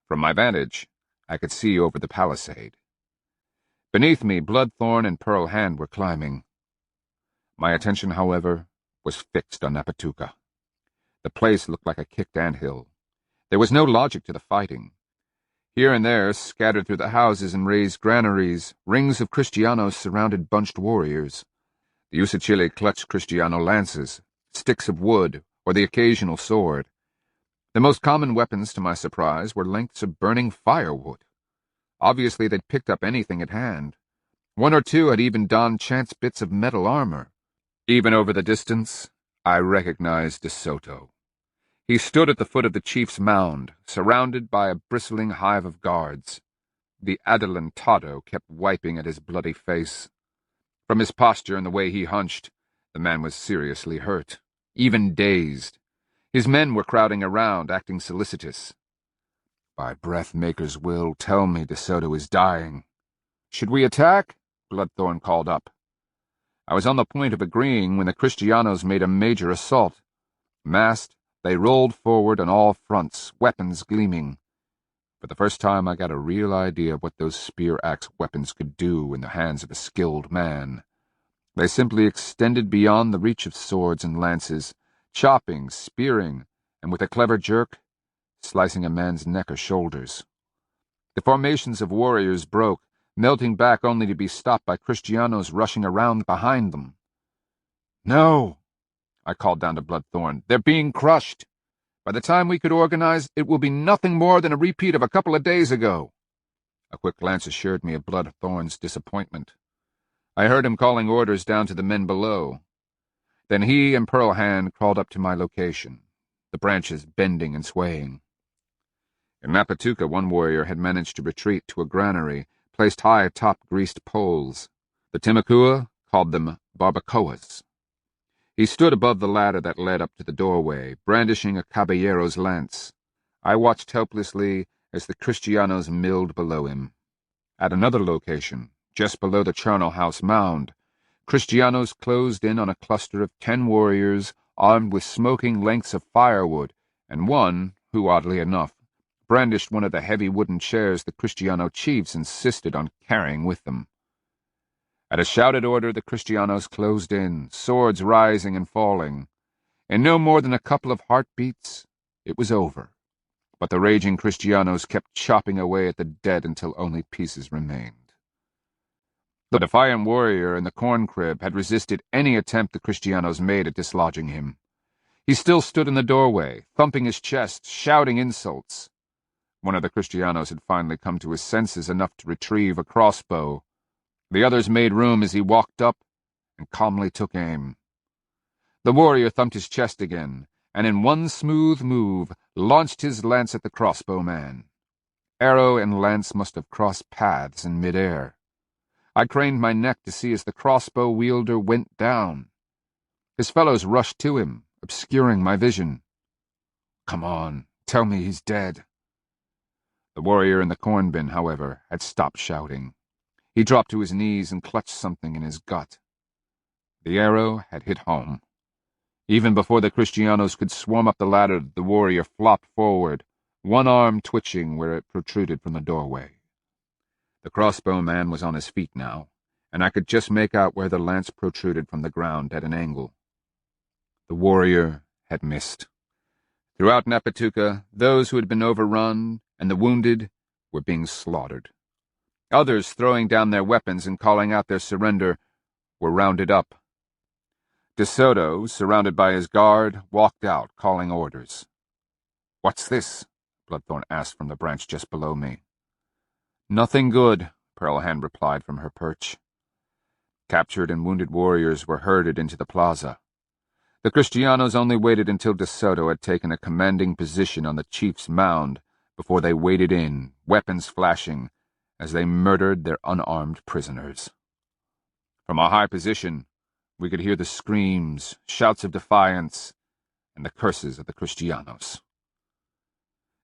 From my vantage, I could see over the palisade. Beneath me, Bloodthorn and Pearl Hand were climbing. My attention, however, was fixed on Napatuka. The place looked like a kicked anthill. There was no logic to the fighting. Here and there, scattered through the houses and raised granaries, rings of Kristianos surrounded bunched warriors. The Usachile clutched Kristiano lances, sticks of wood, or the occasional sword. The most common weapons, to my surprise, were lengths of burning firewood. Obviously they'd picked up anything at hand. 1 or 2 had even donned chance bits of metal armor. Even over the distance, I recognized De Soto. He stood at the foot of the chief's mound, surrounded by a bristling hive of guards. The adelantado kept wiping at his bloody face. From his posture and the way he hunched, the man was seriously hurt, even dazed. His men were crowding around, acting solicitous. "By Breathmaker's will, tell me De Soto is dying." "Should we attack?" Bloodthorn called up. I was on the point of agreeing when the Kristianos made a major assault. Massed, they rolled forward on all fronts, weapons gleaming. For the first time I got a real idea of what those spear-axe weapons could do in the hands of a skilled man. They simply extended beyond the reach of swords and lances, chopping, spearing, and with a clever jerk, slicing a man's neck or shoulders. The formations of warriors broke, melting back only to be stopped by Kristianos rushing around behind them. "No!" I called down to Bloodthorn. "They're being crushed. By the time we could organize, it will be nothing more than a repeat of a couple of days ago." A quick glance assured me of Bloodthorn's disappointment. I heard him calling orders down to the men below. Then he and Pearl Hand crawled up to my location, the branches bending and swaying. In Napatuka, one warrior had managed to retreat to a granary placed high atop greased poles. The Timakua called them barbacoas. He stood above the ladder that led up to the doorway, brandishing a caballero's lance. I watched helplessly as the Kristianos milled below him. At another location, just below the charnel house mound, Kristianos closed in on a cluster of 10 warriors armed with smoking lengths of firewood, and one, who, oddly enough, brandished one of the heavy wooden chairs the Kristiano chiefs insisted on carrying with them. At a shouted order, the Kristianos closed in, swords rising and falling. In no more than a couple of heartbeats, it was over. But the raging Kristianos kept chopping away at the dead until only pieces remained. The defiant warrior in the corn crib had resisted any attempt the Kristianos made at dislodging him. He still stood in the doorway, thumping his chest, shouting insults. One of the Kristianos had finally come to his senses enough to retrieve a crossbow. The others made room as he walked up and calmly took aim. The warrior thumped his chest again, and in one smooth move launched his lance at the crossbow man. Arrow and lance must have crossed paths in midair. I craned my neck to see as the crossbow wielder went down. His fellows rushed to him, obscuring my vision. "Come on, tell me he's dead." The warrior in the corn bin, however, had stopped shouting. He dropped to his knees and clutched something in his gut. The arrow had hit home. Even before the Kristianos could swarm up the ladder, the warrior flopped forward, one arm twitching where it protruded from the doorway. The crossbow man was on his feet now, and I could just make out where the lance protruded from the ground at an angle. The warrior had missed. Throughout Napatuka, those who had been overrun and the wounded were being slaughtered. Others, throwing down their weapons and calling out their surrender, were rounded up. De Soto, surrounded by his guard, walked out, calling orders. "What's this?" Bloodthorn asked from the branch just below me. "Nothing good," Pearl Hand replied from her perch. Captured and wounded warriors were herded into the plaza. The Kristianos only waited until De Soto had taken a commanding position on the chief's mound before they waded in, weapons flashing, as they murdered their unarmed prisoners. From a high position, we could hear the screams, shouts of defiance, and the curses of the Kristianos.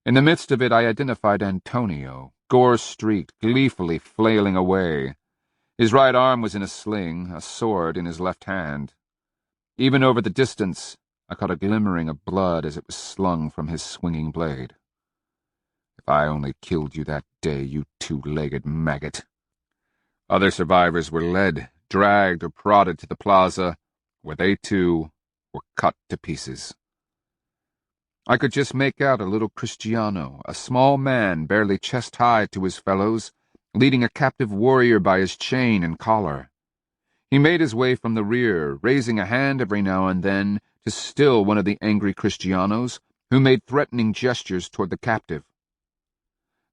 In the midst of it, I identified Antonio, gore-streaked, gleefully flailing away. His right arm was in a sling, a sword in his left hand. Even over the distance, I caught a glimmering of blood as it was slung from his swinging blade. If I only killed you that day, you two-legged maggot. Other survivors were led, dragged, or prodded to the plaza, where they, too, were cut to pieces. I could just make out a little Kristiano, a small man barely chest-high to his fellows, leading a captive warrior by his chain and collar. He made his way from the rear, raising a hand every now and then to still one of the angry Kristianos, who made threatening gestures toward the captive.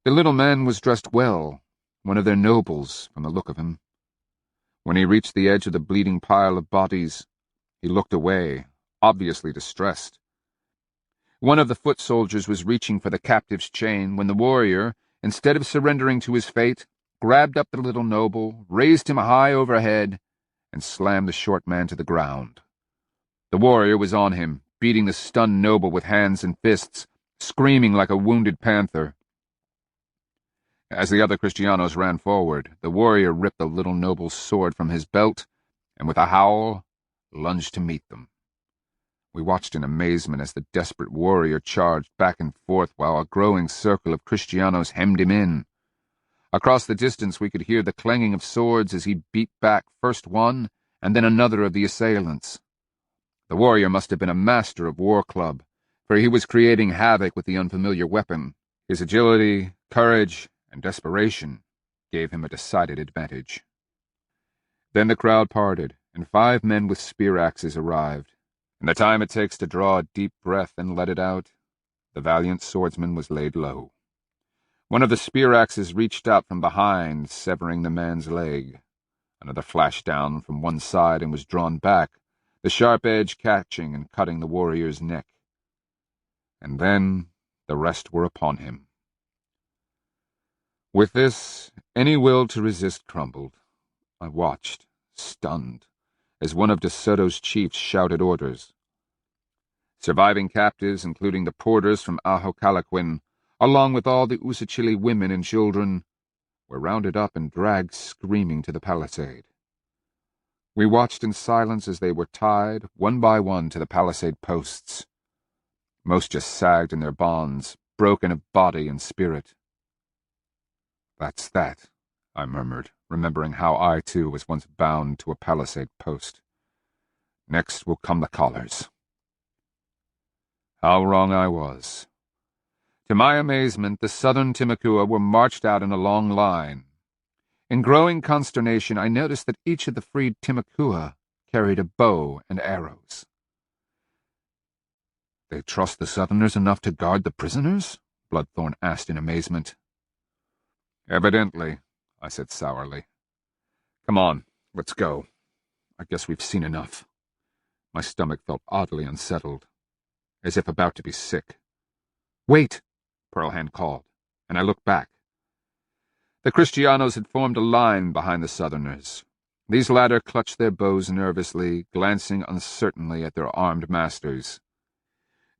The little man was dressed well, one of their nobles, from the look of him. When he reached the edge of the bleeding pile of bodies, he looked away, obviously distressed. One of the foot soldiers was reaching for the captive's chain when the warrior, instead of surrendering to his fate, grabbed up the little noble, raised him high overhead, and slammed the short man to the ground. The warrior was on him, beating the stunned noble with hands and fists, screaming like a wounded panther. As the other Kristianos ran forward, the warrior ripped the little noble's sword from his belt, and with a howl, lunged to meet them. We watched in amazement as the desperate warrior charged back and forth while a growing circle of Kristianos hemmed him in. Across the distance we could hear the clanging of swords as he beat back first one and then another of the assailants. The warrior must have been a master of war club, for he was creating havoc with the unfamiliar weapon. His agility, courage, and desperation gave him a decided advantage. Then the crowd parted, and 5 men with spear-axes arrived. In the time it takes to draw a deep breath and let it out, the valiant swordsman was laid low. One of the spear-axes reached out from behind, severing the man's leg. Another flashed down from one side and was drawn back, the sharp edge catching and cutting the warrior's neck. And then the rest were upon him. With this, any will to resist crumbled. I watched, stunned, as one of De Soto's chiefs shouted orders. Surviving captives, including the porters from Ahocalaquin, along with all the Usachili women and children, were rounded up and dragged screaming to the palisade. We watched in silence as they were tied, one by one, to the palisade posts. Most just sagged in their bonds, broken of body and spirit. "That's that," I murmured, remembering how I, too, was once bound to a palisade post. "Next will come the collars." How wrong I was. To my amazement, the southern Timucua were marched out in a long line. In growing consternation, I noticed that each of the freed Timucua carried a bow and arrows. "They trust the Southerners enough to guard the prisoners?" Bloodthorn asked in amazement. "Evidently," I said sourly. "Come on, let's go. I guess we've seen enough." My stomach felt oddly unsettled, as if about to be sick. "Wait!" Pearlhand called, and I looked back. The Kristianos had formed a line behind the Southerners. These latter clutched their bows nervously, glancing uncertainly at their armed masters.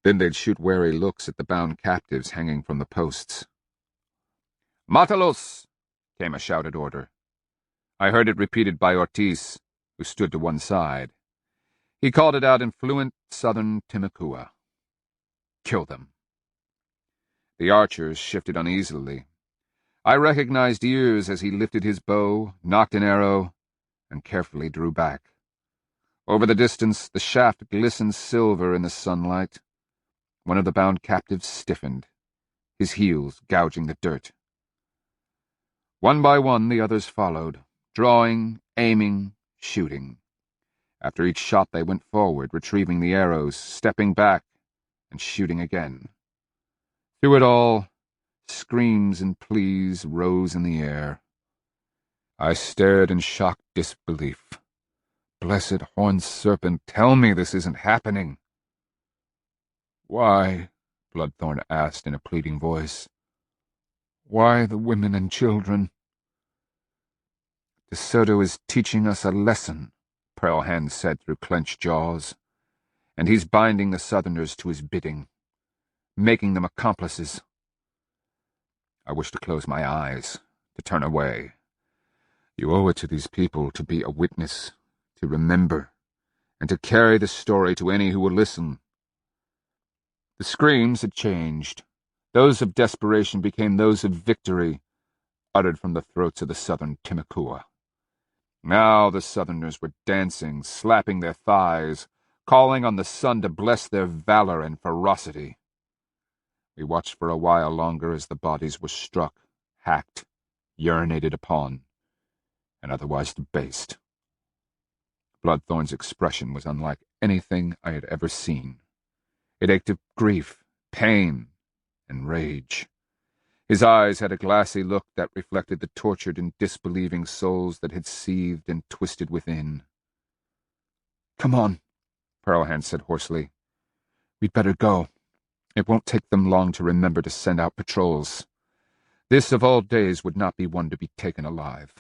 Then they'd shoot wary looks at the bound captives hanging from the posts. "Matalos!" came a shouted order. I heard it repeated by Ortiz, who stood to one side. He called it out in fluent southern Timucua. "Kill them." The archers shifted uneasily. I recognized ears as he lifted his bow, nocked an arrow, and carefully drew back. Over the distance, the shaft glistened silver in the sunlight. One of the bound captives stiffened, his heels gouging the dirt. One by one, the others followed, drawing, aiming, shooting. After each shot, they went forward, retrieving the arrows, stepping back, and shooting again. Through it all, screams and pleas rose in the air. I stared in shocked disbelief. "Blessed Horned Serpent, tell me this isn't happening." "Why?" Bloodthorn asked in a pleading voice. "Why the women and children?" "De Soto is teaching us a lesson," Pearlhand said through clenched jaws. "And he's binding the Southerners to his bidding, making them accomplices." I wished to close my eyes, to turn away. You owe it to these people to be a witness, to remember, and to carry the story to any who will listen. The screams had changed. Those of desperation became those of victory, uttered from the throats of the southern Timucua. Now the Southerners were dancing, slapping their thighs, calling on the sun to bless their valor and ferocity. We watched for a while longer as the bodies were struck, hacked, urinated upon, and otherwise debased. Bloodthorn's expression was unlike anything I had ever seen. It ached of grief, pain, and rage. His eyes had a glassy look that reflected the tortured and disbelieving souls that had seethed and twisted within. "Come on," Pearlhand said hoarsely. "We'd better go. It won't take them long to remember to send out patrols. This of all days would not be one to be taken alive."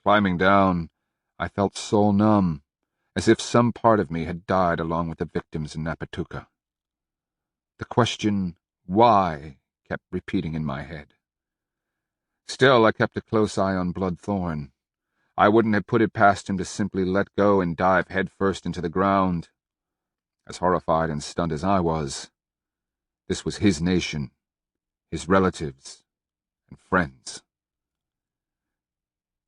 Climbing down, I felt soul-numb, as if some part of me had died along with the victims in Napatuca. The question, why, kept repeating in my head. Still, I kept a close eye on Bloodthorn. I wouldn't have put it past him to simply let go and dive headfirst into the ground. As horrified and stunned as I was, this was his nation, his relatives, and friends.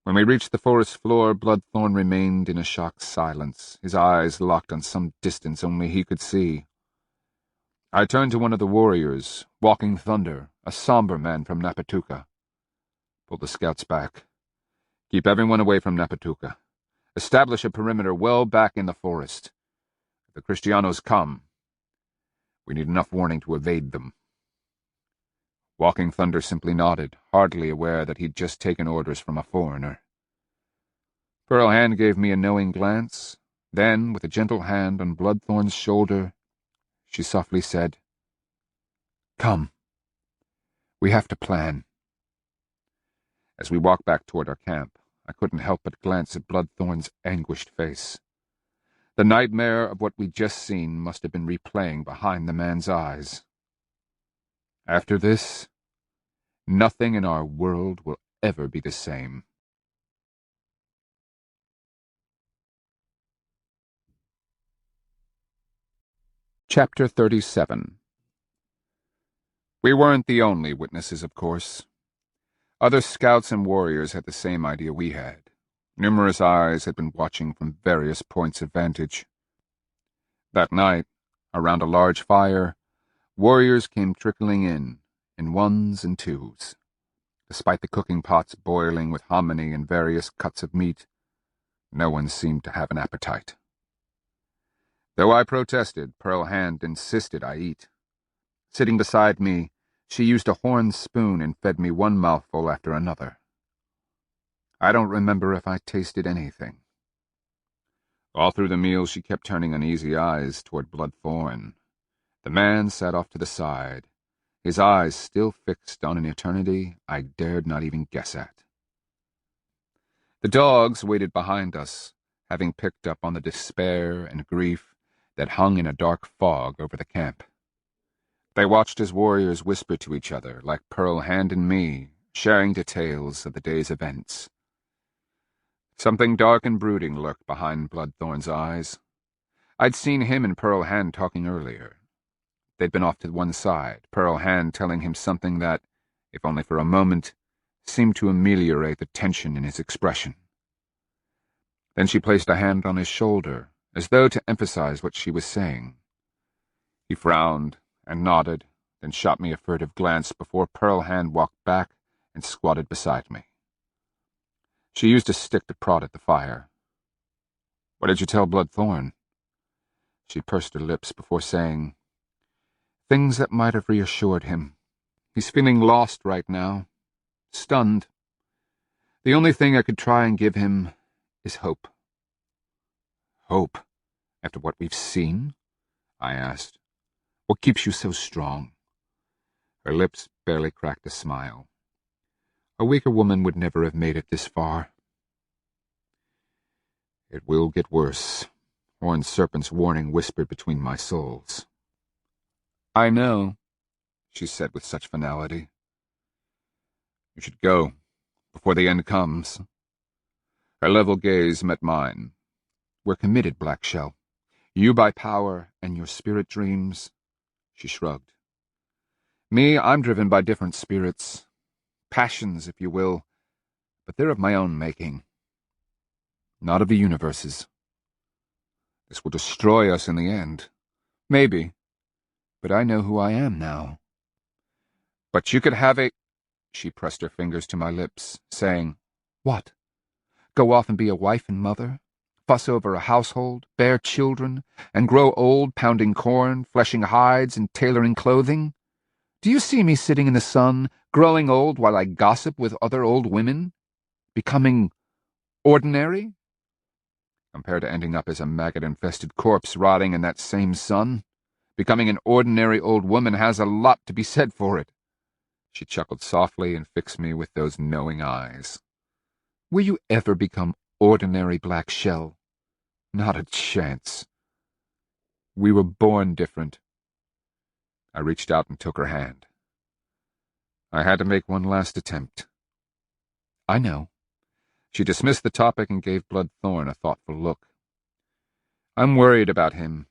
When we reached the forest floor, Bloodthorn remained in a shocked silence, his eyes locked on some distance only he could see. I turned to one of the warriors, Walking Thunder, a somber man from Napatuca. "Pull the scouts back. Keep everyone away from Napatuca. Establish a perimeter well back in the forest. If the Kristianos come, we need enough warning to evade them." Walking Thunder simply nodded, hardly aware that he'd just taken orders from a foreigner. Pearl Hand gave me a knowing glance. Then, with a gentle hand on Bloodthorn's shoulder, she softly said, "Come. We have to plan." As we walked back toward our camp, I couldn't help but glance at Bloodthorn's anguished face. The nightmare of what we'd just seen must have been replaying behind the man's eyes. After this, nothing in our world will ever be the same. Chapter 37. We weren't the only witnesses, of course. Other scouts and warriors had the same idea we had. Numerous eyes had been watching from various points of vantage. That night, around a large fire, warriors came trickling in ones and twos. Despite the cooking pots boiling with hominy and various cuts of meat, no one seemed to have an appetite. Though I protested, Pearl Hand insisted I eat. Sitting beside me, she used a horn spoon and fed me one mouthful after another. I don't remember if I tasted anything. All through the meal she kept turning uneasy eyes toward Bloodthorn. The man sat off to the side, his eyes still fixed on an eternity I dared not even guess at. The dogs waited behind us, having picked up on the despair and grief that hung in a dark fog over the camp. They watched as warriors whispered to each other, like Pearl Hand and me, sharing details of the day's events. Something dark and brooding lurked behind Bloodthorn's eyes. I'd seen him and Pearl Hand talking earlier. They'd been off to one side, Pearl Hand telling him something that, if only for a moment, seemed to ameliorate the tension in his expression. Then she placed a hand on his shoulder, as though to emphasize what she was saying. He frowned and nodded, then shot me a furtive glance before Pearl Hand walked back and squatted beside me. She used a stick to prod at the fire. "What did you tell Bloodthorn?" She pursed her lips before saying, "Things that might have reassured him. He's feeling lost right now, stunned. The only thing I could try and give him is hope." "Hope? After what we've seen?" I asked. "What keeps you so strong?" Her lips barely cracked a smile. A weaker woman would never have made it this far. "It will get worse," Horned Serpent's warning whispered between my soles. "I know," she said with such finality. "You should go, before the end comes." Her level gaze met mine. "We're committed, Black Shell. You by power and your spirit dreams." She shrugged. "Me, I'm driven by different spirits. Passions, if you will, but they're of my own making. Not of the universe's. This will destroy us in the end. Maybe, but I know who I am now." "But you could have a—" She pressed her fingers to my lips, saying, "What? Go off and be a wife and mother? Fuss over a household, bear children, and grow old pounding corn, fleshing hides, and tailoring clothing? Do you see me sitting in the sun, growing old while I gossip with other old women? Becoming ordinary? Compared to ending up as a maggot-infested corpse rotting in that same sun, becoming an ordinary old woman has a lot to be said for it." She chuckled softly and fixed me with those knowing eyes. "Will you ever become ordinary, Black Shell? Not a chance. We were born different." I reached out and took her hand. I had to make one last attempt. "I know." She dismissed the topic and gave Bloodthorn a thoughtful look. "I'm worried about him.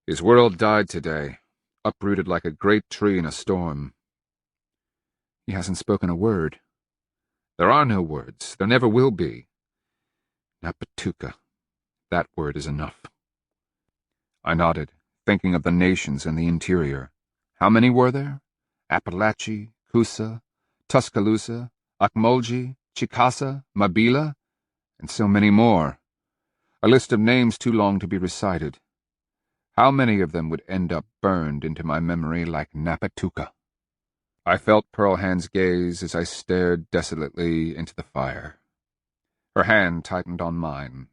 His world died today, uprooted like a great tree in a storm." "He hasn't spoken a word." "There are no words. There never will be. Napatuka. That word is enough." I nodded, thinking of the nations in the interior. How many were there? Appalachia, Coosa, Tuscaloosa, Akmolji, Chickasaw, Mabila, and so many more. A list of names too long to be recited. How many of them would end up burned into my memory like Napatuka? I felt Pearl Hand's gaze as I stared desolately into the fire. Her hand tightened on mine.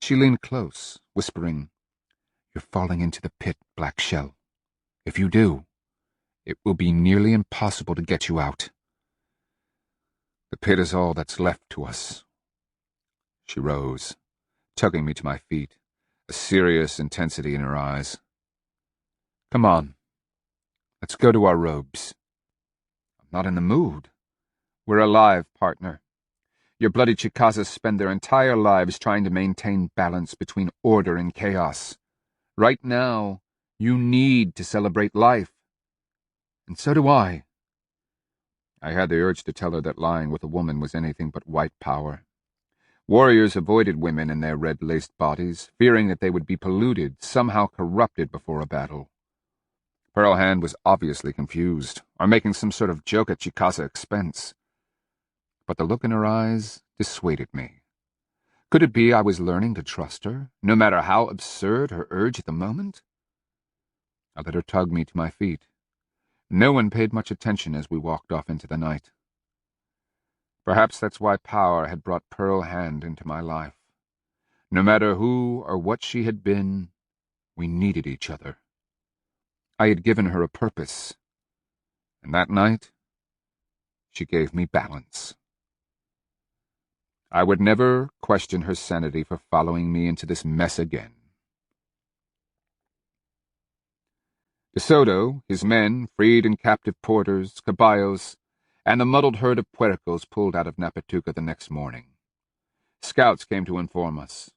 She leaned close, whispering, "You're falling into the pit, Black Shell. If you do, it will be nearly impossible to get you out. The pit is all that's left to us." She rose, tugging me to my feet, a serious intensity in her eyes. "Come on. Let's go to our robes." "I'm not in the mood." "We're alive, partner. Your bloody Chickasaws spend their entire lives trying to maintain balance between order and chaos. Right now, you need to celebrate life. And so do I." I had the urge to tell her that lying with a woman was anything but white power. Warriors avoided women in their red-laced bodies, fearing that they would be polluted, somehow corrupted before a battle. Pearl Hand was obviously confused, or making some sort of joke at Chickasaw expense. But the look in her eyes dissuaded me. Could it be I was learning to trust her, no matter how absurd her urge at the moment? I let her tug me to my feet. No one paid much attention as we walked off into the night. Perhaps that's why power had brought Pearl Hand into my life. No matter who or what she had been, we needed each other. I had given her a purpose, and that night, she gave me balance. I would never question her sanity for following me into this mess again. De Soto, his men, freed and captive porters, caballos, and the muddled herd of puercos pulled out of Napatuca the next morning. Scouts came to inform us.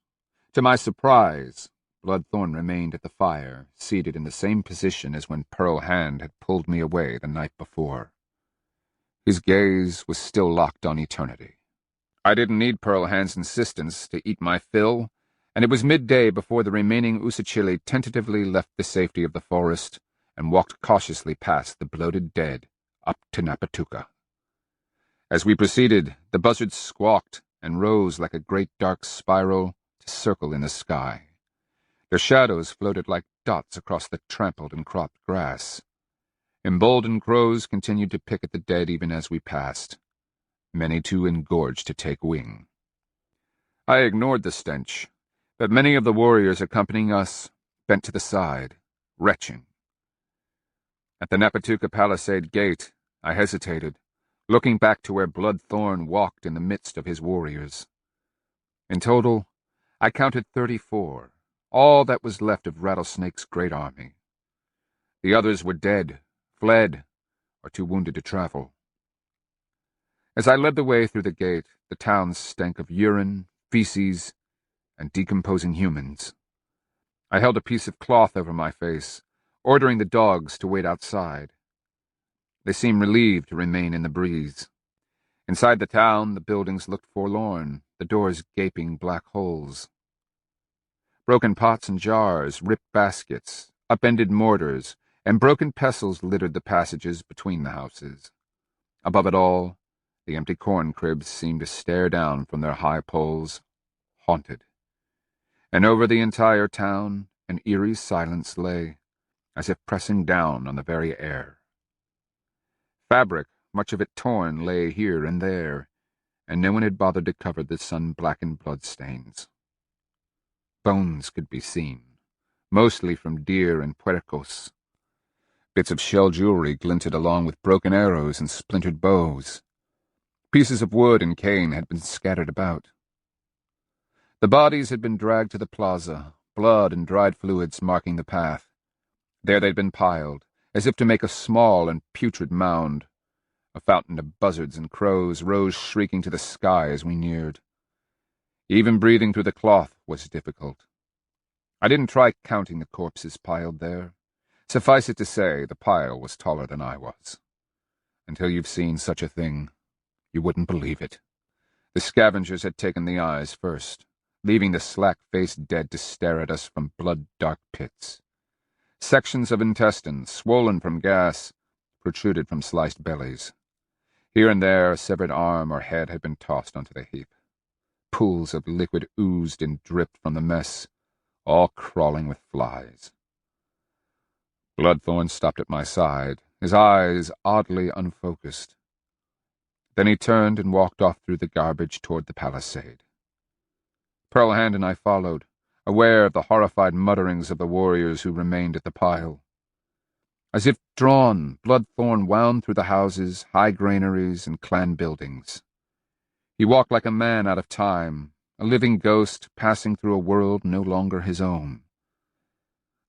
To my surprise, Bloodthorn remained at the fire, seated in the same position as when Pearl Hand had pulled me away the night before. His gaze was still locked on eternity. I didn't need Pearl Hand's insistence to eat my fill, and it was midday before the remaining Usachili tentatively left the safety of the forest and walked cautiously past the bloated dead up to Napatuca. As we proceeded, the buzzards squawked and rose like a great dark spiral to circle in the sky. Their shadows floated like dots across the trampled and cropped grass. Emboldened crows continued to pick at the dead even as we passed. Many too engorged to take wing. I ignored the stench, but many of the warriors accompanying us bent to the side, retching. At the Napatuca palisade gate, I hesitated, looking back to where Bloodthorn walked in the midst of his warriors. In total, I counted 34, all that was left of Rattlesnake's great army. The others were dead, fled, or too wounded to travel. As I led the way through the gate, the town stank of urine, feces, and decomposing humans. I held a piece of cloth over my face, ordering the dogs to wait outside. They seemed relieved to remain in the breeze. Inside the town, the buildings looked forlorn, the doors gaping black holes. Broken pots and jars, ripped baskets, upended mortars, and broken pestles littered the passages between the houses. Above it all, the empty corn cribs seemed to stare down from their high poles, haunted. And over the entire town, an eerie silence lay, as if pressing down on the very air. Fabric, much of it torn, lay here and there, and no one had bothered to cover the sun-blackened bloodstains. Bones could be seen, mostly from deer and puercos. Bits of shell jewelry glinted along with broken arrows and splintered bows. Pieces of wood and cane had been scattered about. The bodies had been dragged to the plaza, blood and dried fluids marking the path. There they'd been piled, as if to make a small and putrid mound. A fountain of buzzards and crows rose shrieking to the sky as we neared. Even breathing through the cloth was difficult. I didn't try counting the corpses piled there. Suffice it to say, the pile was taller than I was. Until you've seen such a thing, you wouldn't believe it. The scavengers had taken the eyes first, leaving the slack-faced dead to stare at us from blood-dark pits. Sections of intestines, swollen from gas, protruded from sliced bellies. Here and there, a severed arm or head had been tossed onto the heap. Pools of liquid oozed and dripped from the mess, all crawling with flies. Bloodthorn stopped at my side, his eyes oddly unfocused. Then he turned and walked off through the garbage toward the palisade. Pearl Hand and I followed, aware of the horrified mutterings of the warriors who remained at the pile. As if drawn, Bloodthorn wound through the houses, high granaries, and clan buildings. He walked like a man out of time, a living ghost passing through a world no longer his own.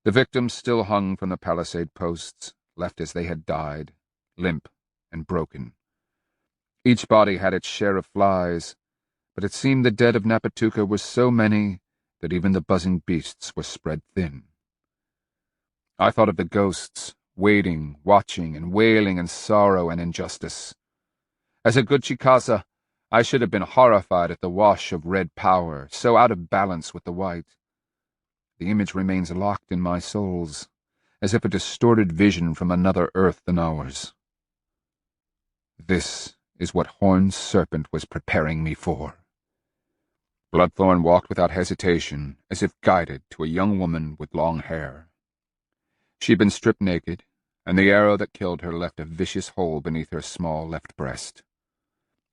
The victims still hung from the palisade posts, left as they had died, limp and broken. Each body had its share of flies, but it seemed the dead of Napatuka were so many that even the buzzing beasts were spread thin. I thought of the ghosts, waiting, watching, and wailing in sorrow and injustice. As a good Chickasaw, I should have been horrified at the wash of red power, so out of balance with the white. The image remains locked in my souls, as if a distorted vision from another earth than ours. This is what Horned Serpent was preparing me for. Bloodthorn walked without hesitation, as if guided to a young woman with long hair. She had been stripped naked, and the arrow that killed her left a vicious hole beneath her small left breast.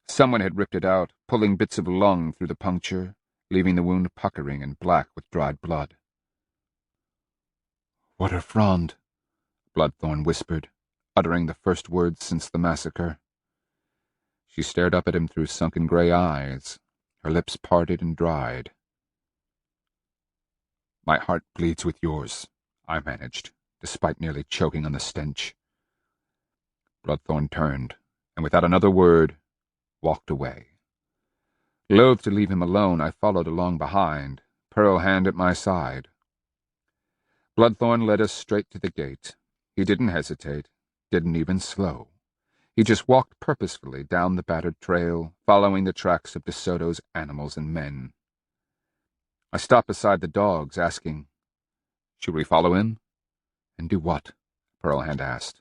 Someone had ripped it out, pulling bits of lung through the puncture, leaving the wound puckering and black with dried blood. "What a frond," Bloodthorn whispered, uttering the first words since the massacre. She stared up at him through sunken gray eyes, her lips parted and dried. "My heart bleeds with yours," I managed, despite nearly choking on the stench. Bloodthorn turned, and without another word, walked away. Loath to leave him alone, I followed along behind, Pearl Hand at my side. Bloodthorn led us straight to the gate. He didn't hesitate, didn't even slow. He just walked purposefully down the battered trail, following the tracks of De Soto's animals and men. I stopped beside the dogs, asking, "Should we follow him?" "And do what?" Pearl Hand asked.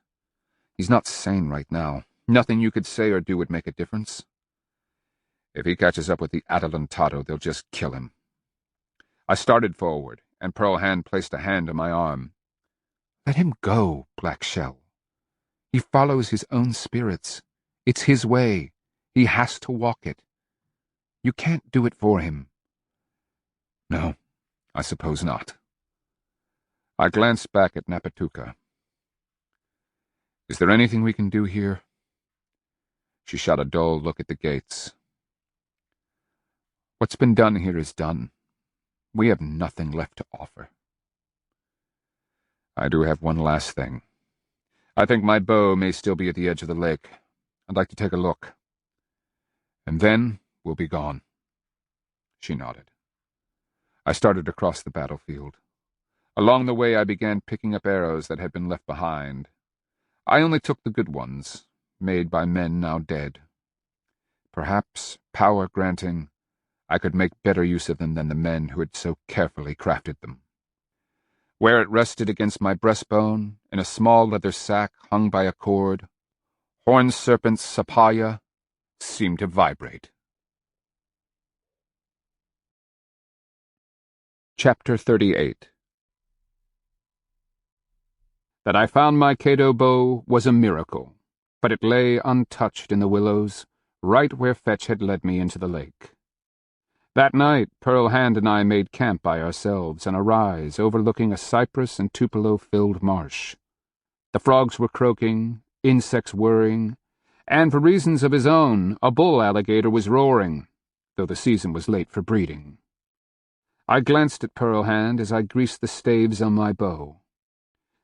"He's not sane right now. Nothing you could say or do would make a difference. If he catches up with the Adelantado, they'll just kill him." I started forward, and Pearl Hand placed a hand on my arm. "Let him go, Black Shell. He follows his own spirits. It's his way. He has to walk it. You can't do it for him." "No, I suppose not." I glanced back at Napatuka. "Is there anything we can do here?" She shot a dull look at the gates. "What's been done here is done. We have nothing left to offer." "I do have one last thing. I think my bow may still be at the edge of the lake. I'd like to take a look. And then we'll be gone." She nodded. I started across the battlefield. Along the way I began picking up arrows that had been left behind. I only took the good ones, made by men now dead. Perhaps, power granting, I could make better use of them than the men who had so carefully crafted them. Where it rested against my breastbone, in a small leather sack hung by a cord, Horned Serpent's sapaya seemed to vibrate. Chapter 38. That I found my Cato bow was a miracle, but it lay untouched in the willows, right where Fetch had led me into the lake. That night, Pearl Hand and I made camp by ourselves on a rise overlooking a cypress and tupelo-filled marsh. The frogs were croaking, insects whirring, and for reasons of his own, a bull alligator was roaring, though the season was late for breeding. I glanced at Pearl Hand as I greased the staves on my bow.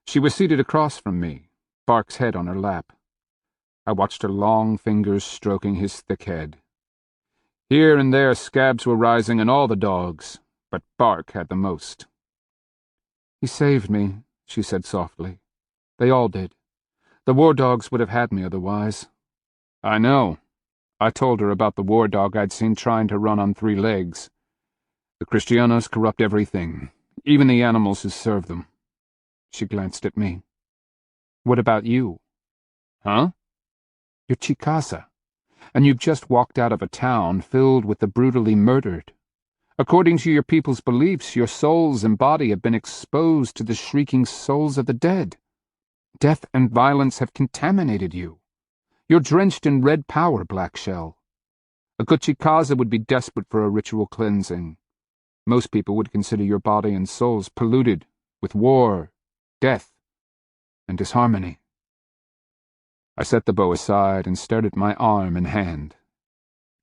She was seated across from me, Bark's head on her lap. I watched her long fingers stroking his thick head. Here and there scabs were rising on all the dogs, but Bark had the most. "He saved me," she said softly. "They all did. The war dogs would have had me otherwise." "I know." I told her about the war dog I'd seen trying to run on 3 legs. "The Kristianos corrupt everything, even the animals who serve them." She glanced at me. "What about you?" "Huh?" "You're Chickasaw, and you've just walked out of a town filled with the brutally murdered. According to your people's beliefs, your souls and body have been exposed to the shrieking souls of the dead. Death and violence have contaminated you. You're drenched in red power, Black Shell. A good Chickasaw would be desperate for a ritual cleansing. Most people would consider your body and souls polluted with war, death, and disharmony. I set the bow aside and stared at my arm and hand.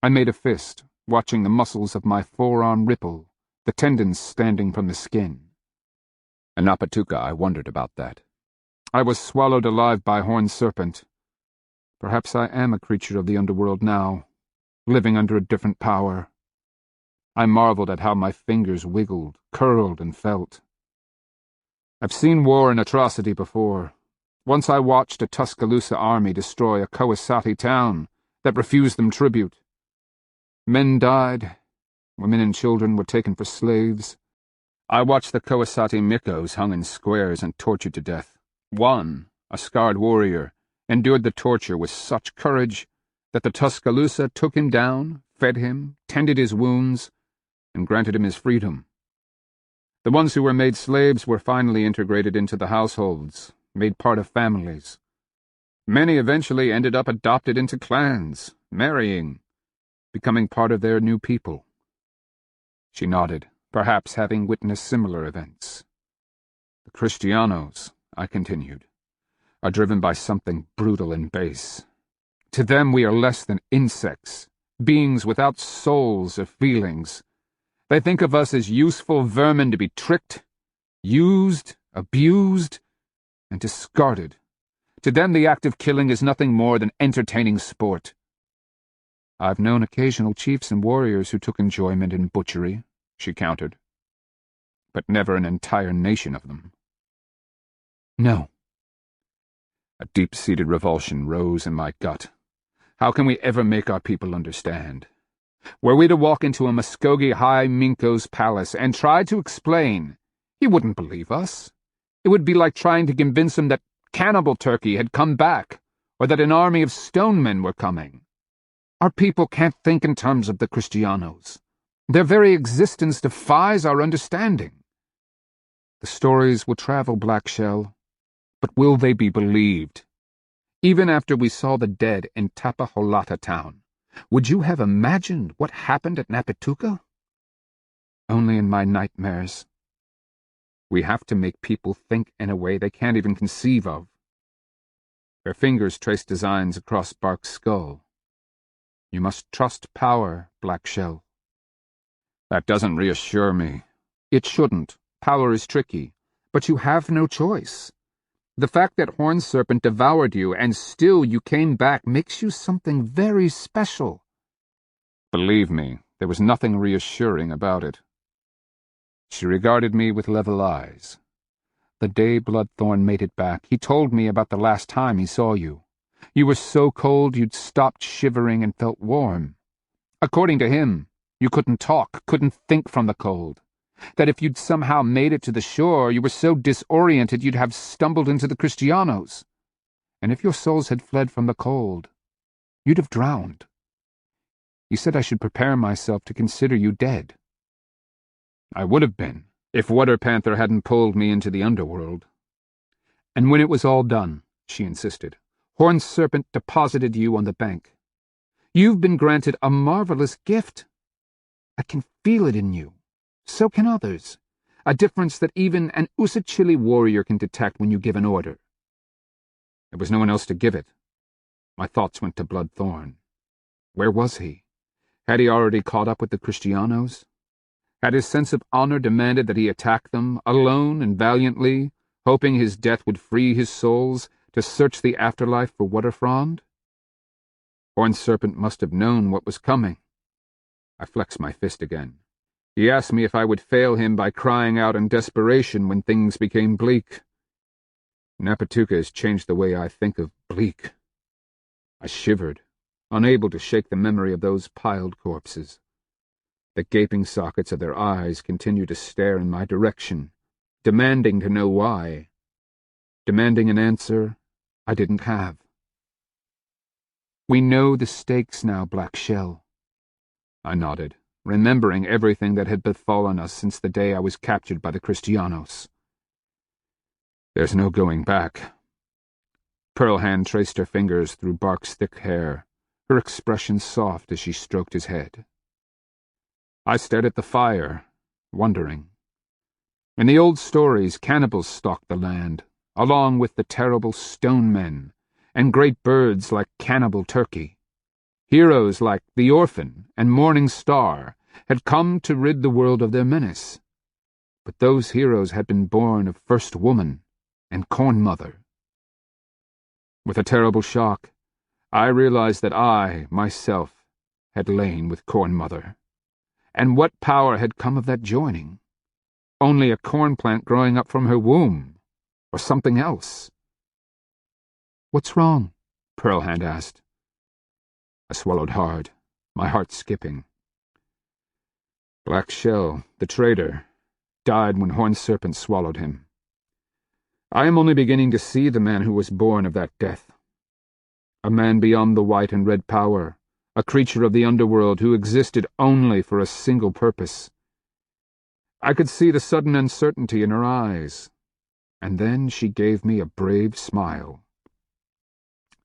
I made a fist, watching the muscles of my forearm ripple, the tendons standing from the skin. In Napatuka, I wondered about that. I was swallowed alive by Horned Serpent. Perhaps I am a creature of the underworld now, living under a different power. I marveled at how my fingers wiggled, curled, and felt. I've seen war and atrocity before. Once I watched a Tuscaloosa army destroy a Kawasaki town that refused them tribute. Men died. Women and children were taken for slaves. I watched the Kawasaki Mikos hung in squares and tortured to death. One, a scarred warrior, endured the torture with such courage that the Tuscaloosa took him down, fed him, tended his wounds, and granted him his freedom. The ones who were made slaves were finally integrated into the households, made part of families. Many eventually ended up adopted into clans, marrying, becoming part of their new people. She nodded, perhaps having witnessed similar events. The Kristianos, I continued, are driven by something brutal and base. To them we are less than insects, beings without souls or feelings. They think of us as useful vermin to be tricked, used, abused, and discarded. To them the act of killing is nothing more than entertaining sport. I've known occasional chiefs and warriors who took enjoyment in butchery, she countered, but never an entire nation of them. No. A deep-seated revulsion rose in my gut. How can we ever make our people understand? Were we to walk into a Muskogee High Minko's palace and try to explain, he wouldn't believe us. It would be like trying to convince him that cannibal turkey had come back, or that an army of stone men were coming. Our people can't think in terms of the Kristianos. Their very existence defies our understanding. The stories will travel, Black Shell, but will they be believed? Even after we saw the dead in Tapaholata town, would you have imagined what happened at Napatuka? Only in my nightmares. We have to make people think in a way they can't even conceive of. Her fingers traced designs across Bark's skull. You must trust power, Black Shell. That doesn't reassure me. It shouldn't. Power is tricky. But you have no choice. The fact that Horned Serpent devoured you and still you came back makes you something very special. Believe me, there was nothing reassuring about it. She regarded me with level eyes. The day Bloodthorn made it back, he told me about the last time he saw you. You were so cold you'd stopped shivering and felt warm. According to him, you couldn't talk, couldn't think from the cold. That if you'd somehow made it to the shore, you were so disoriented you'd have stumbled into the Kristianos. And if your souls had fled from the cold, you'd have drowned. He said I should prepare myself to consider you dead. I would have been, if Water Panther hadn't pulled me into the underworld. And when it was all done, she insisted, Horned Serpent deposited you on the bank. You've been granted a marvelous gift. I can feel it in you. So can others. A difference that even an Usachili warrior can detect when you give an order. There was no one else to give it. My thoughts went to Bloodthorn. Where was he? Had he already caught up with the Kristianos? Had his sense of honor demanded that he attack them, alone and valiantly, hoping his death would free his souls to search the afterlife for Waterfrond? Horned Serpent must have known what was coming. I flexed my fist again. He asked me if I would fail him by crying out in desperation when things became bleak. Napatuka has changed the way I think of bleak. I shivered, unable to shake the memory of those piled corpses. The gaping sockets of their eyes continued to stare in my direction, demanding to know why, demanding an answer I didn't have. We know the stakes now, Black Shell. I nodded, remembering everything that had befallen us since the day I was captured by the Kristianos. There's no going back. Pearl Hand traced her fingers through Bark's thick hair, her expression soft as she stroked his head. I stared at the fire, wondering. In the old stories, cannibals stalked the land, along with the terrible stone men, and great birds like cannibal turkey. Heroes like the Orphan and Morning Star had come to rid the world of their menace. But those heroes had been born of First Woman and Corn Mother. With a terrible shock, I realized that I, myself, had lain with Corn Mother. And what power had come of that joining? Only a corn plant growing up from her womb, or something else. "What's wrong?" Pearl Hand asked. I swallowed hard, my heart skipping. Black Shell, the traitor, died when Horned Serpent swallowed him. I am only beginning to see the man who was born of that death. A man beyond the white and red power, a creature of the underworld who existed only for a single purpose. I could see the sudden uncertainty in her eyes, and then she gave me a brave smile.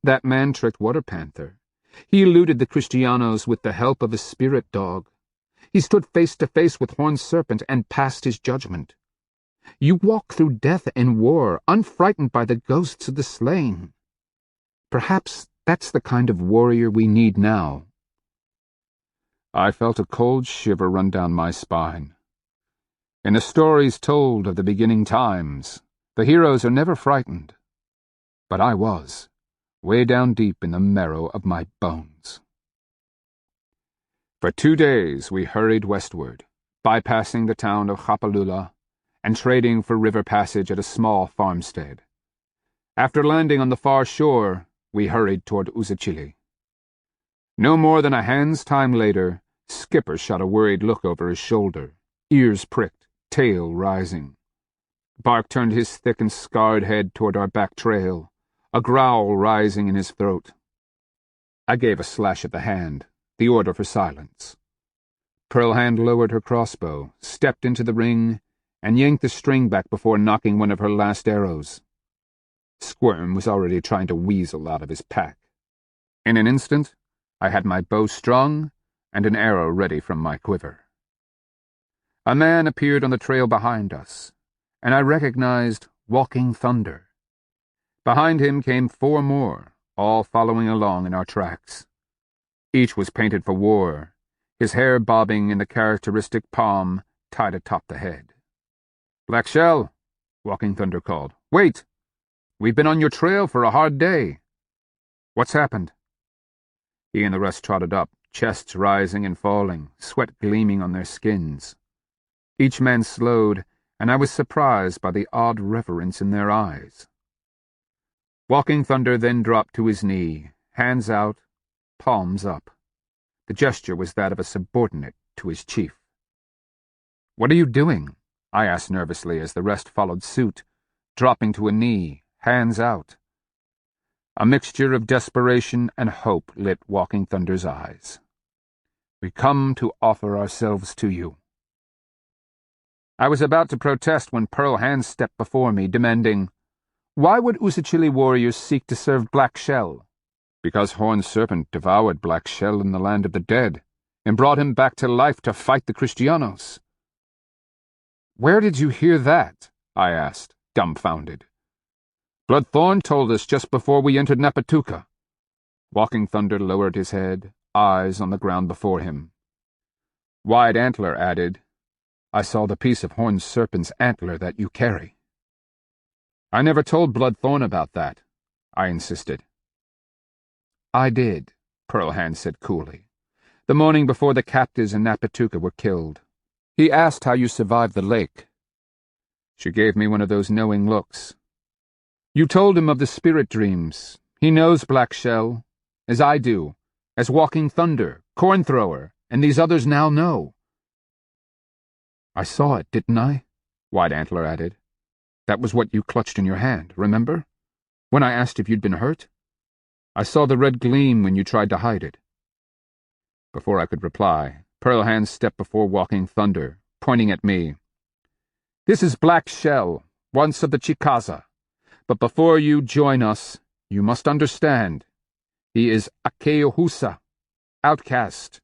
That man tricked Water Panther. He eluded the Kristianos with the help of a spirit dog. He stood face to face with Horned Serpent and passed his judgment. You walk through death and war, unfrightened by the ghosts of the slain. Perhaps that's the kind of warrior we need now. I felt a cold shiver run down my spine. In the stories told of the beginning times, the heroes are never frightened. But I was, way down deep in the marrow of my bones. For 2 days we hurried westward, bypassing the town of Chapalula and trading for river passage at a small farmstead. After landing on the far shore, we hurried toward Usachili. No more than a hand's time later, Skipper shot a worried look over his shoulder, ears pricked, tail rising. Bark turned his thick and scarred head toward our back trail, a growl rising in his throat. I gave a slash at the hand, the order for silence. Pearl Hand lowered her crossbow, stepped into the ring, and yanked the string back before knocking one of her last arrows. Squirm was already trying to weasel out of his pack. In an instant, I had my bow strung and an arrow ready from my quiver. A man appeared on the trail behind us, and I recognized Walking Thunder. Behind him came 4 more, all following along in our tracks. Each was painted for war, his hair bobbing in the characteristic palm tied atop the head. "Black Shell," Walking Thunder called. "Wait! We've been on your trail for a hard day." "What's happened?" He and the rest trotted up, chests rising and falling, sweat gleaming on their skins. Each man slowed, and I was surprised by the odd reverence in their eyes. Walking Thunder then dropped to his knee, hands out, palms up. The gesture was that of a subordinate to his chief. "What are you doing?" I asked nervously as the rest followed suit, dropping to a knee, hands out. A mixture of desperation and hope lit Walking Thunder's eyes. "We come to offer ourselves to you." I was about to protest when Pearl Hand stepped before me, demanding, "Why would Usachili warriors seek to serve Black Shell?" "Because Horned Serpent devoured Black Shell in the land of the dead, and brought him back to life to fight the Kristianos." "Where did you hear that?" I asked, dumbfounded. "Bloodthorn told us just before we entered Napatuka." Walking Thunder lowered his head, eyes on the ground before him. Wide Antler added, "I saw the piece of Horned Serpent's antler that you carry." "I never told Bloodthorn about that," I insisted. "I did," Pearl Hand said coolly. "The morning before the captives in Napatuka were killed. He asked how you survived the lake." She gave me one of those knowing looks. "You told him of the spirit dreams. He knows Black Shell, as I do, as Walking Thunder, Corn Thrower, and these others now know." "I saw it, didn't I?" Wide Antler added. "That was what you clutched in your hand, remember? When I asked if you'd been hurt? I saw the red gleam when you tried to hide it." Before I could reply, Pearl Hand stepped before Walking Thunder, pointing at me. "This is Black Shell, once of the Chickasaw. But before you join us, You must understand. He is Akeohusa, outcast.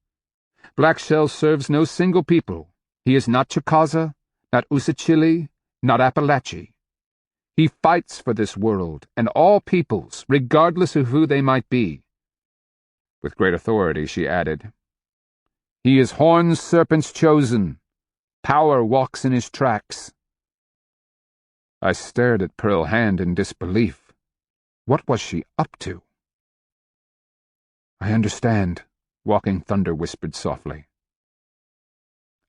Black Shell serves no single people. He is not Chickasaw, not Usachili, not Appalachia. He fights for this world and all peoples, regardless of who they might be. With great authority, she added, He is Horned Serpent's chosen. Power walks in his tracks. I stared at Pearl Hand in disbelief. What was she up to? I understand, Walking Thunder whispered softly.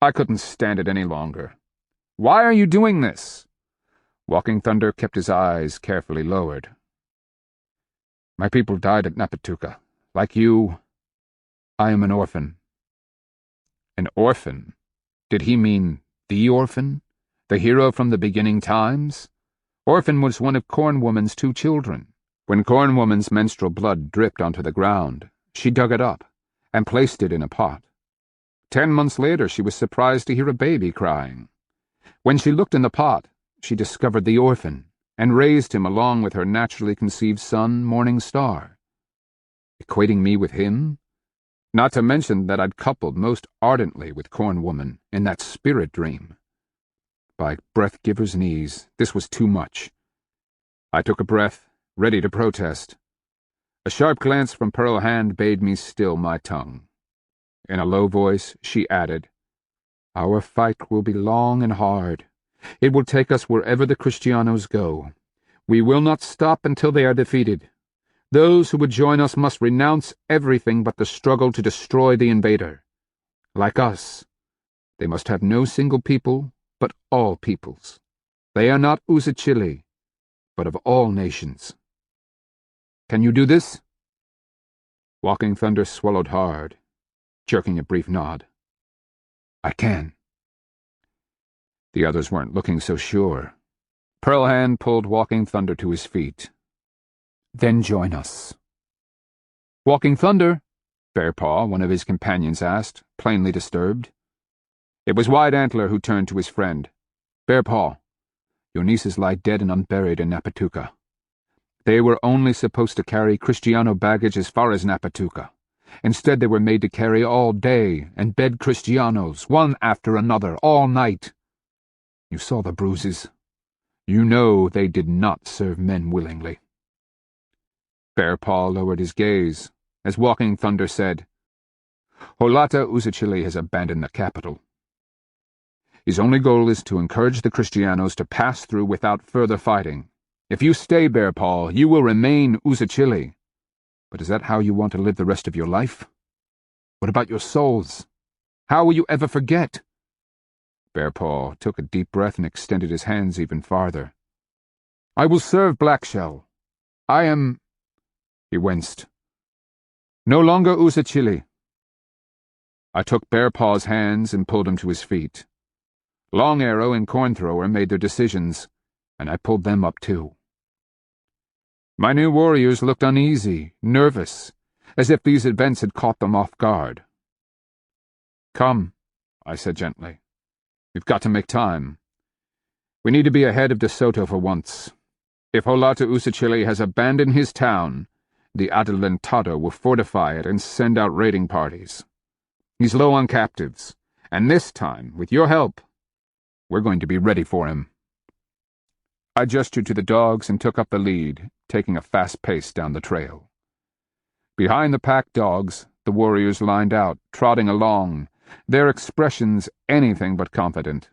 I couldn't stand it any longer. Why are you doing this? Walking Thunder kept his eyes carefully lowered. My people died at Napatuka. Like you, I am an orphan. An orphan? Did he mean the orphan? The hero from the beginning times? Orphan was one of Corn Woman's 2 children. When Corn Woman's menstrual blood dripped onto the ground, she dug it up and placed it in a pot. 10 months later, she was surprised to hear a baby crying. When she looked in the pot, she discovered the orphan and raised him along with her naturally conceived son, Morning Star. Equating me with him? Not to mention that I'd coupled most ardently with Corn Woman in that spirit dream. By Breathgiver's knees, this was too much. I took a breath, ready to protest. A sharp glance from Pearl Hand bade me still my tongue. In a low voice, she added, Our fight will be long and hard. It will take us wherever the Kristianos go. We will not stop until they are defeated. Those who would join us must renounce everything but the struggle to destroy the invader. Like us, they must have no single people, but all peoples. They are not Usachili, but of all nations. Can you do this? Walking Thunder swallowed hard, jerking a brief nod. I can. The others weren't looking so sure. Pearl Hand pulled Walking Thunder to his feet. Then join us. Walking Thunder? Bearpaw, one of his companions, asked, plainly disturbed. It was Wide Antler who turned to his friend. Bearpaw, your nieces lie dead and unburied in Napatuka. They were only supposed to carry Kristiano baggage as far as Napatuka. Instead, they were made to carry all day and bed Kristianos, one after another, all night. You saw the bruises. You know they did not serve men willingly. Bearpaw lowered his gaze as Walking Thunder said, Holata Usachili has abandoned the capital. His only goal is to encourage the Kristianos to pass through without further fighting. If you stay, Bearpaw, you will remain Usachili. But is that how you want to live the rest of your life? What about your souls? How will you ever forget? Bearpaw took a deep breath and extended his hands even farther. I will serve Blackshell. I am... He winced. No longer Usachili. I took Bearpaw's hands and pulled him to his feet. Long Arrow and Corn Thrower made their decisions, and I pulled them up too. My new warriors looked uneasy, nervous, as if these events had caught them off guard. Come, I said gently. We've got to make time. We need to be ahead of De Soto for once. If Holata Usachili has abandoned his town, the Adelantado will fortify it and send out raiding parties. He's low on captives, and this time, with your help, we're going to be ready for him. I gestured to the dogs and took up the lead, taking a fast pace down the trail. Behind the pack dogs, the warriors lined out, trotting along, their expressions anything but confident.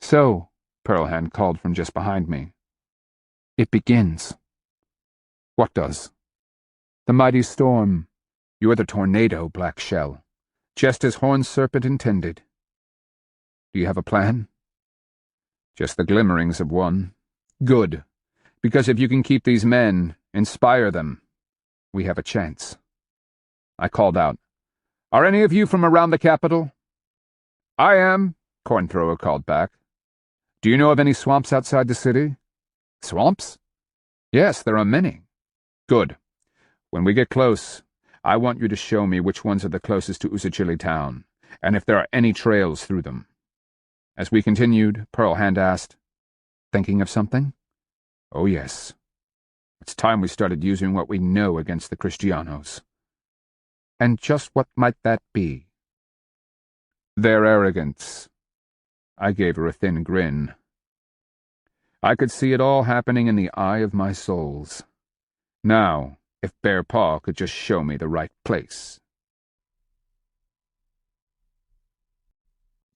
So, Pearl Hand called from just behind me. It begins. What does? The mighty storm. You're the tornado, Black Shell, just as Horned Serpent intended. Do you have a plan? Just the glimmerings of one. Good, because if you can keep these men, inspire them, we have a chance. I called out, Are any of you from around the capital? I am, Corn Thrower called back. Do you know of any swamps outside the city? Swamps? Yes, there are many. Good. When we get close, I want you to show me which ones are the closest to Usachili town, and if there are any trails through them. As we continued, Pearl Hand asked, Thinking of something? Oh, yes. It's time we started using what we know against the Kristianos. And just what might that be? Their arrogance. I gave her a thin grin. I could see it all happening in the eye of my souls. Now, if Bear Paw could just show me the right place.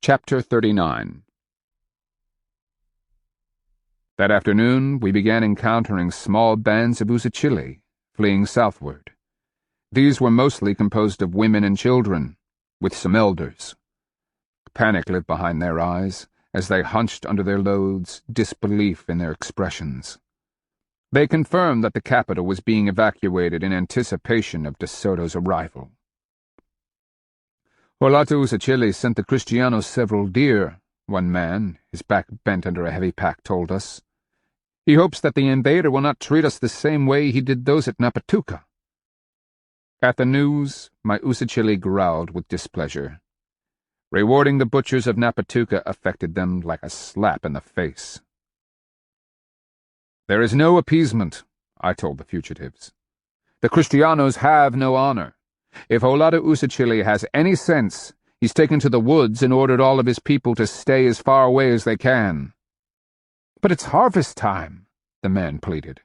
Chapter 39. That afternoon, we began encountering small bands of Usachili, fleeing southward. These were mostly composed of women and children, with some elders. Panic lit behind their eyes, as they hunched under their loads, disbelief in their expressions. They confirmed that the capital was being evacuated in anticipation of De Soto's arrival. Olata Usachili sent the Kristianos several deer, one man, his back bent under a heavy pack, told us. He hopes that the invader will not treat us the same way he did those at Napatuka. At the news, my Usachili growled with displeasure. Rewarding the butchers of Napatuka affected them like a slap in the face. There is no appeasement, I told the fugitives. The Kristianos have no honor. If Olata Usachili has any sense, he's taken to the woods and ordered all of his people to stay as far away as they can. But it's harvest time, the man pleaded.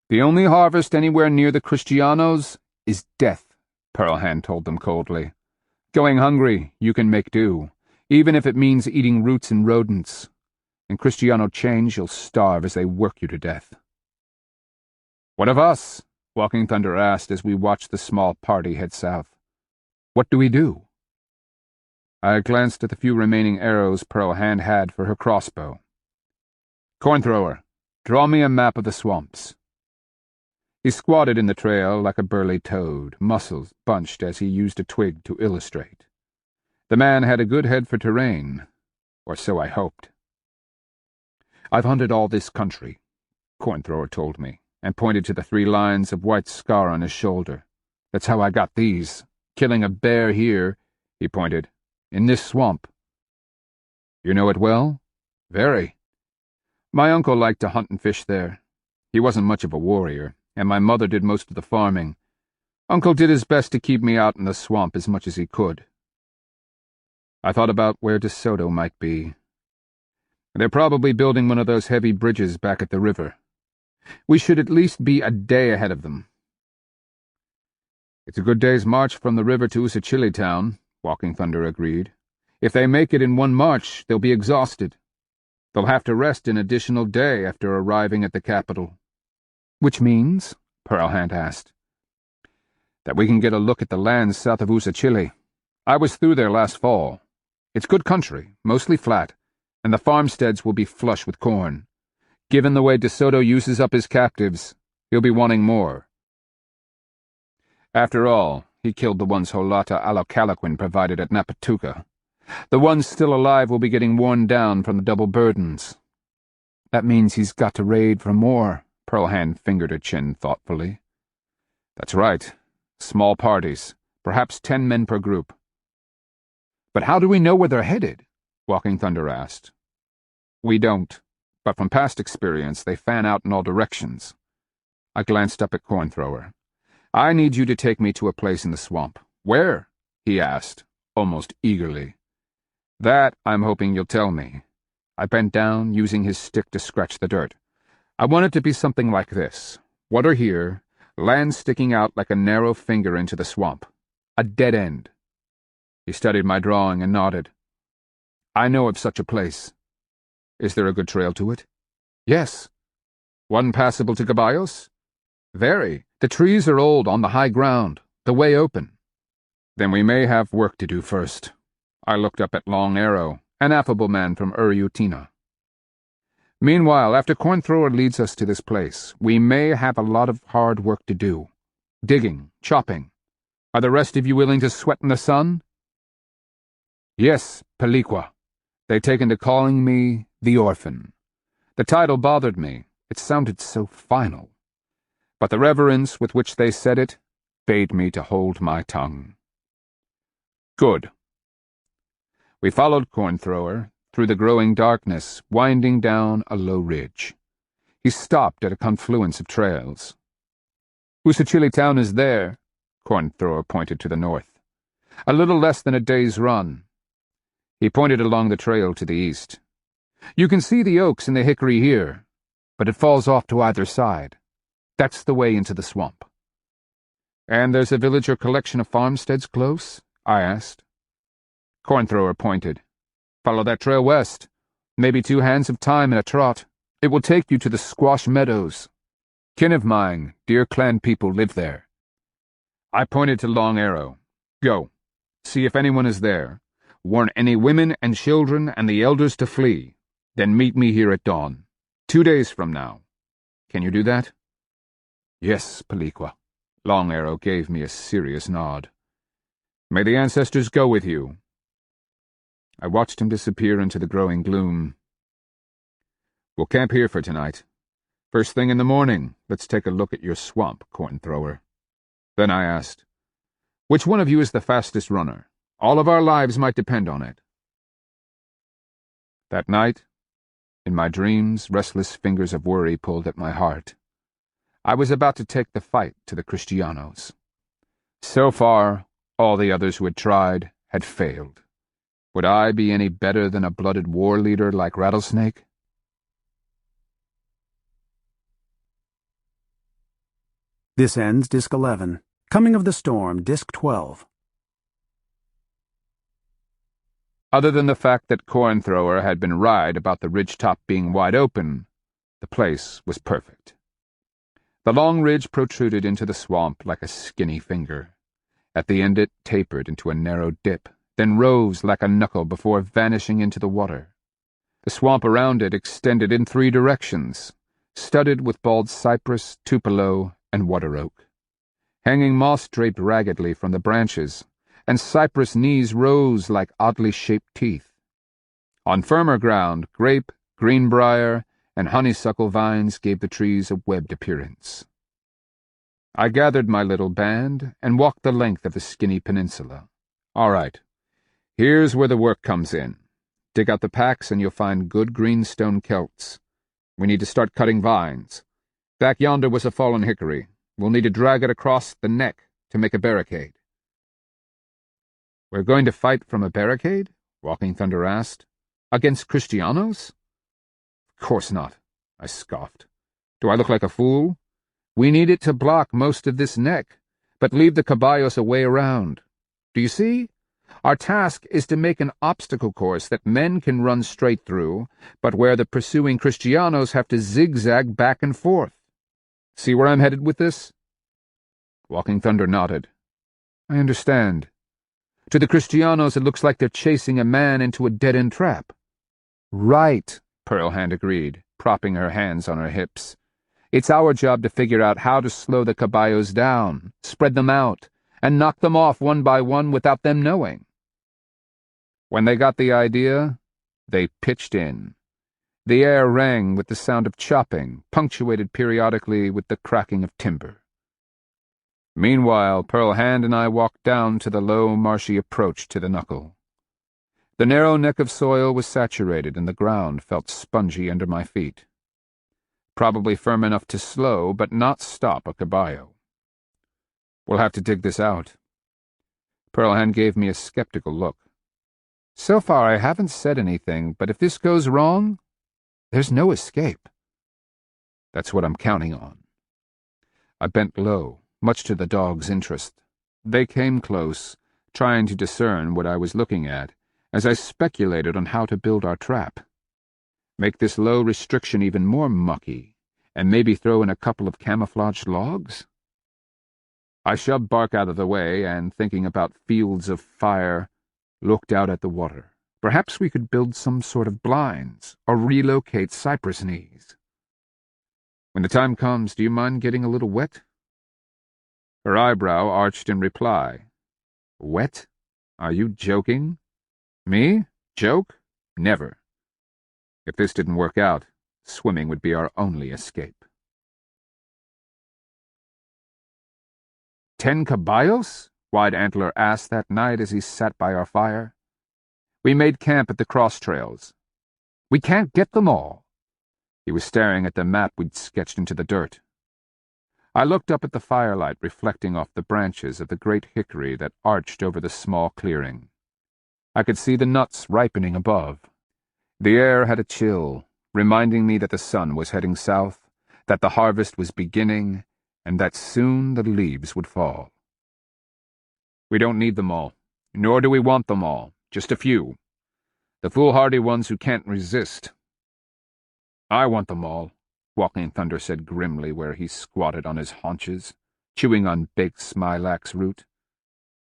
The only harvest anywhere near the Kristianos is death, Pearlhand told them coldly. Going hungry, you can make do, even if it means eating roots and rodents. In Kristiano change, you'll starve as they work you to death. What of us? Walking Thunder asked as we watched the small party head south. What do we do? I glanced at the few remaining arrows Pearlhand had for her crossbow. Cornthrower, draw me a map of the swamps. He squatted in the trail like a burly toad, muscles bunched as he used a twig to illustrate. The man had a good head for terrain, or so I hoped. I've hunted all this country, Cornthrower told me, and pointed to the 3 lines of white scar on his shoulder. That's how I got these. Killing a bear here, he pointed, in this swamp. You know it well? Very. My uncle liked to hunt and fish there. He wasn't much of a warrior, and my mother did most of the farming. Uncle did his best to keep me out in the swamp as much as he could. I thought about where De Soto might be. They're probably building one of those heavy bridges back at the river. We should at least be a day ahead of them. It's a good day's march from the river to Usachili town, Walking Thunder agreed. If they make it in one march, they'll be exhausted. They'll have to rest an additional day after arriving at the capital. Which means, Pearlhand asked, that we can get a look at the lands south of Usachili. I was through there last fall. It's good country, mostly flat, and the farmsteads will be flush with corn. Given the way De Soto uses up his captives, he'll be wanting more. After all, he killed the ones Holata Alocalaquin provided at Napatuka. The ones still alive will be getting worn down from the double burdens. That means he's got to raid for more. Pearlhand fingered her chin thoughtfully. That's right. Small parties, perhaps 10 men per group. But how do we know where they're headed? Walking Thunder asked. We don't, but from past experience they fan out in all directions. I glanced up at Cornthrower. I need you to take me to a place in the swamp. Where? He asked, almost eagerly. That I'm hoping you'll tell me. I bent down, using his stick to scratch the dirt. I want it to be something like this. Water here, land sticking out like a narrow finger into the swamp. A dead end. He studied my drawing and nodded. I know of such a place. Is there a good trail to it? Yes. One passable to Caballos? Very. The trees are old on the high ground, the way open. Then we may have work to do first. I looked up at Long Arrow, an affable man from Uriutina. Meanwhile, after Cornthrower leads us to this place, we may have a lot of hard work to do. Digging, chopping. Are the rest of you willing to sweat in the sun? Yes, Peliqua. They've taken to calling me the Orphan. The title bothered me. It sounded so final. But the reverence with which they said it bade me to hold my tongue. Good. We followed Cornthrower through the growing darkness, winding down a low ridge. He stopped at a confluence of trails. Usachili town is there, Cornthrower pointed to the north. A little less than a day's run. He pointed along the trail to the east. You can see the oaks and the hickory here, but it falls off to either side. That's the way into the swamp. And there's a village or collection of farmsteads close? I asked. Cornthrower pointed. Follow that trail west. Maybe 2 hands of time in a trot. It will take you to the Squash Meadows. Kin of mine, dear clan people, live there. I pointed to Long Arrow. Go. See if anyone is there. Warn any women and children and the elders to flee. Then meet me here at dawn. 2 days from now. Can you do that? Yes, Paliqua. Long Arrow gave me a serious nod. May the ancestors go with you. I watched him disappear into the growing gloom. We'll camp here for tonight. First thing in the morning, let's take a look at your swamp, Cornthrower. Then I asked, which one of you is the fastest runner? All of our lives might depend on it. That night, in my dreams, restless fingers of worry pulled at my heart. I was about to take the fight to the Kristianos. So far, all the others who had tried had failed. Would I be any better than a blooded war leader like Rattlesnake? This ends Disc 11. Coming of the Storm, Disc 12. Other than the fact that Cornthrower had been right about the ridgetop being wide open, the place was perfect. The long ridge protruded into the swamp like a skinny finger. At the end it tapered into a narrow dip, then rose like a knuckle before vanishing into the water. The swamp around it extended in 3 directions, studded with bald cypress, tupelo, and water oak. Hanging moss draped raggedly from the branches, and cypress knees rose like oddly shaped teeth. On firmer ground, grape, greenbrier, and honeysuckle vines gave the trees a webbed appearance. I gathered my little band and walked the length of the skinny peninsula. All right, here's where the work comes in. Dig out the packs and you'll find good greenstone celts. We need to start cutting vines. Back yonder was a fallen hickory. We'll need to drag it across the neck to make a barricade. We're going to fight from a barricade? Walking Thunder asked. Against Kristianos? Of course not, I scoffed. Do I look like a fool? We need it to block most of this neck, but leave the caballos a way around. Do you see? Our task is to make an obstacle course that men can run straight through, but where the pursuing Kristianos have to zigzag back and forth. See where I'm headed with this? Walking Thunder nodded. I understand. To the Kristianos it looks like they're chasing a man into a dead-end trap. Right, Pearlhand agreed, propping her hands on her hips. It's our job to figure out how to slow the caballos down, spread them out, and knock them off one by one without them knowing. When they got the idea, they pitched in. The air rang with the sound of chopping, punctuated periodically with the cracking of timber. Meanwhile, Pearlhand and I walked down to the low, marshy approach to the knuckle. The narrow neck of soil was saturated and the ground felt spongy under my feet. Probably firm enough to slow, but not stop a caballo. We'll have to dig this out. Pearlhand gave me a skeptical look. So far I haven't said anything, but if this goes wrong, there's no escape. That's what I'm counting on. I bent low, much to the dog's interest. They came close, trying to discern what I was looking at, as I speculated on how to build our trap. Make this low restriction even more mucky, and maybe throw in a couple of camouflaged logs? I shoved Bark out of the way and, thinking about fields of fire, looked out at the water. Perhaps we could build some sort of blinds, or relocate cypress knees. When the time comes, do you mind getting a little wet? Her eyebrow arched in reply. Wet? Are you joking? Me? Joke? Never. If this didn't work out, swimming would be our only escape. 10 caballos? Wide Antler asked that night as he sat by our fire. We made camp at the cross trails. We can't get them all. He was staring at the map we'd sketched into the dirt. I looked up at the firelight reflecting off the branches of the great hickory that arched over the small clearing. I could see the nuts ripening above. The air had a chill, reminding me that the sun was heading south, that the harvest was beginning, and that soon the leaves would fall. We don't need them all, nor do we want them all, just a few. The foolhardy ones who can't resist. I want them all, Walking Thunder said grimly where he squatted on his haunches, chewing on baked smilax root.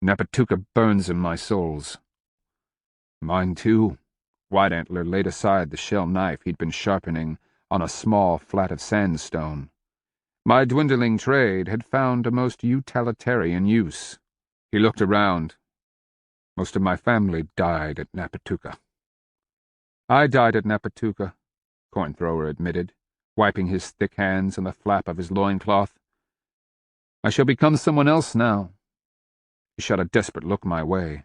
Napatuka burns in my soles. Mine too. White Antler laid aside the shell knife he'd been sharpening on a small flat of sandstone. My dwindling trade had found a most utilitarian use. He looked around. Most of my family died at Napatuka. I died at Napatuka, Cornthrower admitted, wiping his thick hands on the flap of his loincloth. I shall become someone else now. He shot a desperate look my way.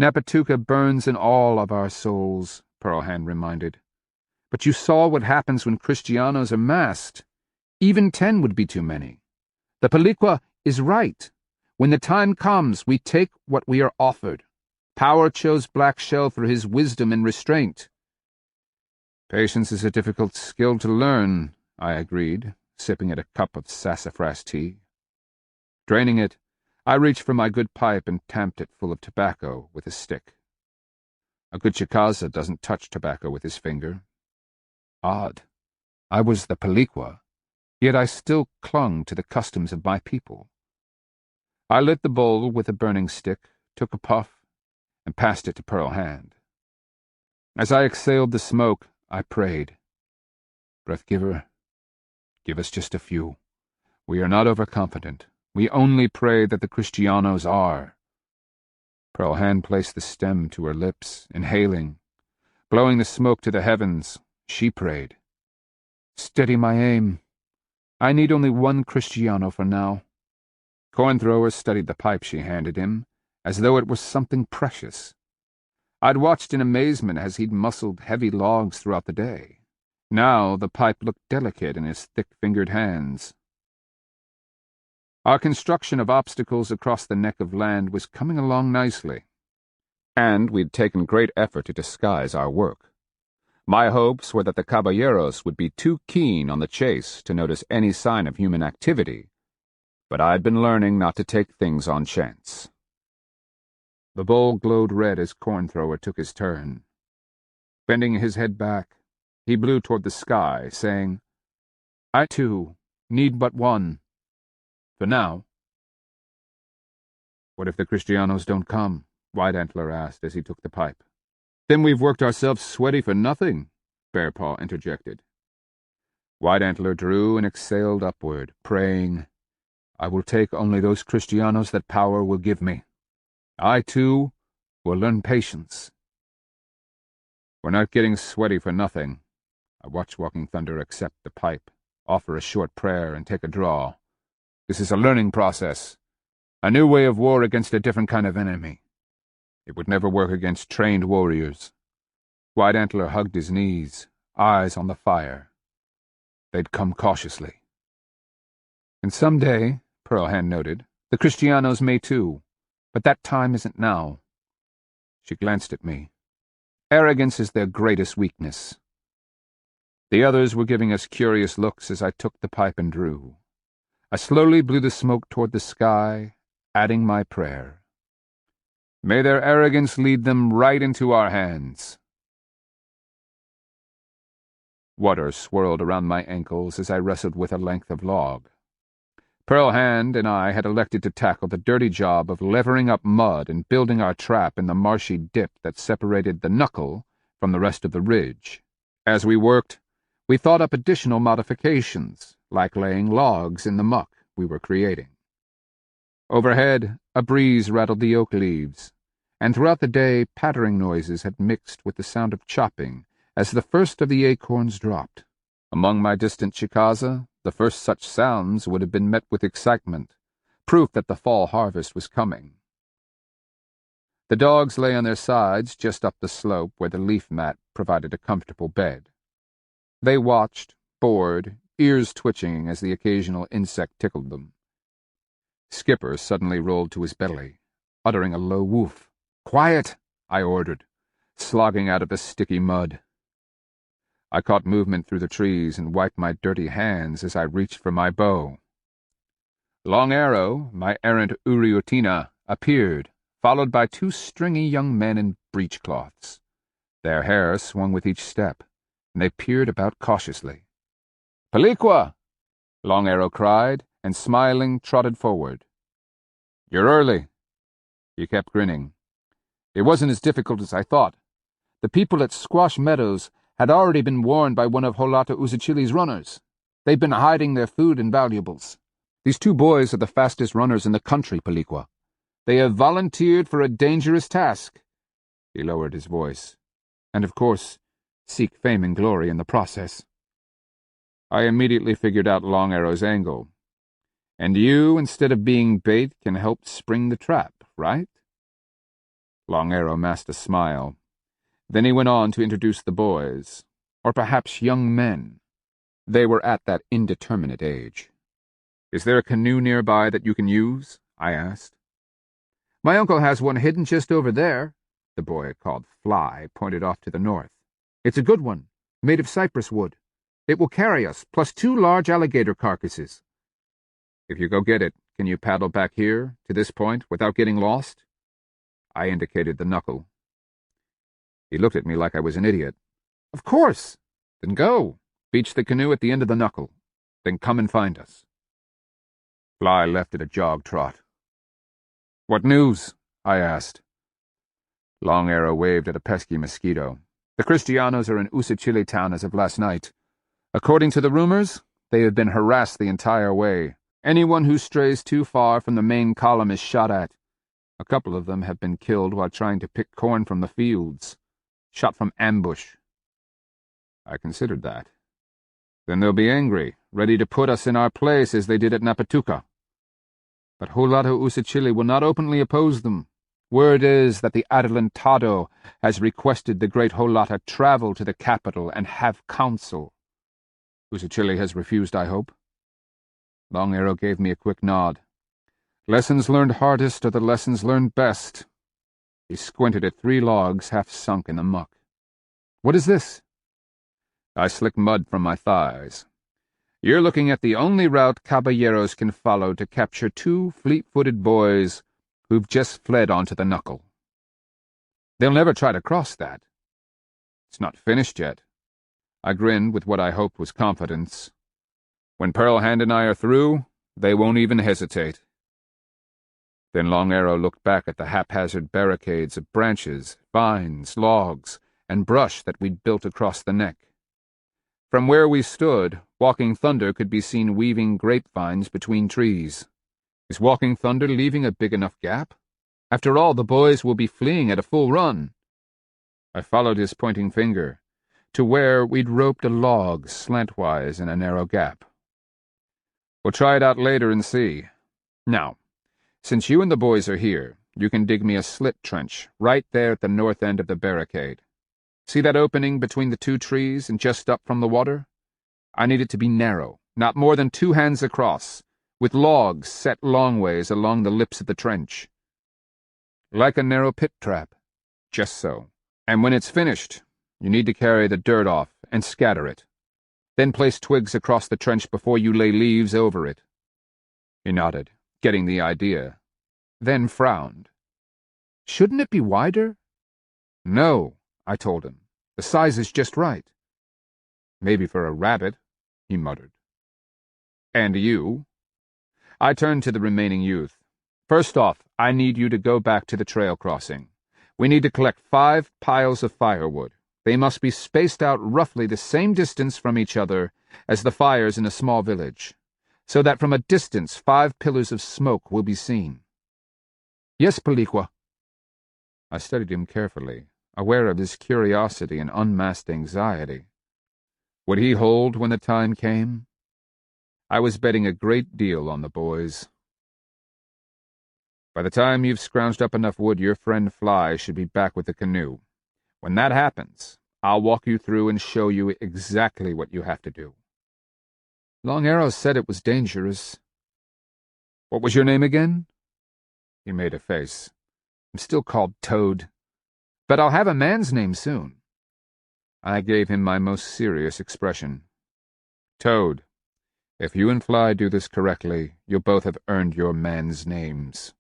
Napatuka burns in all of our souls, Pearlhand reminded. But you saw what happens when Kristianos are massed. Even 10 would be too many. The Paliqua is right. When the time comes, we take what we are offered. Power chose Black Shell for his wisdom and restraint. Patience is a difficult skill to learn, I agreed, sipping at a cup of sassafras tea. Draining it, I reached for my good pipe and tamped it full of tobacco with a stick. A good Chickasaw doesn't touch tobacco with his finger. Odd. I was the Paliqua, yet I still clung to the customs of my people. I lit the bowl with a burning stick, took a puff, and passed it to Pearlhand. As I exhaled the smoke, I prayed. Breath-giver, give us just a few. We are not overconfident. We only pray that the Kristianos are. Pearlhand placed the stem to her lips, inhaling. Blowing the smoke to the heavens, she prayed. Steady my aim. I need only one Kristiano for now. Cornthrower studied the pipe she handed him, as though it was something precious. I'd watched in amazement as he'd muscled heavy logs throughout the day. Now the pipe looked delicate in his thick-fingered hands. Our construction of obstacles across the neck of land was coming along nicely, and we'd taken great effort to disguise our work. My hopes were that the caballeros would be too keen on the chase to notice any sign of human activity, but I'd been learning not to take things on chance. The bowl glowed red as Cornthrower took his turn. Bending his head back, he blew toward the sky, saying, I, too, need but one. For now. What if the Kristianos don't come? White Antler asked as he took the pipe. Then we've worked ourselves sweaty for nothing, Bearpaw interjected. White Antler drew and exhaled upward, praying, I will take only those Kristianos that power will give me. I, too, will learn patience. We're not getting sweaty for nothing. I watched Walking Thunder accept the pipe, offer a short prayer, and take a draw. This is a learning process, a new way of war against a different kind of enemy. It would never work against trained warriors. White Antler hugged his knees, eyes on the fire. They'd come cautiously. And someday, Pearlhand noted, the Kristianos may too, but that time isn't now. She glanced at me. Arrogance is their greatest weakness. The others were giving us curious looks as I took the pipe and drew. I slowly blew the smoke toward the sky, adding my prayer. May their arrogance lead them right into our hands. Water swirled around my ankles as I wrestled with a length of log. Pearlhand and I had elected to tackle the dirty job of levering up mud and building our trap in the marshy dip that separated the knuckle from the rest of the ridge. As we worked, we thought up additional modifications, like laying logs in the muck we were creating. Overhead, a breeze rattled the oak leaves, and throughout the day pattering noises had mixed with the sound of chopping as the first of the acorns dropped. Among my distant Chickasaw, the first such sounds would have been met with excitement, proof that the fall harvest was coming. The dogs lay on their sides just up the slope where the leaf mat provided a comfortable bed. They watched, bored, ears twitching as the occasional insect tickled them. Skipper suddenly rolled to his belly, uttering a low woof. "Quiet!" I ordered, slogging out of the sticky mud. I caught movement through the trees and wiped my dirty hands as I reached for my bow. Long Arrow, my errant Uriutina, appeared, followed by two stringy young men in breechcloths. Their hair swung with each step, and they peered about cautiously. "Peliqua!" Long Arrow cried, and smiling trotted forward. "You're early." He kept grinning. "It wasn't as difficult as I thought. The people at Squash Meadows had already been warned by one of Holata Usichili's runners. They'd been hiding their food and valuables. These two boys are the fastest runners in the country, Peliqua. They have volunteered for a dangerous task." He lowered his voice. "And, of course, seek fame and glory in the process." I immediately figured out Long Arrow's angle. "And you, instead of being bait, can help spring the trap, right?" Long Arrow masked a smile. Then he went on to introduce the boys, or perhaps young men. They were at that indeterminate age. "Is there a canoe nearby that you can use?" I asked. "My uncle has one hidden just over there," the boy called Fly pointed off to the north. "It's a good one, made of cypress wood. It will carry us, plus 2 large alligator carcasses." "If you go get it, can you paddle back here, to this point, without getting lost?" I indicated the knuckle. He looked at me like I was an idiot. "Of course." "Then go. Beach the canoe at the end of the knuckle. Then come and find us." Fly left at a jog trot. "What news?" I asked. Long Arrow waved at a pesky mosquito. "The Kristianos are in Usichili town as of last night. According to the rumors, they have been harassed the entire way. Anyone who strays too far from the main column is shot at. A couple of them have been killed while trying to pick corn from the fields. Shot from ambush." I considered that. "Then they'll be angry, ready to put us in our place as they did at Napatuca. But Holata Usichili will not openly oppose them. Word is that the Adelantado has requested the great Holata travel to the capital and have counsel. Usichili has refused, I hope?" Long Arrow gave me a quick nod. "Lessons learned hardest are the lessons learned best." He squinted at 3 logs half sunk in the muck. "What is this?" I slicked mud from my thighs. "You're looking at the only route caballeros can follow to capture 2 fleet-footed boys who've just fled onto the knuckle. They'll never try to cross that. It's not finished yet." I grinned with what I hoped was confidence. "When Pearl Hand and I are through, they won't even hesitate." Then Long Arrow looked back at the haphazard barricades of branches, vines, logs, and brush that we'd built across the neck. From where we stood, Walking Thunder could be seen weaving grapevines between trees. Is Walking Thunder leaving a big enough gap? After all, the boys will be fleeing at a full run. I followed his pointing finger to where we'd roped a log slantwise in a narrow gap. "We'll try it out later and see. Now, since you and the boys are here, you can dig me a slit trench right there at the north end of the barricade. See that opening between the 2 trees and just up from the water? I need it to be narrow, not more than 2 hands across, with logs set long ways along the lips of the trench. Like a narrow pit trap. Just so. And when it's finished, you need to carry the dirt off and scatter it. Then place twigs across the trench before you lay leaves over it." He nodded, getting the idea, then frowned. "Shouldn't it be wider?" "No," I told him. "The size is just right." "Maybe for a rabbit," he muttered. "And you?" I turned to the remaining youth. "First off, I need you to go back to the trail crossing. We need to collect 5 piles of firewood. They must be spaced out roughly the same distance from each other as the fires in a small village, so that from a distance 5 pillars of smoke will be seen." "Yes, Peliqua." I studied him carefully, aware of his curiosity and unmasked anxiety. Would he hold when the time came? I was betting a great deal on the boys. "By the time you've scrounged up enough wood, your friend Fly should be back with the canoe. When that happens, I'll walk you through and show you exactly what you have to do." "Long Arrow said it was dangerous." "What was your name again?" He made a face. "I'm still called Toad, but I'll have a man's name soon." I gave him my most serious expression. "Toad, if you and Fly do this correctly, you'll both have earned your man's names.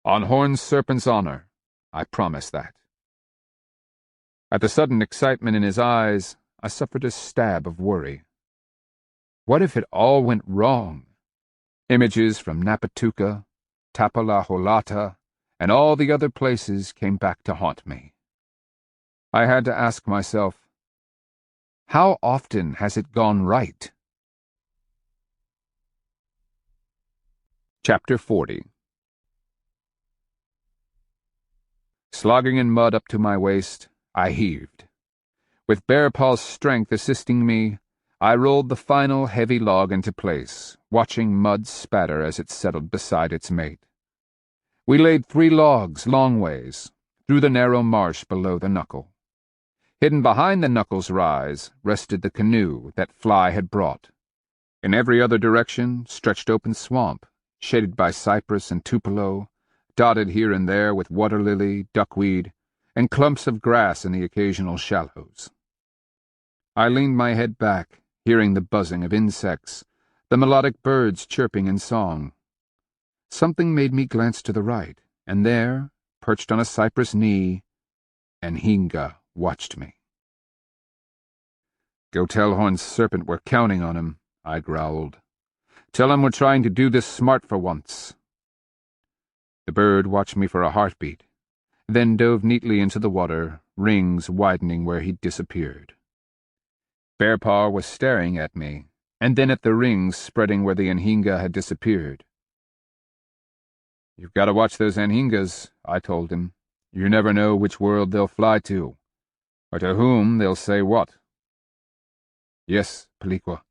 On Horned Serpent's honor, I promise that." At the sudden excitement in his eyes, I suffered a stab of worry. What if it all went wrong? Images from Napatuka, Tapalaholata, and all the other places came back to haunt me. I had to ask myself, how often has it gone right? Chapter 40. Slogging in mud up to my waist, I heaved. With Bearpaw's strength assisting me, I rolled the final heavy log into place, watching mud spatter as it settled beside its mate. We laid 3 logs long ways, through the narrow marsh below the knuckle. Hidden behind the knuckle's rise rested the canoe that Fly had brought. In every other direction stretched open swamp, shaded by cypress and tupelo, dotted here and there with water lily, duckweed, and clumps of grass in the occasional shallows. I leaned my head back, hearing the buzzing of insects, the melodic birds chirping in song. Something made me glance to the right, and there, perched on a cypress knee, Anhinga watched me. "Go tell Horned Serpent we're counting on him," I growled. "Tell him we're trying to do this smart for once." The bird watched me for a heartbeat, then dove neatly into the water, rings widening where he'd disappeared. Bearpaw was staring at me, and then at the rings spreading where the Anhinga had disappeared. "You've got to watch those Anhingas," I told him. "You never know which world they'll fly to, or to whom they'll say what." "Yes, Paliqua."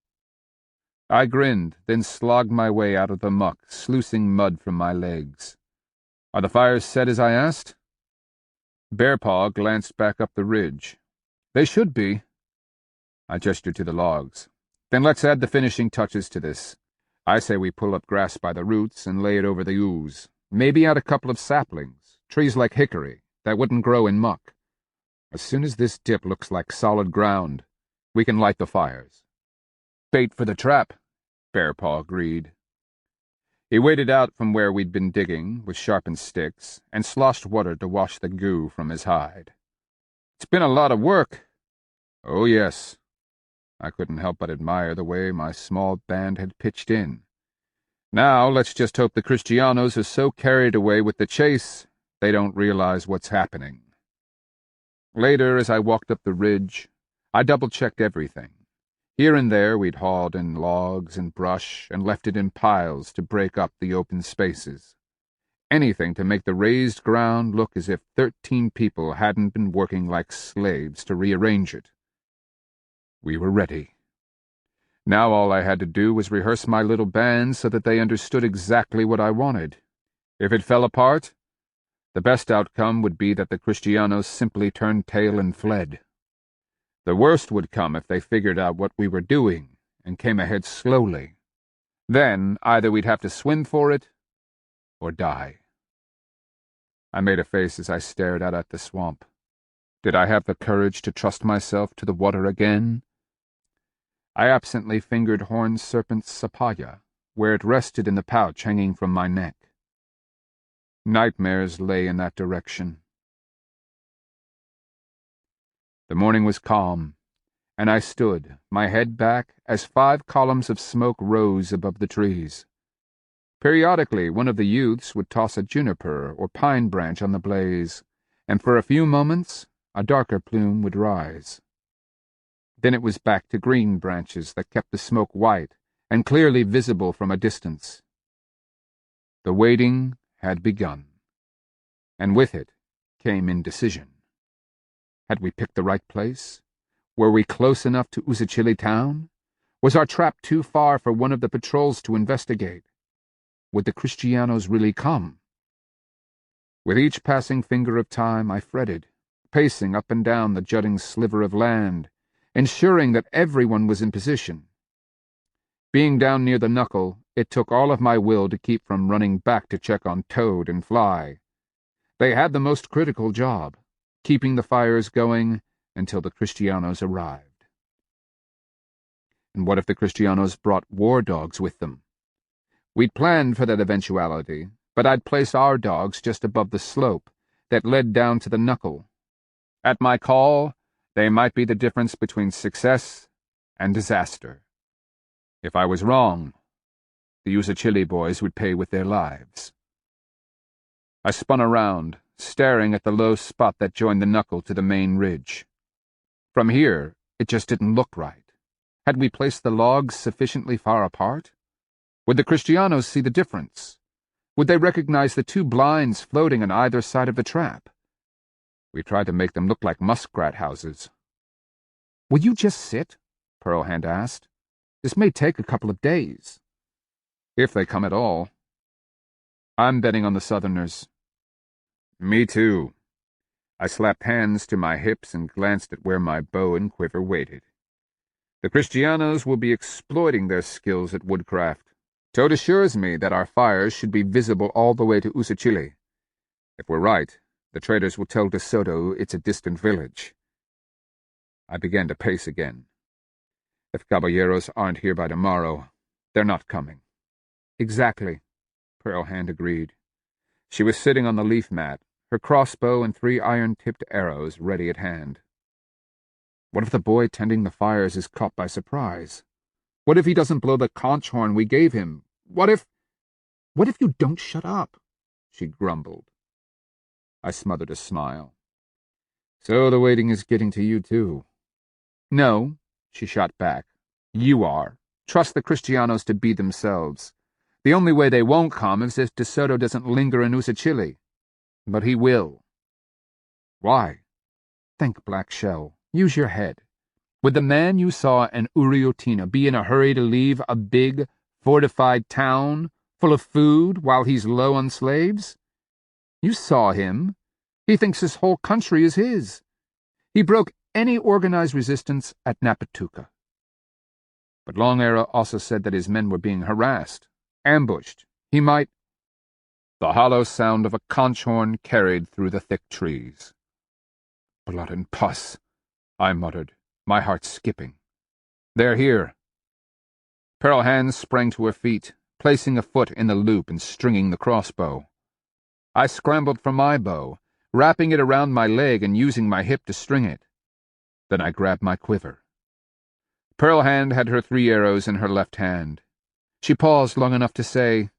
I grinned, then slogged my way out of the muck, sluicing mud from my legs. "Are the fires set as I asked?" Bearpaw glanced back up the ridge. "They should be." I gestured to the logs. "Then let's add the finishing touches to this. I say we pull up grass by the roots and lay it over the ooze. Maybe add a couple of saplings, trees like hickory, that wouldn't grow in muck. As soon as this dip looks like solid ground, we can light the fires." "Bait for the trap," Bearpaw agreed. He waded out from where we'd been digging with sharpened sticks and sloshed water to wash the goo from his hide. "It's been a lot of work." "Oh, yes." I couldn't help but admire the way my small band had pitched in. "Now let's just hope the Kristianos are so carried away with the chase they don't realize what's happening." Later, as I walked up the ridge, I double-checked everything. Here and there we'd hauled in logs and brush and left it in piles to break up the open spaces. Anything to make the raised ground look as if 13 people hadn't been working like slaves to rearrange it. We were ready. Now all I had to do was rehearse my little band so that they understood exactly what I wanted. If it fell apart, the best outcome would be that the Kristianos simply turned tail and fled. The worst would come if they figured out what we were doing and came ahead slowly. Then either we'd have to swim for it or die. I made a face as I stared out at the swamp. Did I have the courage to trust myself to the water again? I absently fingered Horned Serpent's sapaya, where it rested in the pouch hanging from my neck. Nightmares lay in that direction. The morning was calm, and I stood, my head back, as 5 columns of smoke rose above the trees. Periodically, one of the youths would toss a juniper or pine branch on the blaze, and for a few moments a darker plume would rise. Then it was back to green branches that kept the smoke white and clearly visible from a distance. The waiting had begun, and with it came indecision. Had we picked the right place? Were we close enough to Usachili town? Was our trap too far for one of the patrols to investigate? Would the Kristianos really come? With each passing finger of time, I fretted. pacing up and down the jutting sliver of land, ensuring that everyone was in position. Being down near the knuckle, it took all of my will to keep from running back to check on Toad and Fly. They had the most critical job, keeping the fires going until the Kristianos arrived. And what if the Kristianos brought war dogs with them? We'd planned for that eventuality, but I'd place our dogs just above the slope that led down to the knuckle. At my call, they might be the difference between success and disaster. If I was wrong, the Usachili boys would pay with their lives. I spun around, staring at the low spot that joined the knuckle to the main ridge. From here, it just didn't look right. Had we placed the logs sufficiently far apart? Would the Kristianos see the difference? Would they recognize the two blinds floating on either side of the trap? We tried to make them look like muskrat houses. "Will you just sit?" Pearl Hand asked. "This may take a couple of days." "If they come at all." "I'm betting on the Southerners." "Me too." I slapped hands to my hips and glanced at where my bow and quiver waited. The Kristianos will be exploiting their skills at woodcraft. Toad assures me that our fires should be visible all the way to Usachili. If we're right, the traders will tell De Soto it's a distant village. I began to pace again. If caballeros aren't here by tomorrow, they're not coming. "Exactly," Pearl Hand agreed. She was sitting on the leaf mat, her crossbow and 3 iron-tipped arrows ready at hand. What if the boy tending the fires is caught by surprise? What if he doesn't blow the conch horn we gave him? What if you don't shut up?" she grumbled. I smothered a smile. "So the waiting is getting to you, too." "No," she shot back. "You are. Trust the Kristianos to be themselves. The only way they won't come is if De Soto doesn't linger in Usachili. But he will." "Why?" "Think, Black Shell. Use your head. Would the man you saw in Uriotina be in a hurry to leave a big, fortified town full of food while he's low on slaves? You saw him. He thinks this whole country is his. He broke any organized resistance at Napatuka. But Long Arrow also said that his men were being harassed, ambushed. He might—" The hollow sound of a conch horn carried through the thick trees. "Blood and pus," I muttered, my heart skipping. "They're here." Pearl Hand sprang to her feet, placing a foot in the loop and stringing the crossbow. I scrambled for my bow, wrapping it around my leg and using my hip to string it. Then I grabbed my quiver. Pearl Hand had her 3 arrows in her left hand. She paused long enough to say,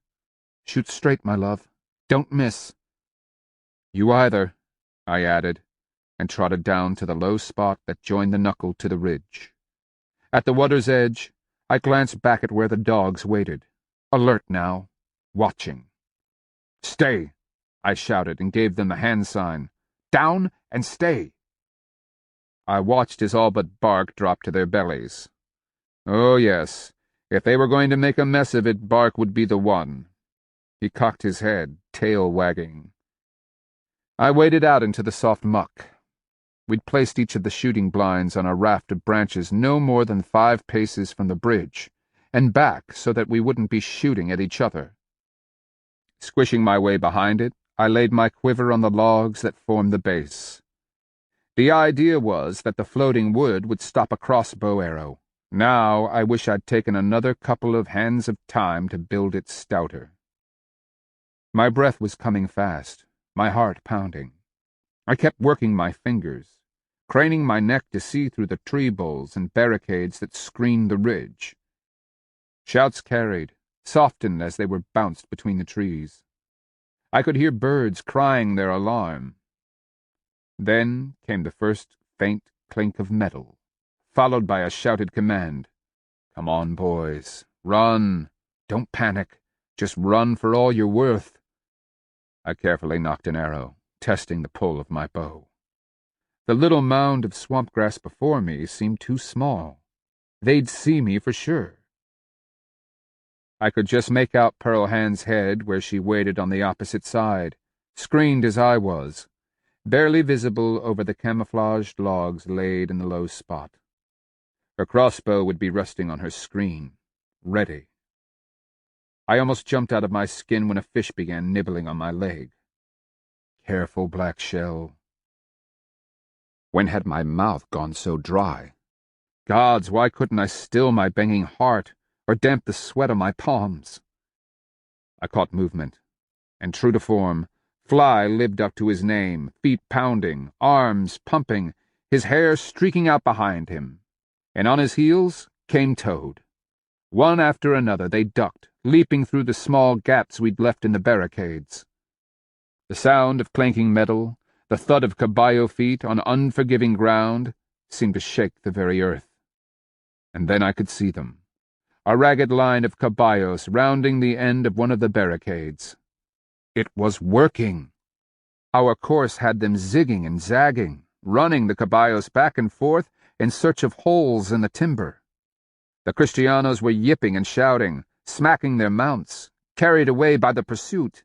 "Shoot straight, my love. Don't miss." "You either," I added, and trotted down to the low spot that joined the knuckle to the ridge. At the water's edge, I glanced back at where the dogs waited, alert now, watching. "Stay!" I shouted and gave them the hand sign. "Down and stay!" I watched as all but Bark dropped to their bellies. Oh yes, if they were going to make a mess of it, Bark would be the one. He cocked his head, tail wagging. I waded out into the soft muck. We'd placed each of the shooting blinds on a raft of branches no more than 5 paces from the bridge, and back so that we wouldn't be shooting at each other. Squishing my way behind it, I laid my quiver on the logs that formed the base. The idea was that the floating wood would stop a crossbow arrow. Now I wish I'd taken another couple of hands of time to build it stouter. My breath was coming fast, my heart pounding. I kept working my fingers, craning my neck to see through the tree boles and barricades that screened the ridge. Shouts carried, softened as they were bounced between the trees. I could hear birds crying their alarm. Then came the first faint clink of metal, followed by a shouted command. "Come on, boys. Run. Don't panic. Just run for all you're worth." I carefully nocked an arrow, testing the pull of my bow. The little mound of swamp grass before me seemed too small. They'd see me for sure. I could just make out Pearl Hand's head where she waited on the opposite side, screened as I was, barely visible over the camouflaged logs laid in the low spot. Her crossbow would be resting on her screen, ready. I almost jumped out of my skin when a fish began nibbling on my leg. Careful, black shell. When had my mouth gone so dry? Gods, why couldn't I still my banging heart or damp the sweat on my palms? I caught movement, and true to form, Fly lived up to his name, feet pounding, arms pumping, his hair streaking out behind him. And on his heels came Toad. One after another they ducked, leaping through the small gaps we'd left in the barricades. The sound of clanking metal, the thud of caballo feet on unforgiving ground, seemed to shake the very earth. And then I could see them, a ragged line of caballos rounding the end of one of the barricades. It was working. Our course had them zigging and zagging, running the caballos back and forth in search of holes in the timber. The Kristianos were yipping and shouting, smacking their mounts, carried away by the pursuit.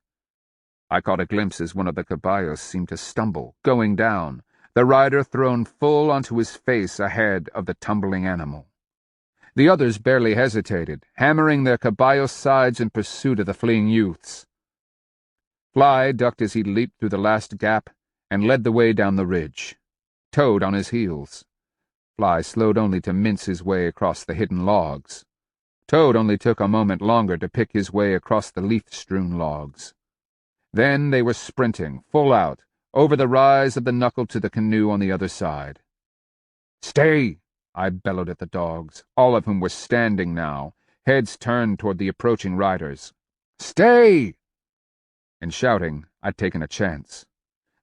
I caught a glimpse as one of the caballos seemed to stumble, going down, the rider thrown full onto his face ahead of the tumbling animal. The others barely hesitated, hammering their caballos' sides in pursuit of the fleeing youths. Fly ducked as he leaped through the last gap and led the way down the ridge, Toad on his heels. Fly slowed only to mince his way across the hidden logs. Toad only took a moment longer to pick his way across the leaf-strewn logs. Then they were sprinting, full out, over the rise of the knuckle to the canoe on the other side. "Stay!" I bellowed at the dogs, all of whom were standing now, heads turned toward the approaching riders. "Stay!" In shouting, I'd taken a chance.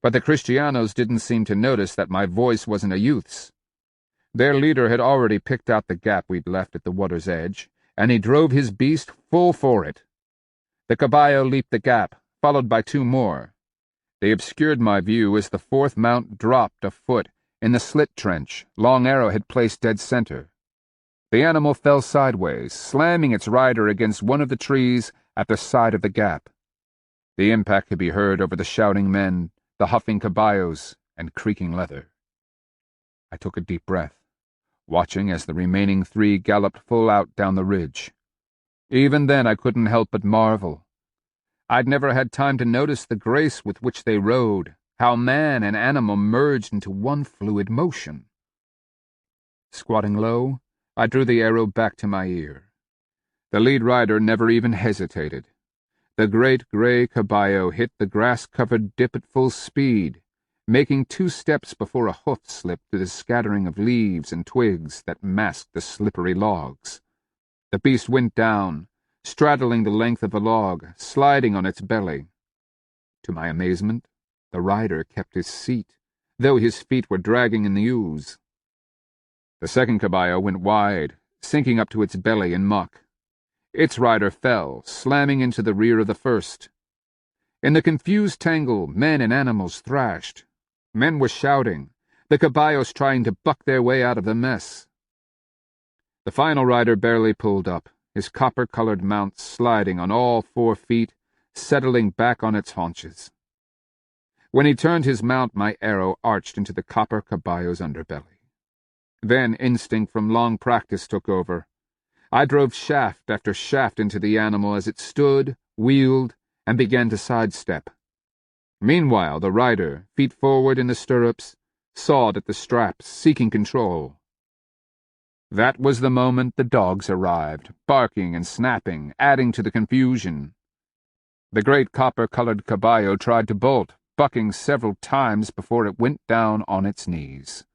But the Kristianos didn't seem to notice that my voice wasn't a youth's. Their leader had already picked out the gap we'd left at the water's edge, and he drove his beast full for it. The caballo leaped the gap, followed by two more. They obscured my view as the fourth mount dropped a foot in the slit trench Long Arrow had placed dead center. The animal fell sideways, slamming its rider against one of the trees at the side of the gap. The impact could be heard over the shouting men, the huffing caballos, and creaking leather. I took a deep breath, watching as the remaining three galloped full out down the ridge. Even then I couldn't help but marvel. I'd never had time to notice the grace with which they rode, how man and animal merged into one fluid motion. Squatting low, I drew the arrow back to my ear. The lead rider never even hesitated. The great gray caballo hit the grass-covered dip at full speed, making 2 steps before a hoof slipped through the scattering of leaves and twigs that masked the slippery logs. The beast went down, straddling the length of a log, sliding on its belly. To my amazement, the rider kept his seat, though his feet were dragging in the ooze. The second caballo went wide, sinking up to its belly in muck. Its rider fell, slamming into the rear of the first. In the confused tangle, men and animals thrashed. Men were shouting, the caballos trying to buck their way out of the mess. The final rider barely pulled up, his copper-colored mount sliding on all 4 feet, settling back on its haunches. When he turned his mount, my arrow arched into the copper caballo's underbelly. Then instinct from long practice took over. I drove shaft after shaft into the animal as it stood, wheeled, and began to sidestep. Meanwhile, the rider, feet forward in the stirrups, sawed at the straps, seeking control. That was the moment the dogs arrived, barking and snapping, adding to the confusion. The great copper-colored caballo tried to bolt, bucking several times before it went down on its knees.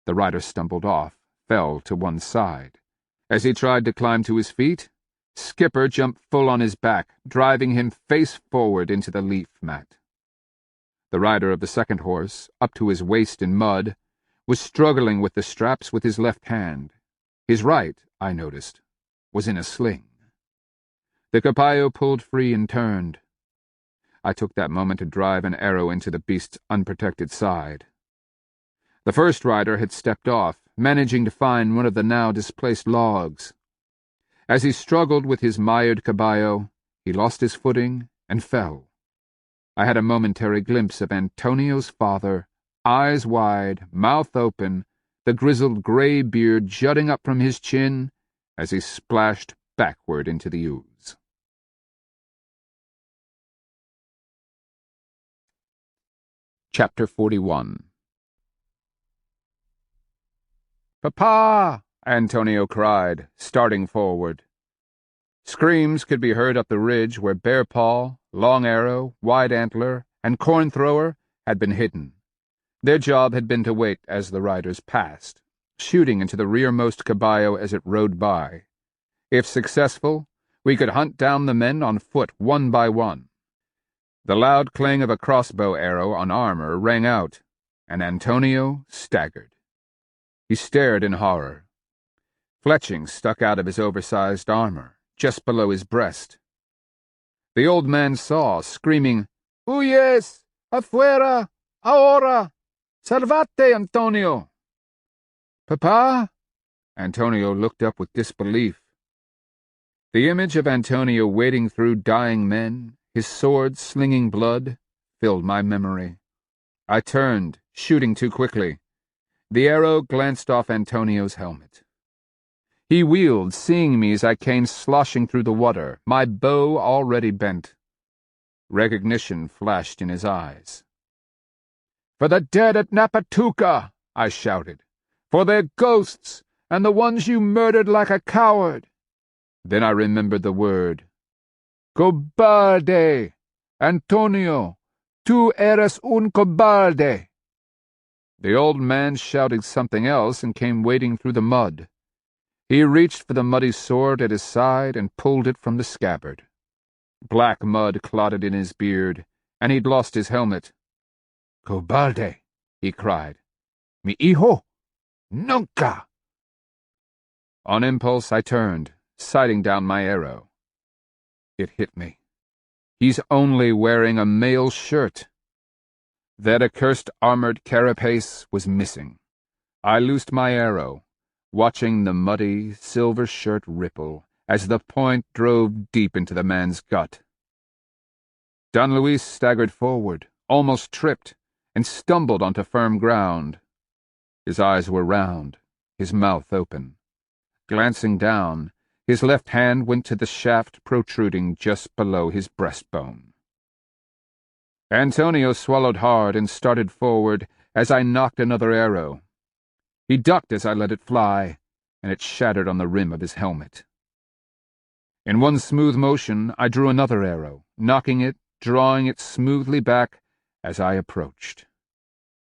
The rider stumbled off, fell to one side. As he tried to climb to his feet, Skipper jumped full on his back, driving him face forward into the leaf mat. The rider of the second horse, up to his waist in mud, was struggling with the straps with his left hand. His right, I noticed, was in a sling. The caballo pulled free and turned. I took that moment to drive an arrow into the beast's unprotected side. The first rider had stepped off, managing to find one of the now displaced logs. As he struggled with his mired caballo, he lost his footing and fell. I had a momentary glimpse of Antonio's father, eyes wide, mouth open, the grizzled gray beard jutting up from his chin as he splashed backward into the ooze. Chapter 41. "Papa!" Antonio cried, starting forward. Screams could be heard up the ridge where Bear Paw, Long Arrow, Wide Antler, and Corn Thrower had been hidden. Their job had been to wait as the riders passed, shooting into the rearmost caballo as it rode by. If successful, we could hunt down the men on foot one by one. The loud clang of a crossbow arrow on armor rang out, and Antonio staggered. He stared in horror. Fletchings stuck out of his oversized armor, just below his breast. The old man saw, screaming, "Huyes! Afuera! Ahora! Salvate, Antonio!" "Papa?" Antonio looked up with disbelief. The image of Antonio wading through dying men, his sword slinging blood, filled my memory. I turned, shooting too quickly. The arrow glanced off Antonio's helmet. He wheeled, seeing me as I came sloshing through the water, my bow already bent. Recognition flashed in his eyes. "For the dead at Napatuka!" I shouted. "For their ghosts, and the ones you murdered like a coward!" Then I remembered the word. "Cobarde! Antonio, tu eres un cobarde!" The old man shouted something else and came wading through the mud. He reached for the muddy sword at his side and pulled it from the scabbard. Black mud clotted in his beard, and he'd lost his helmet. "Cobarde!" he cried. "Mi hijo! Nunca!" On impulse I turned, sighting down my arrow. It hit me. He's only wearing a male shirt. That accursed armored carapace was missing. I loosed my arrow, watching the muddy, silver shirt ripple as the point drove deep into the man's gut. Don Luis staggered forward, almost tripped, and stumbled onto firm ground. His eyes were round, his mouth open. Glancing down, his left hand went to the shaft protruding just below his breastbone. Antonio swallowed hard and started forward as I knocked another arrow. He ducked as I let it fly, and it shattered on the rim of his helmet. In one smooth motion, I drew another arrow, knocking it, drawing it smoothly back as I approached.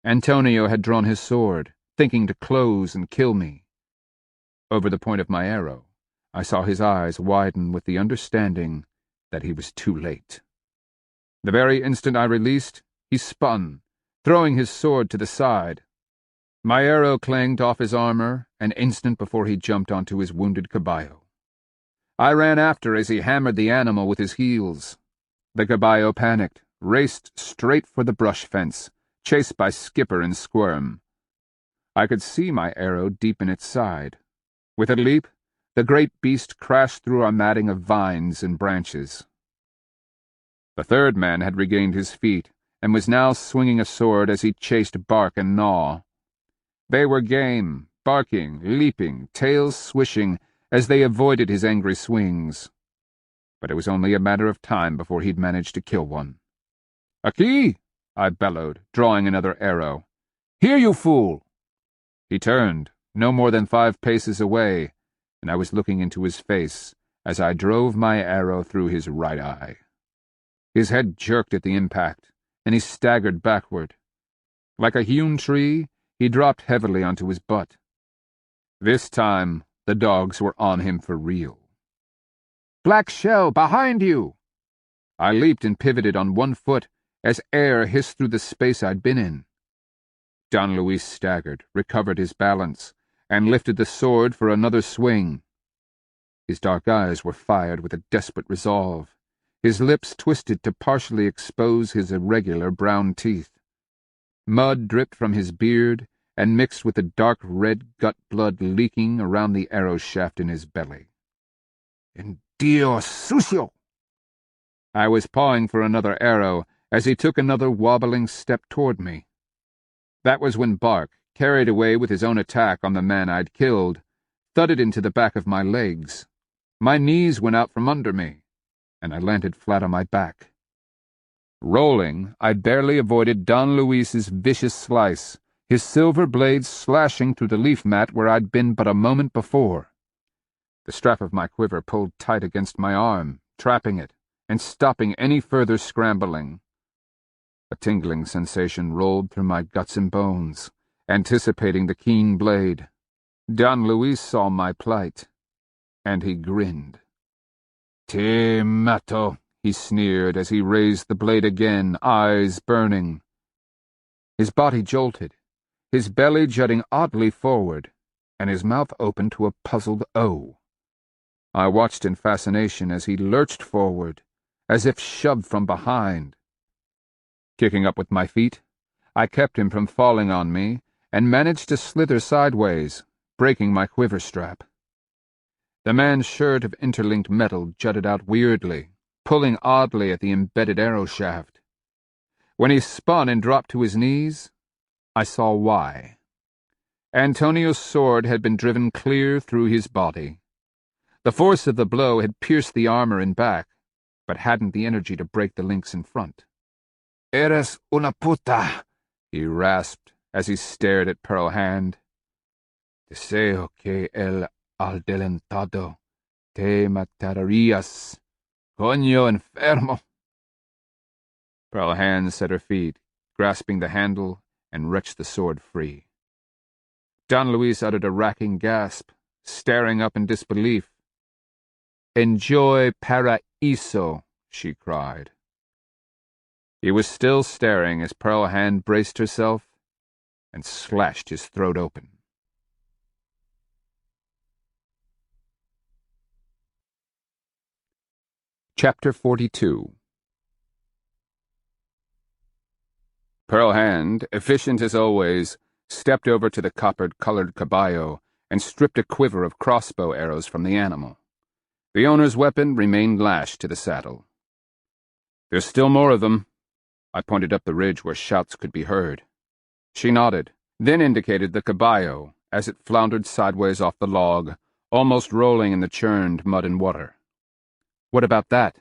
Antonio had drawn his sword, thinking to close and kill me. Over the point of my arrow, I saw his eyes widen with the understanding that he was too late. The very instant I released, he spun, throwing his sword to the side. My arrow clanged off his armor an instant before he jumped onto his wounded caballo. I ran after as he hammered the animal with his heels. The caballo panicked, raced straight for the brush fence, chased by Skipper and Squirm. I could see my arrow deep in its side. With a leap, the great beast crashed through a matting of vines and branches. The third man had regained his feet and was now swinging a sword as he chased Bark and Gnaw. They were game, barking, leaping, tails swishing as they avoided his angry swings. But it was only a matter of time before he'd managed to kill one. "Aquí!" I bellowed, drawing another arrow. "Here, you fool!" He turned, no more than 5 paces away, and I was looking into his face as I drove my arrow through his right eye. His head jerked at the impact, and he staggered backward. Like a hewn tree, he dropped heavily onto his butt. This time, the dogs were on him for real. "Black shell, behind you!" I leaped and pivoted on one foot as air hissed through the space I'd been in. Don Luis staggered, recovered his balance, and lifted the sword for another swing. His dark eyes were fired with a desperate resolve. His lips twisted to partially expose his irregular brown teeth. Mud dripped from his beard and mixed with the dark red gut blood leaking around the arrow shaft in his belly. "En Dios sucio!" I was pawing for another arrow as he took another wobbling step toward me. That was when Bark, carried away with his own attack on the man I'd killed, thudded into the back of my legs. My knees went out from under me, and I landed flat on my back. Rolling, I barely avoided Don Luis's vicious slice, his silver blades slashing through the leaf mat where I'd been but a moment before. The strap of my quiver pulled tight against my arm, trapping it, and stopping any further scrambling. A tingling sensation rolled through my guts and bones, anticipating the keen blade. Don Luis saw my plight, and he grinned. "Te mato," he sneered as he raised the blade again, eyes burning. His body jolted, his belly jutting oddly forward, and his mouth open to a puzzled O. I watched in fascination as he lurched forward, as if shoved from behind. Kicking up with my feet, I kept him from falling on me and managed to slither sideways, breaking my quiver strap. The man's shirt of interlinked metal jutted out weirdly, pulling oddly at the embedded arrow shaft. When he spun and dropped to his knees, I saw why. Antonio's sword had been driven clear through his body. The force of the blow had pierced the armor in back, but hadn't the energy to break the links in front. "Eres una puta," he rasped as he stared at Pearl Hand. "Deseo que el adelantado te matarías, coño enfermo." Pearl Hand set her feet, grasping the handle, and wrenched the sword free. Don Luis uttered a racking gasp, staring up in disbelief. "Enjoy paraíso," she cried. He was still staring as Pearl Hand braced herself and slashed his throat open. Chapter 42. Pearl Hand, efficient as always, stepped over to the coppered-colored caballo and stripped a quiver of crossbow arrows from the animal. The owner's weapon remained lashed to the saddle. "There's still more of them." I pointed up the ridge where shouts could be heard. She nodded, then indicated the caballo as it floundered sideways off the log, almost rolling in the churned mud and water. "What about that?"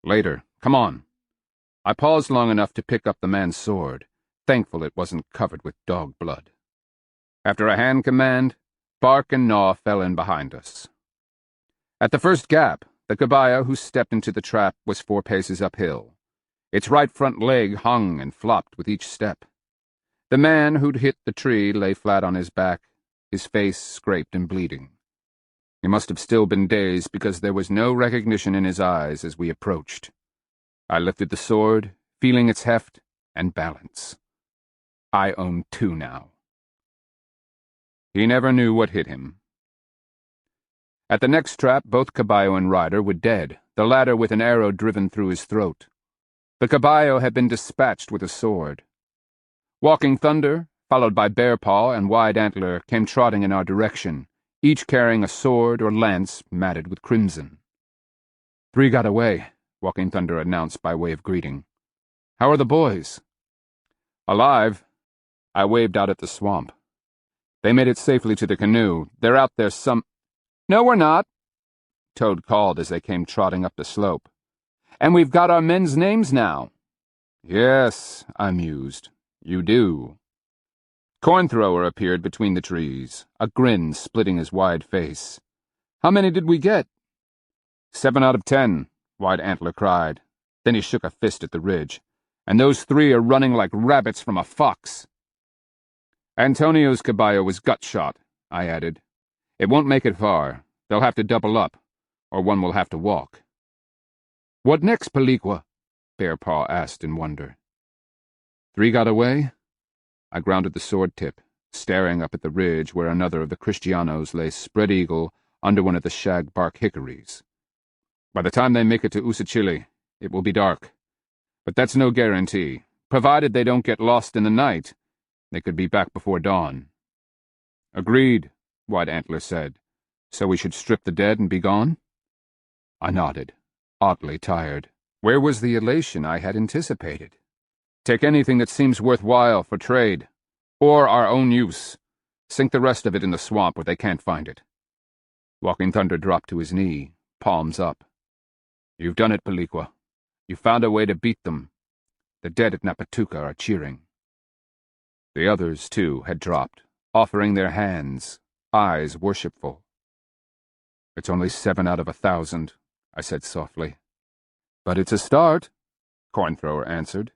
"Later. Come on." I paused long enough to pick up the man's sword, thankful it wasn't covered with dog blood. After a hand command, Bark and Gnaw fell in behind us. At the first gap, the caballo who stepped into the trap was 4 paces uphill. Its right front leg hung and flopped with each step. The man who'd hit the tree lay flat on his back, his face scraped and bleeding. He must have still been dazed because there was no recognition in his eyes as we approached. I lifted the sword, feeling its heft and balance. I owned 2 now. He never knew what hit him. At the next trap, both caballo and rider were dead, the latter with an arrow driven through his throat. The caballo had been dispatched with a sword. Walking Thunder, followed by Bearpaw and Wide Antler, came trotting in our direction, each carrying a sword or lance matted with crimson. 3 got away, Walking Thunder announced by way of greeting. "How are the boys?" "Alive." I waved out at the swamp. "They made it safely to the canoe. They're out there some—" "No, we're not," Toad called as they came trotting up the slope. "And we've got our men's names now." "Yes," I mused. "You do." Cornthrower appeared between the trees, a grin splitting his wide face. "How many did we get?" 7 out of 10, Wide Antler cried. Then he shook a fist at the ridge. "And those 3 are running like rabbits from a fox." "Antonio's caballo was gut-shot," I added. "It won't make it far. They'll have to double up, or one will have to walk." "What next, Peliqua?" Bearpaw asked in wonder. 3 got away? I grounded the sword tip, staring up at the ridge where another of the Kristianos lay spread-eagle under one of the shag-bark hickories. "By the time they make it to Usachili, it will be dark. But that's no guarantee. Provided they don't get lost in the night, they could be back before dawn." "Agreed," Wide Antler said. "So we should strip the dead and be gone?" I nodded, oddly tired. Where was the elation I had anticipated? Take anything that seems worthwhile for trade, or our own use. Sink the rest of it in the swamp where they can't find it. Walking Thunder dropped to his knee, palms up. You've done it, Paliqua. You found a way to beat them. The dead at Napatuka are cheering. The others, too, had dropped, offering their hands, eyes worshipful. It's only 7 out of 1,000, I said softly. But it's a start, Cornthrower answered.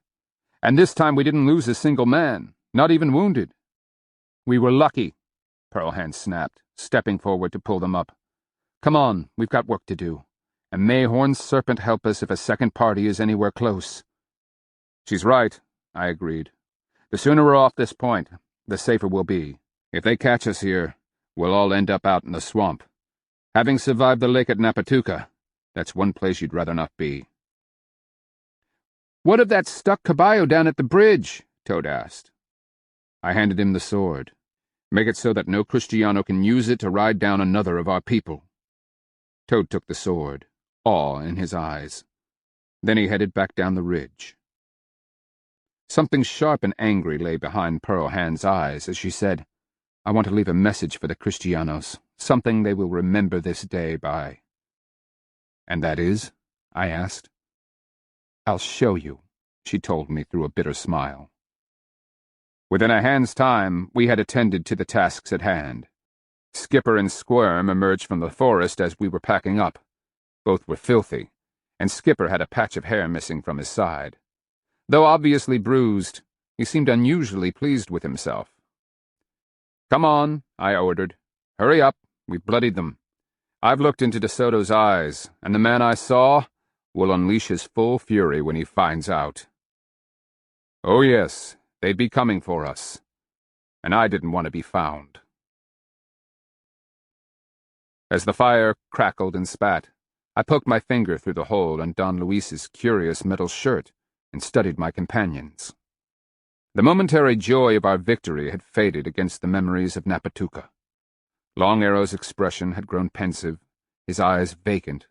And this time we didn't lose a single man, not even wounded. We were lucky, Pearlhand snapped, stepping forward to pull them up. Come on, we've got work to do. And may Horned Serpent help us if a second party is anywhere close. She's right, I agreed. The sooner we're off this point, the safer we'll be. If they catch us here, we'll all end up out in the swamp. Having survived the lake at Napatuka, that's one place you'd rather not be. What of that stuck caballo down at the bridge? Toad asked. I handed him the sword. Make it so that no Kristiano can use it to ride down another of our people. Toad took the sword, awe in his eyes. Then he headed back down the ridge. Something sharp and angry lay behind Pearlhand's eyes as she said, I want to leave a message for the Kristianos, something they will remember this day by. And that is? I asked. I'll show you, she told me through a bitter smile. Within a hand's time, we had attended to the tasks at hand. Skipper and Squirm emerged from the forest as we were packing up. Both were filthy, and Skipper had a patch of hair missing from his side. Though obviously bruised, he seemed unusually pleased with himself. Come on, I ordered. Hurry up, we've bloodied them. I've looked into De Soto's eyes, and the man I saw will unleash his full fury when he finds out. Oh yes, they'd be coming for us, and I didn't want to be found. As the fire crackled and spat, I poked my finger through the hole in Don Luis's curious metal shirt and studied my companions. The momentary joy of our victory had faded against the memories of Napatuka. Long Arrow's expression had grown pensive, his eyes vacant,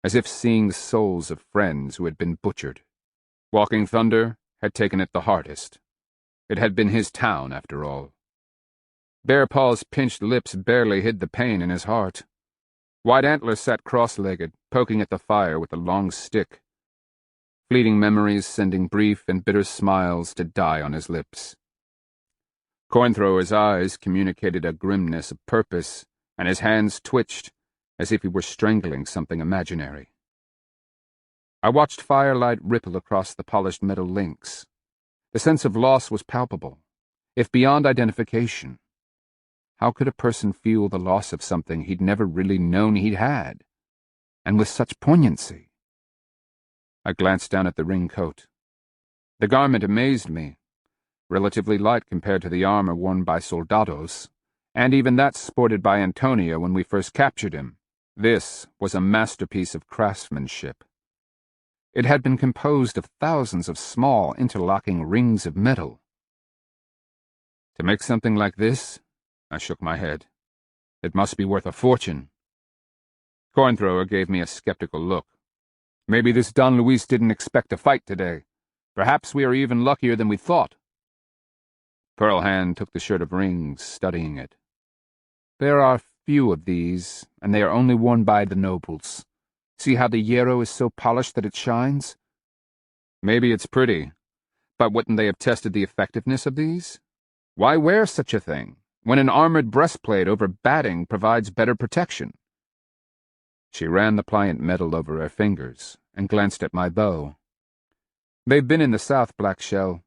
as if seeing the souls of friends who had been butchered. Walking Thunder had taken it the hardest. It had been his town, after all. Bearpaw's pinched lips barely hid the pain in his heart. White Antler sat cross-legged, poking at the fire with a long stick. Fleeting memories sending brief and bitter smiles to die on his lips. Cornthrower's eyes communicated a grimness of purpose, and his hands twitched, as if he were strangling something imaginary. I watched firelight ripple across the polished metal links. The sense of loss was palpable, if beyond identification. How could a person feel the loss of something he'd never really known he'd had, and with such poignancy? I glanced down at the ring coat. The garment amazed me, relatively light compared to the armor worn by soldados, and even that sported by Antonio when we first captured him. This was a masterpiece of craftsmanship. It had been composed of thousands of small, interlocking rings of metal. To make something like this, I shook my head. It must be worth a fortune. Cornthrower gave me a skeptical look. Maybe this Don Luis didn't expect a fight today. Perhaps we are even luckier than we thought. Pearlhand took the shirt of rings, studying it. There are few of these, and they are only worn by the nobles. See how the hierro is so polished that it shines? Maybe it's pretty, but wouldn't they have tested the effectiveness of these? Why wear such a thing, when an armored breastplate over batting provides better protection? She ran the pliant metal over her fingers and glanced at my bow. They've been in the south, Blackshell.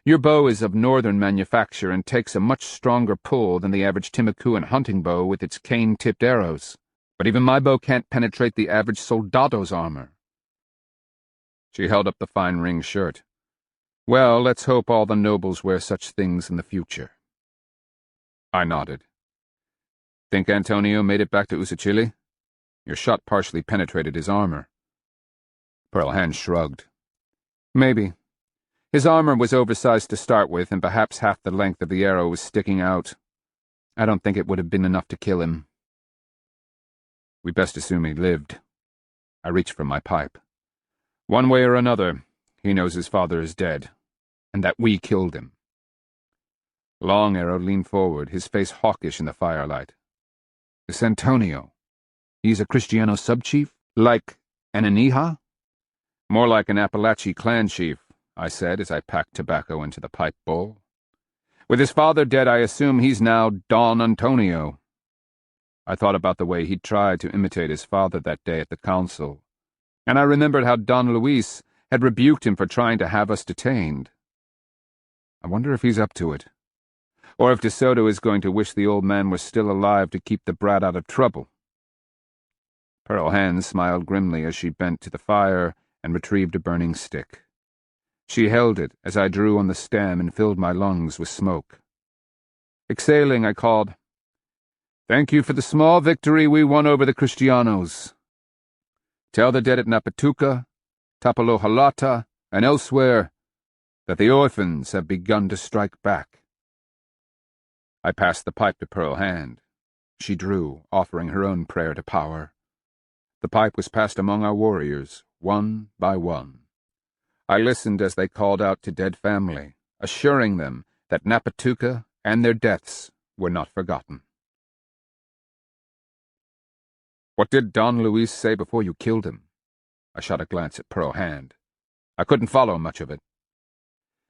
Your bow is of northern manufacture and takes a much stronger pull than the average Timacuan hunting bow with its cane-tipped arrows. But even my bow can't penetrate the average soldado's armor. She held up the fine ring shirt. Well, let's hope all the nobles wear such things in the future. I nodded. Think Antonio made it back to Usachili? Your shot partially penetrated his armor. Pearlhand shrugged. Maybe. His armor was oversized to start with, and perhaps half the length of the arrow was sticking out. I don't think it would have been enough to kill him. We best assume he lived. I reached for my pipe. One way or another, he knows his father is dead, and that we killed him. Long Arrow leaned forward, his face hawkish in the firelight. This Antonio, he's a Kristiano sub-chief? Like an Aniha? More like an Appalachian clan chief, I said as I packed tobacco into the pipe bowl. With his father dead, I assume he's now Don Antonio. I thought about the way he'd tried to imitate his father that day at the council, and I remembered how Don Luis had rebuked him for trying to have us detained. I wonder if he's up to it, or if De Soto is going to wish the old man was still alive to keep the brat out of trouble. Pearl Hand smiled grimly as she bent to the fire and retrieved a burning stick. She held it as I drew on the stem and filled my lungs with smoke. Exhaling, I called, "Thank you for the small victory we won over the Kristianos. Tell the dead at Napatuca, Tapalohalata, and elsewhere that the orphans have begun to strike back." I passed the pipe to Pearl Hand. She drew, offering her own prayer to power. The pipe was passed among our warriors, one by one. I listened as they called out to dead family, assuring them that Napatuca and their deaths were not forgotten. "What did Don Luis say before you killed him?" I shot a glance at Pearl Hand. I couldn't follow much of it.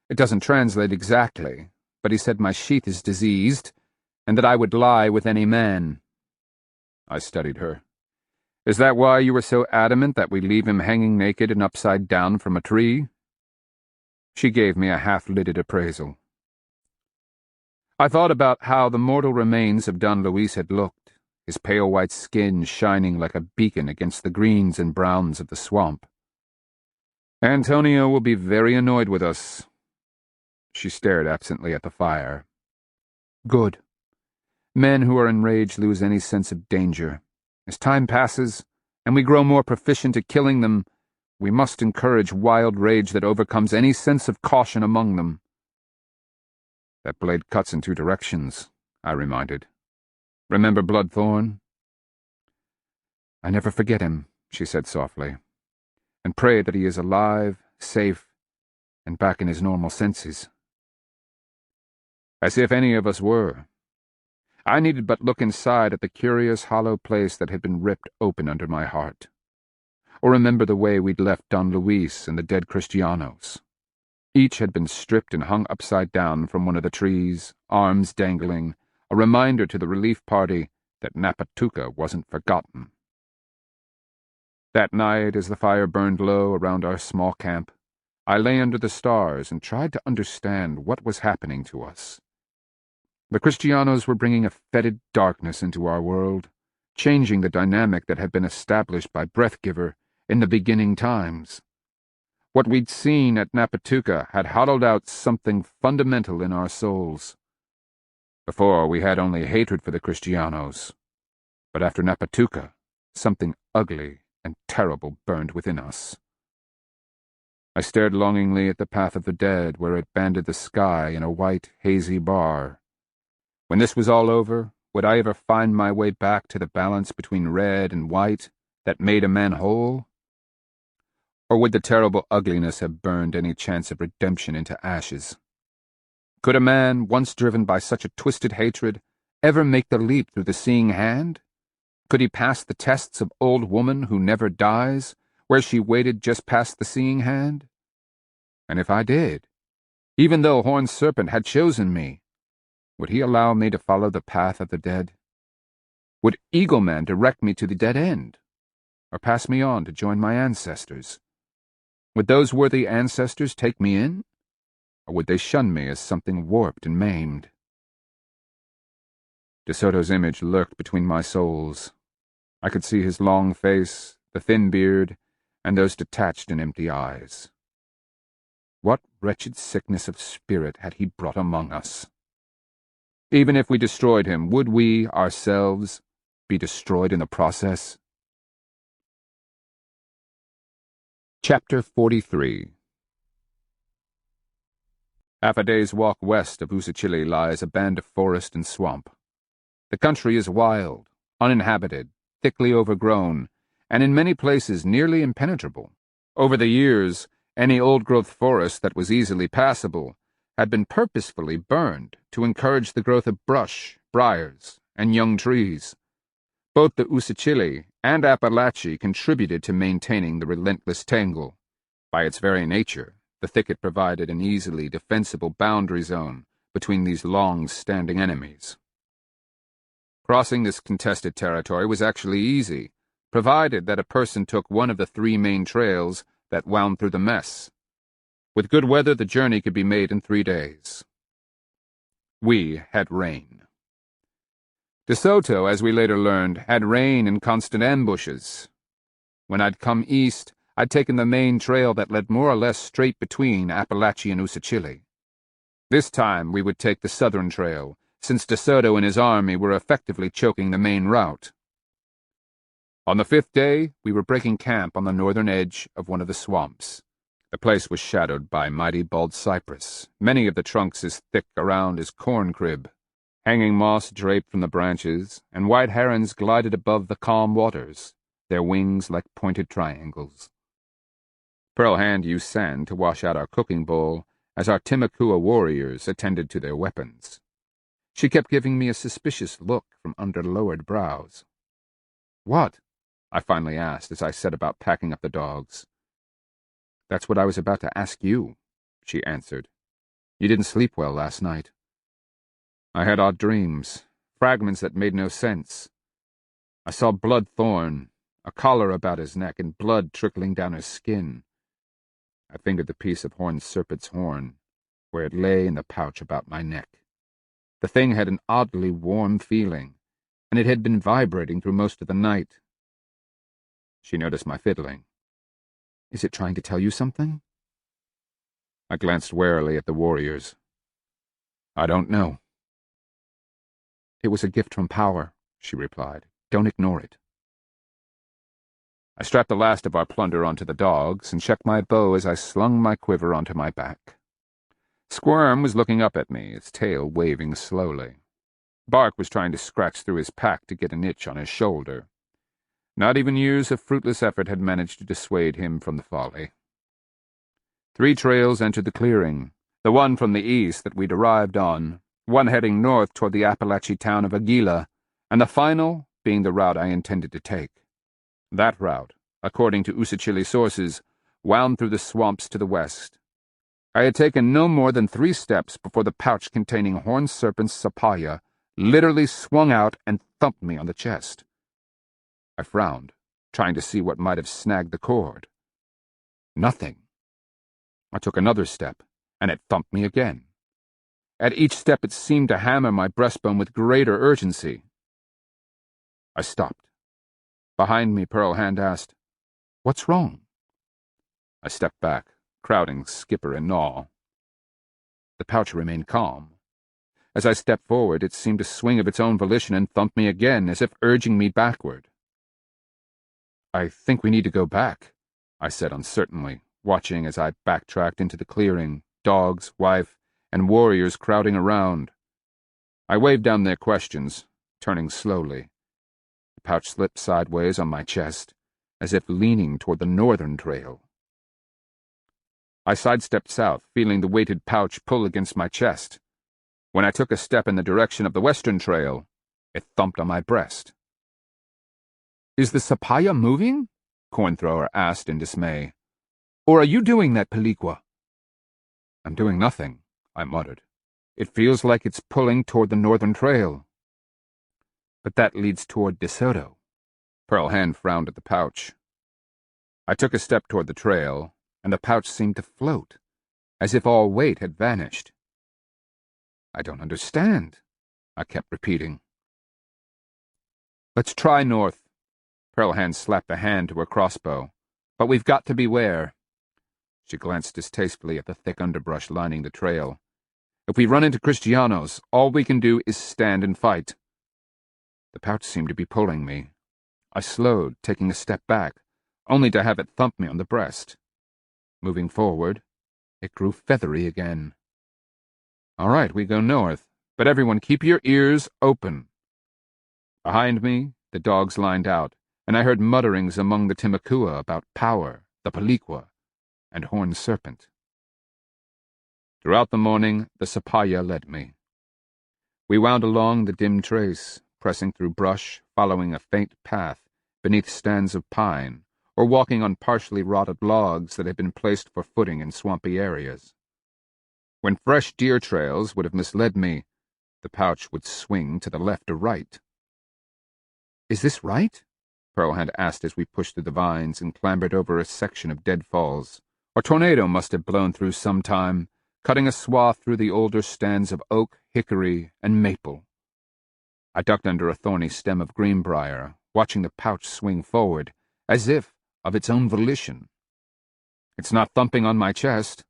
"It doesn't translate exactly, but he said my sheath is diseased, and that I would lie with any man." I studied her. "Is that why you were so adamant that we leave him hanging naked and upside down from a tree?" She gave me a half-lidded appraisal. I thought about how the mortal remains of Don Luis had looked, his pale white skin shining like a beacon against the greens and browns of the swamp. "Antonio will be very annoyed with us." She stared absently at the fire. "Good. Men who are enraged lose any sense of danger. As time passes, and we grow more proficient at killing them, we must encourage wild rage that overcomes any sense of caution among them." "That blade cuts in two directions," I reminded. "Remember Bloodthorn?" "I never forget him," she said softly, "and pray that he is alive, safe, and back in his normal senses." As if any of us were. I needed but look inside at the curious hollow place that had been ripped open under my heart, or remember the way we'd left Don Luis and the dead Kristianos. Each had been stripped and hung upside down from one of the trees, arms dangling, a reminder to the relief party that Napatuca wasn't forgotten. That night, as the fire burned low around our small camp, I lay under the stars and tried to understand what was happening to us. The Kristianos were bringing a fetid darkness into our world, changing the dynamic that had been established by Breathgiver in the beginning times. What we'd seen at Napatuca had hollowed out something fundamental in our souls. Before, we had only hatred for the Kristianos, but after Napatuca, something ugly and terrible burned within us. I stared longingly at the path of the dead where it banded the sky in a white, hazy bar. When this was all over, would I ever find my way back to the balance between red and white that made a man whole? Or would the terrible ugliness have burned any chance of redemption into ashes? Could a man, once driven by such a twisted hatred, ever make the leap through the seeing hand? Could he pass the tests of old woman who never dies, where she waited just past the seeing hand? And if I did, even though Horned Serpent had chosen me, would he allow me to follow the path of the dead? Would Eagle Man direct me to the dead end, or pass me on to join my ancestors? Would those worthy ancestors take me in, or would they shun me as something warped and maimed? De Soto's image lurked between my souls. I could see his long face, the thin beard, and those detached and empty eyes. What wretched sickness of spirit had he brought among us? Even if we destroyed him, would we, ourselves, be destroyed in the process? Chapter 43. Half a day's walk west of Usachili lies a band of forest and swamp. The country is wild, uninhabited, thickly overgrown, and in many places nearly impenetrable. Over the years, any old-growth forest that was easily passable had been purposefully burned to encourage the growth of brush, briars, and young trees. Both the Usachili and Appalachia contributed to maintaining the relentless tangle. By its very nature, the thicket provided an easily defensible boundary zone between these long-standing enemies. Crossing this contested territory was actually easy, provided that a person took one of the 3 main trails that wound through the mess. With good weather, the journey could be made in 3 days. We had rain. De Soto, as we later learned, had rain and constant ambushes. When I'd come east, I'd taken the main trail that led more or less straight between Appalachia and Usachili. This time we would take the southern trail, since De Soto and his army were effectively choking the main route. On the 5th day, we were breaking camp on the northern edge of one of the swamps. The place was shadowed by mighty bald cypress, many of the trunks as thick around as corn crib. Hanging moss draped from the branches, and white herons glided above the calm waters, their wings like pointed triangles. Pearl Hand used sand to wash out our cooking bowl as our Timucua warriors attended to their weapons. She kept giving me a suspicious look from under lowered brows. "What?" I finally asked as I set about packing up the dogs. "That's what I was about to ask you," she answered. "You didn't sleep well last night." I had odd dreams, fragments that made no sense. I saw Bloodthorn, a collar about his neck and blood trickling down his skin. I fingered the piece of Horned Serpent's horn, where it lay in the pouch about my neck. The thing had an oddly warm feeling, and it had been vibrating through most of the night. She noticed my fiddling. "Is it trying to tell you something?" I glanced warily at the warriors. "I don't know." "It was a gift from power," she replied. "Don't ignore it." I strapped the last of our plunder onto the dogs and checked my bow as I slung my quiver onto my back. Squirm was looking up at me, its tail waving slowly. Bark was trying to scratch through his pack to get an itch on his shoulder. Not even years of fruitless effort had managed to dissuade him from the folly. 3 trails entered the clearing, the one from the east that we'd arrived on, one heading north toward the Appalachian town of Aguila, and the final being the route I intended to take. That route, according to Usachili sources, wound through the swamps to the west. I had taken no more than 3 steps before the pouch containing Horned Serpent's sapaya literally swung out and thumped me on the chest. I frowned, trying to see what might have snagged the cord. Nothing. I took another step, and it thumped me again. At each step it seemed to hammer my breastbone with greater urgency. I stopped. Behind me, Pearl Hand asked, "What's wrong?" I stepped back, crowding Skipper and Gnaw. The pouch remained calm. As I stepped forward, it seemed to swing of its own volition and thump me again, as if urging me backward. "I think we need to go back," I said uncertainly, watching as I backtracked into the clearing, dogs, wife, and warriors crowding around. I waved down their questions, turning slowly. The pouch slipped sideways on my chest, as if leaning toward the northern trail. I sidestepped south, feeling the weighted pouch pull against my chest. When I took a step in the direction of the western trail, it thumped on my breast. "Is the sapaya moving?" Cornthrower asked in dismay. "Or are you doing that, Peliqua?" "I'm doing nothing," I muttered. "It feels like it's pulling toward the northern trail." "But that leads toward De Soto." Pearl Hand frowned at the pouch. I took a step toward the trail, and the pouch seemed to float, as if all weight had vanished. "I don't understand," I kept repeating. "Let's try north." Pearl Hand slapped a hand to her crossbow. "But we've got to beware." She glanced distastefully at the thick underbrush lining the trail. "If we run into Kristianos, all we can do is stand and fight." The pouch seemed to be pulling me. I slowed, taking a step back, only to have it thump me on the breast. Moving forward, it grew feathery again. "All right, we go north, but everyone keep your ears open." Behind me, the dogs lined out, and I heard mutterings among the Timucua about power, the Paliqua, and Horned Serpent. Throughout the morning, the Sapaya led me. We wound along the dim trace, pressing through brush, following a faint path beneath stands of pine, or walking on partially rotted logs that had been placed for footing in swampy areas. When fresh deer trails would have misled me, the pouch would swing to the left or right. "Is this right?" Pearl had asked as we pushed through the vines and clambered over a section of deadfalls. A tornado must have blown through some time, cutting a swath through the older stands of oak, hickory, and maple. I ducked under a thorny stem of greenbrier, watching the pouch swing forward, as if of its own volition. "It's not thumping on my chest."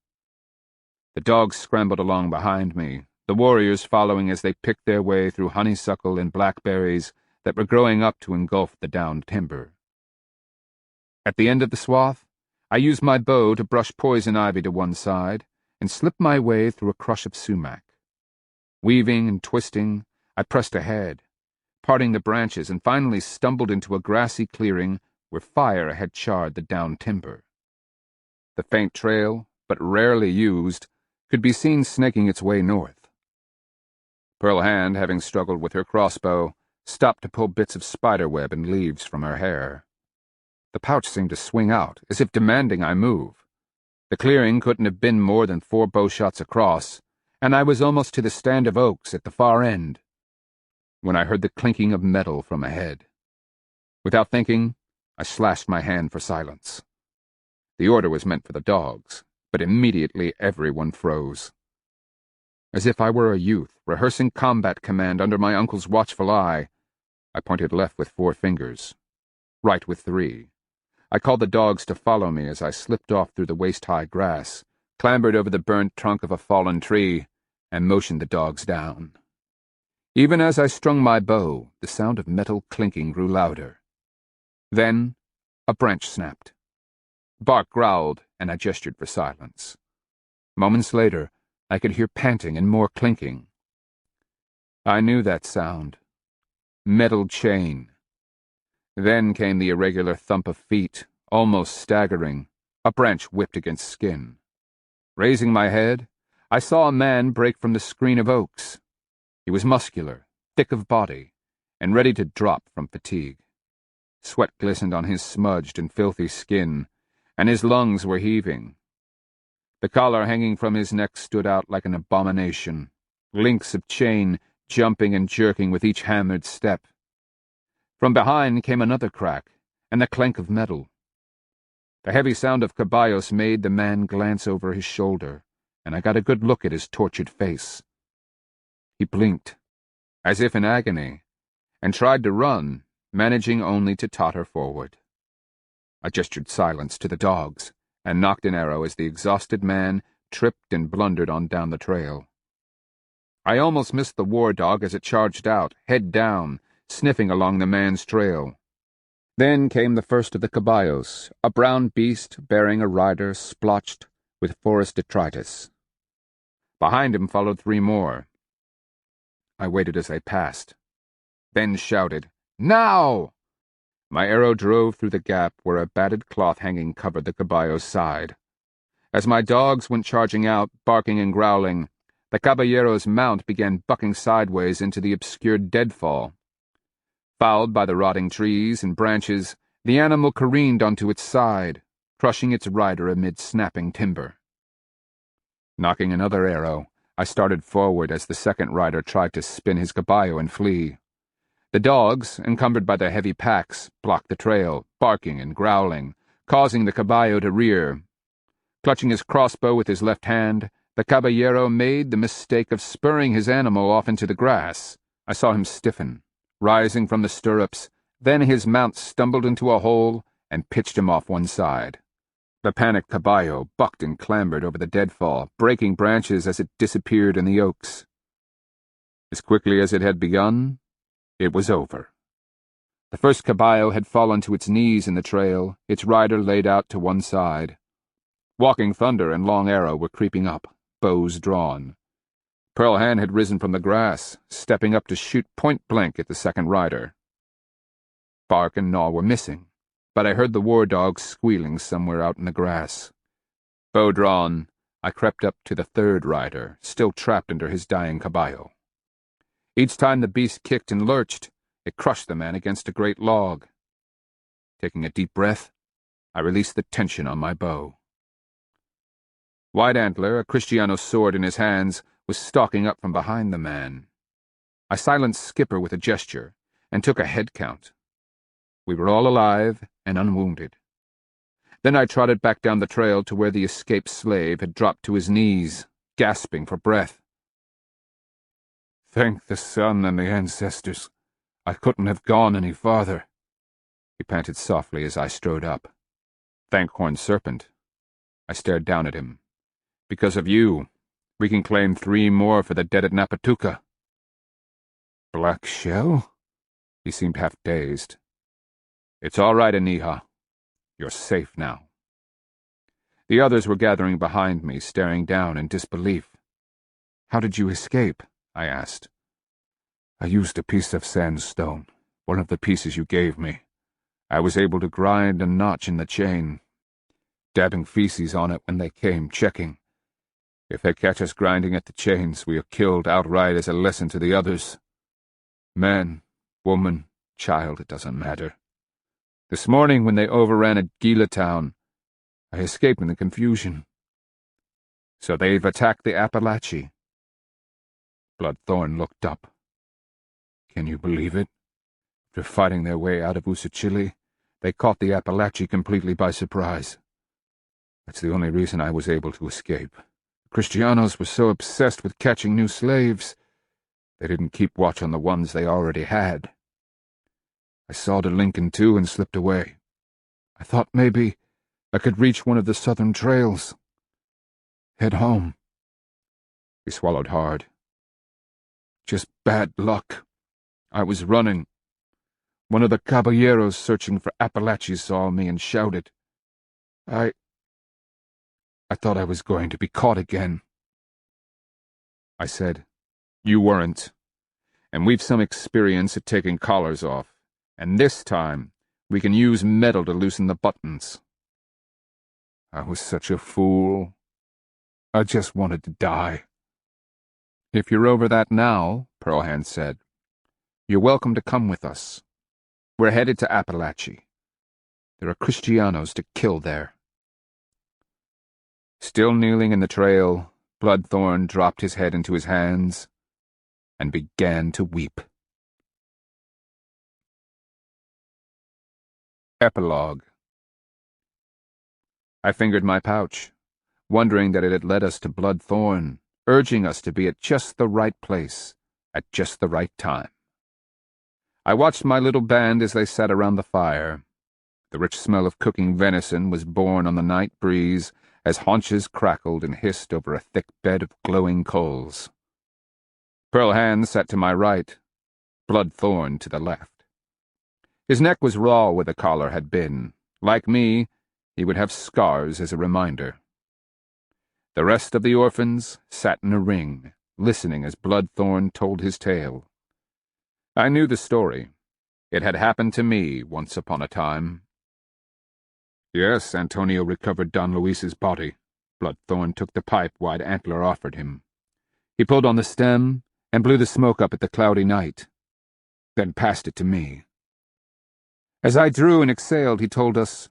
The dogs scrambled along behind me, the warriors following as they picked their way through honeysuckle and blackberries that were growing up to engulf the downed timber. At the end of the swath, I used my bow to brush poison ivy to one side and slipped my way through a crush of sumac. Weaving and twisting, I pressed ahead, parting the branches, and finally stumbled into a grassy clearing where fire had charred the downed timber. The faint trail, but rarely used, could be seen snaking its way north. Pearl Hand, having struggled with her crossbow, stopped to pull bits of spiderweb and leaves from her hair. The pouch seemed to swing out, as if demanding I move. The clearing couldn't have been more than 4 bowshots across, and I was almost to the stand of oaks at the far end, when I heard the clinking of metal from ahead. Without thinking, I slashed my hand for silence. The order was meant for the dogs, but immediately everyone froze. As if I were a youth rehearsing combat command under my uncle's watchful eye, I pointed left with 4 fingers, right with 3. I called the dogs to follow me as I slipped off through the waist-high grass, clambered over the burnt trunk of a fallen tree, and motioned the dogs down. Even as I strung my bow, the sound of metal clinking grew louder. Then a branch snapped. Bark growled, and I gestured for silence. Moments later, I could hear panting and more clinking. I knew that sound. Metal chain. Then came the irregular thump of feet, almost staggering. A branch whipped against skin. Raising my head, I saw a man break from the screen of oaks. He was muscular, thick of body, and ready to drop from fatigue. Sweat glistened on his smudged and filthy skin, and his lungs were heaving. The collar hanging from his neck stood out like an abomination, links of chain jumping and jerking with each hammered step. From behind came another crack, and the clank of metal. The heavy sound of caballos made the man glance over his shoulder, and I got a good look at his tortured face. He blinked, as if in agony, and tried to run, managing only to totter forward. I gestured silence to the dogs, and knocked an arrow as the exhausted man tripped and blundered on down the trail. I almost missed the war dog as it charged out, head down, sniffing along the man's trail. Then came the first of the caballos, a brown beast bearing a rider splotched with forest detritus. Behind him followed 3 more. I waited as they passed, then shouted, "Now!" My arrow drove through the gap where a batted cloth hanging covered the caballo's side. As my dogs went charging out, barking and growling, the caballero's mount began bucking sideways into the obscured deadfall. Fouled by the rotting trees and branches, the animal careened onto its side, crushing its rider amid snapping timber. Knocking another arrow, I started forward as the second rider tried to spin his caballo and flee. The dogs, encumbered by their heavy packs, blocked the trail, barking and growling, causing the caballo to rear. Clutching his crossbow with his left hand, the caballero made the mistake of spurring his animal off into the grass. I saw him stiffen, rising from the stirrups, then his mount stumbled into a hole and pitched him off one side. The panicked caballo bucked and clambered over the deadfall, breaking branches as it disappeared in the oaks. As quickly as it had begun, it was over. The first caballo had fallen to its knees in the trail, its rider laid out to one side. Walking Thunder and Long Arrow were creeping up, bows drawn. Pearl Hand had risen from the grass, stepping up to shoot point-blank at the second rider. Bark and Gnaw were missing, but I heard the war dog squealing somewhere out in the grass. Bow drawn, I crept up to the third rider, still trapped under his dying caballo. Each time the beast kicked and lurched, it crushed the man against a great log. Taking a deep breath, I released the tension on my bow. White Antler, a Kristiano sword in his hands, was stalking up from behind the man. I silenced Skipper with a gesture and took a head count. We were all alive and unwounded. Then I trotted back down the trail to where the escaped slave had dropped to his knees, gasping for breath. "Thank the sun and the ancestors. I couldn't have gone any farther," he panted softly as I strode up. "Thank Horned Serpent." I stared down at him. "Because of you, we can claim 3 more for the dead at Napatuka." "Black Shell?" He seemed half dazed. "It's all right, Aniha. You're safe now." The others were gathering behind me, staring down in disbelief. "How did you escape?" I asked. "I used a piece of sandstone, one of the pieces you gave me. I was able to grind a notch in the chain, dabbing feces on it when they came checking. If they catch us grinding at the chains, we are killed outright as a lesson to the others. Man, woman, child, it doesn't matter. This morning, when they overran a Gila town, I escaped in the confusion. So they've attacked the Appalachee." Bloodthorn looked up. "Can you believe it? After fighting their way out of Usachili, they caught the Appalachee completely by surprise. That's the only reason I was able to escape. The Kristianos were so obsessed with catching new slaves, they didn't keep watch on the ones they already had. I sawed a link in 2 and slipped away. I thought maybe I could reach one of the southern trails. Head home." He swallowed hard. "Just bad luck. I was running. One of the caballeros searching for Appalachies saw me and shouted. I thought I was going to be caught again." I said, "You weren't. And we've some experience at taking collars off, and this time we can use metal to loosen the buttons." I was such a fool. I just wanted to die. "If you're over that now," Pearlhand said, "you're welcome to come with us. We're headed to Appalachie. There are Kristianos to kill there." Still kneeling in the trail, Bloodthorn dropped his head into his hands and began to weep. Epilogue. I fingered my pouch, wondering that it had led us to Bloodthorn, urging us to be at just the right place, at just the right time. I watched my little band as they sat around the fire. The rich smell of cooking venison was borne on the night breeze as haunches crackled and hissed over a thick bed of glowing coals. Pearlhand sat to my right, Bloodthorn to the left. His neck was raw where the collar had been. Like me, he would have scars as a reminder. The rest of the orphans sat in a ring, listening as Bloodthorn told his tale. I knew the story. It had happened to me once upon a time. "Yes, Antonio recovered Don Luis's body." Bloodthorn took the pipe White Antler offered him. He pulled on the stem and blew the smoke up at the cloudy night, then passed it to me. As I drew and exhaled, he told us,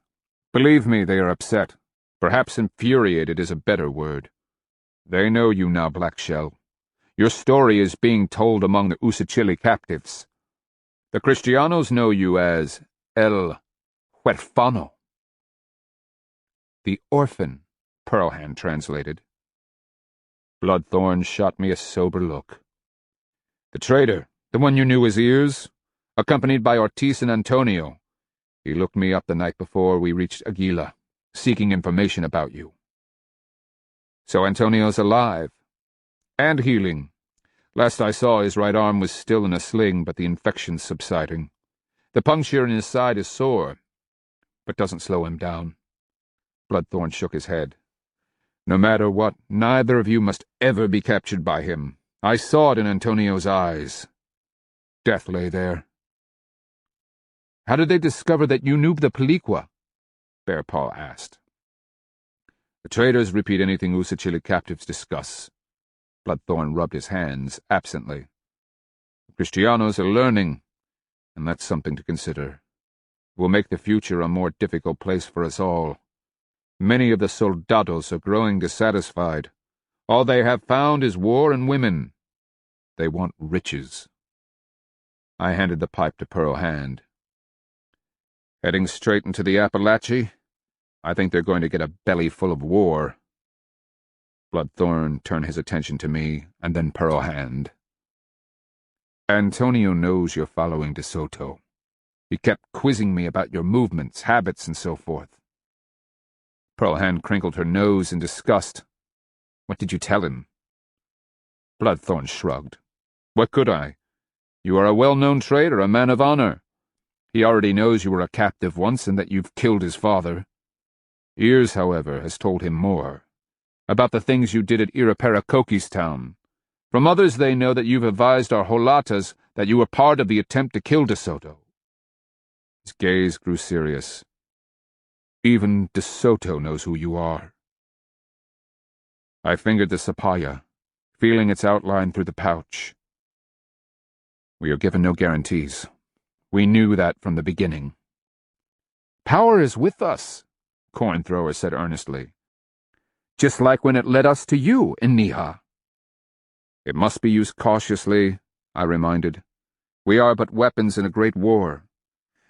"Believe me, they are upset. Perhaps infuriated is a better word. They know you now, Black Shell. Your story is being told among the Usachili captives. The Kristianos know you as El Huerfano." "The orphan," Pearlhand translated. Bloodthorn shot me a sober look. "The traitor, the one you knew his ears, accompanied by Ortiz and Antonio. He looked me up the night before we reached Aguila, seeking information about you." "So Antonio's alive. And healing. Last I saw, his right arm was still in a sling, but the infection's subsiding. The puncture in his side is sore, but doesn't slow him down." Bloodthorn shook his head. "No matter what, neither of you must ever be captured by him. I saw it in Antonio's eyes. Death lay there." How did they discover that you knew the Peliqua? Bearpaw asked. The traders repeat anything Usachili captives discuss. Bloodthorn rubbed his hands absently. The Kristianos are learning, and that's something to consider. It will make the future a more difficult place for us all. Many of the soldados are growing dissatisfied. All they have found is war and women. They want riches. I handed the pipe to Pearl Hand. Heading straight into the Appalachie? I think they're going to get a belly full of war. Bloodthorn turned his attention to me, and then Pearl Hand. Antonio knows you're following De Soto. He kept quizzing me about your movements, habits, and so forth. Pearl Hand crinkled her nose in disgust. What did you tell him? Bloodthorn shrugged. What could I? You are a well-known trader, a man of honor. He already knows you were a captive once and that you've killed his father. Ears, however, has told him more. About the things you did at Iraparakoki's town. From others they know that you've advised our holatas that you were part of the attempt to kill De Soto. His gaze grew serious. Even De Soto knows who you are. I fingered the sapaya, feeling its outline through the pouch. We are given no guarantees. We knew that from the beginning. Power is with us, Corn Thrower said earnestly. Just like when it led us to you in Niha. It must be used cautiously, I reminded. We are but weapons in a great war.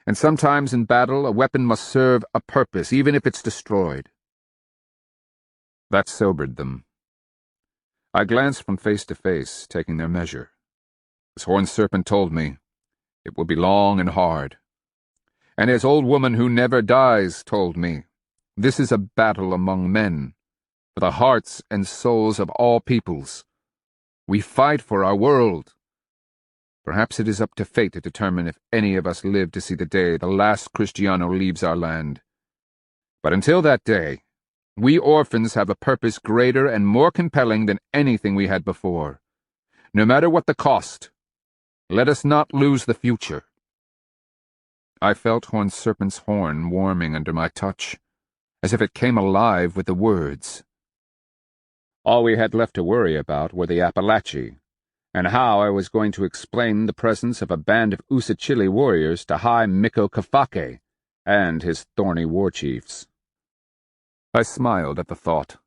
And sometimes in battle a weapon must serve a purpose, even if it's destroyed. That sobered them. I glanced from face to face, taking their measure. As Horned Serpent told me, it will be long and hard. And as Old Woman Who Never Dies told me, this is a battle among men, for the hearts and souls of all peoples. We fight for our world. Perhaps it is up to fate to determine if any of us live to see the day the last Kristiano leaves our land. But until that day, we orphans have a purpose greater and more compelling than anything we had before. No matter what the cost, let us not lose the future. I felt Horned Serpent's horn warming under my touch, as if it came alive with the words. All we had left to worry about were the Appalachie, and how I was going to explain the presence of a band of Usachili warriors to High Miko Kafake and his thorny war chiefs. I smiled at the thought.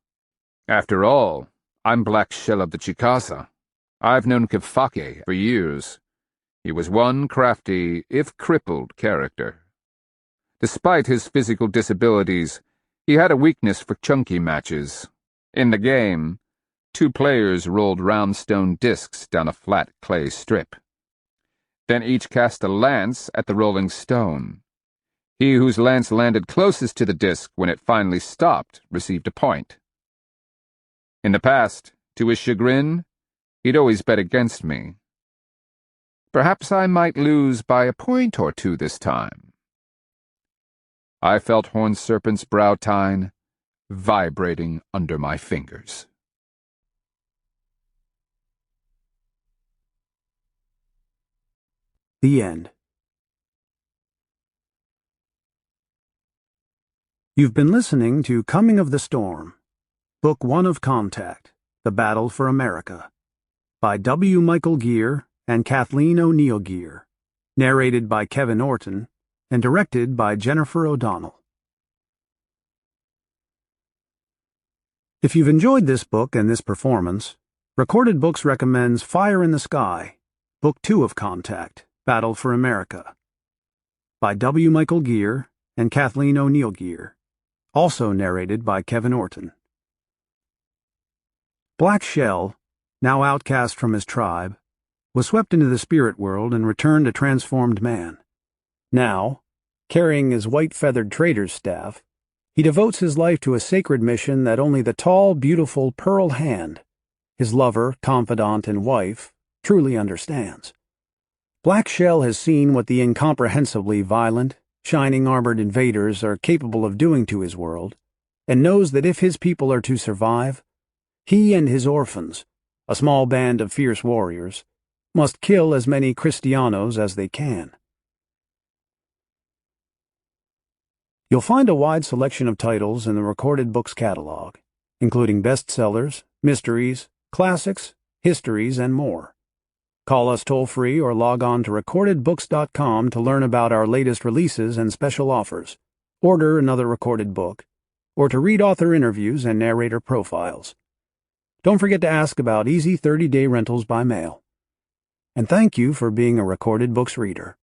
After all, I'm Black Shell of the Chickasaw. I've known Kafake for years. He was one crafty, if crippled, character. Despite his physical disabilities, he had a weakness for chunky matches. In the game, 2 players rolled round stone discs down a flat clay strip. Then each cast a lance at the rolling stone. He whose lance landed closest to the disc when it finally stopped received a point. In the past, to his chagrin, he'd always bet against me. Perhaps I might lose by a point or 2 this time. I felt Horned Serpent's brow tine vibrating under my fingers. The end. You've been listening to Coming of the Storm, Book 1 of Contact, The Battle for America, by W. Michael Geer and Kathleen O'Neill Geer, narrated by Kevin Orton, and directed by Jennifer O'Donnell. If you've enjoyed this book and this performance, Recorded Books recommends Fire in the Sky, Book 2 of Contact, Battle for America, by W. Michael Geer and Kathleen O'Neill Geer, also narrated by Kevin Orton. Black Shell, now outcast from his tribe, was swept into the spirit world and returned a transformed man. Now, carrying his white-feathered trader's staff, he devotes his life to a sacred mission that only the tall, beautiful Pearl Hand, his lover, confidant, and wife, truly understands. Black Shell has seen what the incomprehensibly violent, shining-armored invaders are capable of doing to his world, and knows that if his people are to survive, he and his orphans, a small band of fierce warriors, must kill as many Kristianos as they can. You'll find a wide selection of titles in the Recorded Books catalog, including bestsellers, mysteries, classics, histories, and more. Call us toll-free or log on to recordedbooks.com to learn about our latest releases and special offers, order another recorded book, or to read author interviews and narrator profiles. Don't forget to ask about easy 30-day rentals by mail. And thank you for being a Recorded Books reader.